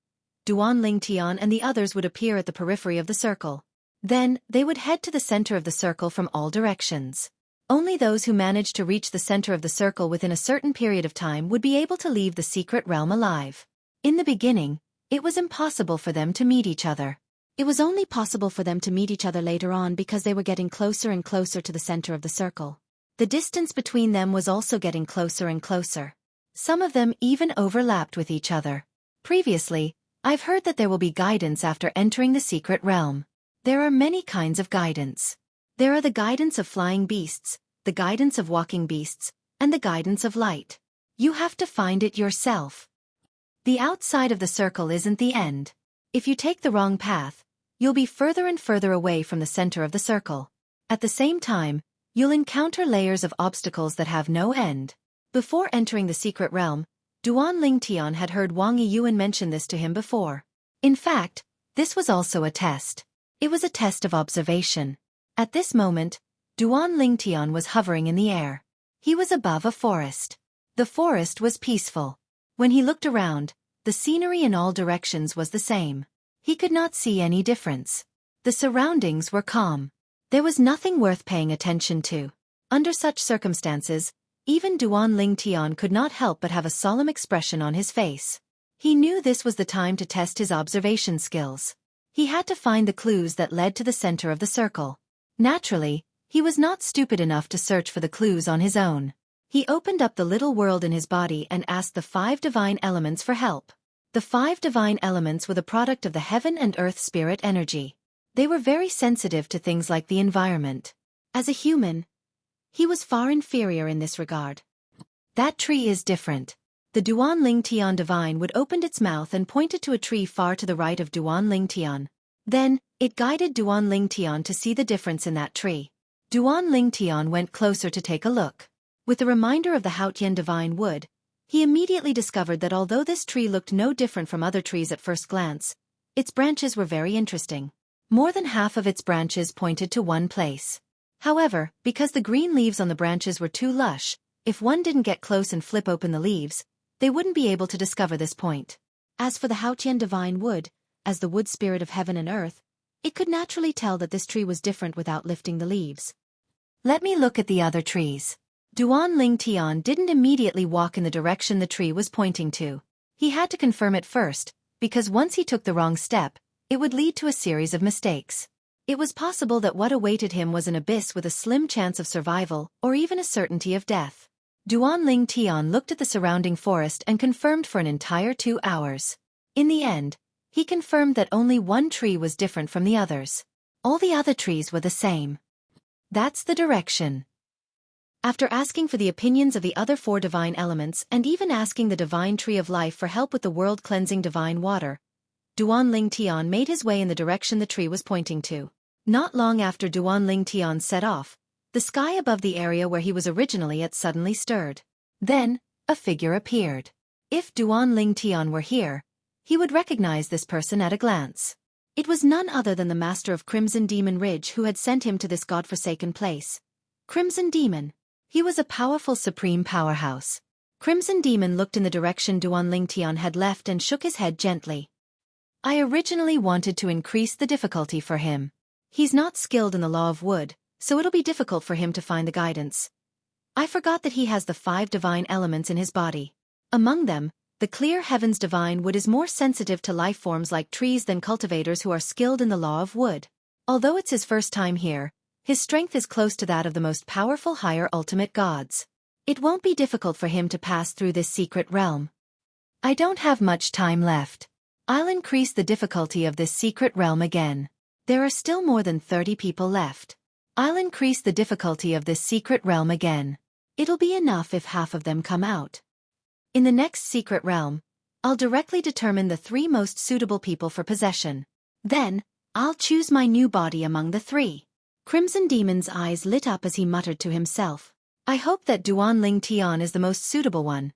Duan Ling Tian and the others would appear at the periphery of the circle. Then, they would head to the center of the circle from all directions. Only those who managed to reach the center of the circle within a certain period of time would be able to leave the secret realm alive. In the beginning, it was impossible for them to meet each other. It was only possible for them to meet each other later on because they were getting closer and closer to the center of the circle. The distance between them was also getting closer and closer. Some of them even overlapped with each other. Previously, I've heard that there will be guidance after entering the secret realm. There are many kinds of guidance. There are the guidance of flying beasts, the guidance of walking beasts, and the guidance of light. You have to find it yourself. The outside of the circle isn't the end. If you take the wrong path, you'll be further and further away from the center of the circle. At the same time, you'll encounter layers of obstacles that have no end. Before entering the secret realm, Duan Ling Tian had heard Wang Yiyuan mention this to him before. In fact, this was also a test. It was a test of observation. At this moment, Duan Ling Tian was hovering in the air. He was above a forest. The forest was peaceful. When he looked around, the scenery in all directions was the same. He could not see any difference. The surroundings were calm. There was nothing worth paying attention to. Under such circumstances, even Duan Ling Tian could not help but have a solemn expression on his face. He knew this was the time to test his observation skills. He had to find the clues that led to the center of the circle. Naturally, he was not stupid enough to search for the clues on his own. He opened up the little world in his body and asked the 5 divine elements for help. The 5 divine elements were the product of the heaven and earth spirit energy. They were very sensitive to things like the environment. As a human, he was far inferior in this regard. That tree is different. The Duan Ling Tian divine would opened its mouth and pointed to a tree far to the right of Duan Ling Tian. Then, it guided Duan Ling Tian to see the difference in that tree. Duan Ling Tian went closer to take a look. With the reminder of the Haotian divine wood, he immediately discovered that although this tree looked no different from other trees at first glance, its branches were very interesting. More than half of its branches pointed to one place. However, because the green leaves on the branches were too lush, if one didn't get close and flip open the leaves, they wouldn't be able to discover this point. As for the Haotian divine wood, as the wood spirit of heaven and earth, it could naturally tell that this tree was different without lifting the leaves. Let me look at the other trees. Duan Ling Tian didn't immediately walk in the direction the tree was pointing to. He had to confirm it first, because once he took the wrong step, it would lead to a series of mistakes. It was possible that what awaited him was an abyss with a slim chance of survival, or even a certainty of death. Duan Ling Tian looked at the surrounding forest and confirmed for an entire 2 hours. In the end, he confirmed that only one tree was different from the others. All the other trees were the same. That's the direction. After asking for the opinions of the other 4 divine elements and even asking the divine tree of life for help with the world-cleansing divine water, Duan Ling Tian made his way in the direction the tree was pointing to. Not long after Duan Ling Tian set off, the sky above the area where he was originally at suddenly stirred. Then, a figure appeared. If Duan Ling Tian were here, he would recognize this person at a glance. It was none other than the master of Crimson Demon Ridge who had sent him to this godforsaken place. Crimson Demon. He was a powerful supreme powerhouse. Crimson Demon looked in the direction Duan Ling Tian had left and shook his head gently. I originally wanted to increase the difficulty for him. He's not skilled in the law of wood, so it'll be difficult for him to find the guidance. I forgot that he has the 5 divine elements in his body. Among them, the clear heavens divine wood is more sensitive to life forms like trees than cultivators who are skilled in the law of wood. Although it's his first time here, his strength is close to that of the most powerful higher ultimate gods. It won't be difficult for him to pass through this secret realm. I don't have much time left. I'll increase the difficulty of this secret realm again. There are still more than 30 people left. I'll increase the difficulty of this secret realm again. It'll be enough if half of them come out. In the next secret realm, I'll directly determine the 3 most suitable people for possession. Then, I'll choose my new body among the 3. Crimson Demon's eyes lit up as he muttered to himself. I hope that Duan Ling Tian is the most suitable one.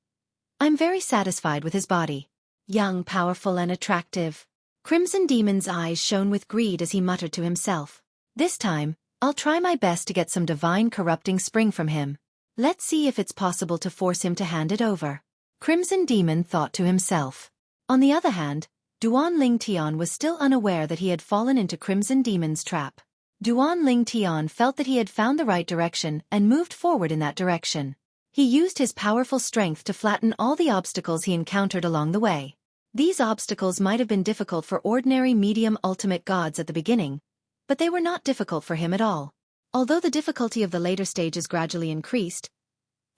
I'm very satisfied with his body. Young, powerful and attractive. Crimson Demon's eyes shone with greed as he muttered to himself. This time, I'll try my best to get some divine corrupting spring from him. Let's see if it's possible to force him to hand it over. Crimson Demon thought to himself. On the other hand, Duan Ling Tian was still unaware that he had fallen into Crimson Demon's trap. Duan Ling Tian felt that he had found the right direction and moved forward in that direction. He used his powerful strength to flatten all the obstacles he encountered along the way. These obstacles might have been difficult for ordinary medium ultimate gods at the beginning, but they were not difficult for him at all. Although the difficulty of the later stages gradually increased,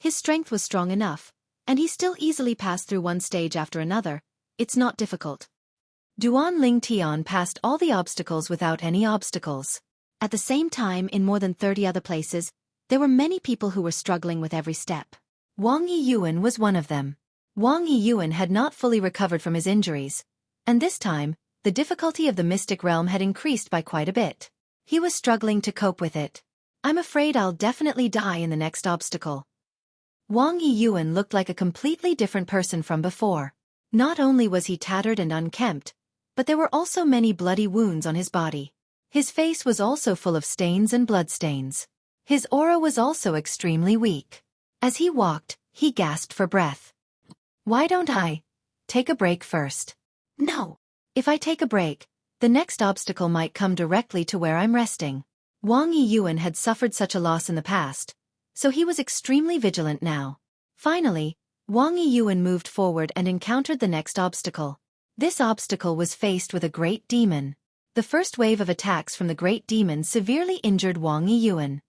his strength was strong enough, and he still easily passed through one stage after another. It's not difficult. Duan Ling Tian passed all the obstacles without any obstacles. At the same time, in more than 30 other places, there were many people who were struggling with every step. Wang Yiyuan was one of them. Wang Yiyuan had not fully recovered from his injuries, and this time, the difficulty of the mystic realm had increased by quite a bit. He was struggling to cope with it. I'm afraid I'll definitely die in the next obstacle. Wang Yiyuan looked like a completely different person from before. Not only was he tattered and unkempt, but there were also many bloody wounds on his body. His face was also full of stains and bloodstains. His aura was also extremely weak. As he walked, he gasped for breath. Why don't I take a break first? No. If I take a break, the next obstacle might come directly to where I'm resting. Wang Yiyuan had suffered such a loss in the past, so he was extremely vigilant now. Finally, Wang Yiyuan moved forward and encountered the next obstacle. This obstacle was faced with a great demon. The first wave of attacks from the great demon severely injured Wang Yiyuan.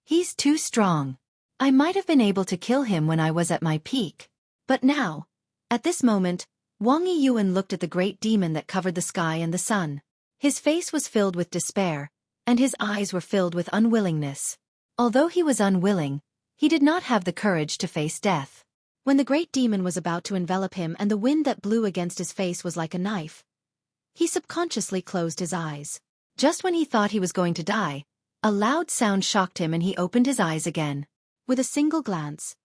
He's too strong. I might have been able to kill him when I was at my peak. But now, at this moment, Wang Yiyuan looked at the great demon that covered the sky and the sun. His face was filled with despair, and his eyes were filled with unwillingness. Although he was unwilling, he did not have the courage to face death. When the great demon was about to envelop him and the wind that blew against his face was like a knife, he subconsciously closed his eyes. Just when he thought he was going to die, a loud sound shocked him and he opened his eyes again. With a single glance,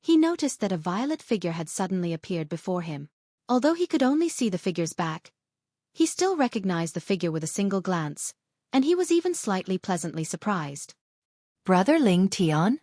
he noticed that a violet figure had suddenly appeared before him. Although he could only see the figure's back, he still recognized the figure with a single glance, and he was even slightly pleasantly surprised. Brother Ling Tian?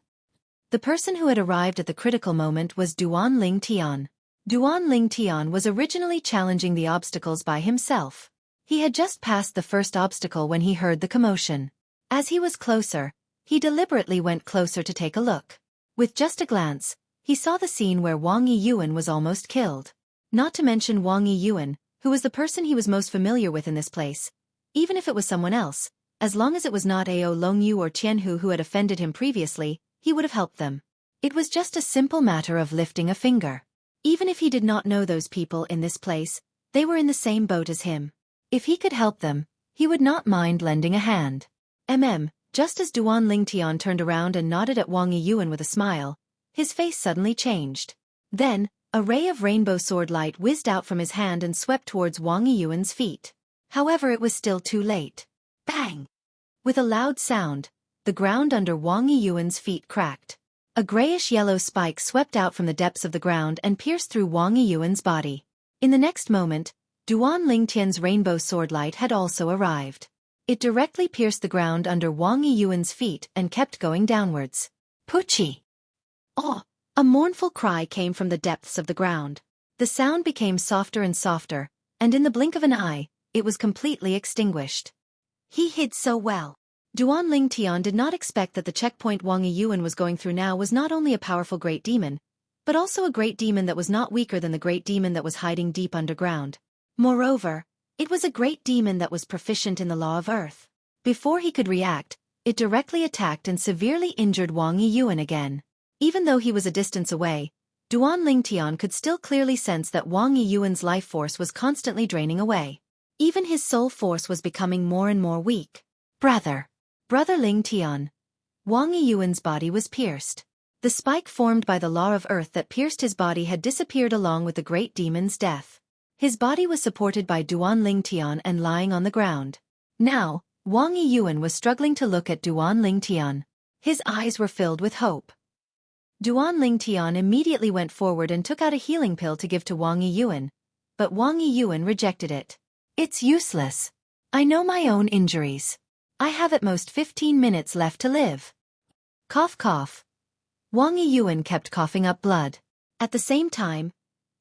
The person who had arrived at the critical moment was Duan Ling Tian. Duan Ling Tian was originally challenging the obstacles by himself. He had just passed the first obstacle when he heard the commotion. As he was closer, he deliberately went closer to take a look. With just a glance, he saw the scene where Wang Yiyuan was almost killed. Not to mention Wang Yiyuan, who was the person he was most familiar with in this place. Even if it was someone else, as long as it was not Ao Longyu or Qianhu who had offended him previously, he would have helped them. It was just a simple matter of lifting a finger. Even if he did not know those people in this place, they were in the same boat as him. If he could help them, he would not mind lending a hand. Just as Duan Ling Tian turned around and nodded at Wang Yiyuan with a smile, his face suddenly changed. Then, a ray of rainbow sword light whizzed out from his hand and swept towards Wang Yiyuan's feet. However, it was still too late. Bang! With a loud sound, the ground under Wang Yiyuan's feet cracked. A grayish-yellow spike swept out from the depths of the ground and pierced through Wang Yiyuan's body. In the next moment, Duan Ling Tian's rainbow sword light had also arrived. It directly pierced the ground under Wang Yiyuan's feet and kept going downwards. Puchi! Oh! A mournful cry came from the depths of the ground. The sound became softer and softer, and in the blink of an eye, it was completely extinguished. He hid so well. Duan Ling Tian did not expect that the checkpoint Wang Yiyuan was going through now was not only a powerful great demon, but also a great demon that was not weaker than the great demon that was hiding deep underground. Moreover, it was a great demon that was proficient in the law of earth. Before he could react, it directly attacked and severely injured Wang Yiyuan again. Even though he was a distance away, Duan Ling Tian could still clearly sense that Wang Yiyuan's life force was constantly draining away. Even his soul force was becoming more and more weak. Brother Ling Tian. Wang Yiyuan's body was pierced. The spike formed by the law of earth that pierced his body had disappeared along with the great demon's death. His body was supported by Duan Ling Tian and lying on the ground. Now, Wang Yiyuan was struggling to look at Duan Ling Tian. His eyes were filled with hope. Duan Ling Tian immediately went forward and took out a healing pill to give to Wang Yiyuan, but Wang Yiyuan rejected it. It's useless. I know my own injuries. I have at most 15 minutes left to live. Cough cough. Wang Yiyuan kept coughing up blood. At the same time,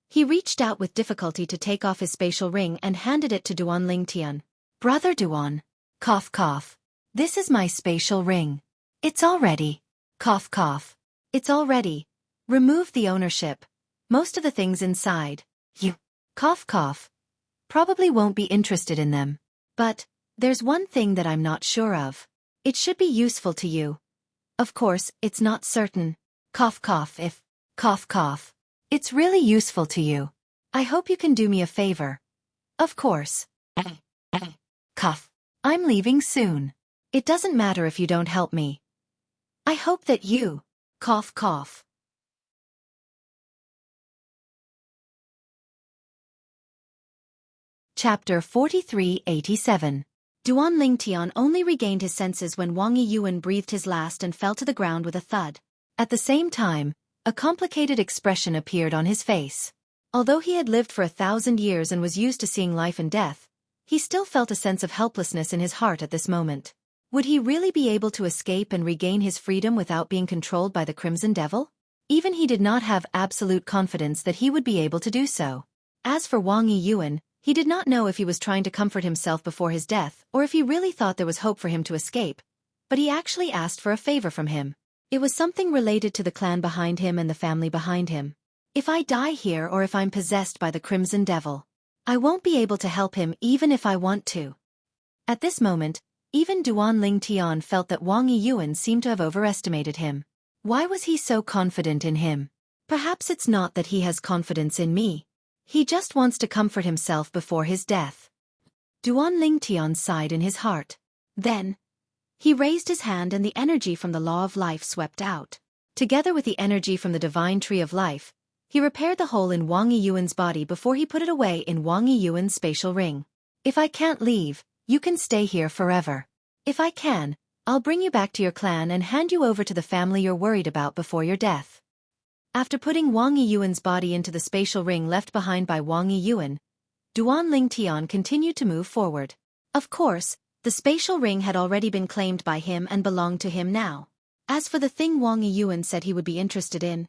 he reached out with difficulty to take off his spatial ring and handed it to Duan Ling Tian. Brother Duan. Cough cough. This is my spatial ring. It's all ready. Cough cough. It's all ready. Remove the ownership. Most of the things inside. You. Cough cough. Probably won't be interested in them. But there's one thing that I'm not sure of. It should be useful to you. Of course, it's not certain. Cough cough if. Cough cough. It's really useful to you. I hope you can do me a favor. Of course. Cough. I'm leaving soon. It doesn't matter if you don't help me. I hope that you. Cough cough. Chapter 4387. Duan Ling Tian only regained his senses when Wang Yiyuan breathed his last and fell to the ground with a thud. At the same time, a complicated expression appeared on his face. Although he had lived for 1,000 years and was used to seeing life and death, he still felt a sense of helplessness in his heart at this moment. Would he really be able to escape and regain his freedom without being controlled by the Crimson Devil? Even he did not have absolute confidence that he would be able to do so. As for Wang Yiyuan, he did not know if he was trying to comfort himself before his death or if he really thought there was hope for him to escape, but he actually asked for a favor from him. It was something related to the clan behind him and the family behind him. If I die here or if I'm possessed by the Crimson Devil, I won't be able to help him even if I want to. At this moment, even Duan Ling Tian felt that Wang Yiyuan seemed to have overestimated him. Why was he so confident in him? Perhaps it's not that he has confidence in me. He just wants to comfort himself before his death. Duan Ling Tian sighed in his heart. Then, he raised his hand and the energy from the law of life swept out. Together with the energy from the divine tree of life, he repaired the hole in Wang Yiyuan's body before he put it away in Wang Yiyuan's spatial ring. If I can't leave, you can stay here forever. If I can, I'll bring you back to your clan and hand you over to the family you're worried about before your death. After putting Wang Yiyuan's body into the spatial ring left behind by Wang Yiyuan, Duan Ling Tian continued to move forward. Of course, the spatial ring had already been claimed by him and belonged to him now. As for the thing Wang Yiyuan said he would be interested in,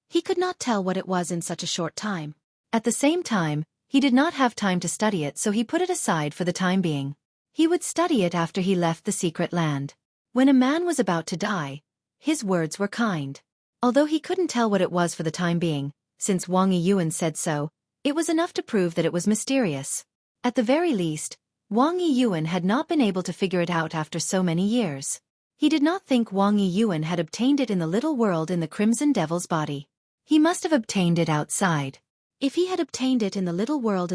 he could not tell what it was in such a short time. At the same time, he did not have time to study it, so he put it aside for the time being. He would study it after he left the secret land. When a man was about to die, his words were kind. Although he couldn't tell what it was for the time being, since Wang Yiyuan said so, it was enough to prove that it was mysterious. At the very least, Wang Yiyuan had not been able to figure it out after so many years. He did not think Wang Yiyuan had obtained it in the little world in the Crimson Devil's body. He must have obtained it outside. If he had obtained it in the little world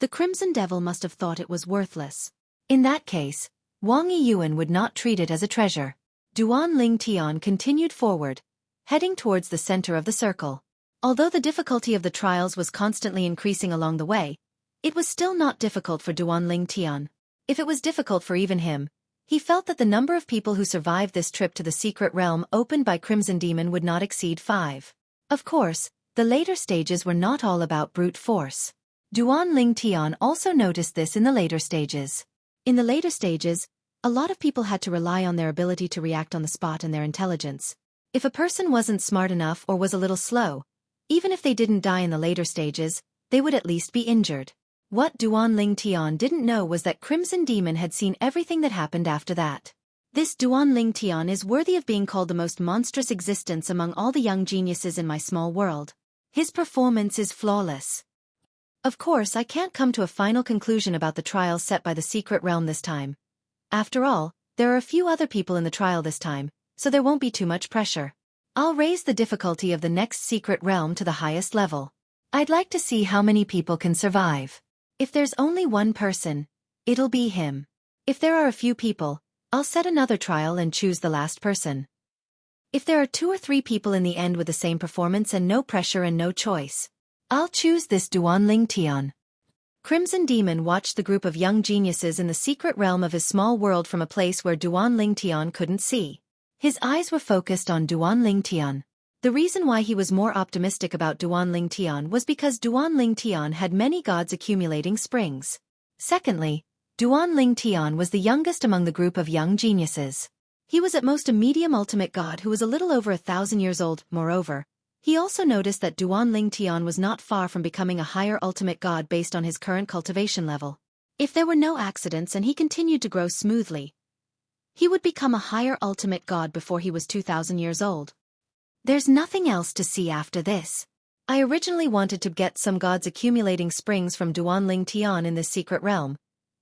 the Crimson Devil must have thought it was worthless. In that case, Wang Yiyuan would not treat it as a treasure. Duan Ling Tian continued forward, heading towards the center of the circle. Although the difficulty of the trials was constantly increasing along the way, it was still not difficult for Duan Ling Tian. If it was difficult for even him, he felt that the number of people who survived this trip to the secret realm opened by Crimson Demon would not exceed 5. Of course, the later stages were not all about brute force. Duan Ling Tian also noticed this in the later stages. In the later stages, a lot of people had to rely on their ability to react on the spot and their intelligence. If a person wasn't smart enough or was a little slow, even if they didn't die in the later stages, they would at least be injured. What Duan Ling Tian didn't know was that Crimson Demon had seen everything that happened after that. This Duan Ling Tian is worthy of being called the most monstrous existence among all the young geniuses in my small world. His performance is flawless. Of course, I can't come to a final conclusion about the trial set by the secret realm this time. After all, there are a few other people in the trial this time, so there won't be too much pressure. I'll raise the difficulty of the next secret realm to the highest level. I'd like to see how many people can survive. If there's only one person, it'll be him. If there are a few people, I'll set another trial and choose the last person. If there are 2 or 3 people in the end with the same performance and no pressure and no choice, I'll choose this Duan Ling Tian. Crimson Demon watched the group of young geniuses in the secret realm of his small world from a place where Duan Ling Tian couldn't see. His eyes were focused on Duan Ling Tian. The reason why he was more optimistic about Duan Ling Tian was because Duan Ling Tian had many gods accumulating springs. Secondly, Duan Ling Tian was the youngest among the group of young geniuses. He was at most a medium ultimate god who was a little over 1,000 years old. Moreover, he also noticed that Duan Ling Tian was not far from becoming a higher ultimate god based on his current cultivation level. If there were no accidents and he continued to grow smoothly, he would become a higher ultimate god before he was 2,000 years old. There's nothing else to see after this. I originally wanted to get some gods accumulating springs from Duan Ling Tian in this secret realm,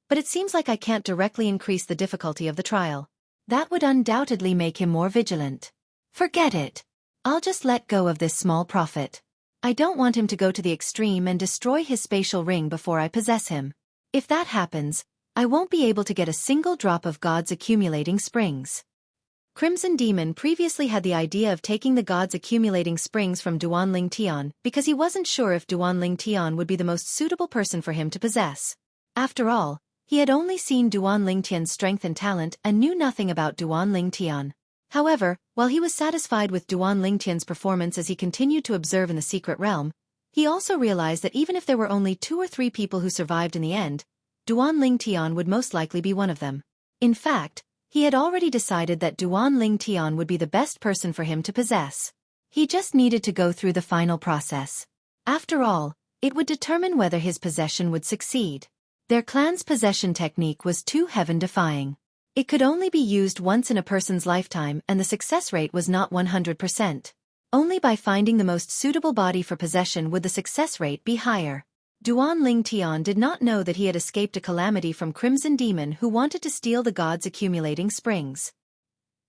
but it seems like I can't directly increase the difficulty of the trial. That would undoubtedly make him more vigilant. Forget it. I'll just let go of this small profit. I don't want him to go to the extreme and destroy his spatial ring before I possess him. If that happens, I won't be able to get a single drop of God's accumulating springs. Crimson Demon previously had the idea of taking the God's accumulating springs from Duan Ling Tian because he wasn't sure if Duan Ling Tian would be the most suitable person for him to possess. After all, he had only seen Duan Ling Tian's strength and talent and knew nothing about Duan Ling Tian. However, while he was satisfied with Duan Ling Tian's performance as he continued to observe in the secret realm, he also realized that even if there were only 2 or 3 people who survived in the end, Duan Ling Tian would most likely be one of them. In fact, he had already decided that Duan Ling Tian would be the best person for him to possess. He just needed to go through the final process. After all, it would determine whether his possession would succeed. Their clan's possession technique was too heaven-defying. It could only be used once in a person's lifetime and the success rate was not 100%. Only by finding the most suitable body for possession would the success rate be higher. Duan Ling Tian did not know that he had escaped a calamity from Crimson Demon who wanted to steal the god's accumulating springs.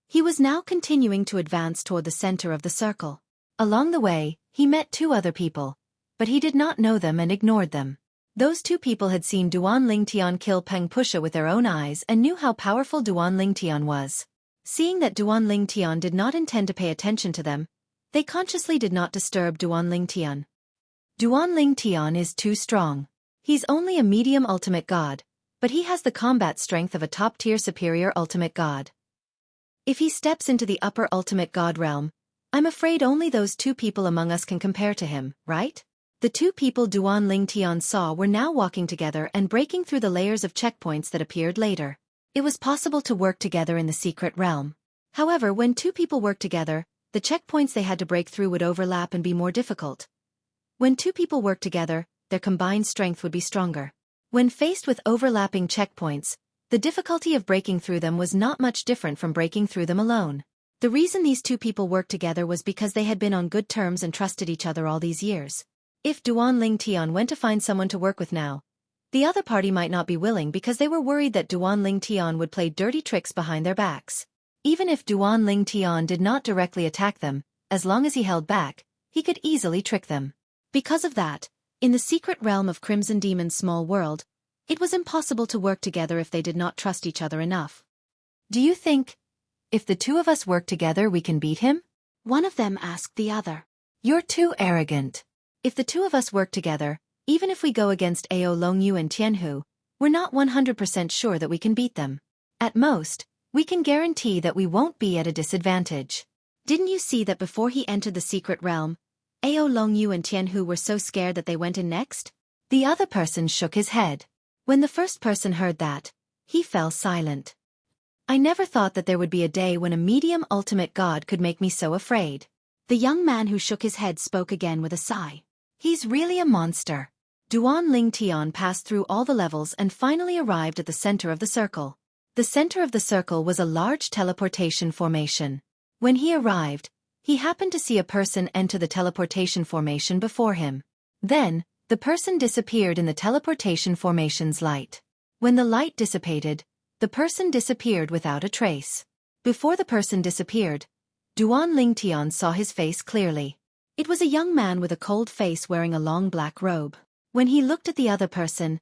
He was now continuing to advance toward the center of the circle. Along the way, he met 2 other people, but he did not know them and ignored them. Those 2 people had seen Duan Ling Tian kill Peng Pusha with their own eyes and knew how powerful Duan Ling Tian was. Seeing that Duan Ling Tian did not intend to pay attention to them, they consciously did not disturb Duan Ling Tian. Duan Ling Tian is too strong. He's only a medium ultimate god, but he has the combat strength of a top-tier superior ultimate god. If he steps into the upper ultimate god realm, I'm afraid only those 2 people among us can compare to him, right? The 2 people Duan Ling Tian saw were now walking together and breaking through the layers of checkpoints that appeared later. It was possible to work together in the secret realm. However, when 2 people worked together, the checkpoints they had to break through would overlap and be more difficult. When 2 people worked together, their combined strength would be stronger. When faced with overlapping checkpoints, the difficulty of breaking through them was not much different from breaking through them alone. The reason these 2 people worked together was because they had been on good terms and trusted each other all these years. If Duan Ling Tian went to find someone to work with now, the other party might not be willing because they were worried that Duan Ling Tian would play dirty tricks behind their backs. Even if Duan Ling Tian did not directly attack them, as long as he held back, he could easily trick them. Because of that, in the secret realm of Crimson Demon's small world, it was impossible to work together if they did not trust each other enough. Do you think, if the 2 of us work together we can beat him? One of them asked the other. You're too arrogant. If the 2 of us work together, even if we go against Ao Longyu and Tianhu, we're not 100% sure that we can beat them. At most, we can guarantee that we won't be at a disadvantage. Didn't you see that before he entered the secret realm, Ao Longyu and Tianhu were so scared that they went in next? The other person shook his head. When the first person heard that, he fell silent. I never thought that there would be a day when a medium ultimate god could make me so afraid. The young man who shook his head spoke again with a sigh. He's really a monster. Duan Ling Tian passed through all the levels and finally arrived at the center of the circle. The center of the circle was a large teleportation formation. When he arrived, he happened to see a person enter the teleportation formation before him. Then, the person disappeared in the teleportation formation's light. When the light dissipated, the person disappeared without a trace. Before the person disappeared, Duan Ling Tian saw his face clearly. It was a young man with a cold face wearing a long black robe. When he looked at the other person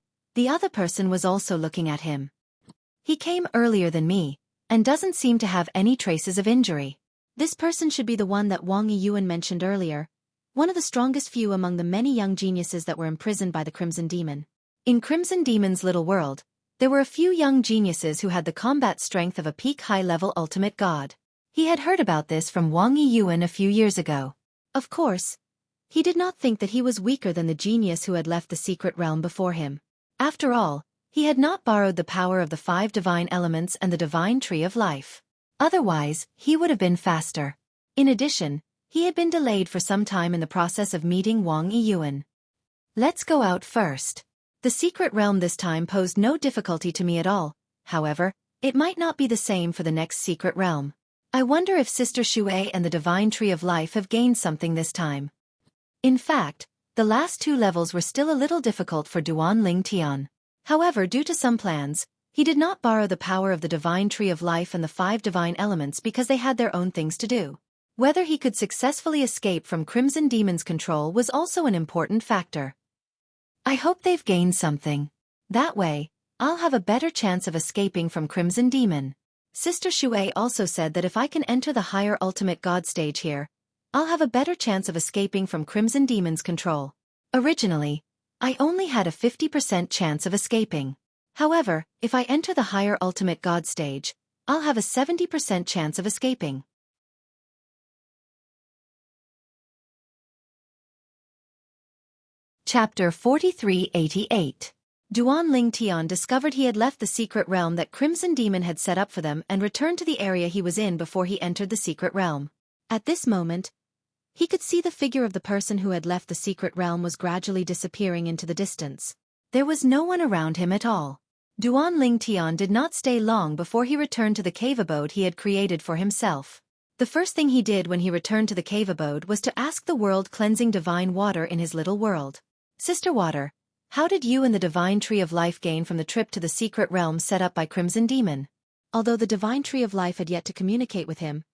was also looking at him. He came earlier than me, and doesn't seem to have any traces of injury. This person should be the one that Wang Yiyuan mentioned earlier, one of the strongest few among the many young geniuses that were imprisoned by the Crimson Demon. In Crimson Demon's little world, there were a few young geniuses who had the combat strength of a peak high-level ultimate god. He had heard about this from Wang Yiyuan a few years ago. Of course, he did not think that he was weaker than the genius who had left the secret realm before him. After all, he had not borrowed the power of the 5 divine elements and the divine tree of life. Otherwise, he would have been faster. In addition, he had been delayed for some time in the process of meeting Wang Yiyuan. Let's go out first. The secret realm this time posed no difficulty to me at all. However, it might not be the same for the next secret realm. I wonder if Sister Xueqi and the divine tree of life have gained something this time. In fact, the last 2 levels were still a little difficult for Duan Ling Tian. However, due to some plans, he did not borrow the power of the divine tree of life and the 5 divine elements because they had their own things to do. Whether he could successfully escape from Crimson Demon's control was also an important factor. I hope they've gained something. That way, I'll have a better chance of escaping from Crimson Demon. Sister Xueqi also said that if I can enter the higher ultimate god stage here, I'll have a better chance of escaping from Crimson Demon's control. Originally, I only had a 50% chance of escaping. However, if I enter the higher ultimate god stage, I'll have a 70% chance of escaping. Chapter 4388. Duan Ling Tian discovered he had left the secret realm that Crimson Demon had set up for them and returned to the area he was in before he entered the secret realm. At this moment, he could see the figure of the person who had left the secret realm was gradually disappearing into the distance. There was no one around him at all. Duan Ling Tian did not stay long before he returned to the cave abode he had created for himself. The first thing he did when he returned to the cave abode was to ask the world-cleansing divine water in his little world. Sister Water, how did you and the divine tree of life gain from the trip to the secret realm set up by Crimson Demon? Although the divine tree of life had yet to communicate with him,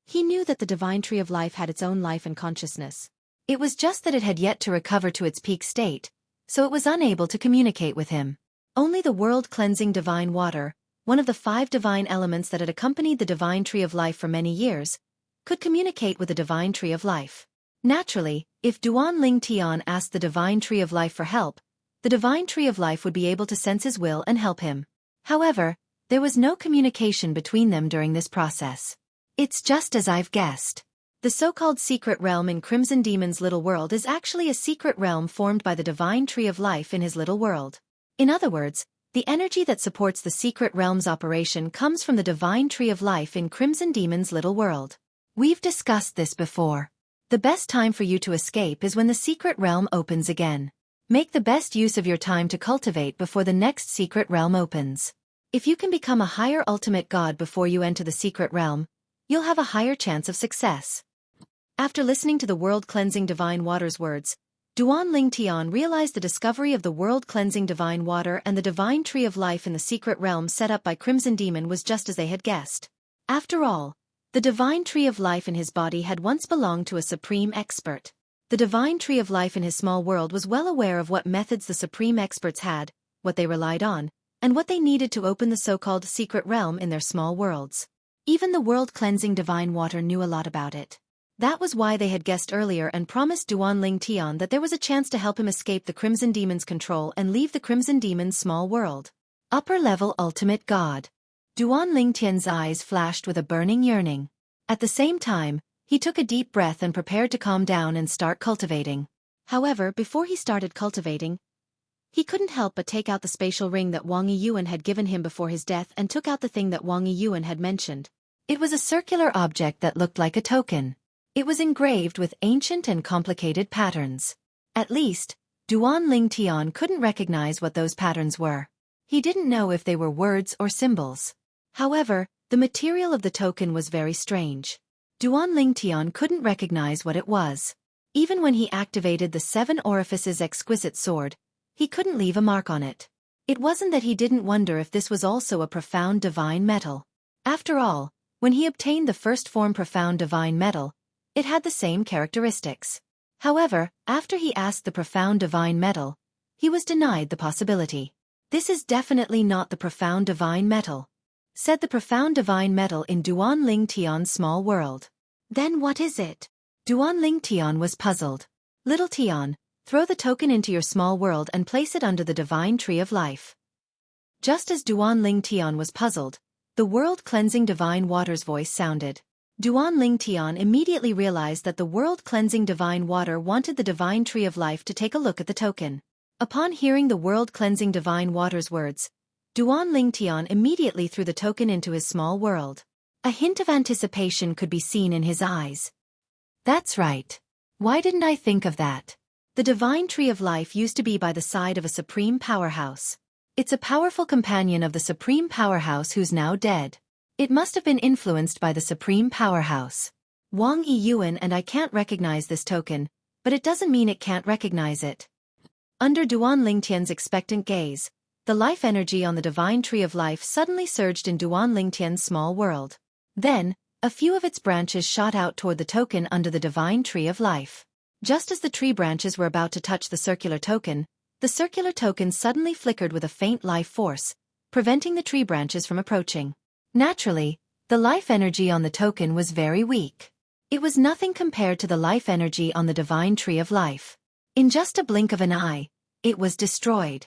he knew that the divine tree of life had its own life and consciousness. It was just that it had yet to recover to its peak state, so it was unable to communicate with him. Only the world-cleansing divine water, one of the 5 divine elements that had accompanied the divine tree of life for many years, could communicate with the divine tree of life. Naturally, if Duan Ling Tian asked the divine tree of life for help, the divine tree of life would be able to sense his will and help him. However, there was no communication between them during this process. It's just as I've guessed. The so-called secret realm in Crimson Demon's little world is actually a secret realm formed by the divine tree of life in his little world. In other words, the energy that supports the secret realm's operation comes from the divine tree of life in Crimson Demon's little world. We've discussed this before. The best time for you to escape is when the secret realm opens again. Make the best use of your time to cultivate before the next secret realm opens. If you can become a higher ultimate god before you enter the secret realm, you'll have a higher chance of success. After listening to the world-cleansing divine water's words, Duan Ling Tian realized the discovery of the world-cleansing divine water and the divine tree of life in the secret realm set up by Crimson Demon was just as they had guessed. After all, the divine tree of life in his body had once belonged to a supreme expert. The divine tree of life in his small world was well aware of what methods the supreme experts had, what they relied on, and what they needed to open the so-called secret realm in their small worlds. Even the world-cleansing divine water knew a lot about it. That was why they had guessed earlier and promised Duan Ling Tian that there was a chance to help him escape the Crimson Demon's control and leave the Crimson Demon's small world. Upper-level ultimate god. Duan Ling Tian's eyes flashed with a burning yearning. At the same time, he took a deep breath and prepared to calm down and start cultivating. However, before he started cultivating, he couldn't help but take out the spatial ring that Wang Yiyuan had given him before his death and took out the thing that Wang Yiyuan had mentioned. It was a circular object that looked like a token. It was engraved with ancient and complicated patterns. At least, Duan Ling Tian couldn't recognize what those patterns were. He didn't know if they were words or symbols. However, the material of the token was very strange. Duan Ling Tian couldn't recognize what it was. Even when he activated the 7 orifices exquisite sword, he couldn't leave a mark on it. It wasn't that he didn't wonder if this was also a profound divine metal. After all, when he obtained the first form profound divine metal, it had the same characteristics. However, after he asked the profound divine metal, he was denied the possibility. "This is definitely not the profound divine metal," said the profound divine metal in Duan Ling Tian's small world. "Then what is it?" Duan Ling Tian was puzzled. "Little Tian, throw the token into your small world and place it under the divine tree of life." Just as Duan Ling Tian was puzzled, the world-cleansing divine water's voice sounded. Duan Ling Tian immediately realized that the world-cleansing divine water wanted the divine tree of life to take a look at the token. Upon hearing the world-cleansing divine water's words, Duan Ling Tian immediately threw the token into his small world. A hint of anticipation could be seen in his eyes. "That's right. Why didn't I think of that?" The divine tree of life used to be by the side of a supreme powerhouse. It's a powerful companion of the supreme powerhouse who's now dead. It must have been influenced by the supreme powerhouse. Wang Yiyuan and I can't recognize this token, but it doesn't mean it can't recognize it. Under Duan Ling Tian's expectant gaze, the life energy on the divine tree of life suddenly surged in Duan Ling Tian's small world. Then, a few of its branches shot out toward the token under the divine tree of life. Just as the tree branches were about to touch the circular token suddenly flickered with a faint life force, preventing the tree branches from approaching. Naturally, the life energy on the token was very weak. It was nothing compared to the life energy on the divine tree of life. In just a blink of an eye, it was destroyed.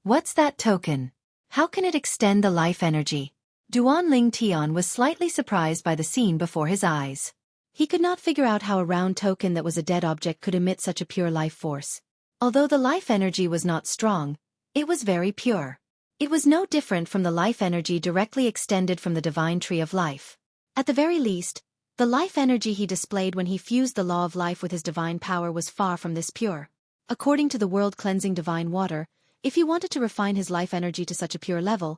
What's that token? How can it extend the life energy? Duan Ling Tian was slightly surprised by the scene before his eyes. He could not figure out how a round token that was a dead object could emit such a pure life force. Although the life energy was not strong, it was very pure. It was no different from the life energy directly extended from the divine tree of life. At the very least, the life energy he displayed when he fused the law of life with his divine power was far from this pure. According to the world-cleansing divine water, if he wanted to refine his life energy to such a pure level,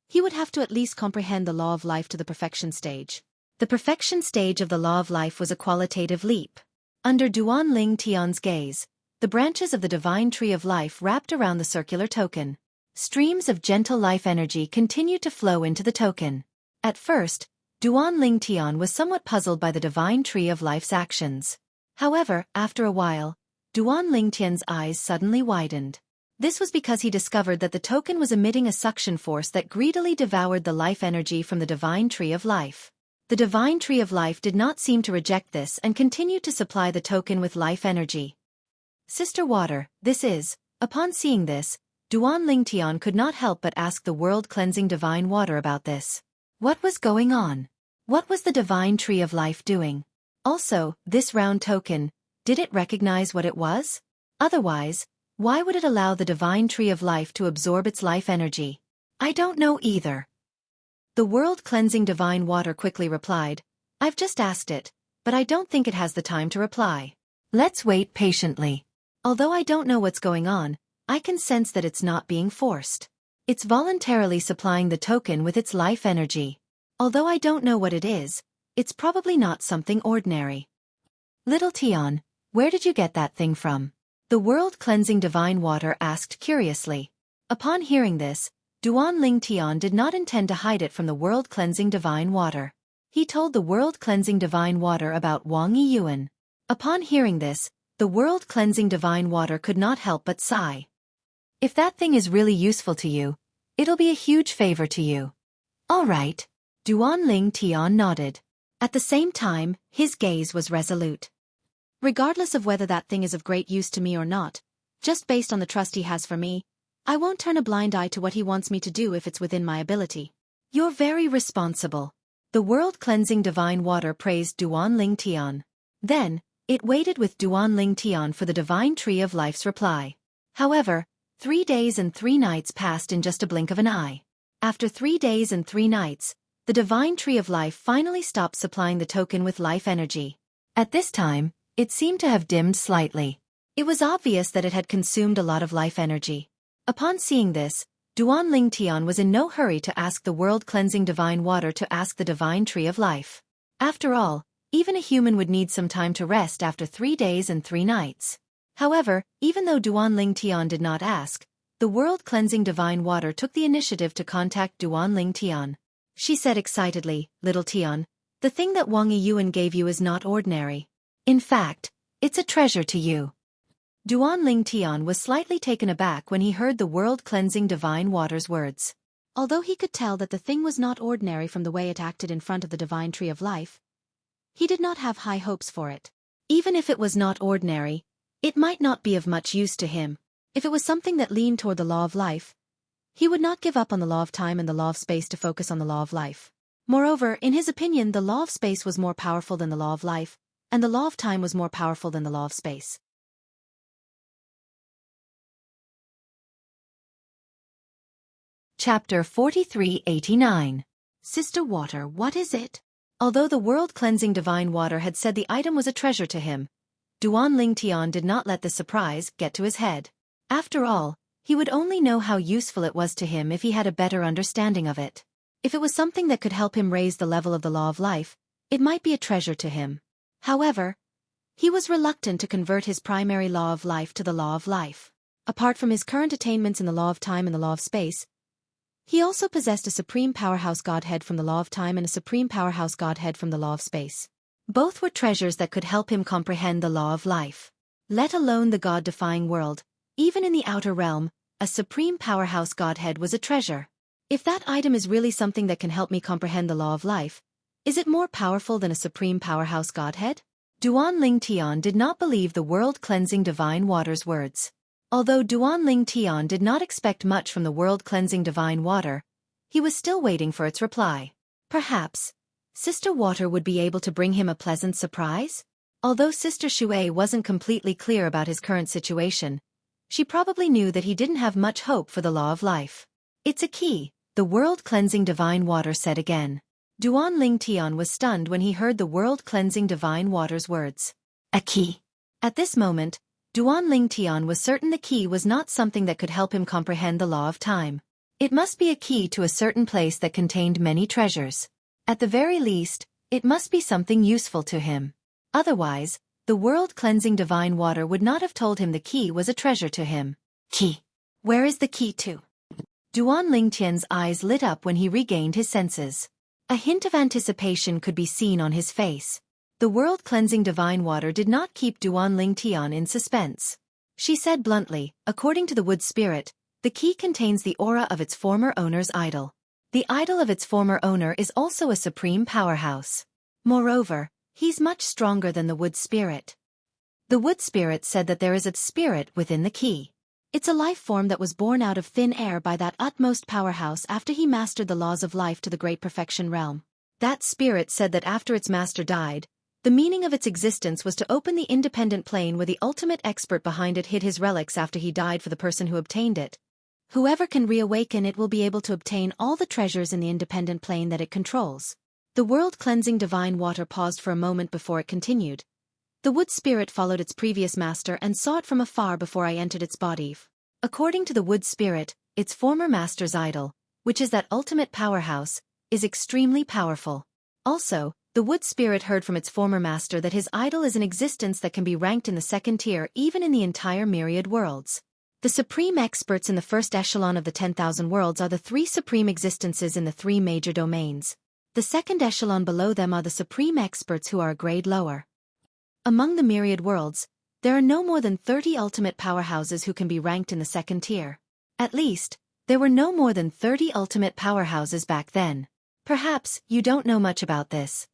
he would have to at least comprehend the law of life to the perfection stage. The perfection stage of the law of life was a qualitative leap. Under Duan Ling Tian's gaze, the branches of the divine tree of life wrapped around the circular token. Streams of gentle life energy continued to flow into the token. At first, Duan Ling Tian was somewhat puzzled by the divine tree of life's actions. However, after a while, Duan Ling Tian's eyes suddenly widened. This was because he discovered that the token was emitting a suction force that greedily devoured the life energy from the divine tree of life. The divine tree of life did not seem to reject this and continued to supply the token with life energy. "Sister Water, this is..." Upon seeing this, Duan Ling Tian could not help but ask the world-cleansing divine water about this. What was going on? What was the divine tree of life doing? Also, this round token, did it recognize what it was? Otherwise, why would it allow the divine tree of life to absorb its life energy? "I don't know either." The world-cleansing divine water quickly replied, "I've just asked it, but I don't think it has the time to reply. Let's wait patiently. Although I don't know what's going on, I can sense that it's not being forced. It's voluntarily supplying the token with its life energy. Although I don't know what it is, it's probably not something ordinary." "Little Tian, where did you get that thing from?" the world-cleansing divine water asked curiously. Upon hearing this, Duan Ling Tian did not intend to hide it from the world-cleansing divine water. He told the world-cleansing divine water about Wang Yiyuan. Upon hearing this, the world-cleansing divine water could not help but sigh. "If that thing is really useful to you, it'll be a huge favor to you." "All right." Duan Ling Tian nodded. At the same time, his gaze was resolute. "Regardless of whether that thing is of great use to me or not, just based on the trust he has for me, I won't turn a blind eye to what he wants me to do if it's within my ability." "You're very responsible." The world-cleansing divine water praised Duan Ling Tian. Then, it waited with Duan Ling Tian for the divine tree of life's reply. However, 3 days and 3 nights passed in just a blink of an eye. After 3 days and 3 nights, the divine tree of life finally stopped supplying the token with life energy. At this time, it seemed to have dimmed slightly. It was obvious that it had consumed a lot of life energy. Upon seeing this, Duan Ling Tian was in no hurry to ask the world-cleansing divine water to ask the divine tree of life. After all, even a human would need some time to rest after 3 days and 3 nights. However, even though Duan Ling Tian did not ask, the world-cleansing divine water took the initiative to contact Duan Ling Tian. She said excitedly, "Little Tian, the thing that Wang Yuan gave you is not ordinary. In fact, it's a treasure to you." Duan Ling Tian was slightly taken aback when he heard the world-cleansing divine water's words. Although he could tell that the thing was not ordinary from the way it acted in front of the divine tree of life, he did not have high hopes for it. Even if it was not ordinary, it might not be of much use to him. If it was something that leaned toward the law of life, he would not give up on the law of time and the law of space to focus on the law of life. Moreover, in his opinion, the law of space was more powerful than the law of life, and the law of time was more powerful than the law of space. Chapter 4389. Sister Water, what is it? Although the world-cleansing divine water had said the item was a treasure to him, Duan Ling Tian did not let the surprise get to his head. After all, he would only know how useful it was to him if he had a better understanding of it. If it was something that could help him raise the level of the law of life, it might be a treasure to him. However, he was reluctant to convert his primary law of life to the law of life. Apart from his current attainments in the law of time and the law of space, he also possessed a supreme powerhouse godhead from the law of time and a supreme powerhouse godhead from the law of space. Both were treasures that could help him comprehend the law of life. Let alone the God-defying world, even in the outer realm, a supreme powerhouse godhead was a treasure. If that item is really something that can help me comprehend the law of life, is it more powerful than a supreme powerhouse godhead? Duan Ling Tian did not believe the world-cleansing divine water's words. Although Duan Ling Tian did not expect much from the world-cleansing divine water, he was still waiting for its reply. Perhaps Sister Water would be able to bring him a pleasant surprise? Although Sister Xueqi wasn't completely clear about his current situation, she probably knew that he didn't have much hope for the law of life. "It's a key," the world-cleansing divine water said again. Duan Ling Tian was stunned when he heard the world-cleansing divine water's words. A key. At this moment, Duan Ling Tian was certain the key was not something that could help him comprehend the law of time. It must be a key to a certain place that contained many treasures. At the very least, it must be something useful to him. Otherwise, the world-cleansing divine water would not have told him the key was a treasure to him. Key. Where is the key to? Duan Ling Tian's eyes lit up when he regained his senses. A hint of anticipation could be seen on his face. The world-cleansing divine water did not keep Duan Ling Tian in suspense. She said bluntly, "According to the wood spirit, the key contains the aura of its former owner's idol. The idol of its former owner is also a supreme powerhouse. Moreover, he's much stronger than the wood spirit." The wood spirit said that there is a spirit within the key. It's a life form that was born out of thin air by that utmost powerhouse after he mastered the laws of life to the great perfection realm. That spirit said that after its master died, the meaning of its existence was to open the independent plane where the ultimate expert behind it hid his relics after he died for the person who obtained it. Whoever can reawaken it will be able to obtain all the treasures in the independent plane that it controls. The world-cleansing divine water paused for a moment before it continued. The wood spirit followed its previous master and saw it from afar before I entered its body. According to the wood spirit, its former master's idol, which is that ultimate powerhouse, is extremely powerful. Also, the wood spirit heard from its former master that his idol is an existence that can be ranked in the second tier even in the entire myriad worlds. The supreme experts in the first echelon of the 10,000 worlds are the 3 supreme existences in the 3 major domains. The second echelon below them are the supreme experts who are a grade lower. Among the myriad worlds, there are no more than 30 ultimate powerhouses who can be ranked in the second tier. At least, there were no more than 30 ultimate powerhouses back then. Perhaps you don't know much about this.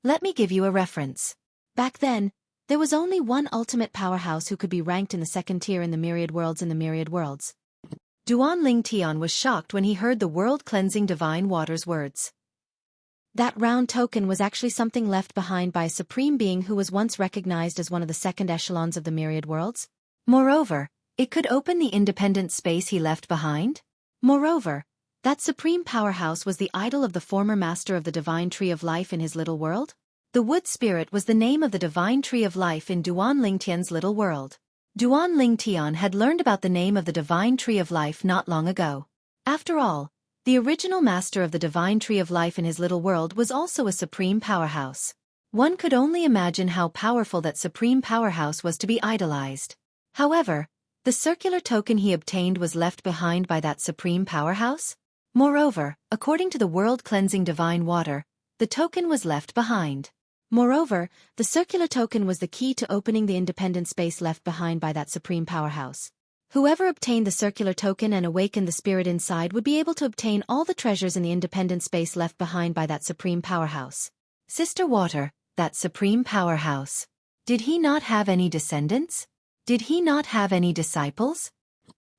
Let me give you a reference. Back then, there was only one ultimate powerhouse who could be ranked in the second tier in the myriad worlds Duan Ling Tian was shocked when he heard the world-cleansing divine water's words. That round token was actually something left behind by a supreme being who was once recognized as one of the second echelons of the myriad worlds. Moreover, it could open the independent space he left behind. Moreover, that supreme powerhouse was the idol of the former master of the divine tree of life in his little world. The wood spirit was the name of the divine tree of life in Duan Ling Tian's little world. Duan Ling Tian had learned about the name of the Divine Tree of Life not long ago. After all, the original master of the Divine Tree of Life in his little world was also a supreme powerhouse. One could only imagine how powerful that supreme powerhouse was to be idolized. However, the circular token he obtained was left behind by that supreme powerhouse. Moreover, according to the world-cleansing divine water, the token was left behind. Moreover, the circular token was the key to opening the independent space left behind by that supreme powerhouse. Whoever obtained the circular token and awakened the spirit inside would be able to obtain all the treasures in the independent space left behind by that supreme powerhouse. Sister Water, that supreme powerhouse. Did he not have any descendants? Did he not have any disciples?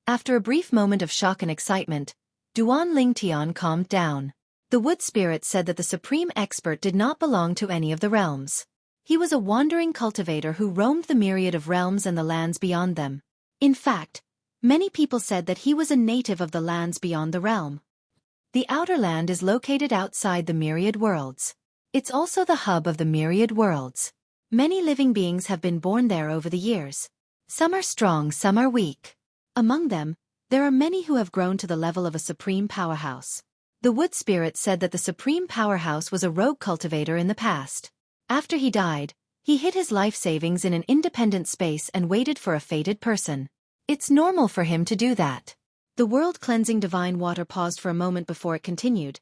After a brief moment of shock and excitement, Duan Ling Tian calmed down. The wood spirit said that the supreme expert did not belong to any of the realms. He was a wandering cultivator who roamed the myriad of realms and the lands beyond them. In fact, many people said that he was a native of the lands beyond the realm. The outer land is located outside the myriad worlds. It's also the hub of the myriad worlds. Many living beings have been born there over the years. Some are strong, some are weak. Among them, there are many who have grown to the level of a supreme powerhouse. The wood spirit said that the supreme powerhouse was a rogue cultivator in the past. After he died, he hid his life savings in an independent space and waited for a fated person. It's normal for him to do that. The world-cleansing divine water paused for a moment before it continued.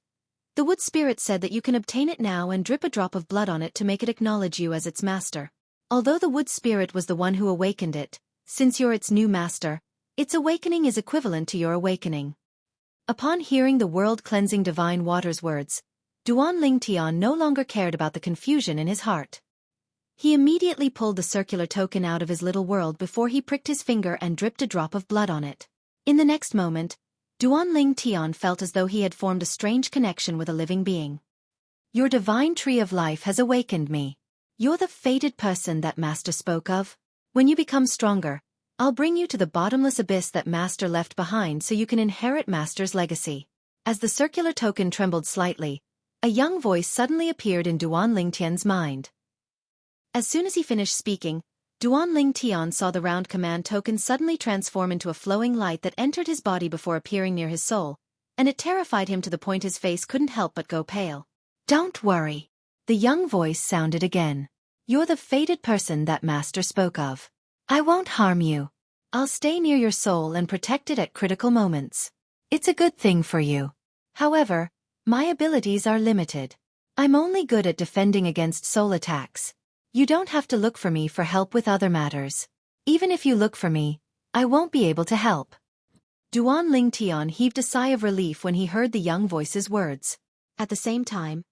The wood spirit said that you can obtain it now and drip a drop of blood on it to make it acknowledge you as its master. Although the wood spirit was the one who awakened it, since you're its new master, its awakening is equivalent to your awakening. Upon hearing the world-cleansing divine water's words, Duan Ling Tian no longer cared about the confusion in his heart. He immediately pulled the circular token out of his little world before he pricked his finger and dripped a drop of blood on it. In the next moment, Duan Ling Tian felt as though he had formed a strange connection with a living being. Your divine tree of life has awakened me. You're the fated person that Master spoke of. When you become stronger, I'll bring you to the bottomless abyss that Master left behind so you can inherit Master's legacy. As the circular token trembled slightly, a young voice suddenly appeared in Duan Ling Tian's mind. As soon as he finished speaking, Duan Ling Tian saw the round command token suddenly transform into a flowing light that entered his body before appearing near his soul, and it terrified him to the point his face couldn't help but go pale. Don't worry. The young voice sounded again. You're the fated person that Master spoke of. I won't harm you. I'll stay near your soul and protect it at critical moments. It's a good thing for you. However, my abilities are limited. I'm only good at defending against soul attacks. You don't have to look for me for help with other matters. Even if you look for me, I won't be able to help. Duan Ling Tian heaved a sigh of relief when he heard the young voice's words. At the same time,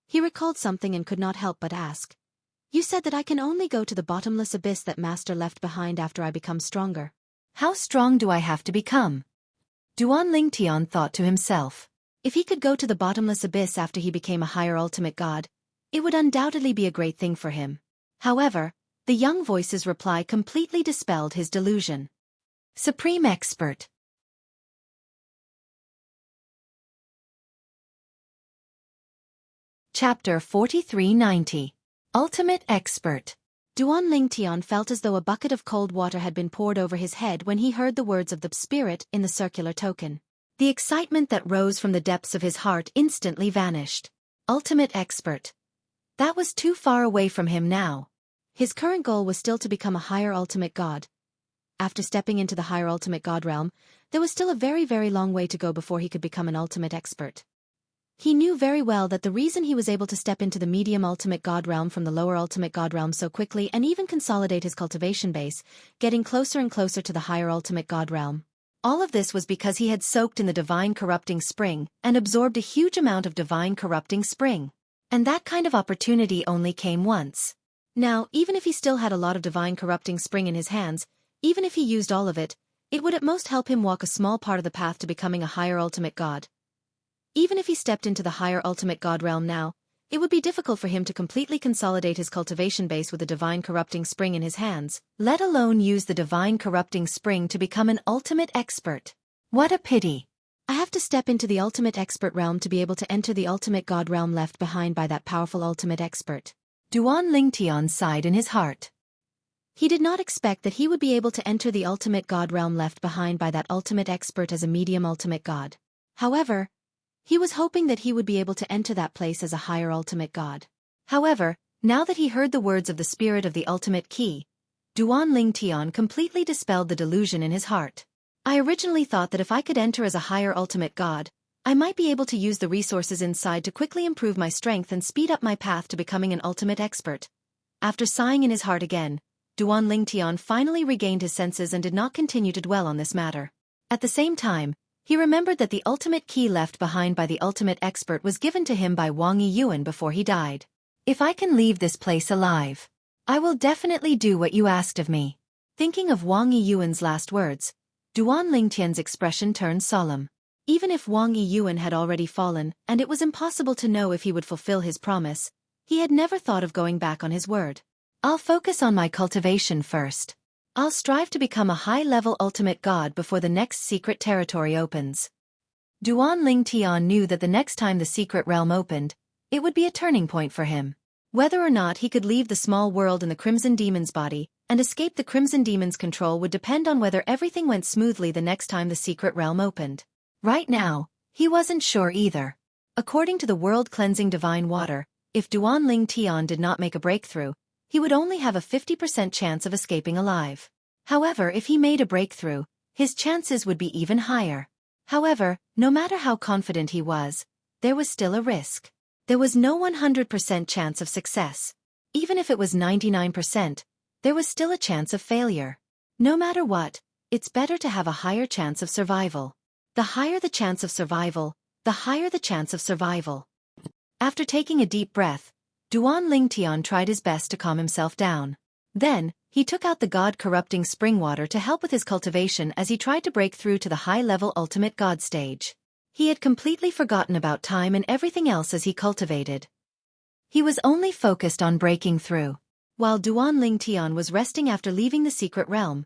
he recalled something and could not help but ask. You said that I can only go to the bottomless abyss that Master left behind after I become stronger. How strong do I have to become? Duan Ling Tian thought to himself. If he could go to the bottomless abyss after he became a higher ultimate god, it would undoubtedly be a great thing for him. However, the young voice's reply completely dispelled his delusion. Supreme Expert. Chapter 4390. Ultimate Expert. Duan Ling Tian felt as though a bucket of cold water had been poured over his head when he heard the words of the spirit in the circular token. The excitement that rose from the depths of his heart instantly vanished. Ultimate Expert. That was too far away from him now. His current goal was still to become a higher ultimate god. After stepping into the higher ultimate god realm, there was still a very, very long way to go before he could become an ultimate expert. He knew very well that the reason he was able to step into the medium ultimate god realm from the lower ultimate god realm so quickly and even consolidate his cultivation base, getting closer and closer to the higher ultimate god realm. All of this was because he had soaked in the divine corrupting spring and absorbed a huge amount of divine corrupting spring. And that kind of opportunity only came once. Now, even if he still had a lot of divine corrupting spring in his hands, even if he used all of it, it would at most help him walk a small part of the path to becoming a higher ultimate god. Even if he stepped into the higher ultimate god realm now, it would be difficult for him to completely consolidate his cultivation base with the divine corrupting spring in his hands, let alone use the divine corrupting spring to become an ultimate expert. What a pity. I have to step into the ultimate expert realm to be able to enter the ultimate god realm left behind by that powerful ultimate expert. Duan Ling Tian sighed in his heart. He did not expect that he would be able to enter the ultimate god realm left behind by that ultimate expert as a medium ultimate god. However, he was hoping that he would be able to enter that place as a higher ultimate god. However, now that he heard the words of the spirit of the ultimate key, Duan Ling Tian completely dispelled the delusion in his heart. I originally thought that if I could enter as a higher ultimate god, I might be able to use the resources inside to quickly improve my strength and speed up my path to becoming an ultimate expert. After sighing in his heart again, Duan Ling Tian finally regained his senses and did not continue to dwell on this matter. At the same time, he remembered that the ultimate key left behind by the ultimate expert was given to him by Wang Yiyuan before he died. If I can leave this place alive, I will definitely do what you asked of me. Thinking of Wang Yiyuan's last words, Duan Ling Tian's expression turned solemn. Even if Wang Yiyuan had already fallen and it was impossible to know if he would fulfill his promise, he had never thought of going back on his word. I'll focus on my cultivation first. I'll strive to become a high-level ultimate god before the next secret territory opens. Duan Ling Tian knew that the next time the secret realm opened, it would be a turning point for him. Whether or not he could leave the small world in the Crimson Demon's body and escape the Crimson Demon's control would depend on whether everything went smoothly the next time the secret realm opened. Right now, he wasn't sure either. According to the world-cleansing divine water, if Duan Ling Tian did not make a breakthrough, he would only have a 50% chance of escaping alive. However, if he made a breakthrough, his chances would be even higher. However, no matter how confident he was, there was still a risk. There was no 100% chance of success. Even if it was 99%, there was still a chance of failure. No matter what, it's better to have a higher chance of survival. The higher the chance of survival, the higher the chance of survival. After taking a deep breath, Duan Ling Tian tried his best to calm himself down. Then, he took out the god-corrupting spring water to help with his cultivation as he tried to break through to the high-level ultimate god stage. He had completely forgotten about time and everything else as he cultivated. He was only focused on breaking through. While Duan Ling Tian was resting after leaving the secret realm,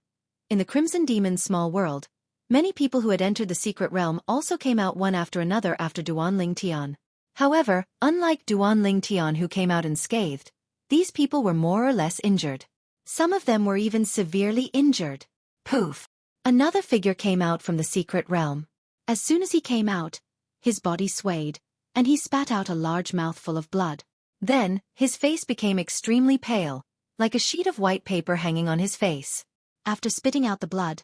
in the Crimson Demon's small world, many people who had entered the secret realm also came out one after another after Duan Ling Tian. However, unlike Duan Ling Tian who came out unscathed, these people were more or less injured. Some of them were even severely injured. Poof! Another figure came out from the secret realm. As soon as he came out, his body swayed, and he spat out a large mouthful of blood. Then, his face became extremely pale, like a sheet of white paper hanging on his face. After spitting out the blood,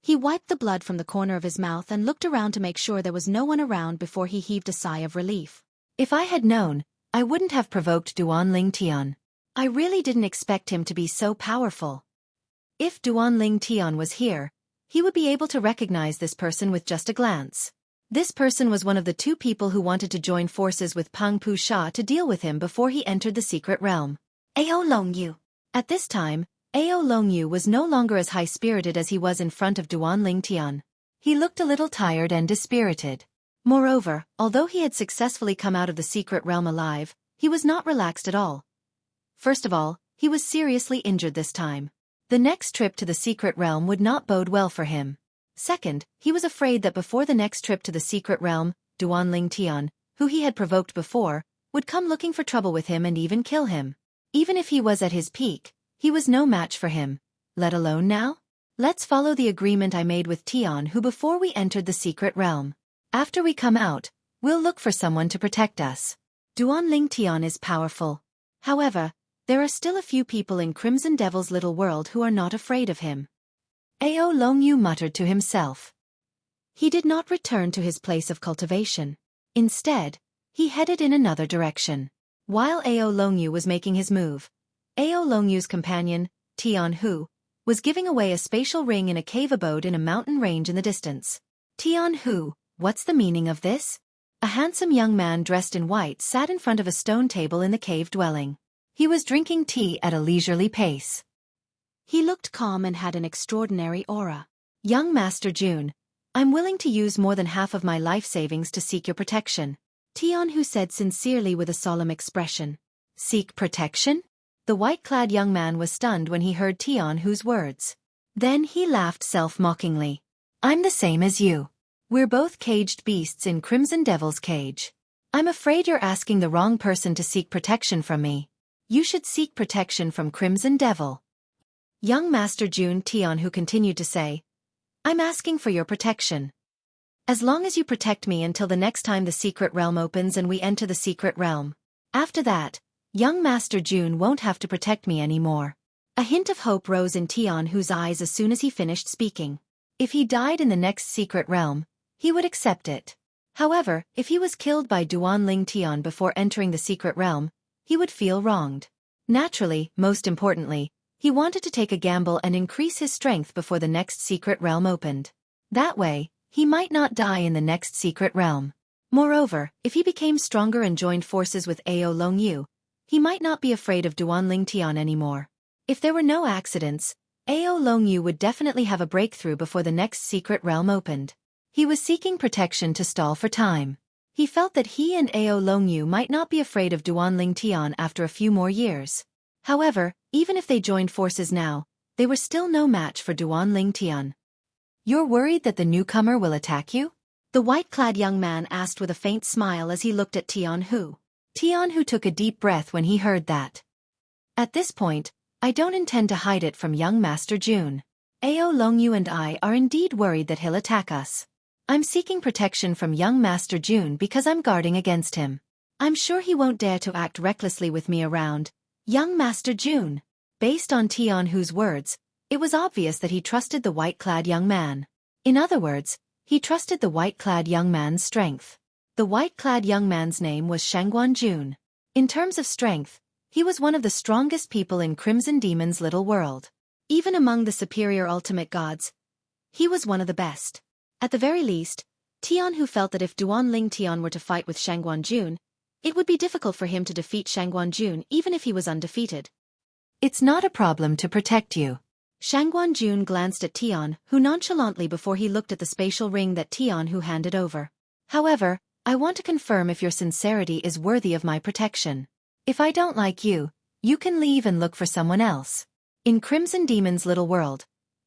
he wiped the blood from the corner of his mouth and looked around to make sure there was no one around before he heaved a sigh of relief. If I had known, I wouldn't have provoked Duan Ling Tian. I really didn't expect him to be so powerful. If Duan Ling Tian was here, he would be able to recognize this person with just a glance. This person was one of the two people who wanted to join forces with Pang Pu Sha to deal with him before he entered the secret realm. Ao Long Yu. At this time, Ao Long Yu was no longer as high-spirited as he was in front of Duan Ling Tian. He looked a little tired and dispirited. Moreover, although he had successfully come out of the secret realm alive, he was not relaxed at all. First of all, he was seriously injured this time. The next trip to the secret realm would not bode well for him. Second, he was afraid that before the next trip to the secret realm, Duan Ling Tian, who he had provoked before, would come looking for trouble with him and even kill him. Even if he was at his peak, he was no match for him, let alone now. Let's follow the agreement I made with Tian who before we entered the secret realm. After we come out, we'll look for someone to protect us. Duan Ling Tian is powerful. However, there are still a few people in Crimson Devil's little world who are not afraid of him. Ao Long Yu muttered to himself. He did not return to his place of cultivation. Instead, he headed in another direction. While Ao Long Yu was making his move, Ao Long Yu's companion, Tian Hu, was giving away a spatial ring in a cave abode in a mountain range in the distance. Tian Hu, what's the meaning of this? A handsome young man dressed in white sat in front of a stone table in the cave dwelling. He was drinking tea at a leisurely pace. He looked calm and had an extraordinary aura. Young Master Jun, I'm willing to use more than half of my life savings to seek your protection, Tian Hu said sincerely with a solemn expression. Seek protection? The white-clad young man was stunned when he heard Tian Hu's words. Then he laughed self-mockingly. I'm the same as you. We're both caged beasts in Crimson Devil's cage. I'm afraid you're asking the wrong person to seek protection from me. You should seek protection from Crimson Devil. Young Master Jun Tian, who continued to say, I'm asking for your protection. As long as you protect me until the next time the secret realm opens and we enter the secret realm. After that, young Master Jun won't have to protect me anymore. A hint of hope rose in Tianhu's eyes as soon as he finished speaking. If he died in the next secret realm, he would accept it. However, if he was killed by Duanling Tian before entering the secret realm, he would feel wronged. Naturally, most importantly, he wanted to take a gamble and increase his strength before the next secret realm opened. That way, he might not die in the next secret realm. Moreover, if he became stronger and joined forces with Ao Longyu, he might not be afraid of Duanling Tian anymore. If there were no accidents, Ao Longyu would definitely have a breakthrough before the next secret realm opened. He was seeking protection to stall for time. He felt that he and Ao Longyu might not be afraid of Duanling Tian after a few more years. However, even if they joined forces now, they were still no match for Duanling Tian. You're worried that the newcomer will attack you? The white-clad young man asked with a faint smile as he looked at Tianhu. Tianhu took a deep breath when he heard that. At this point, I don't intend to hide it from young Master Jun. Ao Longyu and I are indeed worried that he'll attack us. I'm seeking protection from young Master Jun because I'm guarding against him. I'm sure he won't dare to act recklessly with me around. Young Master Jun. Based on Tianhu's words, it was obvious that he trusted the white-clad young man. In other words, he trusted the white-clad young man's strength. The white-clad young man's name was Shangguan Jun. In terms of strength, he was one of the strongest people in Crimson Demon's little world. Even among the superior ultimate gods, he was one of the best. At the very least, Tianhu felt that if Duanling Tian were to fight with Shangguan Jun, it would be difficult for him to defeat Shangguan Jun even if he was undefeated. It's not a problem to protect you. Shangguan Jun glanced at Tianhu nonchalantly before he looked at the spatial ring that Tianhu handed over. However, I want to confirm if your sincerity is worthy of my protection. If I don't like you, you can leave and look for someone else. In Crimson Demon's little world,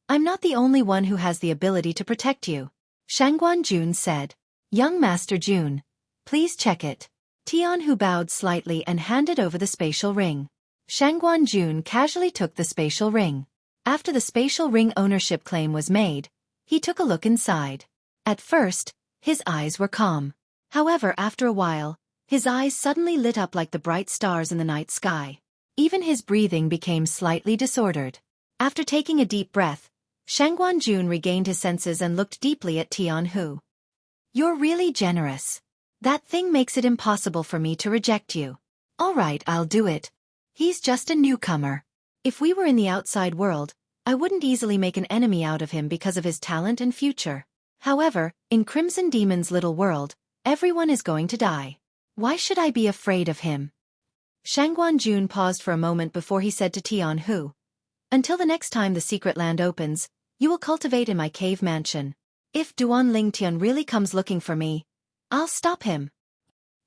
I'm not the only one who has the ability to protect you. Shangguan Jun said. Young Master Jun, please check it. Tianhu bowed slightly and handed over the spatial ring. Shangguan Jun casually took the spatial ring. After the spatial ring ownership claim was made, he took a look inside. At first, his eyes were calm. However, after a while, his eyes suddenly lit up like the bright stars in the night sky. Even his breathing became slightly disordered. After taking a deep breath, Shangguan Jun regained his senses and looked deeply at Tianhu. You're really generous. That thing makes it impossible for me to reject you. All right, I'll do it. He's just a newcomer. If we were in the outside world, I wouldn't easily make an enemy out of him because of his talent and future. However, in Crimson Demon's little world, everyone is going to die. Why should I be afraid of him? Shangguan Jun paused for a moment before he said to Tianhu, until the next time the secret land opens, you will cultivate in my cave mansion. If Duanling Tian really comes looking for me, I'll stop him.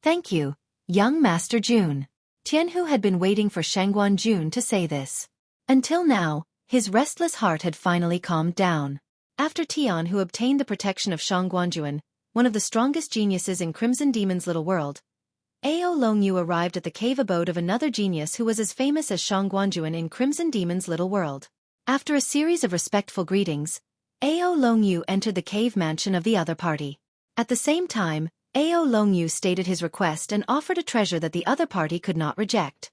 Thank you, young Master Jun. Tianhu had been waiting for Shangguan Jun to say this. Until now, his restless heart had finally calmed down. After Tianhu obtained the protection of Shangguan Jun, one of the strongest geniuses in Crimson Demon's little world, Ao Longyu arrived at the cave abode of another genius who was as famous as Shangguan Jun in Crimson Demon's little world. After a series of respectful greetings, Ao Longyu entered the cave mansion of the other party. At the same time, Ao Longyu stated his request and offered a treasure that the other party could not reject.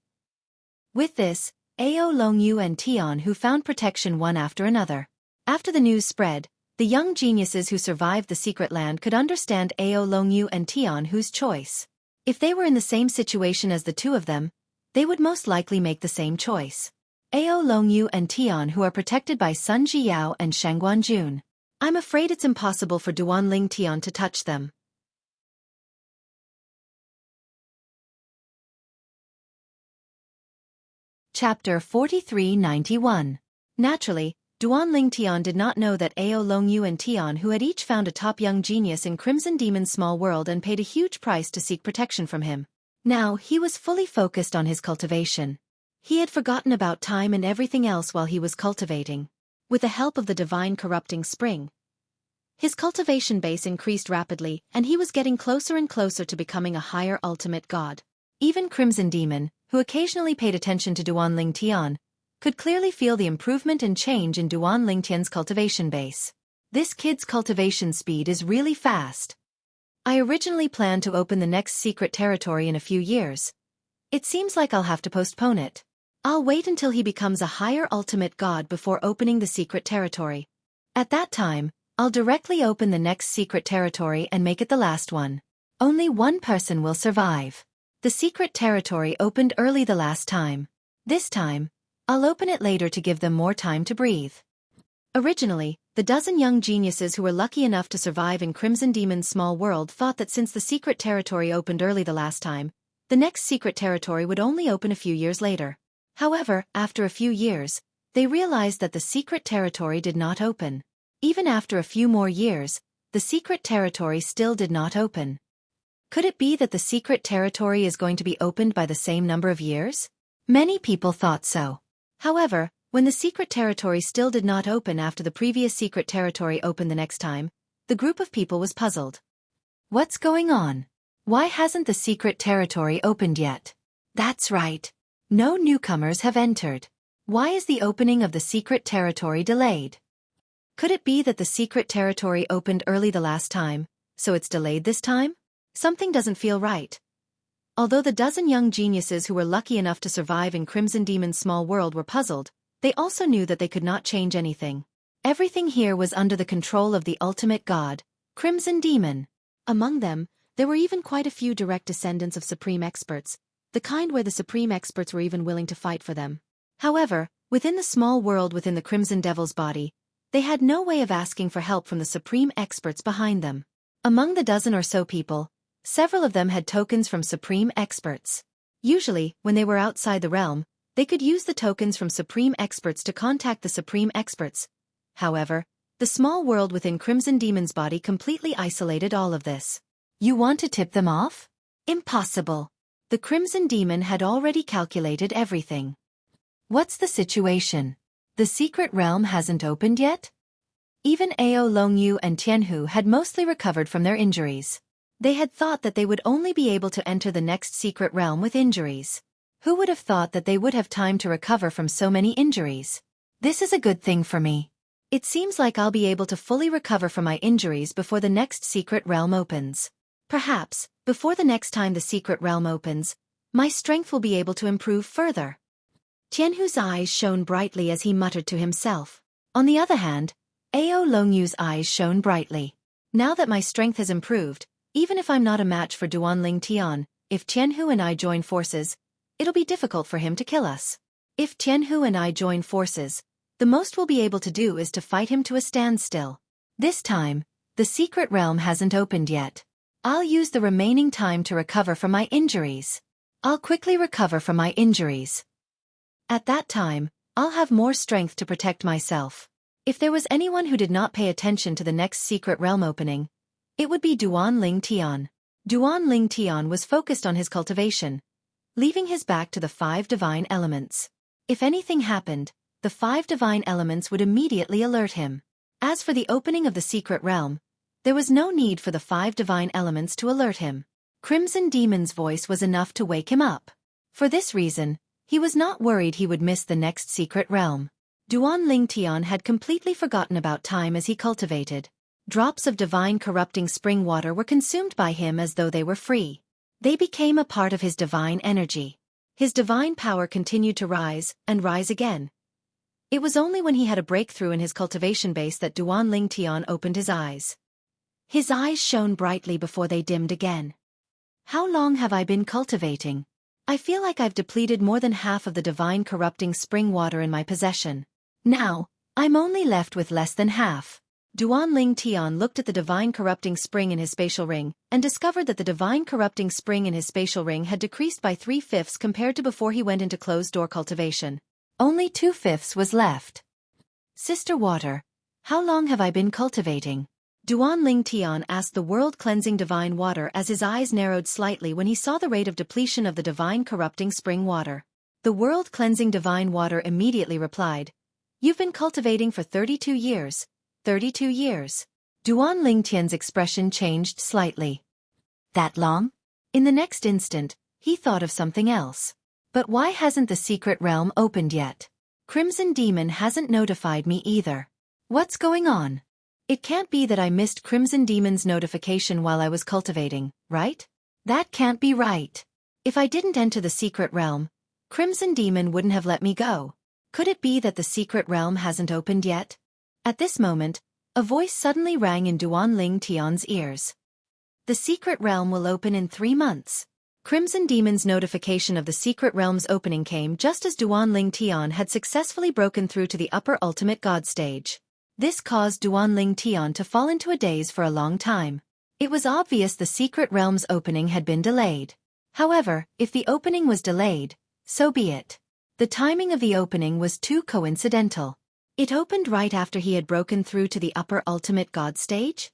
With this, Ao Longyu and Tianhu found protection one after another. After the news spread, the young geniuses who survived the secret land could understand Ao Longyu and Tianhu's choice. If they were in the same situation as the two of them, they would most likely make the same choice. Ao Longyu and Tianhu are protected by Sun Jiyao and Shangguan Jun. I'm afraid it's impossible for Duanling Tian to touch them. Chapter 4391. Naturally, Duanling Tian did not know that Ao Longyu and Tianhu had each found a top young genius in Crimson Demon's small world and paid a huge price to seek protection from him. Now, he was fully focused on his cultivation. He had forgotten about time and everything else while he was cultivating. With the help of the divine corrupting spring, his cultivation base increased rapidly and he was getting closer and closer to becoming a higher ultimate god. Even Crimson Demon, who occasionally paid attention to Duanling Tian, could clearly feel the improvement and change in Duan Lingtian's cultivation base. This kid's cultivation speed is really fast. I originally planned to open the next secret territory in a few years. It seems like I'll have to postpone it. I'll wait until he becomes a higher ultimate god before opening the secret territory. At that time, I'll directly open the next secret territory and make it the last one. Only one person will survive. The secret territory opened early the last time. This time, I'll open it later to give them more time to breathe. Originally, the dozen young geniuses who were lucky enough to survive in Crimson Demon's small world thought that since the secret territory opened early the last time, the next secret territory would only open a few years later. However, after a few years, they realized that the secret territory did not open. Even after a few more years, the secret territory still did not open. Could it be that the secret territory is going to be opened by the same number of years? Many people thought so. However, when the secret territory still did not open after the previous secret territory opened the next time, the group of people was puzzled. What's going on? Why hasn't the secret territory opened yet? That's right. No newcomers have entered. Why is the opening of the secret territory delayed? Could it be that the secret territory opened early the last time, so it's delayed this time? Something doesn't feel right. Although the dozen young geniuses who were lucky enough to survive in Crimson Demon's small world were puzzled, they also knew that they could not change anything. Everything here was under the control of the ultimate god, Crimson Demon. Among them, there were even quite a few direct descendants of supreme experts, the kind where the supreme experts were even willing to fight for them. However, within the small world within the Crimson Devil's body, they had no way of asking for help from the supreme experts behind them. Among the dozen or so people, several of them had tokens from supreme experts. Usually, when they were outside the realm, they could use the tokens from supreme experts to contact the supreme experts. However, the small world within Crimson Demon's body completely isolated all of this. You want to tip them off? Impossible. The Crimson Demon had already calculated everything. What's the situation? The secret realm hasn't opened yet? Even Ao Longyu and Tianhu had mostly recovered from their injuries. They had thought that they would only be able to enter the next secret realm with injuries. Who would have thought that they would have time to recover from so many injuries? This is a good thing for me. It seems like I'll be able to fully recover from my injuries before the next secret realm opens. Perhaps, before the next time the secret realm opens, my strength will be able to improve further. Tianhu's eyes shone brightly as he muttered to himself. On the other hand, Ao Longyu's eyes shone brightly. Now that my strength has improved, even if I'm not a match for Duan Ling Tian, if Tianhu and I join forces, it'll be difficult for him to kill us. If Tianhu and I join forces, the most we'll be able to do is to fight him to a standstill. This time, the secret realm hasn't opened yet. I'll use the remaining time to recover from my injuries. I'll quickly recover from my injuries. At that time, I'll have more strength to protect myself. If there was anyone who did not pay attention to the next secret realm opening, it would be Duan Ling Tian. Duan Ling Tian was focused on his cultivation, leaving his back to the 5 divine elements. If anything happened, the 5 divine elements would immediately alert him. As for the opening of the secret realm, there was no need for the 5 divine elements to alert him. Crimson Demon's voice was enough to wake him up. For this reason, he was not worried he would miss the next secret realm. Duan Ling Tian had completely forgotten about time as he cultivated. Drops of divine corrupting spring water were consumed by him as though they were free. They became a part of his divine energy. His divine power continued to rise and rise again. It was only when he had a breakthrough in his cultivation base that Duan Ling Tian opened his eyes. His eyes shone brightly before they dimmed again. How long have I been cultivating? I feel like I've depleted more than half of the divine corrupting spring water in my possession. Now, I'm only left with less than half. Duan Ling Tian looked at the divine corrupting spring in his spatial ring, and discovered that the divine corrupting spring in his spatial ring had decreased by 3/5 compared to before he went into closed-door cultivation. Only 2/5 was left. Sister Water, how long have I been cultivating? Duan Ling Tian asked the world-cleansing divine water as his eyes narrowed slightly when he saw the rate of depletion of the divine corrupting spring water. The world-cleansing divine water immediately replied, "You've been cultivating for 32 years. 32 years. Duan Ling Tian's expression changed slightly. That long? In the next instant, he thought of something else. But why hasn't the secret realm opened yet? Crimson Demon hasn't notified me either. What's going on? It can't be that I missed Crimson Demon's notification while I was cultivating, right? That can't be right. If I didn't enter the secret realm, Crimson Demon wouldn't have let me go. Could it be that the secret realm hasn't opened yet? At this moment, a voice suddenly rang in Duan Ling Tian's ears. The secret realm will open in 3 months. Crimson Demon's notification of the secret realm's opening came just as Duan Ling Tian had successfully broken through to the upper ultimate god stage. This caused Duan Ling Tian to fall into a daze for a long time. It was obvious the secret realm's opening had been delayed. However, if the opening was delayed, so be it. The timing of the opening was too coincidental. It opened right after he had broken through to the upper ultimate god stage?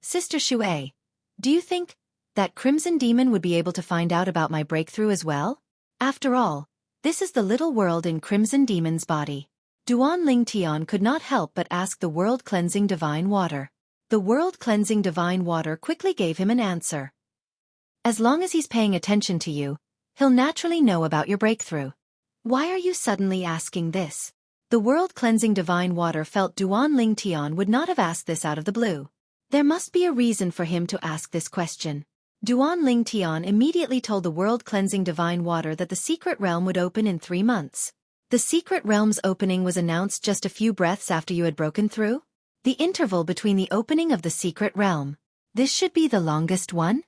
Sister Xueqi, do you think that Crimson Demon would be able to find out about my breakthrough as well? After all, this is the little world in Crimson Demon's body. Duan Ling Tian could not help but ask the world-cleansing divine water. The world-cleansing divine water quickly gave him an answer. As long as he's paying attention to you, he'll naturally know about your breakthrough. Why are you suddenly asking this? The world-cleansing divine water felt Duan Ling Tian would not have asked this out of the blue. There must be a reason for him to ask this question. Duan Ling Tian immediately told the world-cleansing divine water that the secret realm would open in 3 months. The secret realm's opening was announced just a few breaths after you had broken through? The interval between the opening of the secret realm. This should be the longest one?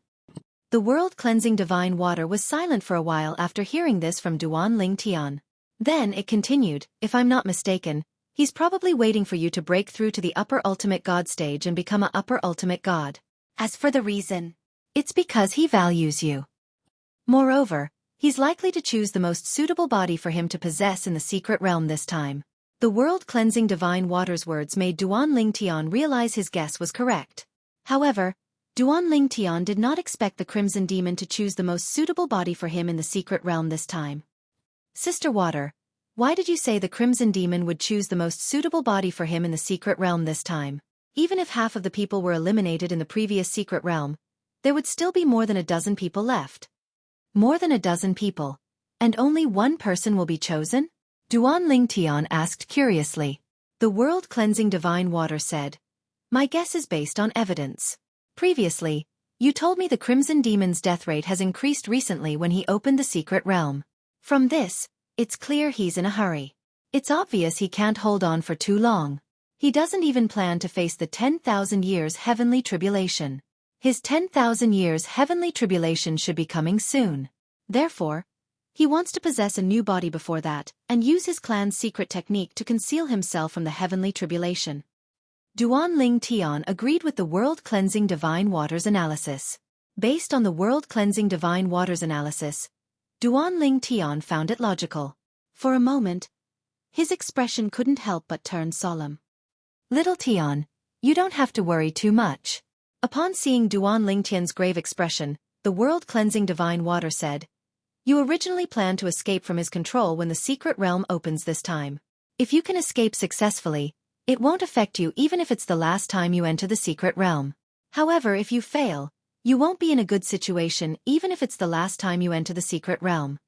The world-cleansing divine water was silent for a while after hearing this from Duan Ling Tian. Then it continued, if I'm not mistaken, he's probably waiting for you to break through to the upper ultimate god stage and become an upper ultimate god. As for the reason, it's because he values you. Moreover, he's likely to choose the most suitable body for him to possess in the secret realm this time. The world-cleansing divine water's words made Duan Ling Tian realize his guess was correct. However, Duan Ling Tian did not expect the Crimson Demon to choose the most suitable body for him in the secret realm this time. Sister Water, why did you say the Crimson Demon would choose the most suitable body for him in the secret realm this time? Even if half of the people were eliminated in the previous secret realm, there would still be more than a dozen people left. More than a dozen people, and only one person will be chosen? Duan Ling Tian asked curiously. The world-cleansing divine water said, my guess is based on evidence. Previously, you told me the Crimson Demon's death rate has increased recently when he opened the secret realm. From this, it's clear he's in a hurry. It's obvious he can't hold on for too long. He doesn't even plan to face the 10,000 years heavenly tribulation. His 10,000 years heavenly tribulation should be coming soon. Therefore, he wants to possess a new body before that, and use his clan's secret technique to conceal himself from the heavenly tribulation. Duan Ling Tian agreed with the world-cleansing divine water's analysis. Based on the world-cleansing divine water's analysis, Duan Ling Tian found it logical. For a moment, his expression couldn't help but turn solemn. Little Tian, you don't have to worry too much. Upon seeing Duan Ling Tian's grave expression, the world-cleansing divine water said, you originally planned to escape from his control when the secret realm opens this time. If you can escape successfully, it won't affect you even if it's the last time you enter the secret realm. However, if you fail, you won't be in a good situation even if it's the last time you enter the secret realm.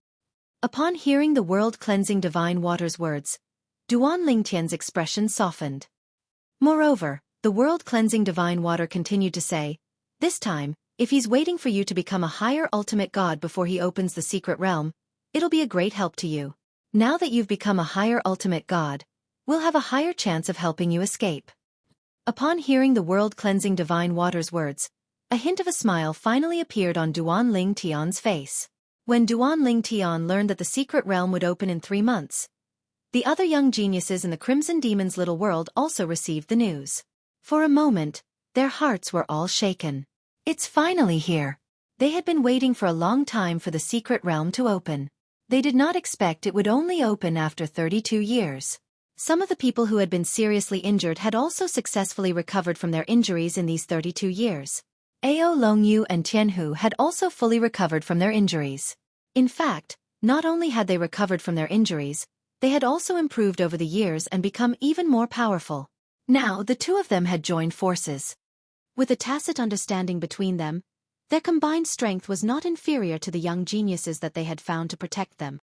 Upon hearing the world-cleansing divine water's words, Duan Ling Tian's expression softened. Moreover, the world-cleansing divine water continued to say, this time, if he's waiting for you to become a higher ultimate god before he opens the secret realm, it'll be a great help to you. Now that you've become a higher ultimate god, we'll have a higher chance of helping you escape. Upon hearing the world-cleansing divine water's words, a hint of a smile finally appeared on Duan Ling Tian's face. When Duan Ling Tian learned that the secret realm would open in 3 months, the other young geniuses in the Crimson Demon's little world also received the news. For a moment, their hearts were all shaken. It's finally here. They had been waiting for a long time for the secret realm to open. They did not expect it would only open after 32 years. Some of the people who had been seriously injured had also successfully recovered from their injuries in these 32 years. Ao Longyu and Tianhu had also fully recovered from their injuries. In fact, not only had they recovered from their injuries, they had also improved over the years and become even more powerful. Now the two of them had joined forces. With a tacit understanding between them, their combined strength was not inferior to the young geniuses that they had found to protect them.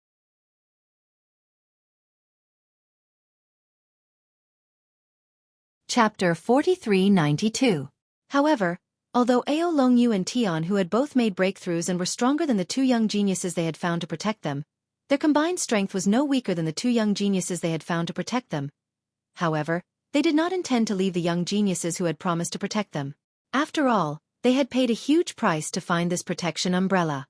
Chapter 4392. However, although Ao Longyu and Tian, who had both made breakthroughs and were stronger than the two young geniuses they had found to protect them, their combined strength was no weaker than the two young geniuses they had found to protect them. However, they did not intend to leave the young geniuses who had promised to protect them. After all, they had paid a huge price to find this protection umbrella.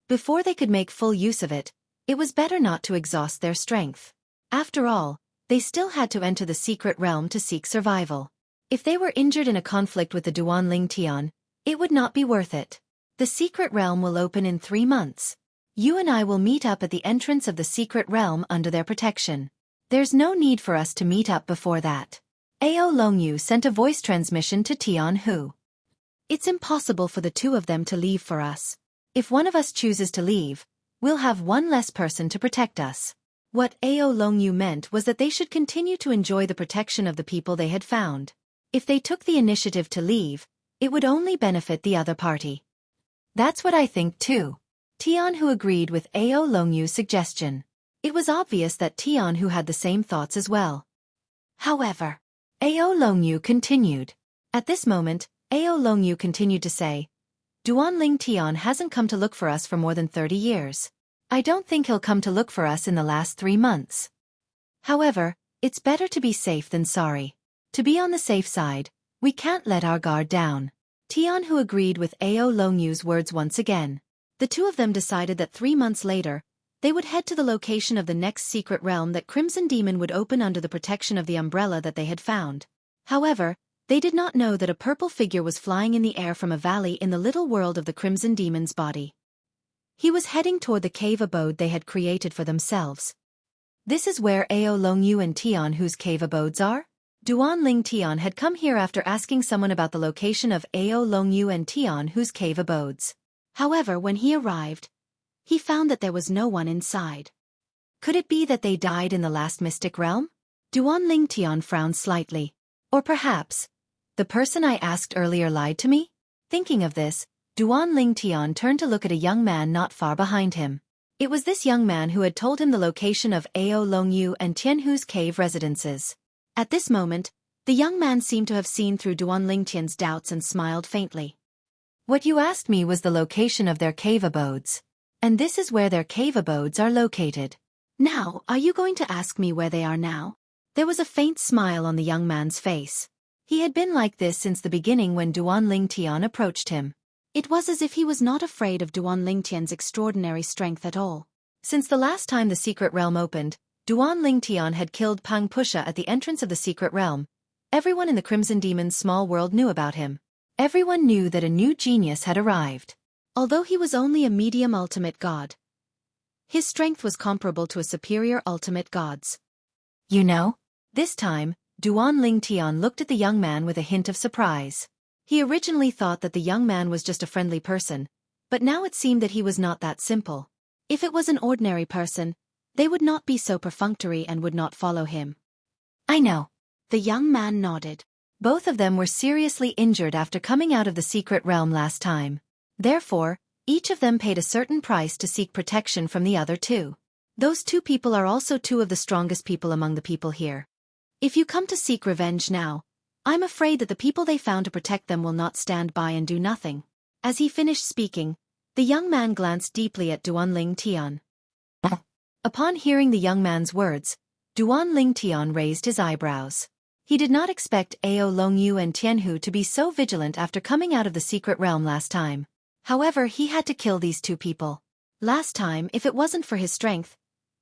Before they could make full use of it, it was better not to exhaust their strength. After all, they still had to enter the secret realm to seek survival. If they were injured in a conflict with the Duanling Tian, it would not be worth it. The secret realm will open in 3 months. You and I will meet up at the entrance of the secret realm under their protection. There's no need for us to meet up before that. Ao Longyu sent a voice transmission to Tian Hu. It's impossible for the two of them to leave for us. If one of us chooses to leave, we'll have one less person to protect us. What Ao Longyu meant was that they should continue to enjoy the protection of the people they had found. If they took the initiative to leave, it would only benefit the other party. That's what I think too. Tian Hu agreed with Ao Longyu's suggestion. It was obvious that Tian Hu had the same thoughts as well. However, Ao Longyu continued. At this moment, Ao Longyu continued to say, Duanling Tian hasn't come to look for us for more than 30 years. I don't think he'll come to look for us in the last 3 months. However, it's better to be safe than sorry. To be on the safe side, we can't let our guard down. Tian Hu agreed with Ao Longyu's words once again. The two of them decided that 3 months later, they would head to the location of the next secret realm that Crimson Demon would open under the protection of the umbrella that they had found. However, they did not know that a purple figure was flying in the air from a valley in the little world of the Crimson Demon's body. He was heading toward the cave abode they had created for themselves. This is where Ao Longyu and Tian Hu's cave abodes are? Duanling Tian had come here after asking someone about the location of Ao Longyu and Tian Hu's cave abodes. However, when he arrived, he found that there was no one inside. Could it be that they died in the last mystic realm? Duanling Tian frowned slightly. Or perhaps, the person I asked earlier lied to me? Thinking of this, Duanling Tian turned to look at a young man not far behind him. It was this young man who had told him the location of Ao Longyu and Tian Hu's cave residences. At this moment, the young man seemed to have seen through Duanling Tian's doubts and smiled faintly. What you asked me was the location of their cave abodes. And this is where their cave abodes are located. Now, are you going to ask me where they are now? There was a faint smile on the young man's face. He had been like this since the beginning when Duanling Tian approached him. It was as if he was not afraid of Duanling Tian's extraordinary strength at all. Since the last time the secret realm opened, Duanling Tian had killed Pang Pusha at the entrance of the secret realm. Everyone in the Crimson Demon's small world knew about him. Everyone knew that a new genius had arrived. Although he was only a medium ultimate god, his strength was comparable to a superior ultimate god's. You know? This time, Duanling Tian looked at the young man with a hint of surprise. He originally thought that the young man was just a friendly person, but now it seemed that he was not that simple. If it was an ordinary person, they would not be so perfunctory and would not follow him. I know. The young man nodded. Both of them were seriously injured after coming out of the secret realm last time. Therefore, each of them paid a certain price to seek protection from the other two. Those two people are also two of the strongest people among the people here. If you come to seek revenge now, I'm afraid that the people they found to protect them will not stand by and do nothing. As he finished speaking, the young man glanced deeply at Duanling Tian. Upon hearing the young man's words, Duanling Tian raised his eyebrows. He did not expect Ao Longyu and Tian Hu to be so vigilant after coming out of the secret realm last time. However, he had to kill these two people. Last time, if it wasn't for his strength,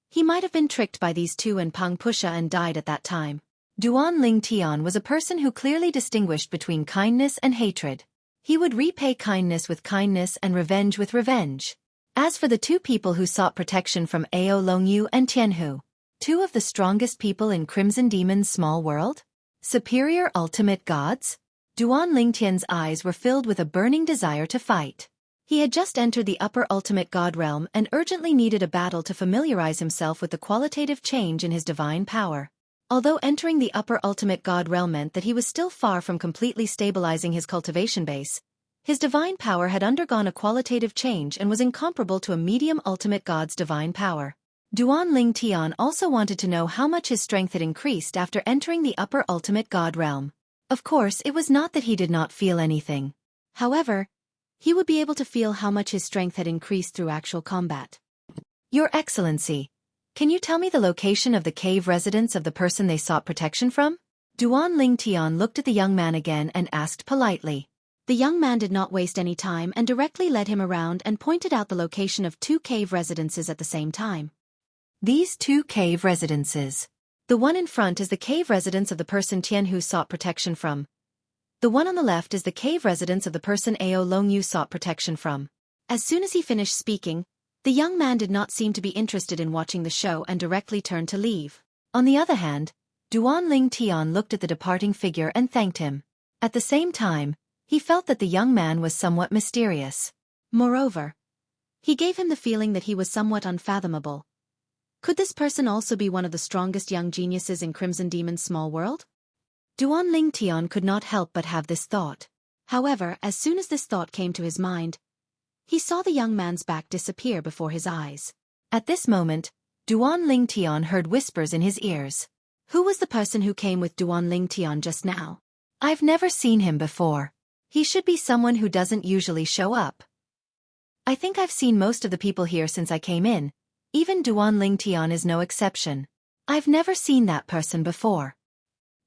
he might have been tricked by these two and Pang Pusha and died at that time. Duanling Tian was a person who clearly distinguished between kindness and hatred. He would repay kindness with kindness and revenge with revenge. As for the two people who sought protection from Ao Longyu and Tian Hu, two of the strongest people in Crimson Demon's small world? Superior ultimate gods? Duanling Tian's eyes were filled with a burning desire to fight. He had just entered the upper ultimate god realm and urgently needed a battle to familiarize himself with the qualitative change in his divine power. Although entering the upper ultimate god realm meant that he was still far from completely stabilizing his cultivation base, his divine power had undergone a qualitative change and was incomparable to a medium ultimate god's divine power. Duan Ling Tian also wanted to know how much his strength had increased after entering the upper ultimate god realm. Of course, it was not that he did not feel anything. However, he would be able to feel how much his strength had increased through actual combat. Your Excellency, can you tell me the location of the cave residence of the person they sought protection from? Duan Ling Tian looked at the young man again and asked politely. The young man did not waste any time and directly led him around and pointed out the location of 2 cave residences at the same time. These 2 cave residences. The one in front is the cave residence of the person Tianhu sought protection from. The one on the left is the cave residence of the person Ao Longyu sought protection from. As soon as he finished speaking, the young man did not seem to be interested in watching the show and directly turned to leave. On the other hand, Duan Ling Tian looked at the departing figure and thanked him. At the same time, he felt that the young man was somewhat mysterious. Moreover, he gave him the feeling that he was somewhat unfathomable. Could this person also be one of the strongest young geniuses in Crimson Demon's small world? Duan Ling Tian could not help but have this thought. However, as soon as this thought came to his mind, he saw the young man's back disappear before his eyes. At this moment, Duan Ling Tian heard whispers in his ears. Who was the person who came with Duan Ling Tian just now? I've never seen him before. He should be someone who doesn't usually show up. I think I've seen most of the people here since I came in. Even Duan Ling Tian is no exception. I've never seen that person before.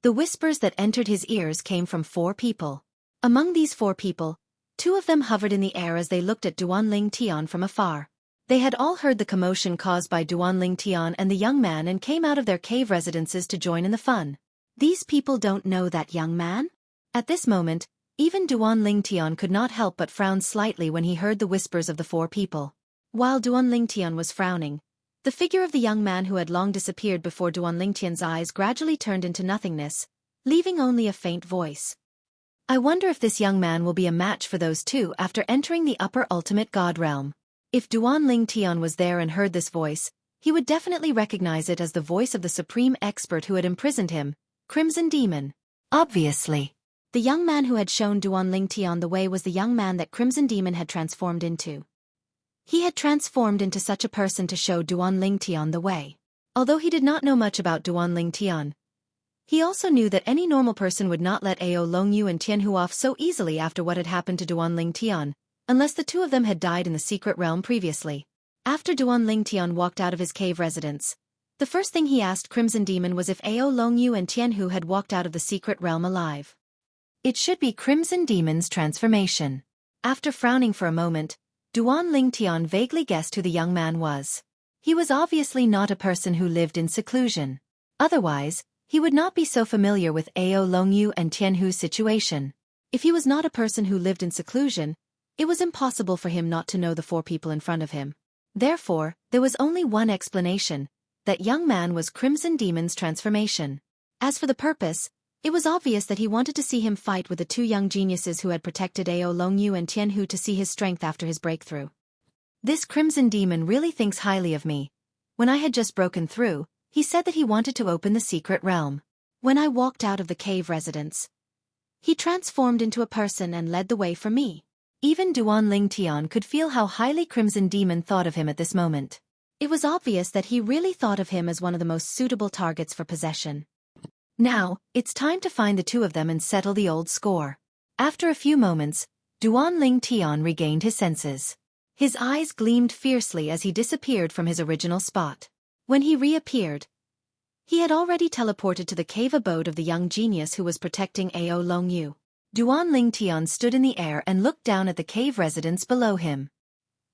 The whispers that entered his ears came from 4 people. Among these 4 people, 2 of them hovered in the air as they looked at Duan Ling Tian from afar. They had all heard the commotion caused by Duan Ling Tian and the young man and came out of their cave residences to join in the fun. These people don't know that young man? At this moment, even Duan Ling Tian could not help but frown slightly when he heard the whispers of the 4 people. While Duan Ling Tian was frowning, the figure of the young man who had long disappeared before Duan Ling Tian's eyes gradually turned into nothingness, leaving only a faint voice. I wonder if this young man will be a match for those 2 after entering the upper ultimate god realm. If Duan Ling Tian was there and heard this voice, he would definitely recognize it as the voice of the supreme expert who had imprisoned him, Crimson Demon. Obviously. The young man who had shown Duan Ling Tian the way was the young man that Crimson Demon had transformed into. He had transformed into such a person to show Duan Ling Tian the way. Although he did not know much about Duan Ling Tian, he also knew that any normal person would not let Ao Longyu and Tianhu off so easily after what had happened to Duan Ling Tian, unless the 2 of them had died in the secret realm previously. After Duan Ling Tian walked out of his cave residence, the first thing he asked Crimson Demon was if Ao Longyu and Tianhu had walked out of the secret realm alive. It should be Crimson Demon's transformation. After frowning for a moment, Duan Ling Tian vaguely guessed who the young man was. He was obviously not a person who lived in seclusion. Otherwise, he would not be so familiar with Ao Longyu and Tianhu's situation. If he was not a person who lived in seclusion, it was impossible for him not to know the 4 people in front of him. Therefore, there was only one explanation: that young man was Crimson Demon's transformation. As for the purpose, it was obvious that he wanted to see him fight with the 2 young geniuses who had protected Ao Longyu and Tianhu to see his strength after his breakthrough. This Crimson Demon really thinks highly of me. When I had just broken through, he said that he wanted to open the secret realm. When I walked out of the cave residence, he transformed into a person and led the way for me. Even Duan Ling Tian could feel how highly Crimson Demon thought of him at this moment. It was obvious that he really thought of him as one of the most suitable targets for possession. Now, it's time to find the 2 of them and settle the old score. After a few moments, Duan Ling Tian regained his senses. His eyes gleamed fiercely as he disappeared from his original spot. When he reappeared, he had already teleported to the cave abode of the young genius who was protecting Ao Longyu. Duan Ling Tian stood in the air and looked down at the cave residence below him.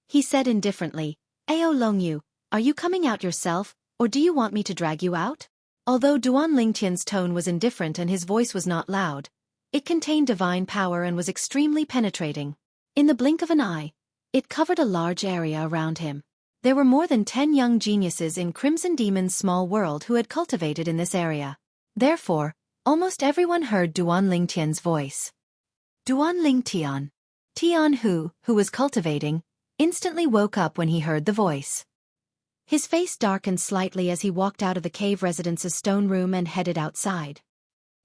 He said indifferently, Ao Longyu, are you coming out yourself, or do you want me to drag you out? Although Duan Ling Tian's tone was indifferent and his voice was not loud, it contained divine power and was extremely penetrating. In the blink of an eye, it covered a large area around him. There were more than 10 young geniuses in Crimson Demon's small world who had cultivated in this area. Therefore, almost everyone heard Duan Ling Tian's voice. Duan Ling Tian. Tianhu, who was cultivating, instantly woke up when he heard the voice. His face darkened slightly as he walked out of the cave residence's stone room and headed outside.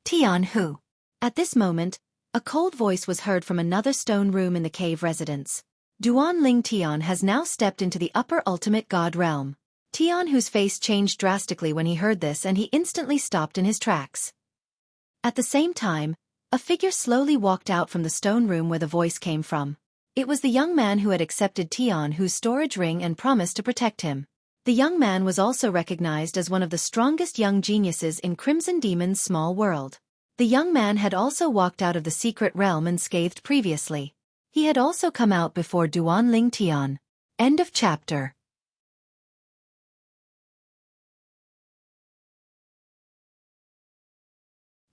Tianhu. At this moment, a cold voice was heard from another stone room in the cave residence. Duan Ling Tian has now stepped into the upper ultimate god realm. Tianhu's face changed drastically when he heard this, and he instantly stopped in his tracks. At the same time, a figure slowly walked out from the stone room where the voice came from. It was the young man who had accepted Tianhu's storage ring and promised to protect him. The young man was also recognized as one of the strongest young geniuses in Crimson Demon's small world. The young man had also walked out of the secret realm unscathed previously. He had also come out before Duanling Tian. End of chapter.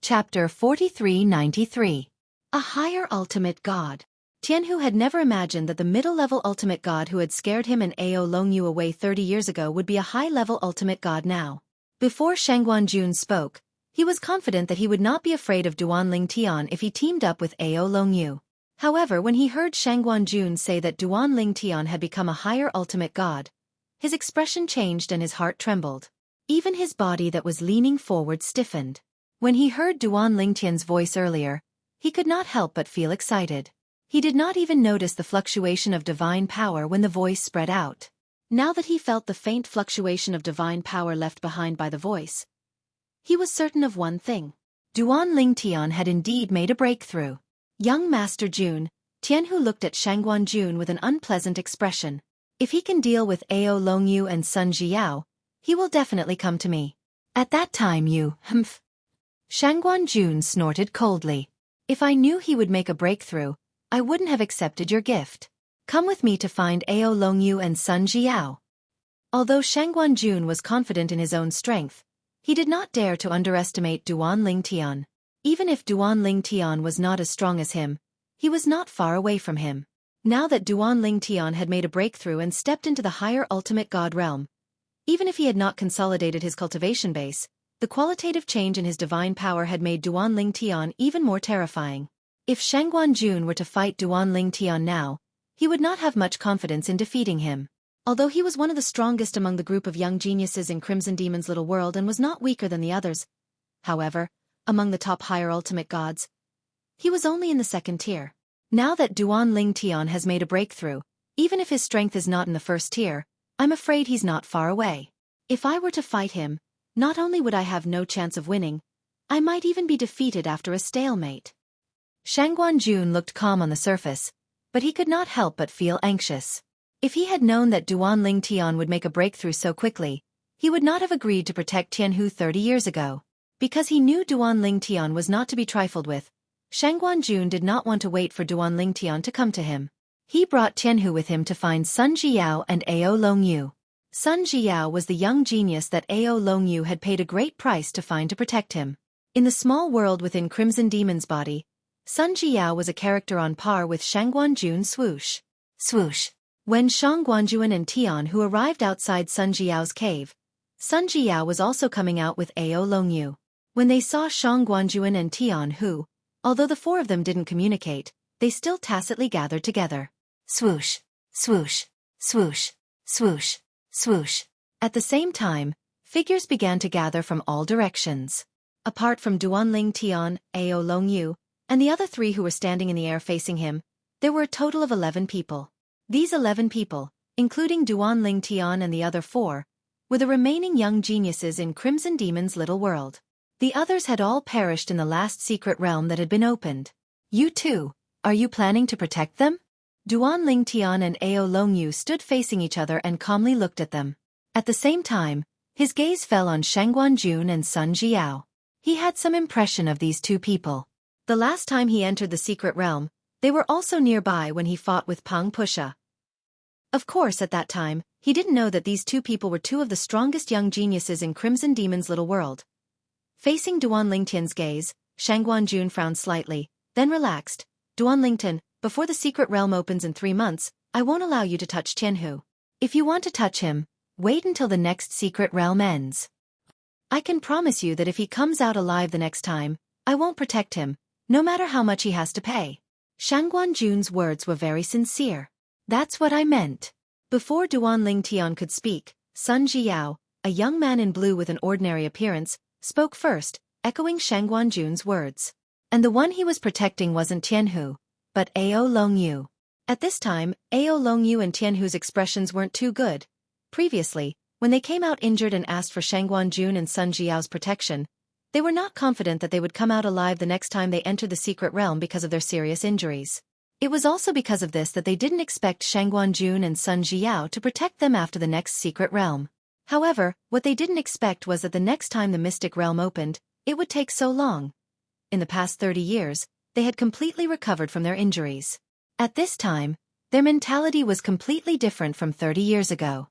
Chapter 4393. A Higher Ultimate God. Tianhu had never imagined that the middle-level ultimate god who had scared him and Ao Longyu away 30 years ago would be a high-level ultimate god now. Before Shangguanjun spoke, he was confident that he would not be afraid of Duanling Tian if he teamed up with Ao Longyu. However, when he heard Shangguanjun say that Duanling Tian had become a higher ultimate god, his expression changed and his heart trembled. Even his body that was leaning forward stiffened. When he heard Duanling Tian's voice earlier, he could not help but feel excited. He did not even notice the fluctuation of divine power when the voice spread out. Now that he felt the faint fluctuation of divine power left behind by the voice, he was certain of one thing. Duanling Tian had indeed made a breakthrough. Young Master Jun, Tianhu looked at Shangguanjun with an unpleasant expression. If he can deal with Ao Longyu and Sun Zhiyao, he will definitely come to me. At that time Shangguanjun snorted coldly. If I knew he would make a breakthrough, I wouldn't have accepted your gift. Come with me to find Ao Longyu and Sun Zhiyao. Although Shangguanjun was confident in his own strength, he did not dare to underestimate Duanling Tian. Even if Duanling Tian was not as strong as him, he was not far away from him. Now that Duanling Tian had made a breakthrough and stepped into the higher ultimate god realm, even if he had not consolidated his cultivation base, the qualitative change in his divine power had made Duanling Tian even more terrifying. If Shangguanjun were to fight Duanling Tian now, he would not have much confidence in defeating him. Although he was one of the strongest among the group of young geniuses in Crimson Demon's little world and was not weaker than the others, however, among the top higher ultimate gods, he was only in the second tier. Now that Duanling Tian has made a breakthrough, even if his strength is not in the first tier, I'm afraid he's not far away. If I were to fight him, not only would I have no chance of winning, I might even be defeated after a stalemate. Shangguanjun looked calm on the surface, but he could not help but feel anxious. If he had known that Duanling Tian would make a breakthrough so quickly, he would not have agreed to protect Tianhu 30 years ago. Because he knew Duanling Tian was not to be trifled with, Shangguanjun did not want to wait for Duanling Tian to come to him. He brought Tianhu with him to find Sun Zhiyao and Ao Longyu. Sun Zhiyao was the young genius that Ao Longyu had paid a great price to find to protect him. In the small world within Crimson Demon's body, Sun Zhiyao was a character on par with Shangguanjun. Swoosh. When Shangguanjun and Tianhu arrived outside Sun Zhiyao's cave, Sun Zhiyao was also coming out with Ao Longyu. When they saw Shangguanjun and Tianhu, although the four of them didn't communicate, they still tacitly gathered together. Swoosh, swoosh, swoosh, swoosh, swoosh. At the same time, figures began to gather from all directions. Apart from Duanling Tian, Ao Longyu, and the other three who were standing in the air facing him, there were a total of 11 people. These 11 people, including Duanling Tian and the other four, were the remaining young geniuses in Crimson Demon's little world. The others had all perished in the last secret realm that had been opened. You too, are you planning to protect them? Duanling Tian and Ao Longyu stood facing each other and calmly looked at them. At the same time, his gaze fell on Shangguanjun and Sun Zhiyao. He had some impression of these two people. The last time he entered the secret realm, they were also nearby when he fought with Pang Pusha. Of course, at that time, he didn't know that these two people were two of the strongest young geniuses in Crimson Demon's little world. Facing Duanling Tian's gaze, Shangguanjun frowned slightly, then relaxed. Duanling Tian, before the secret realm opens in 3 months, I won't allow you to touch Tianhu. If you want to touch him, wait until the next secret realm ends. I can promise you that if he comes out alive the next time, I won't protect him, no matter how much he has to pay. Shangguanjun's words were very sincere. That's what I meant. Before Duanling Tian could speak, Sun Zhiyao, a young man in blue with an ordinary appearance, spoke first, echoing Shangguanjun's words. And the one he was protecting wasn't Tianhu, but Ao Longyu. At this time, Ao Longyu and Tianhu's expressions weren't too good. Previously, When they came out injured and asked for Shangguan and Sun Jiao's protection, they were not confident that they would come out alive the next time they entered the secret realm because of their serious injuries. It was also because of this that they didn't expect Shangguan and Sun Jiao to protect them after the next secret realm. However, what they didn't expect was that the next time the mystic realm opened, it would take so long. In the past 30 years, they had completely recovered from their injuries. At this time, their mentality was completely different from 30 years ago.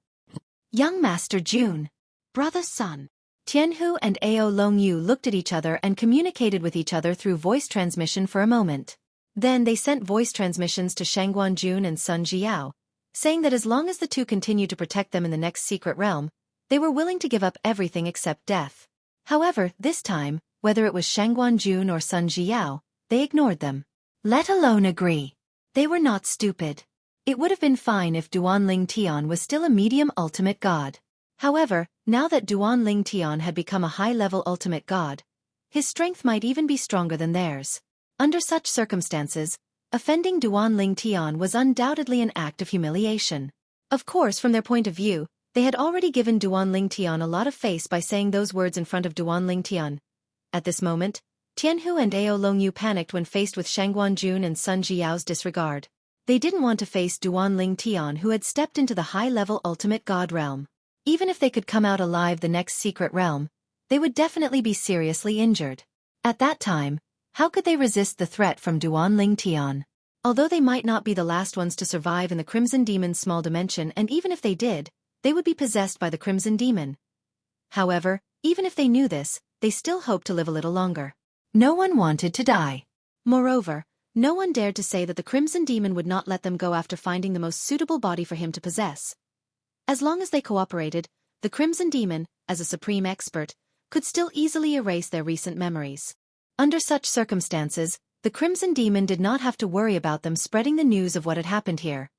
Young Master Jun, brother Sun. Tianhu and Ao Longyu looked at each other and communicated with each other through voice transmission for a moment. Then they sent voice transmissions to Shangguan and Sun Jiao, saying that as long as the two continued to protect them in the next secret realm, they were willing to give up everything except death. However, this time, whether it was Shangguan or Sun Jiao, they ignored them. Let alone agree. They were not stupid. It would have been fine if Duanling Tian was still a medium ultimate god. However, now that Duanling Tian had become a high-level ultimate god, his strength might even be stronger than theirs. Under such circumstances, offending Duanling Tian was undoubtedly an act of humiliation. Of course, from their point of view, they had already given Duanling Tian a lot of face by saying those words in front of Duanling Tian. At this moment, Tianhu and Ao Longyu panicked when faced with Shangguan and Sun Jiao's disregard. They didn't want to face Duanling Tian, who had stepped into the high-level ultimate god realm. Even if they could come out alive the next secret realm, they would definitely be seriously injured. At that time, how could they resist the threat from Duanling Tian? Although they might not be the last ones to survive in the Crimson Demon's small dimension, and even if they did, they would be possessed by the Crimson Demon. However, even if they knew this, they still hoped to live a little longer. No one wanted to die. Moreover, no one dared to say that the Crimson Demon would not let them go after finding the most suitable body for him to possess. As long as they cooperated, the Crimson Demon, as a supreme expert, could still easily erase their recent memories. Under such circumstances, the Crimson Demon did not have to worry about them spreading the news of what had happened here.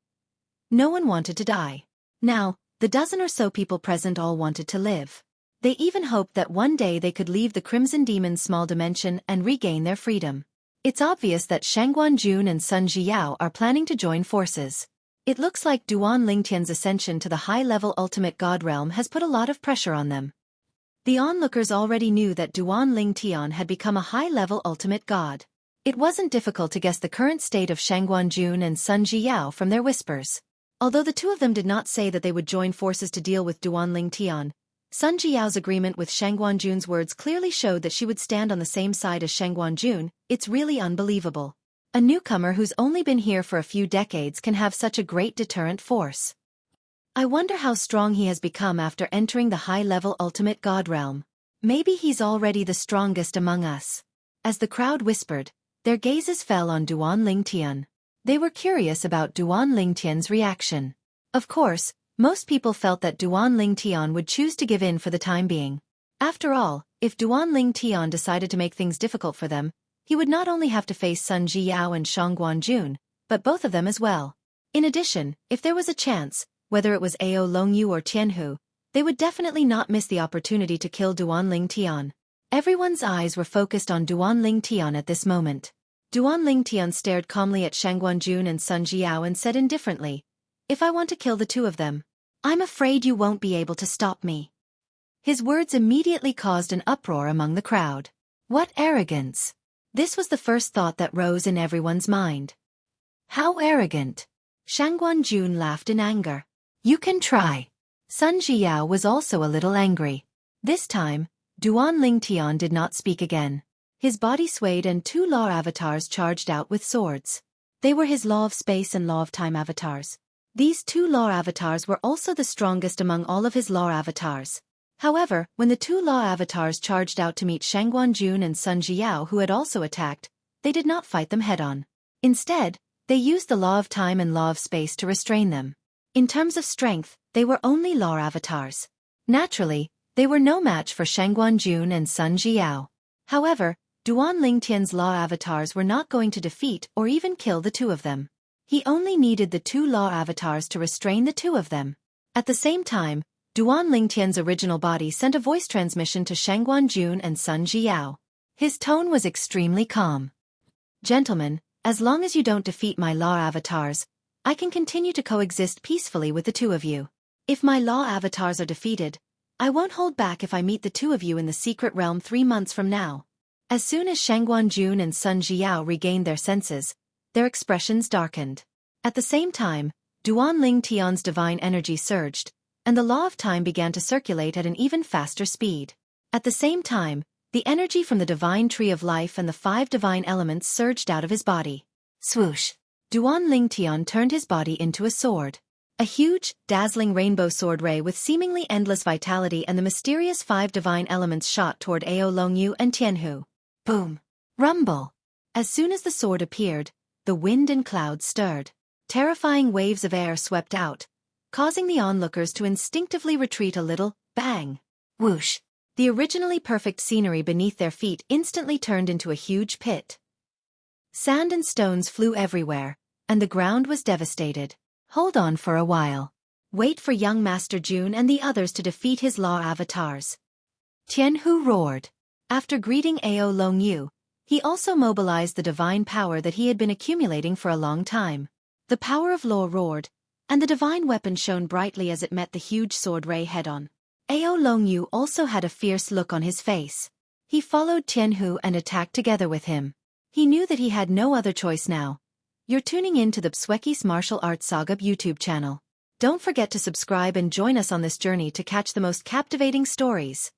No one wanted to die. Now, the dozen or so people present all wanted to live. They even hoped that one day they could leave the Crimson Demon's small dimension and regain their freedom. It's obvious that Shangguan and Sun Jiao are planning to join forces. It looks like Duanling Tian's ascension to the high-level ultimate god realm has put a lot of pressure on them. The onlookers already knew that Duanling Tian had become a high-level ultimate god. It wasn't difficult to guess the current state of Shangguan and Sun Jiao from their whispers. Although the two of them did not say that they would join forces to deal with Duanling Tian, Sun Jiao's agreement with Shangguan words clearly showed that she would stand on the same side as Shangguan. It's really unbelievable. A newcomer who's only been here for a few decades can have such a great deterrent force. I wonder how strong he has become after entering the high-level ultimate god realm. Maybe he's already the strongest among us. As the crowd whispered, their gazes fell on Duanling Tian. They were curious about Duanling Tian's reaction. Of course, most people felt that Duanling Tian would choose to give in for the time being. After all, if Duanling Tian decided to make things difficult for them, he would not only have to face Sun Jiao and Shangguan, but both of them as well. In addition, if there was a chance, whether it was Ao Longyu or Tianhu, they would definitely not miss the opportunity to kill Duanling Tian. Everyone's eyes were focused on Duanling Tian at this moment. Duanling Tian stared calmly at Shangguan and Sun Jiao and said indifferently, "If I want to kill the two of them, I'm afraid you won't be able to stop me." His words immediately caused an uproar among the crowd. What arrogance! This was the first thought that rose in everyone's mind. How arrogant! Shangguan laughed in anger. You can try. Sun Jiao was also a little angry. This time, Duanling Tian did not speak again. His body swayed and two law avatars charged out with swords. They were his Law of Space and Law of Time avatars. These two law avatars were also the strongest among all of his law avatars. However, when the two law avatars charged out to meet Shangguan and Sun Jiao, who had also attacked, they did not fight them head-on. Instead, they used the Law of Time and Law of Space to restrain them. In terms of strength, they were only law avatars. Naturally, they were no match for Shangguan and Sun Jiao. However, Duanling Tian's law avatars were not going to defeat or even kill the two of them. He only needed the two law avatars to restrain the two of them. At the same time, Duanling Tian's original body sent a voice transmission to Shangguan and Sun Jiao. His tone was extremely calm. Gentlemen, as long as you don't defeat my law avatars, I can continue to coexist peacefully with the two of you. If my law avatars are defeated, I won't hold back if I meet the two of you in the secret realm 3 months from now. As soon as Shangguan Jun and Sun Jiao regained their senses, their expressions darkened. At the same time, Duan Ling Tian's divine energy surged, and the law of time began to circulate at an even faster speed. At the same time, the energy from the divine tree of life and the 5 divine elements surged out of his body. Swoosh! Duan Ling Tian turned his body into a sword. A huge, dazzling rainbow sword ray with seemingly endless vitality and the mysterious 5 divine elements shot toward Ao Longyu and Tianhu. Boom! Rumble! As soon as the sword appeared, the wind and clouds stirred. Terrifying waves of air swept out, causing the onlookers to instinctively retreat a little. Bang! Whoosh! The originally perfect scenery beneath their feet instantly turned into a huge pit. Sand and stones flew everywhere, and the ground was devastated. Hold on for a while. Wait for young Master Jun and the others to defeat his law avatars. Tianhu roared. After greeting Ao Longyu, he also mobilized the divine power that he had been accumulating for a long time. The power of law roared, and the divine weapon shone brightly as it met the huge sword ray head-on. Ao Longyu also had a fierce look on his face. He followed Tianhu and attacked together with him. He knew that he had no other choice now. You're tuning in to the Xueqi's Martial Arts Saga YouTube channel. Don't forget to subscribe and join us on this journey to catch the most captivating stories.